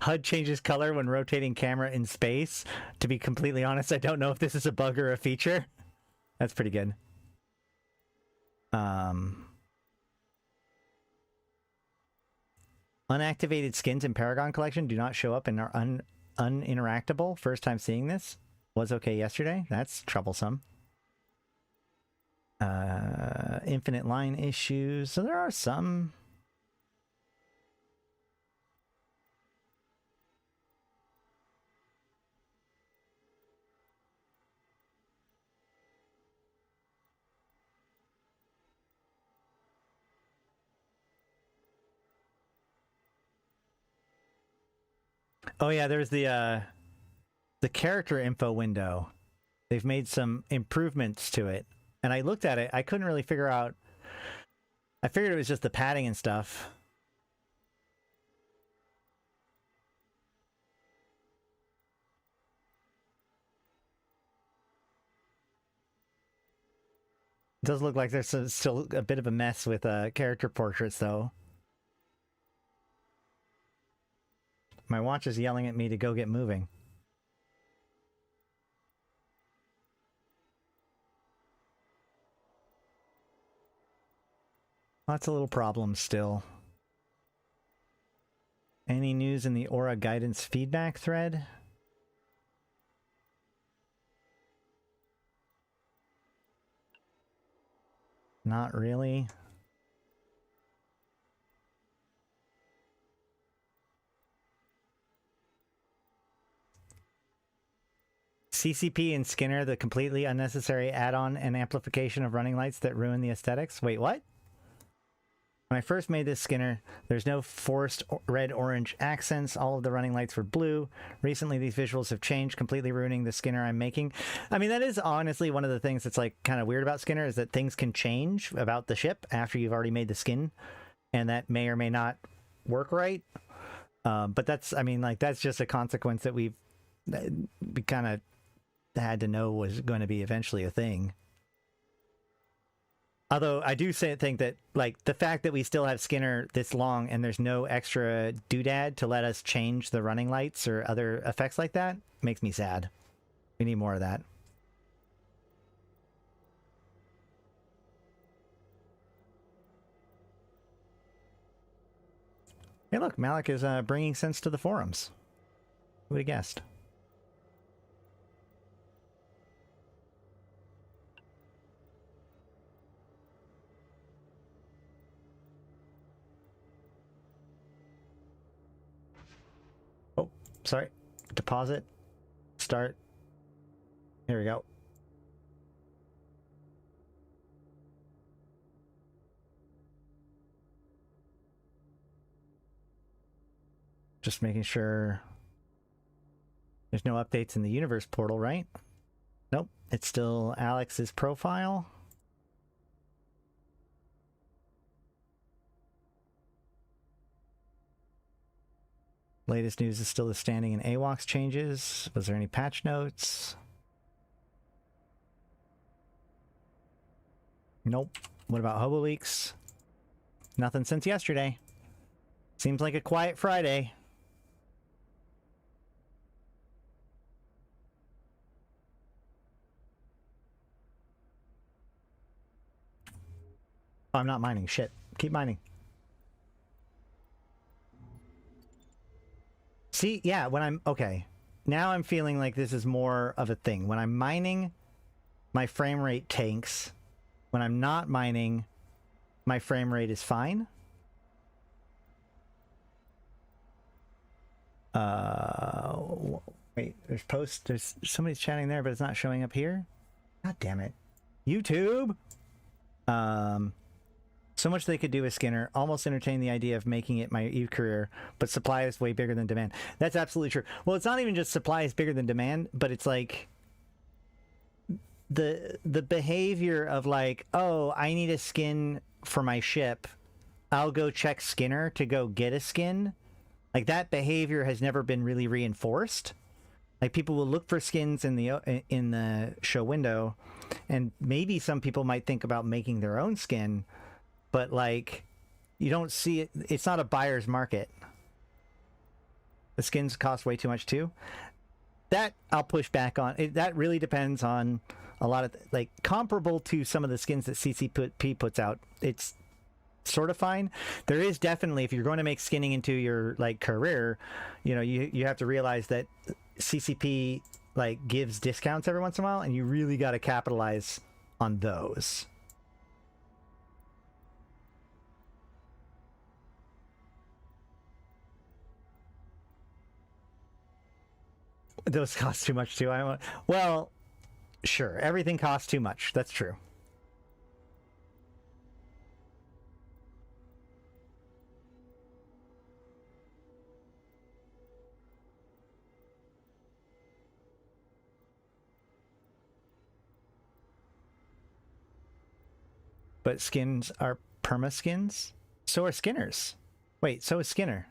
HUD changes color when rotating camera in space. To be completely honest, I don't know if this is a bug or a feature. That's pretty good. Unactivated skins in Paragon collection do not show up and are uninteractable. First time seeing this. Was okay yesterday. That's troublesome. Infinite line issues. So there are some. Oh yeah, there's the character info window. They've made some improvements to it. And I looked at it, I couldn't really figure out. I figured it was just the padding and stuff. It does look like there's still a bit of a mess with character portraits though. My watch is yelling at me to go get moving. Lots of little problems still. Any news in the Aura guidance feedback thread? Not really. CCP and Skinner, the completely unnecessary add-on and amplification of running lights that ruin the aesthetics. Wait, what? When I first made this Skinner, there's no forced red-orange accents. All of the running lights were blue. Recently, these visuals have changed, completely ruining the Skinner I'm making. I mean, that is honestly one of the things that's like kind of weird about Skinner, is that things can change about the ship after you've already made the skin, and that may or may not work right. But that's, I mean, like, that's just a consequence that we kind of had to know was going to be eventually a thing. Although I do think that, like, the fact that we still have Skinner this long and there's no extra doodad to let us change the running lights or other effects like that makes me sad. We need more of that. Hey, look, Malak is bringing sense to the forums. Who would have guessed? sorry. Deposit. Start. Here we go. Just making sure there's no updates in the universe portal, right? Nope, it's still Alex's profile. Latest news is still the standing and AWOX changes. Was there any patch notes? Nope. What about Hobo Leaks? Nothing since yesterday. Seems like a quiet Friday. Oh, I'm not mining. Shit. Keep mining. See, yeah, when I'm... Okay. Now I'm feeling like this is more of a thing. When I'm mining, my frame rate tanks. When I'm not mining, my frame rate is fine. Wait, there's somebody's chatting there, but it's not showing up here. God damn it. YouTube! So much they could do with Skinner. Almost entertain the idea of making it my Eve career, but supply is way bigger than demand. That's absolutely true. Well, it's not even just supply is bigger than demand, but it's like the behavior of like, oh, I need a skin for my ship. I'll go check Skinner to go get a skin. Like that behavior has never been really reinforced. Like people will look for skins in the show window, and maybe some people might think about making their own skin, but like you don't see it. It's not a buyer's market. The skins cost way too much too. That I'll push back on. That really depends on a lot of like comparable to some of the skins that CCP puts out. It's sort of fine. There is definitely, if you're going to make skinning into your like career, you know, you have to realize that CCP like gives discounts every once in a while, and you really got to capitalize on those. Those cost too much too. Well, sure, everything costs too much. That's true. But skins are perma skins? So are Skinners. Wait, so is Skinner.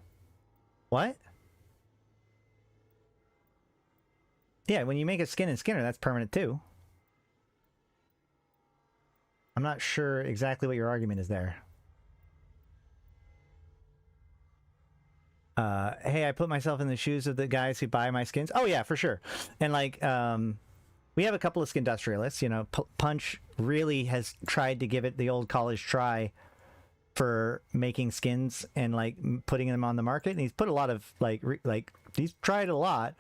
What? Yeah, when you make a skin in Skinner, that's permanent too. I'm not sure exactly what your argument is there. Hey, I put myself in the shoes of the guys who buy my skins. Oh yeah, for sure. And like, we have a couple of skin industrialists, you know, Punch really has tried to give it the old college try for making skins and like putting them on the market. And he's put a lot of like he's tried a lot,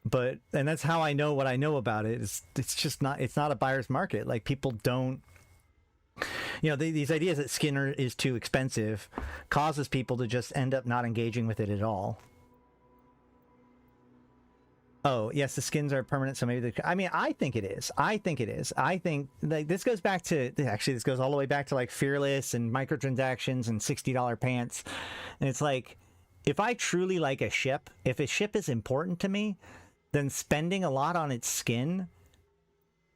but, and that's how I know what I know about it. It's just not, it's not a buyer's market. Like people don't, you know, these ideas that Skinner is too expensive causes people to just end up not engaging with it at all. Oh, yes, the skins are permanent, so maybe I mean, I think it is. I think it is. I think, like, this goes back to, actually, this goes all the way back to, like, Fearless and microtransactions and $60 pants. And it's like, if I truly like a ship, if a ship is important to me, then spending a lot on its skin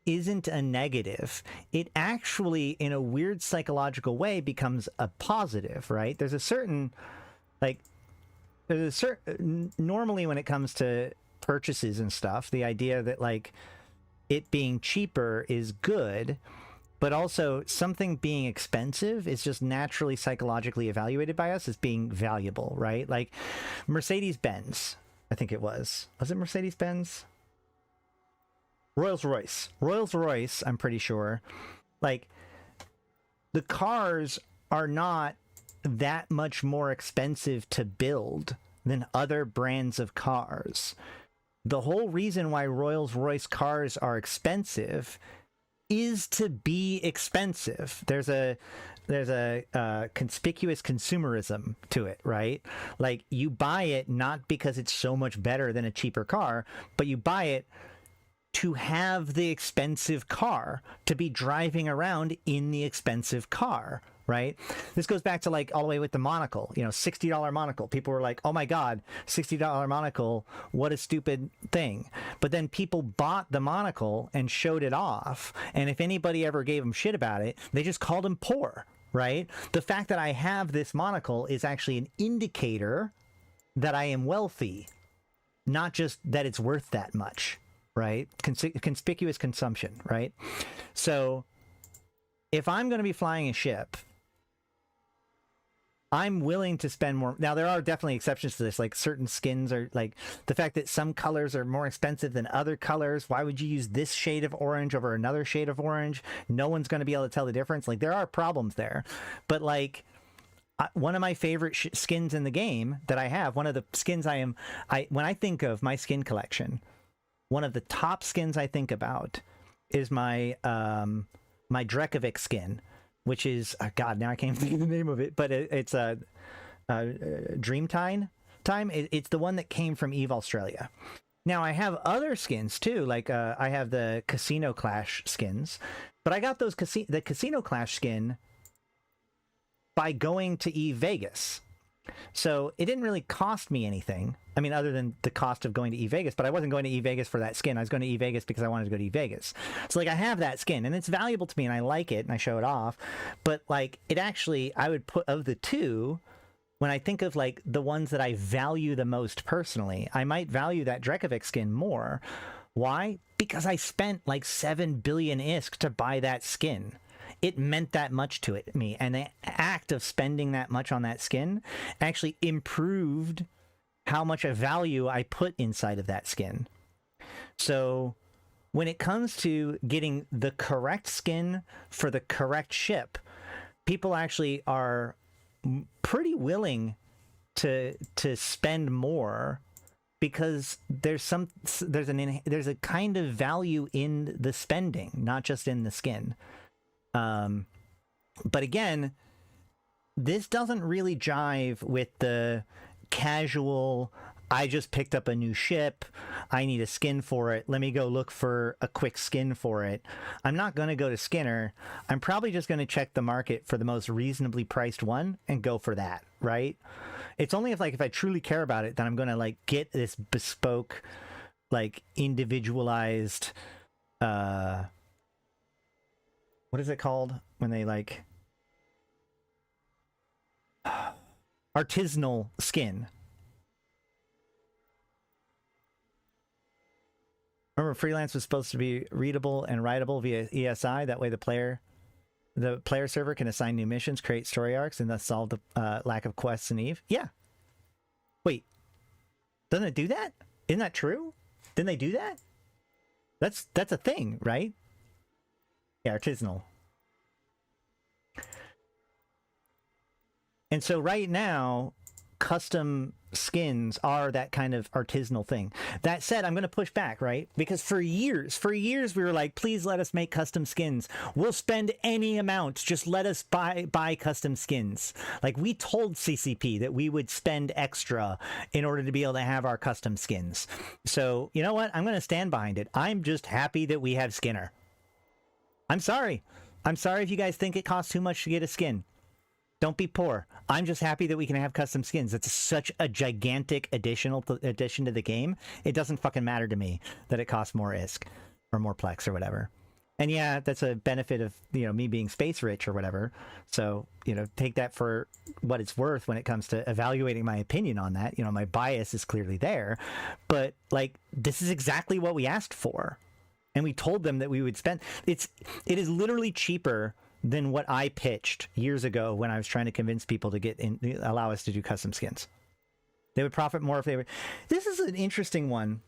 isn't a negative. It actually, in a weird psychological way, becomes a positive, right? There's a certain, like, normally when it comes to purchases and stuff, the idea that like it being cheaper is good, but also something being expensive is just naturally psychologically evaluated by us as being valuable, right? Like Mercedes-Benz, I think it was it Mercedes-Benz? Rolls-Royce, I'm pretty sure. Like the cars are not that much more expensive to build than other brands of cars. The whole reason why Rolls-Royce cars are expensive is to be expensive. There's a conspicuous consumerism to it, right? Like you buy it not because it's so much better than a cheaper car, but you buy it to have the expensive car, to be driving around in the expensive car, right? This goes back to like all the way with the monocle, you know, $60 monocle. People were like, oh my God, $60 monocle, what a stupid thing. But then people bought the monocle and showed it off. And if anybody ever gave them shit about it, they just called them poor, right? The fact that I have this monocle is actually an indicator that I am wealthy, not just that it's worth that much. Right? Conspicuous consumption, right? So if I'm going to be flying a ship, I'm willing to spend more. Now, there are definitely exceptions to this, like certain skins are like the fact that some colors are more expensive than other colors. Why would you use this shade of orange over another shade of orange? No one's going to be able to tell the difference. Like there are problems there, but like one of my favorite skins in the game that I have, one of the skins when I think of my skin collection, one of the top skins I think about is my my Drekovic skin, which is God. Now I can't think of the name of it, but it's a Dreamtime. It's the one that came from EVE Australia. Now I have other skins too, like I have the Casino Clash skins, but I got the Casino Clash skin by going to EVE Vegas. So it didn't really cost me anything. I mean, other than the cost of going to EVE Vegas, but I wasn't going to EVE Vegas for that skin. I was going to EVE Vegas because I wanted to go to EVE Vegas. So like I have that skin and it's valuable to me and I like it and I show it off. But like it actually, I would put of the two, when I think of like the ones that I value the most personally, I might value that Drekovic skin more. Why? Because I spent like 7 billion ISK to buy that skin. It meant that much to me, and the act of spending that much on that skin actually improved how much of value I put inside of that skin. So when it comes to getting the correct skin for the correct ship, people actually are pretty willing to spend more because there's a kind of value in the spending, not just in the skin. But again, this doesn't really jive with the casual, I just picked up a new ship, I need a skin for it, let me go look for a quick skin for it. I'm not going to go to Skinner. I'm probably just going to check the market for the most reasonably priced one and go for that, right? It's only if I truly care about it that I'm going to like get this bespoke, like individualized, what is it called when they like artisanal skin? Remember, freelance was supposed to be readable and writable via ESI. That way the player server can assign new missions, create story arcs, and thus solve the lack of quests in EVE. Yeah. Wait, doesn't it do that? Isn't that true? Didn't they do that? That's a thing, right? Yeah, artisanal. And so right now, custom skins are that kind of artisanal thing. That said, I'm going to push back, right? Because for years we were like, please let us make custom skins. We'll spend any amount. Just let us buy custom skins. Like we told CCP that we would spend extra in order to be able to have our custom skins. So you know what? I'm going to stand behind it. I'm just happy that we have Skinner. I'm sorry. I'm sorry if you guys think it costs too much to get a skin. Don't be poor. I'm just happy that we can have custom skins. It's such a gigantic addition to the game. It doesn't fucking matter to me that it costs more ISK or more Plex or whatever. And yeah, that's a benefit of, you know, me being space rich or whatever. So, you know, take that for what it's worth when it comes to evaluating my opinion on that. You know, my bias is clearly there, but like, this is exactly what we asked for. And we told them that we would spend, it is literally cheaper than what I pitched years ago when I was trying to convince people to allow us to do custom skins. They would profit more if they were. This is an interesting one,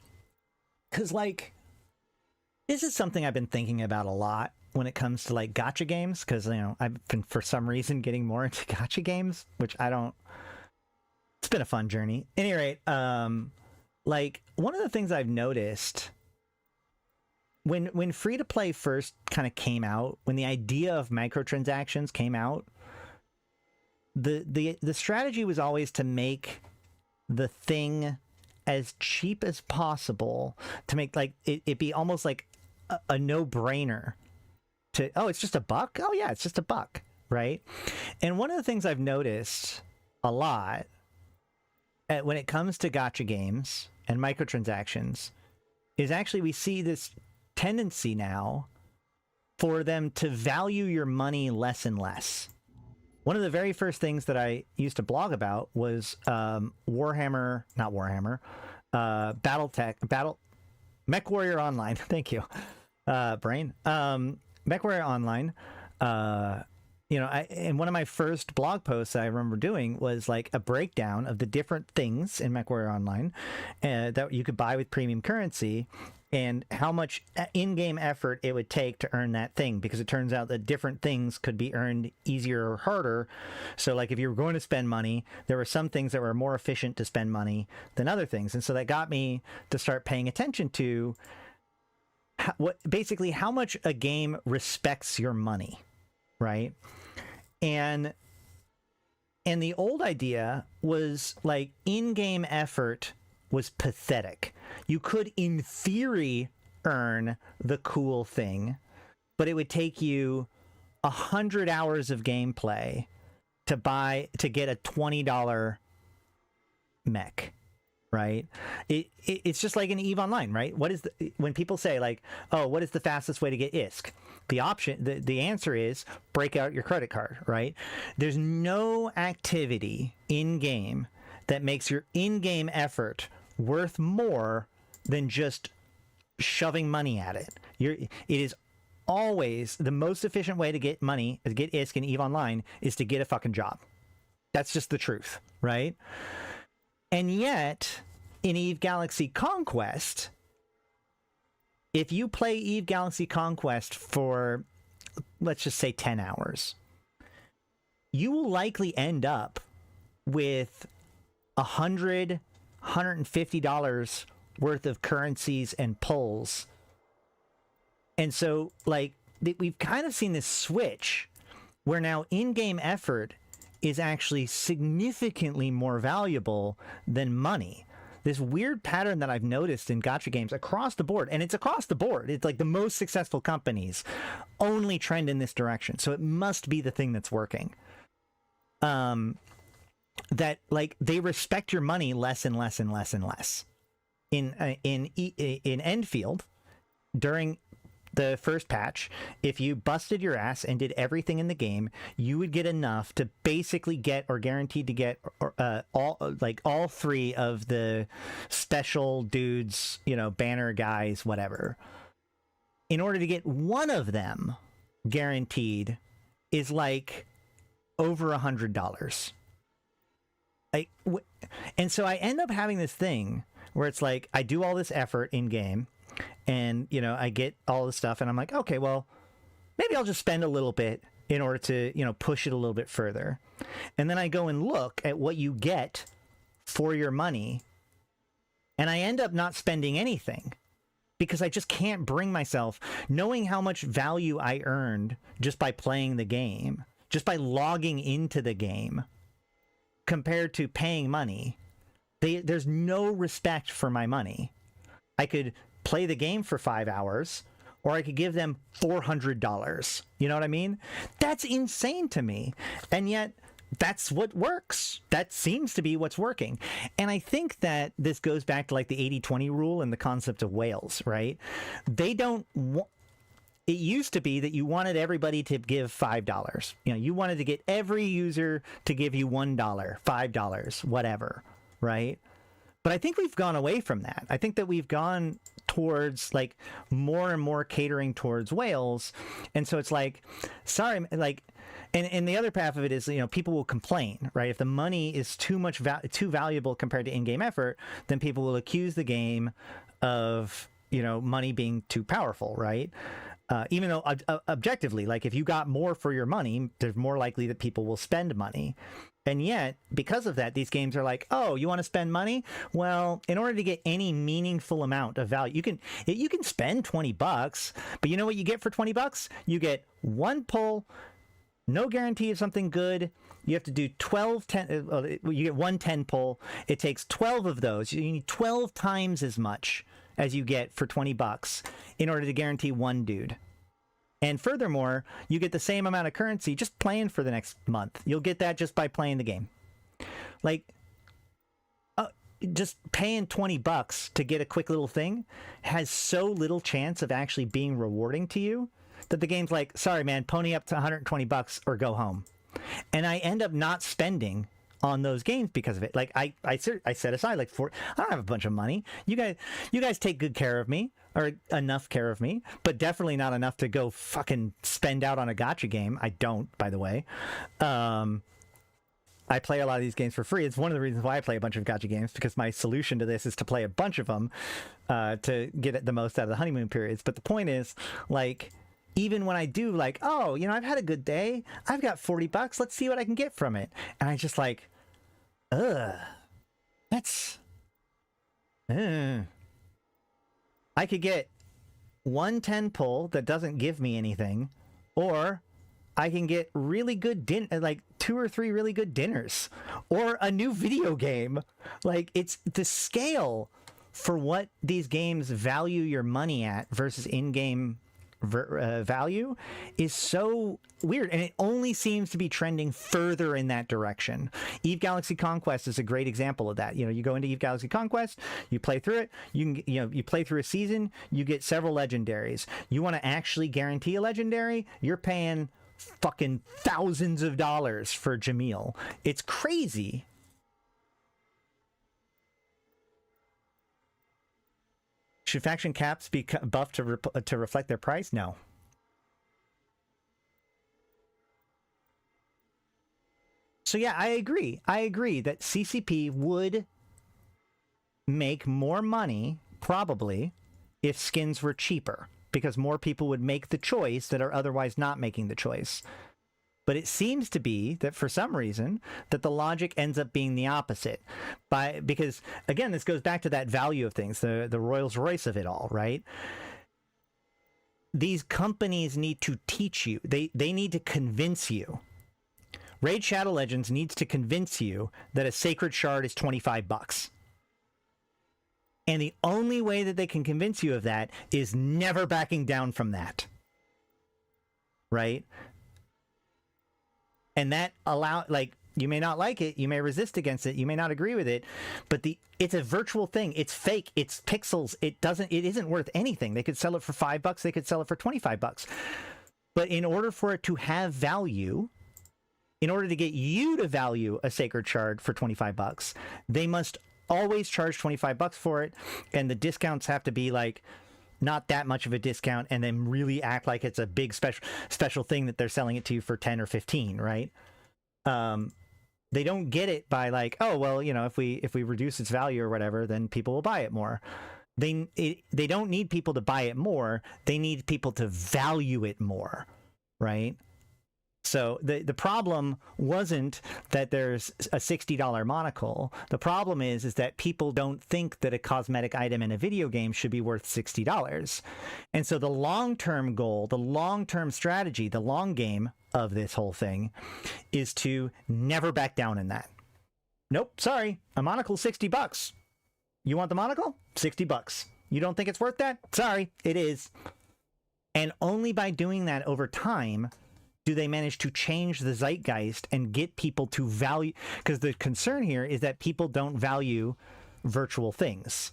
because like, this is something I've been thinking about a lot when it comes to like gacha games, because, you know, I've been for some reason getting more into gacha games, which I don't. It's been a fun journey. At any rate, like one of the things I've noticed. When free-to-play first kind of came out, when the idea of microtransactions came out, the strategy was always to make the thing as cheap as possible, to make like it be almost like a no-brainer to, oh, it's just $1. Oh yeah, it's just $1, right? And one of the things I've noticed a lot when it comes to gacha games and microtransactions is actually we see this tendency now for them to value your money less and less. One of the very first things that I used to blog about was MechWarrior Online. Thank you, brain. MechWarrior Online. And one of my first blog posts I remember doing was like a breakdown of the different things in MechWarrior Online that you could buy with premium currency, and how much in-game effort it would take to earn that thing, because it turns out that different things could be earned easier or harder. So like if you were going to spend money, there were some things that were more efficient to spend money than other things. And so that got me to start paying attention to basically how much a game respects your money, right? And the old idea was like in-game effort was pathetic. You could, in theory, earn the cool thing, but it would take you 100 hours of gameplay to get a $20 mech, right? It's just like in EVE Online, right? When people say like, oh, what is the fastest way to get ISK? The answer is break out your credit card, right? There's no activity in game that makes your in-game effort worth more than just shoving money at it. It is always the most efficient way to get money, to get ISK in EVE Online, is to get a fucking job. That's just the truth, right? And yet, in EVE Galaxy Conquest, if you play EVE Galaxy Conquest for, let's just say 10 hours, you will likely end up with $150 worth of currencies and pulls. And so, like, we've kind of seen this switch where now in-game effort is actually significantly more valuable than money. This weird pattern that I've noticed in gacha games across the board, and it's across the board. It's like the most successful companies only trend in this direction. So it must be the thing that's working. That like they respect your money less and less and less and less. In Enfield, during the first patch, if you busted your ass and did everything in the game, you would get enough to basically get, or guaranteed to get, all three of the special dudes, banner guys, whatever. In order to get one of them guaranteed is like over $100. And so I end up having this thing where it's like I do all this effort in game, and I get all this stuff, and I'm like, okay, well, maybe I'll just spend a little bit in order to push it a little bit further. And then I go and look at what you get for your money, and I end up not spending anything because I just can't bring myself, knowing how much value I earned just by playing the game, just by logging into the game, compared to paying money. There's no respect for my money. I could play the game for 5 hours, or I could give them $400. You know what I mean? That's insane to me. And yet, that's what works. That seems to be what's working. And I think that this goes back to like the 80-20 rule and the concept of whales, right? They don't it used to be that you wanted everybody to give $5. You wanted to get every user to give you $1, $5, whatever, right? But I think we've gone away from that. I think that we've gone towards like more and more catering towards whales. And so it's like, sorry, like, and the other half of it is, people will complain, right? If the money is too valuable compared to in-game effort, then people will accuse the game of, money being too powerful, right? Even though objectively, like if you got more for your money, there's more likely that people will spend money. And yet, because of that, these games are like, oh, you want to spend money? Well, in order to get any meaningful amount of value, you can spend $20, but you know what you get for $20? You get one pull, No guarantee of something good. You have to do 12 10. You get 1 10 pull. It takes 12 of those. You need 12 times as much as you get for $20 in order to guarantee one dude. And furthermore, you get the same amount of currency just playing for the next month. You'll get that just by playing the game. Like, just paying $20 to get a quick little thing has so little chance of actually being rewarding to you that the game's like, sorry, man, pony up to $120 or go home. And I end up not spending on those games because of it. Like I set aside like I don't have a bunch of money. You guys take good care of me, or enough care of me, but definitely not enough to go fucking spend out on a gacha game. I don't, by the way. I play a lot of these games for free. It's one of the reasons why I play a bunch of gacha games, because my solution to this is to play a bunch of them to get the most out of the honeymoon periods. But the point is, like, even when I do, like, oh, you know, I've had a good day. I've got $40. Let's see what I can get from it. And I just like, that's, I could get 110 pull that doesn't give me anything, or I can get really good like 2 or 3 really good dinners, or a new video game. Like, it's the scale for what these games value your money at versus in-game value is so weird, and it only seems to be trending further in that direction. Eve Galaxy Conquest is a great example of that. You know, you go into Eve Galaxy Conquest, you play through it, you play through a season, you get several legendaries. You want to actually guarantee a legendary, you're paying fucking thousands of dollars for Jamil. It's crazy. Should faction caps be buffed to reflect their price? No. So yeah, I agree. I agree that CCP would make more money, probably, if skins were cheaper, because more people would make the choice that are otherwise not making the choice. But it seems to be that for some reason that the logic ends up being the opposite. Because again, this goes back to that value of things, the Rolls Royce of it all, right? These companies need to teach you. They need to convince you. Raid Shadow Legends needs to convince you that a sacred shard is $25. And the only way that they can convince you of that is never backing down from that. Right? And that like, you may not like it, you may resist against it, you may not agree with it, but it's a virtual thing. It's fake. It's pixels. It isn't worth anything. They could sell it for $5. They could sell it for $25. But in order for it to have value, in order to get you to value a sacred shard for $25, they must always charge $25 for it. And the discounts have to be like, not that much of a discount, and then really act like it's a big special thing that they're selling it to you for 10 or 15, right? They don't get it by like, oh, well, you know, if we reduce its value or whatever, then people will buy it more. They don't need people to buy it more. They need people to value it more, right? So the problem wasn't that there's a $60 monocle. The problem is that people don't think that a cosmetic item in a video game should be worth $60. And so the long-term goal, the long-term strategy, the long game of this whole thing is to never back down in that. Nope, sorry, a monocle's $60. You want the monocle? $60. You don't think it's worth that? Sorry, it is. And only by doing that over time do they manage to change the zeitgeist and get people to value, because the concern here is that people don't value virtual things.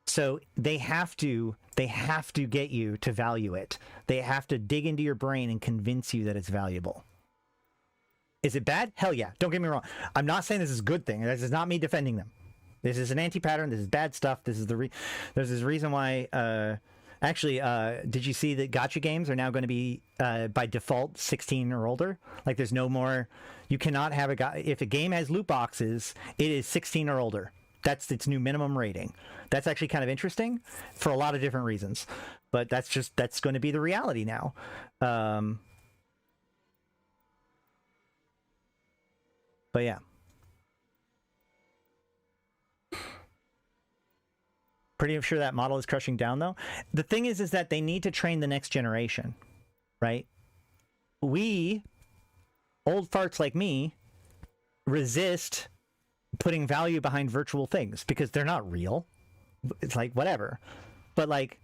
So they have to get you to value it. They have to dig into your brain and convince you that it's valuable. Is it bad? Hell yeah. Don't get me wrong. I'm not saying this is a good thing. This is not me defending them. This is an anti-pattern. This is bad stuff. This is there's this reason why actually, did you see that gacha games are now going to be, by default, 16 or older? Like, there's no more... You cannot have if a game has loot boxes, it is 16 or older. That's its new minimum rating. That's actually kind of interesting for a lot of different reasons. But that's going to be the reality now. But yeah. Pretty sure that model is crushing down, though. The thing is that they need to train the next generation, right? We old farts like me resist putting value behind virtual things because they're not real. It's like, whatever. But like,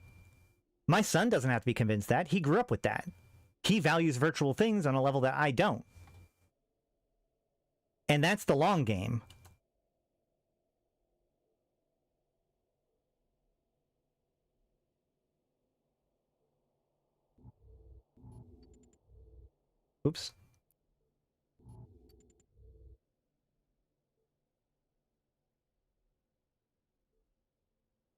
my son doesn't have to be convinced that. He grew up with that. He values virtual things on a level that I don't. And that's the long game. Oops.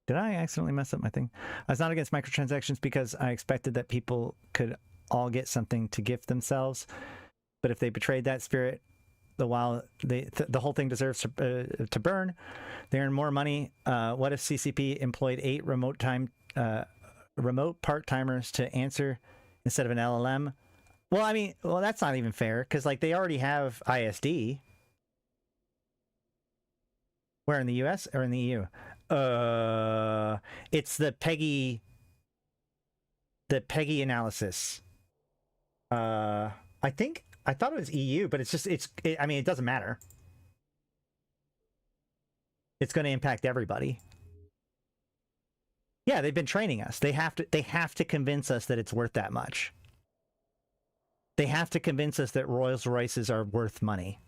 Did I accidentally mess up my thing? I was not against microtransactions because I expected that people could all get something to gift themselves. But if they betrayed that spirit, the whole thing deserves to burn. They earn more money. What if CCP employed 8 remote part-timers to answer instead of an LLM? Well, I mean, that's not even fair because like they already have ISD. Where, in the US or in the EU? It's the PEGI analysis. I thought it was EU, but I mean, it doesn't matter. It's going to impact everybody. Yeah, they've been training us. They have to convince us that it's worth that much. They have to convince us that Rolls Royces are worth money.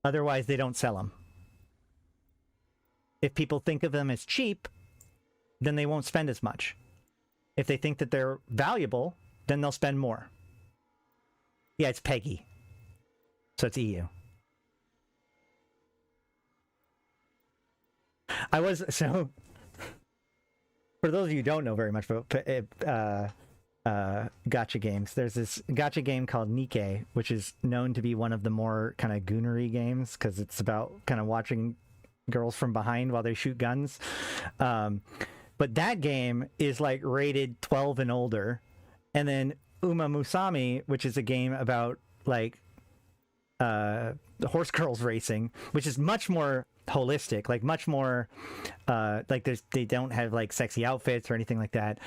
Otherwise, they don't sell them. If people think of them as cheap, then they won't spend as much. If they think that they're valuable, then they'll spend more. Yeah, it's PEGI. So it's EU. For those of you who don't know very much about gacha games, there's this gacha game called Nikke, which is known to be one of the more kind of goonery games because it's about kind of watching girls from behind while they shoot guns. But that game is like rated 12 and older. And then Uma Musami, which is a game about like horse girls racing, which is much more holistic, like much more like they don't have like sexy outfits or anything like that.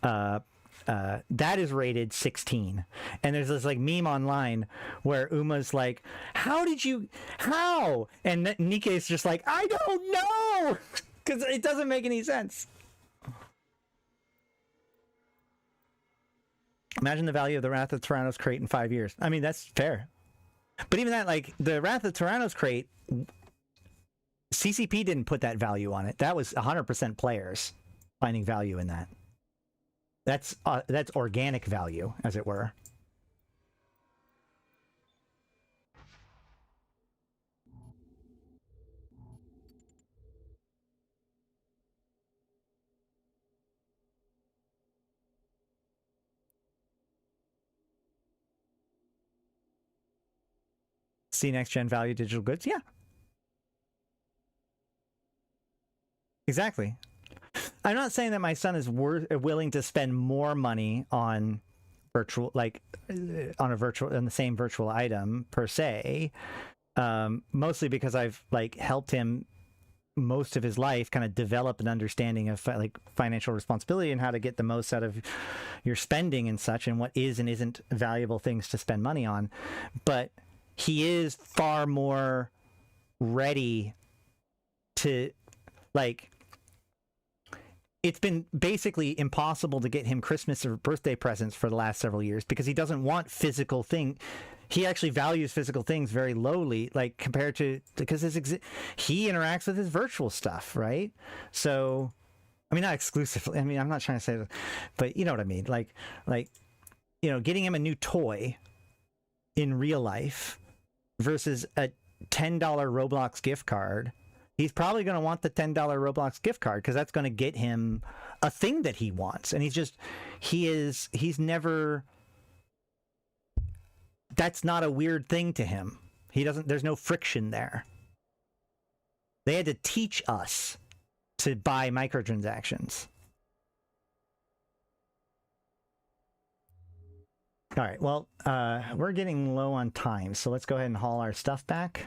That is rated 16, and there's this like meme online where Uma's like, how? And Nikke is just like, I don't know, because it doesn't make any sense. Imagine the value of the Wrath of Tyrannos crate in 5 years. I mean, that's fair. But even that, like the Wrath of Tyrannos crate, CCP didn't put that value on it. That was 100% players finding value in that. That's organic value, as it were. See next gen value digital goods? Yeah. Exactly. I'm not saying that my son is willing to spend more money on virtual, like on the same virtual item per se. Mostly because I've like helped him most of his life kind of develop an understanding of like financial responsibility and how to get the most out of your spending and such, and what is and isn't valuable things to spend money on. But he is far more ready to, like, it's been basically impossible to get him Christmas or birthday presents for the last several years because he doesn't want physical thing. He actually values physical things very lowly, like compared to, because he interacts with his virtual stuff, right? So, I mean, not exclusively. I mean, I'm not trying to say that, but you know what I mean? Like, you know, getting him a new toy in real life versus a $10 Roblox gift card. He's probably going to want the $10 Roblox gift card because that's going to get him a thing that he wants. And he's never, that's not a weird thing to him. There's no friction there. They had to teach us to buy microtransactions. All right, well, we're getting low on time, so let's go ahead and haul our stuff back.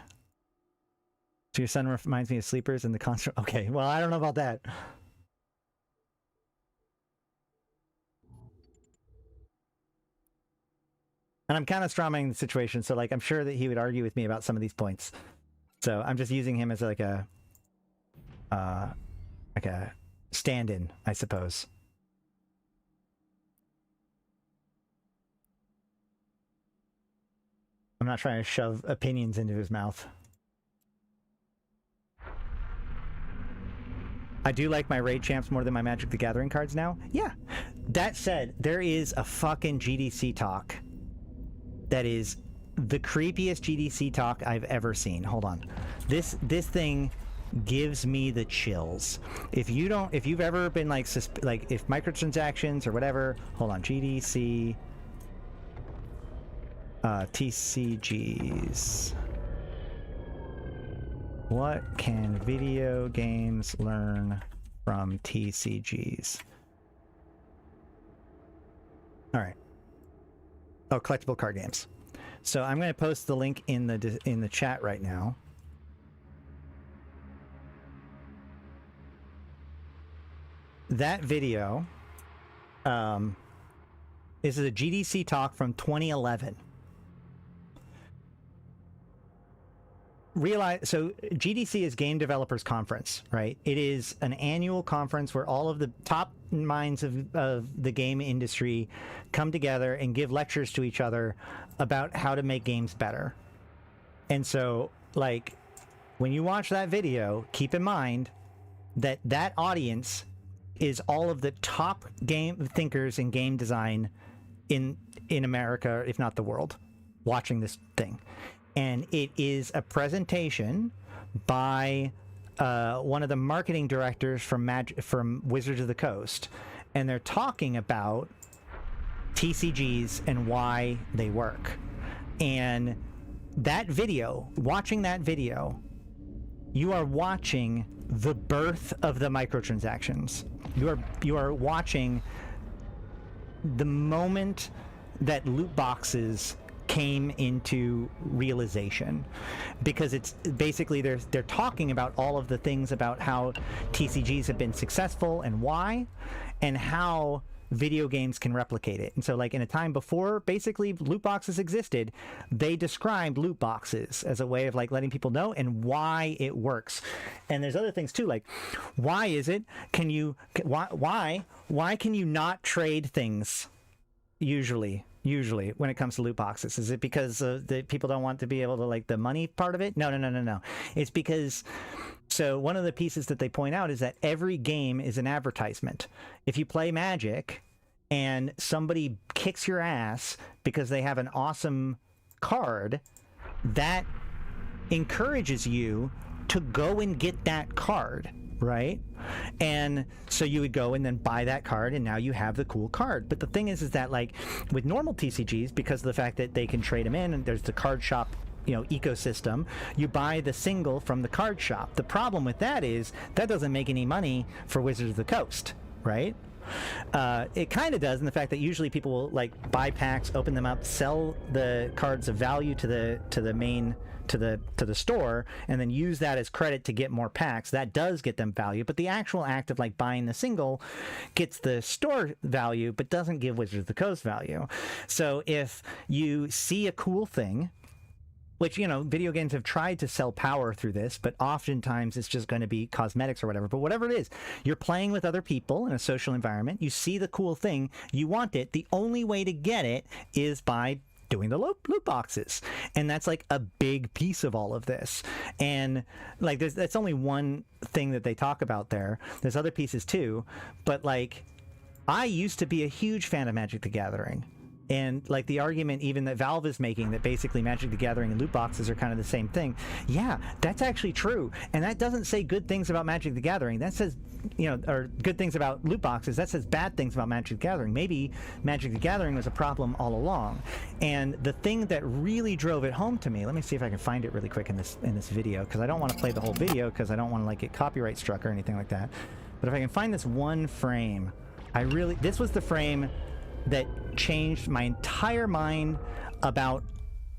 So your son reminds me of Sleepers and the concert. Okay, well, I don't know about that. And I'm kind of strawmanning the situation, so like I'm sure that he would argue with me about some of these points. So I'm just using him as like a stand-in, I suppose. I'm not trying to shove opinions into his mouth. I do like my raid champs more than my Magic the Gathering cards now. Yeah. That said, there is a fucking GDC talk that is the creepiest GDC talk I've ever seen. Hold on. This thing gives me the chills. If you've ever been like if microtransactions or whatever, hold on, GDC TCGs. What can video games learn from TCGs? All right. Oh, collectible card games. So I'm going to post the link in the chat right now. That video is a GDC talk from 2011. So GDC is Game Developers Conference, right? It is an annual conference where all of the top minds of the game industry come together and give lectures to each other about how to make games better. And so, like, when you watch that video, keep in mind that that audience is all of the top game thinkers in game design in America, if not the world, watching this thing. And it is a presentation by one of the marketing directors from Wizards of the Coast, and they're talking about TCGs and why they work. And that video, watching that video, you are watching the birth of the microtransactions. You are watching the moment that loot boxes came into realization, because it's basically they're talking about all of the things about how TCGs have been successful and why, and how video games can replicate it. And so, like, in a time before basically loot boxes existed, they described loot boxes as a way of like letting people know and why it works. And there's other things too, like why can you not trade things usually when it comes to loot boxes? Is it because the people don't want to be able to, like, the money part of it? No. It's because, so one of the pieces that they point out is that every game is an advertisement. If you play Magic and somebody kicks your ass because they have an awesome card, that encourages you to go and get that card, right? And so you would go and then buy that card, and now you have the cool card. But the thing is that, like, with normal TCGs, because of the fact that they can trade them in and there's the card shop, you know, ecosystem, you buy the single from the card shop. The problem with that is that doesn't make any money for Wizards of the Coast, right? It kind of does in the fact that usually people will, like, buy packs, open them up, sell the cards of value to the store, and then use that as credit to get more packs. That does get them value, but the actual act of, like, buying the single gets the store value but doesn't give Wizards of the Coast value. So if you see a cool thing, which, you know, video games have tried to sell power through this, but oftentimes it's just going to be cosmetics or whatever. But whatever it is, you're playing with other people in a social environment, you see the cool thing, you want it. The only way to get it is by doing the loot boxes, and that's like a big piece of all of this. And like, that's only one thing that they talk about there. There's other pieces too, but like, I used to be a huge fan of Magic the Gathering. And like the argument even that Valve is making, that basically Magic the Gathering and loot boxes are kind of the same thing. Yeah, that's actually true. And that doesn't say good things about Magic the Gathering. That says, you know, or good things about loot boxes. That says bad things about Magic the Gathering. Maybe Magic the Gathering was a problem all along. And the thing that really drove it home to me, let me see if I can find it really quick in this video, because I don't want to play the whole video because I don't want to, like, get copyright struck or anything like that. But if I can find this one frame, this was the frame that changed my entire mind about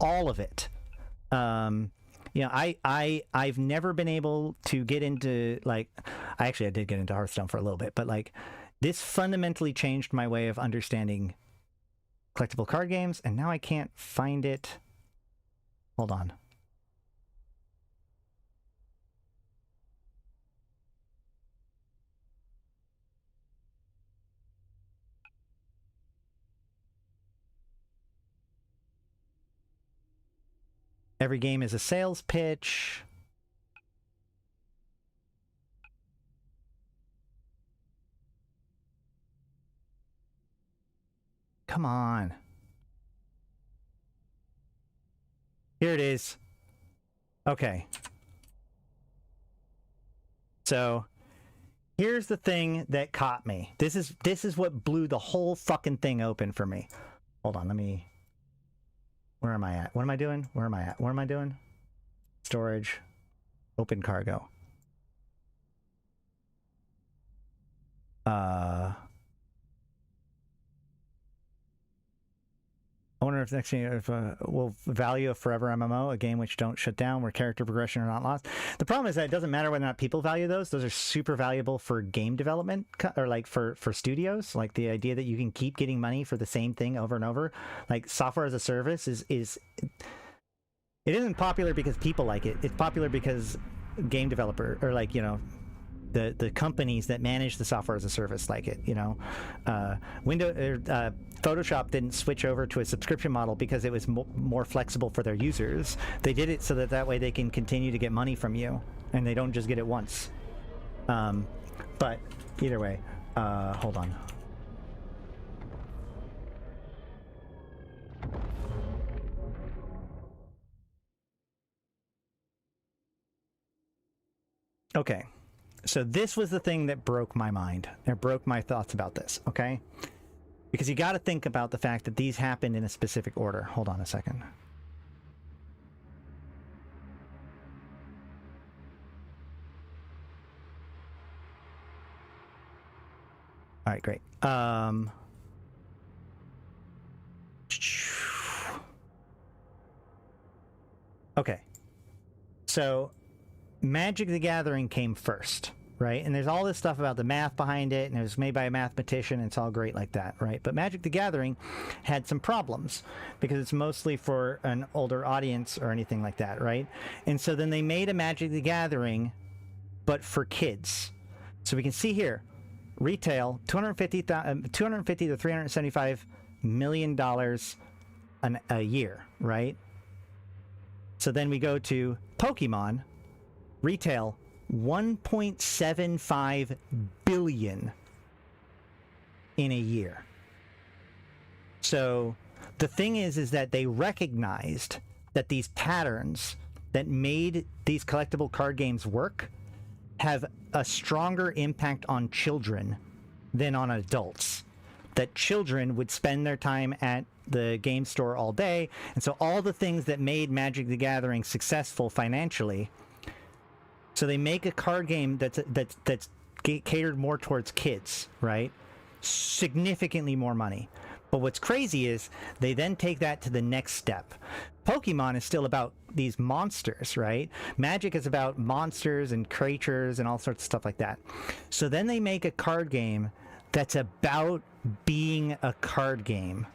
all of it. You know, I've never been able to get into, like, I did get into Hearthstone for a little bit, but like, this fundamentally changed my way of understanding collectible card games, and now I can't find it. Hold on. Every game is a sales pitch. Come on. Here it is. Okay. So, here's the thing that caught me. This is what blew the whole fucking thing open for me. Hold on, let me... Where am I at? What am I doing? Where am I at? What am I doing? Storage. Open cargo. I wonder if next thing will value a forever MMO, a game which don't shut down, where character progression are not lost. The problem is that it doesn't matter whether or not people value those. Those are super valuable for game development, or like for studios. Like the idea that you can keep getting money for the same thing over and over. Like software as a service is it isn't popular because people like it. It's popular because game developer, or like, you know, the companies that manage the software as a service like it, you know. Photoshop didn't switch over to a subscription model because it was more flexible for their users. They did it so that way they can continue to get money from you, and they don't just get it once. But either way, hold on. Okay. So this was the thing that broke my mind. It broke my thoughts about this, okay? Because you got to think about the fact that these happened in a specific order. Hold on a second. All right, great. Okay. So Magic the Gathering came first, right? And there's all this stuff about the math behind it, and it was made by a mathematician, and it's all great like that, right? But Magic the Gathering had some problems because it's mostly for an older audience or anything like that, right? And so then they made a Magic the Gathering, but for kids. So we can see here, retail, $250 to $375 million a year, right? So then we go to Pokemon, retail, 1.75 billion in a year. So the thing is that they recognized that these patterns that made these collectible card games work have a stronger impact on children than on adults. That children would spend their time at the game store all day, and so all the things that made Magic the Gathering successful financially, so they make a card game that's catered more towards kids, right? Significantly more money. But what's crazy is they then take that to the next step. Pokemon is still about these monsters, right? Magic is about monsters and creatures and all sorts of stuff like that. So then they make a card game that's about being a card game.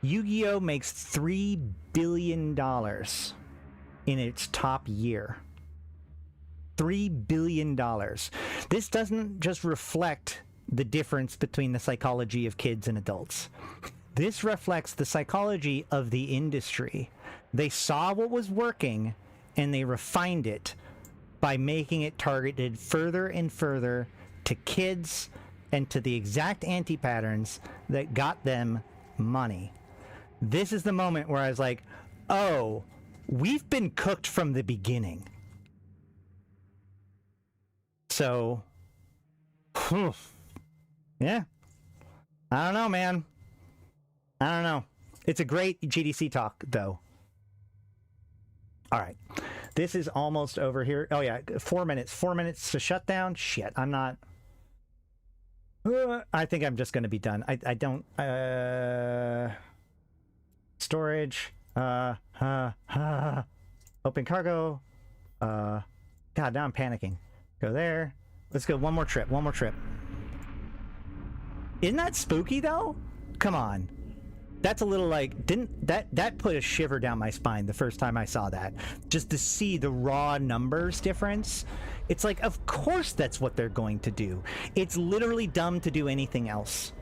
Yu-Gi-Oh! Makes $3 billion in its top year. $3 billion. This doesn't just reflect the difference between the psychology of kids and adults. This reflects the psychology of the industry. They saw what was working and they refined it by making it targeted further and further to kids and to the exact anti-patterns that got them money. This is the moment where I was like, oh, we've been cooked from the beginning. So, yeah. I don't know, man. I don't know. It's a great GDC talk, though. All right. This is almost over here. Oh, yeah. 4 minutes. 4 minutes to shut down? Shit. I'm not... I think I'm just going to be done. I don't... Storage. Open cargo. God, now I'm panicking. Go there. Let's go one more trip. One more trip. Isn't that spooky, though? Come on. that's a little like, didn't that put a shiver down my spine the first time I saw that, just to see the raw numbers difference. It's like, of course that's what they're going to do. It's literally dumb to do anything else.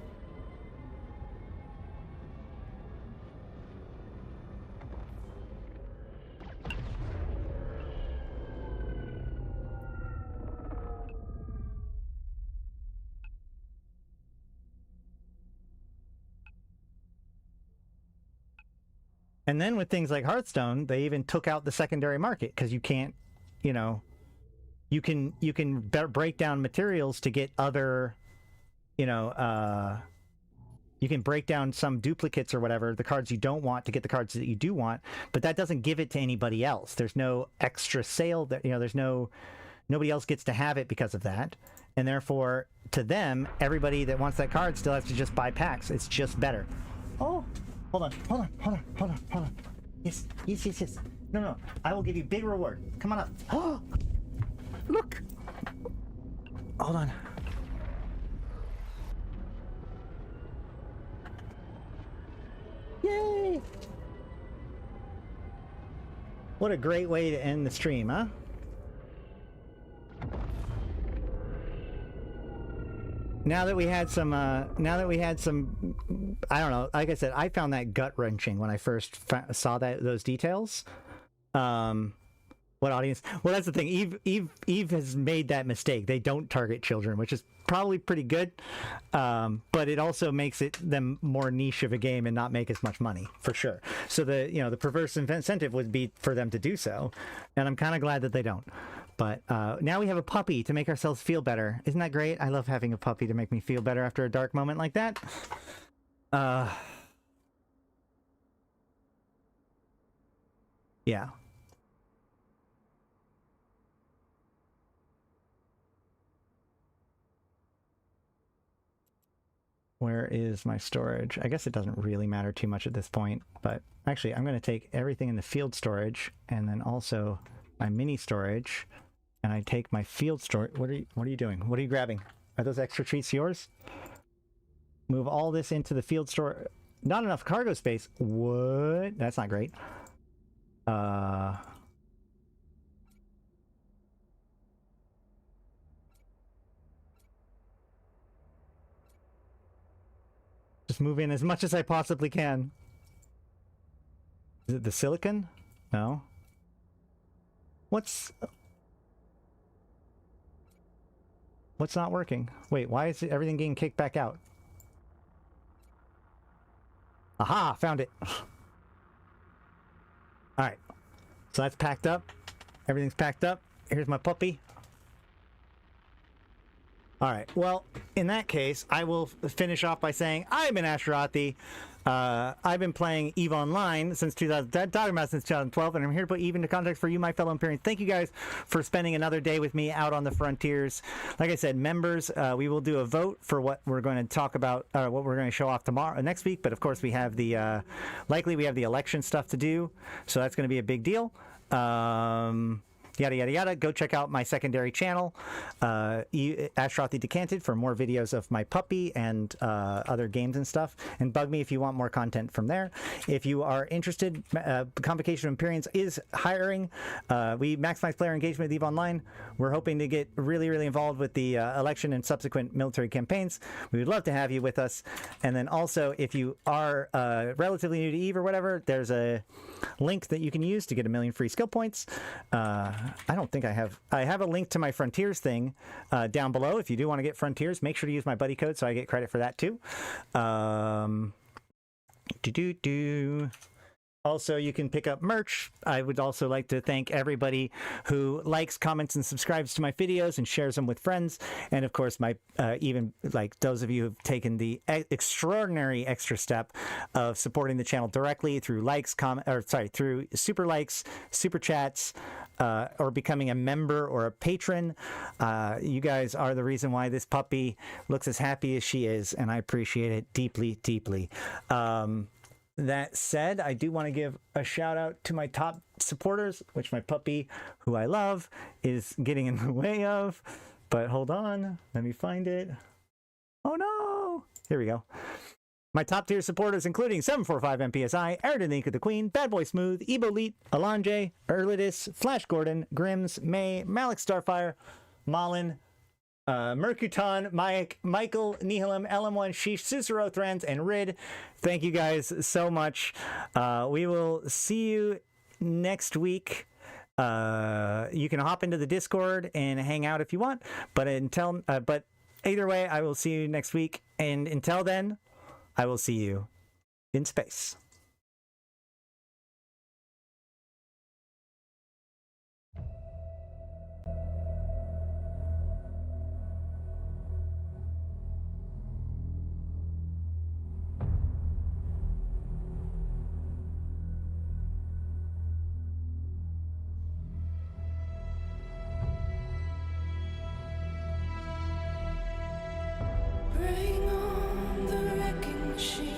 And then with things like Hearthstone, they even took out the secondary market, because you can't, you know, you can break down materials to get other, you know, you can break down some duplicates or whatever, the cards you don't want, to get the cards that you do want, but that doesn't give it to anybody else. There's no extra sale that, you know, there's nobody else gets to have it because of that. And therefore, to them, everybody that wants that card still has to just buy packs. It's just better. Oh. Hold on. Yes. No. I will give you big reward. Come on up. Oh, look. Hold on. Yay! What a great way to end the stream, huh? Now that we had some, I don't know, like I said, I found that gut-wrenching when I first saw those details. What audience? Well, that's the thing. Eve has made that mistake. They don't target children, which is probably pretty good. But it also makes them more niche of a game and not make as much money, for sure. So the perverse incentive would be for them to do so. And I'm kind of glad that they don't. But now we have a puppy to make ourselves feel better. Isn't that great? I love having a puppy to make me feel better after a dark moment like that. Yeah. Where is my storage? I guess it doesn't really matter too much at this point, but actually I'm going to take everything in the field storage and then also my mini storage, and I take my field storage. What are you doing? What are you grabbing? Are those extra treats yours? Move all this into the field store. Not enough cargo space. What? That's not great. Just move in as much as I possibly can. Is it the silicon? No. What's not working? Wait, why is everything getting kicked back out? Aha, found it. Alright. So that's packed up. Everything's packed up. Here's my puppy. Alright, well, in that case, I will finish off by saying I've been Ashrathi. I've been playing EVE Online since 2012, and I'm here to put EVE into context for you, my fellow Imperians. Thank you guys for spending another day with me out on the frontiers. Like I said, members, we will do a vote for what we're going to talk about, what we're going to show off next week, but of course we have the, likely we have the election stuff to do, so that's going to be a big deal. Yada yada yada. Go check out my secondary channel, Ashrathi Decanted, for more videos of my puppy and other games and stuff. And bug me if you want more content from there. If you are interested, Convocation of Empyreans is hiring. We maximize player engagement with EVE Online. We're hoping to get really, really involved with the election and subsequent military campaigns. We would love to have you with us. And then also, if you are relatively new to EVE or whatever, there's a link that you can use to get 1 million free skill points. I don't think I have a link to my Frontiers thing down below. If you do want to get Frontiers, make sure to use my buddy code so I get credit for that too. Also, you can pick up merch. I would also like to thank everybody who likes, comments, and subscribes to my videos and shares them with friends. And of course, my even like those of you who've taken the extraordinary extra step of supporting the channel directly through likes, through super likes, super chats, or becoming a member or a patron. You guys are the reason why this puppy looks as happy as she is, and I appreciate it deeply, deeply. That said, I do want to give a shout out to my top supporters, which my puppy, who I love, is getting in the way of. But hold on, let me find it. Oh no! Here we go. My top tier supporters including 745 MPSI, Arydanika the Queen, Bad Boy Smooth, Eboleet, Elange, Erladis, Flash Gordon, Grims, May, Malak Starfire, Malin, Mercuton, Michael, Nihilum, LM1, Sheesh, Cicero, Threns, and Rid. Thank you guys so much. We will see you next week. You can hop into the Discord and hang out if you want. But either way, I will see you next week. And until then, I will see you in space. Bring on the wrecking machine.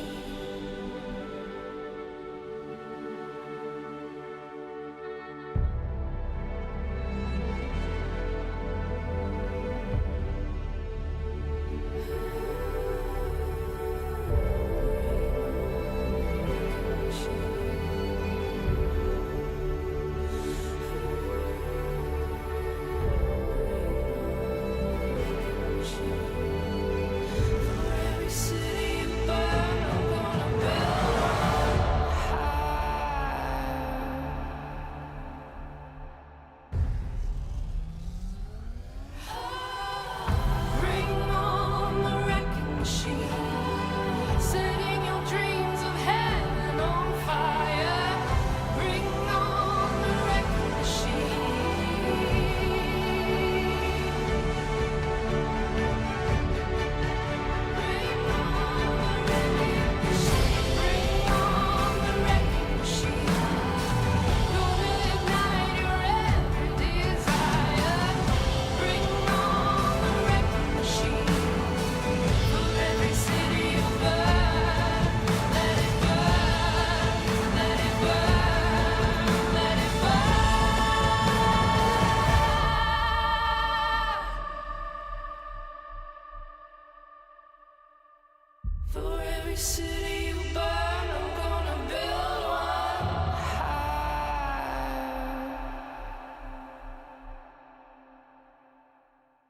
For every city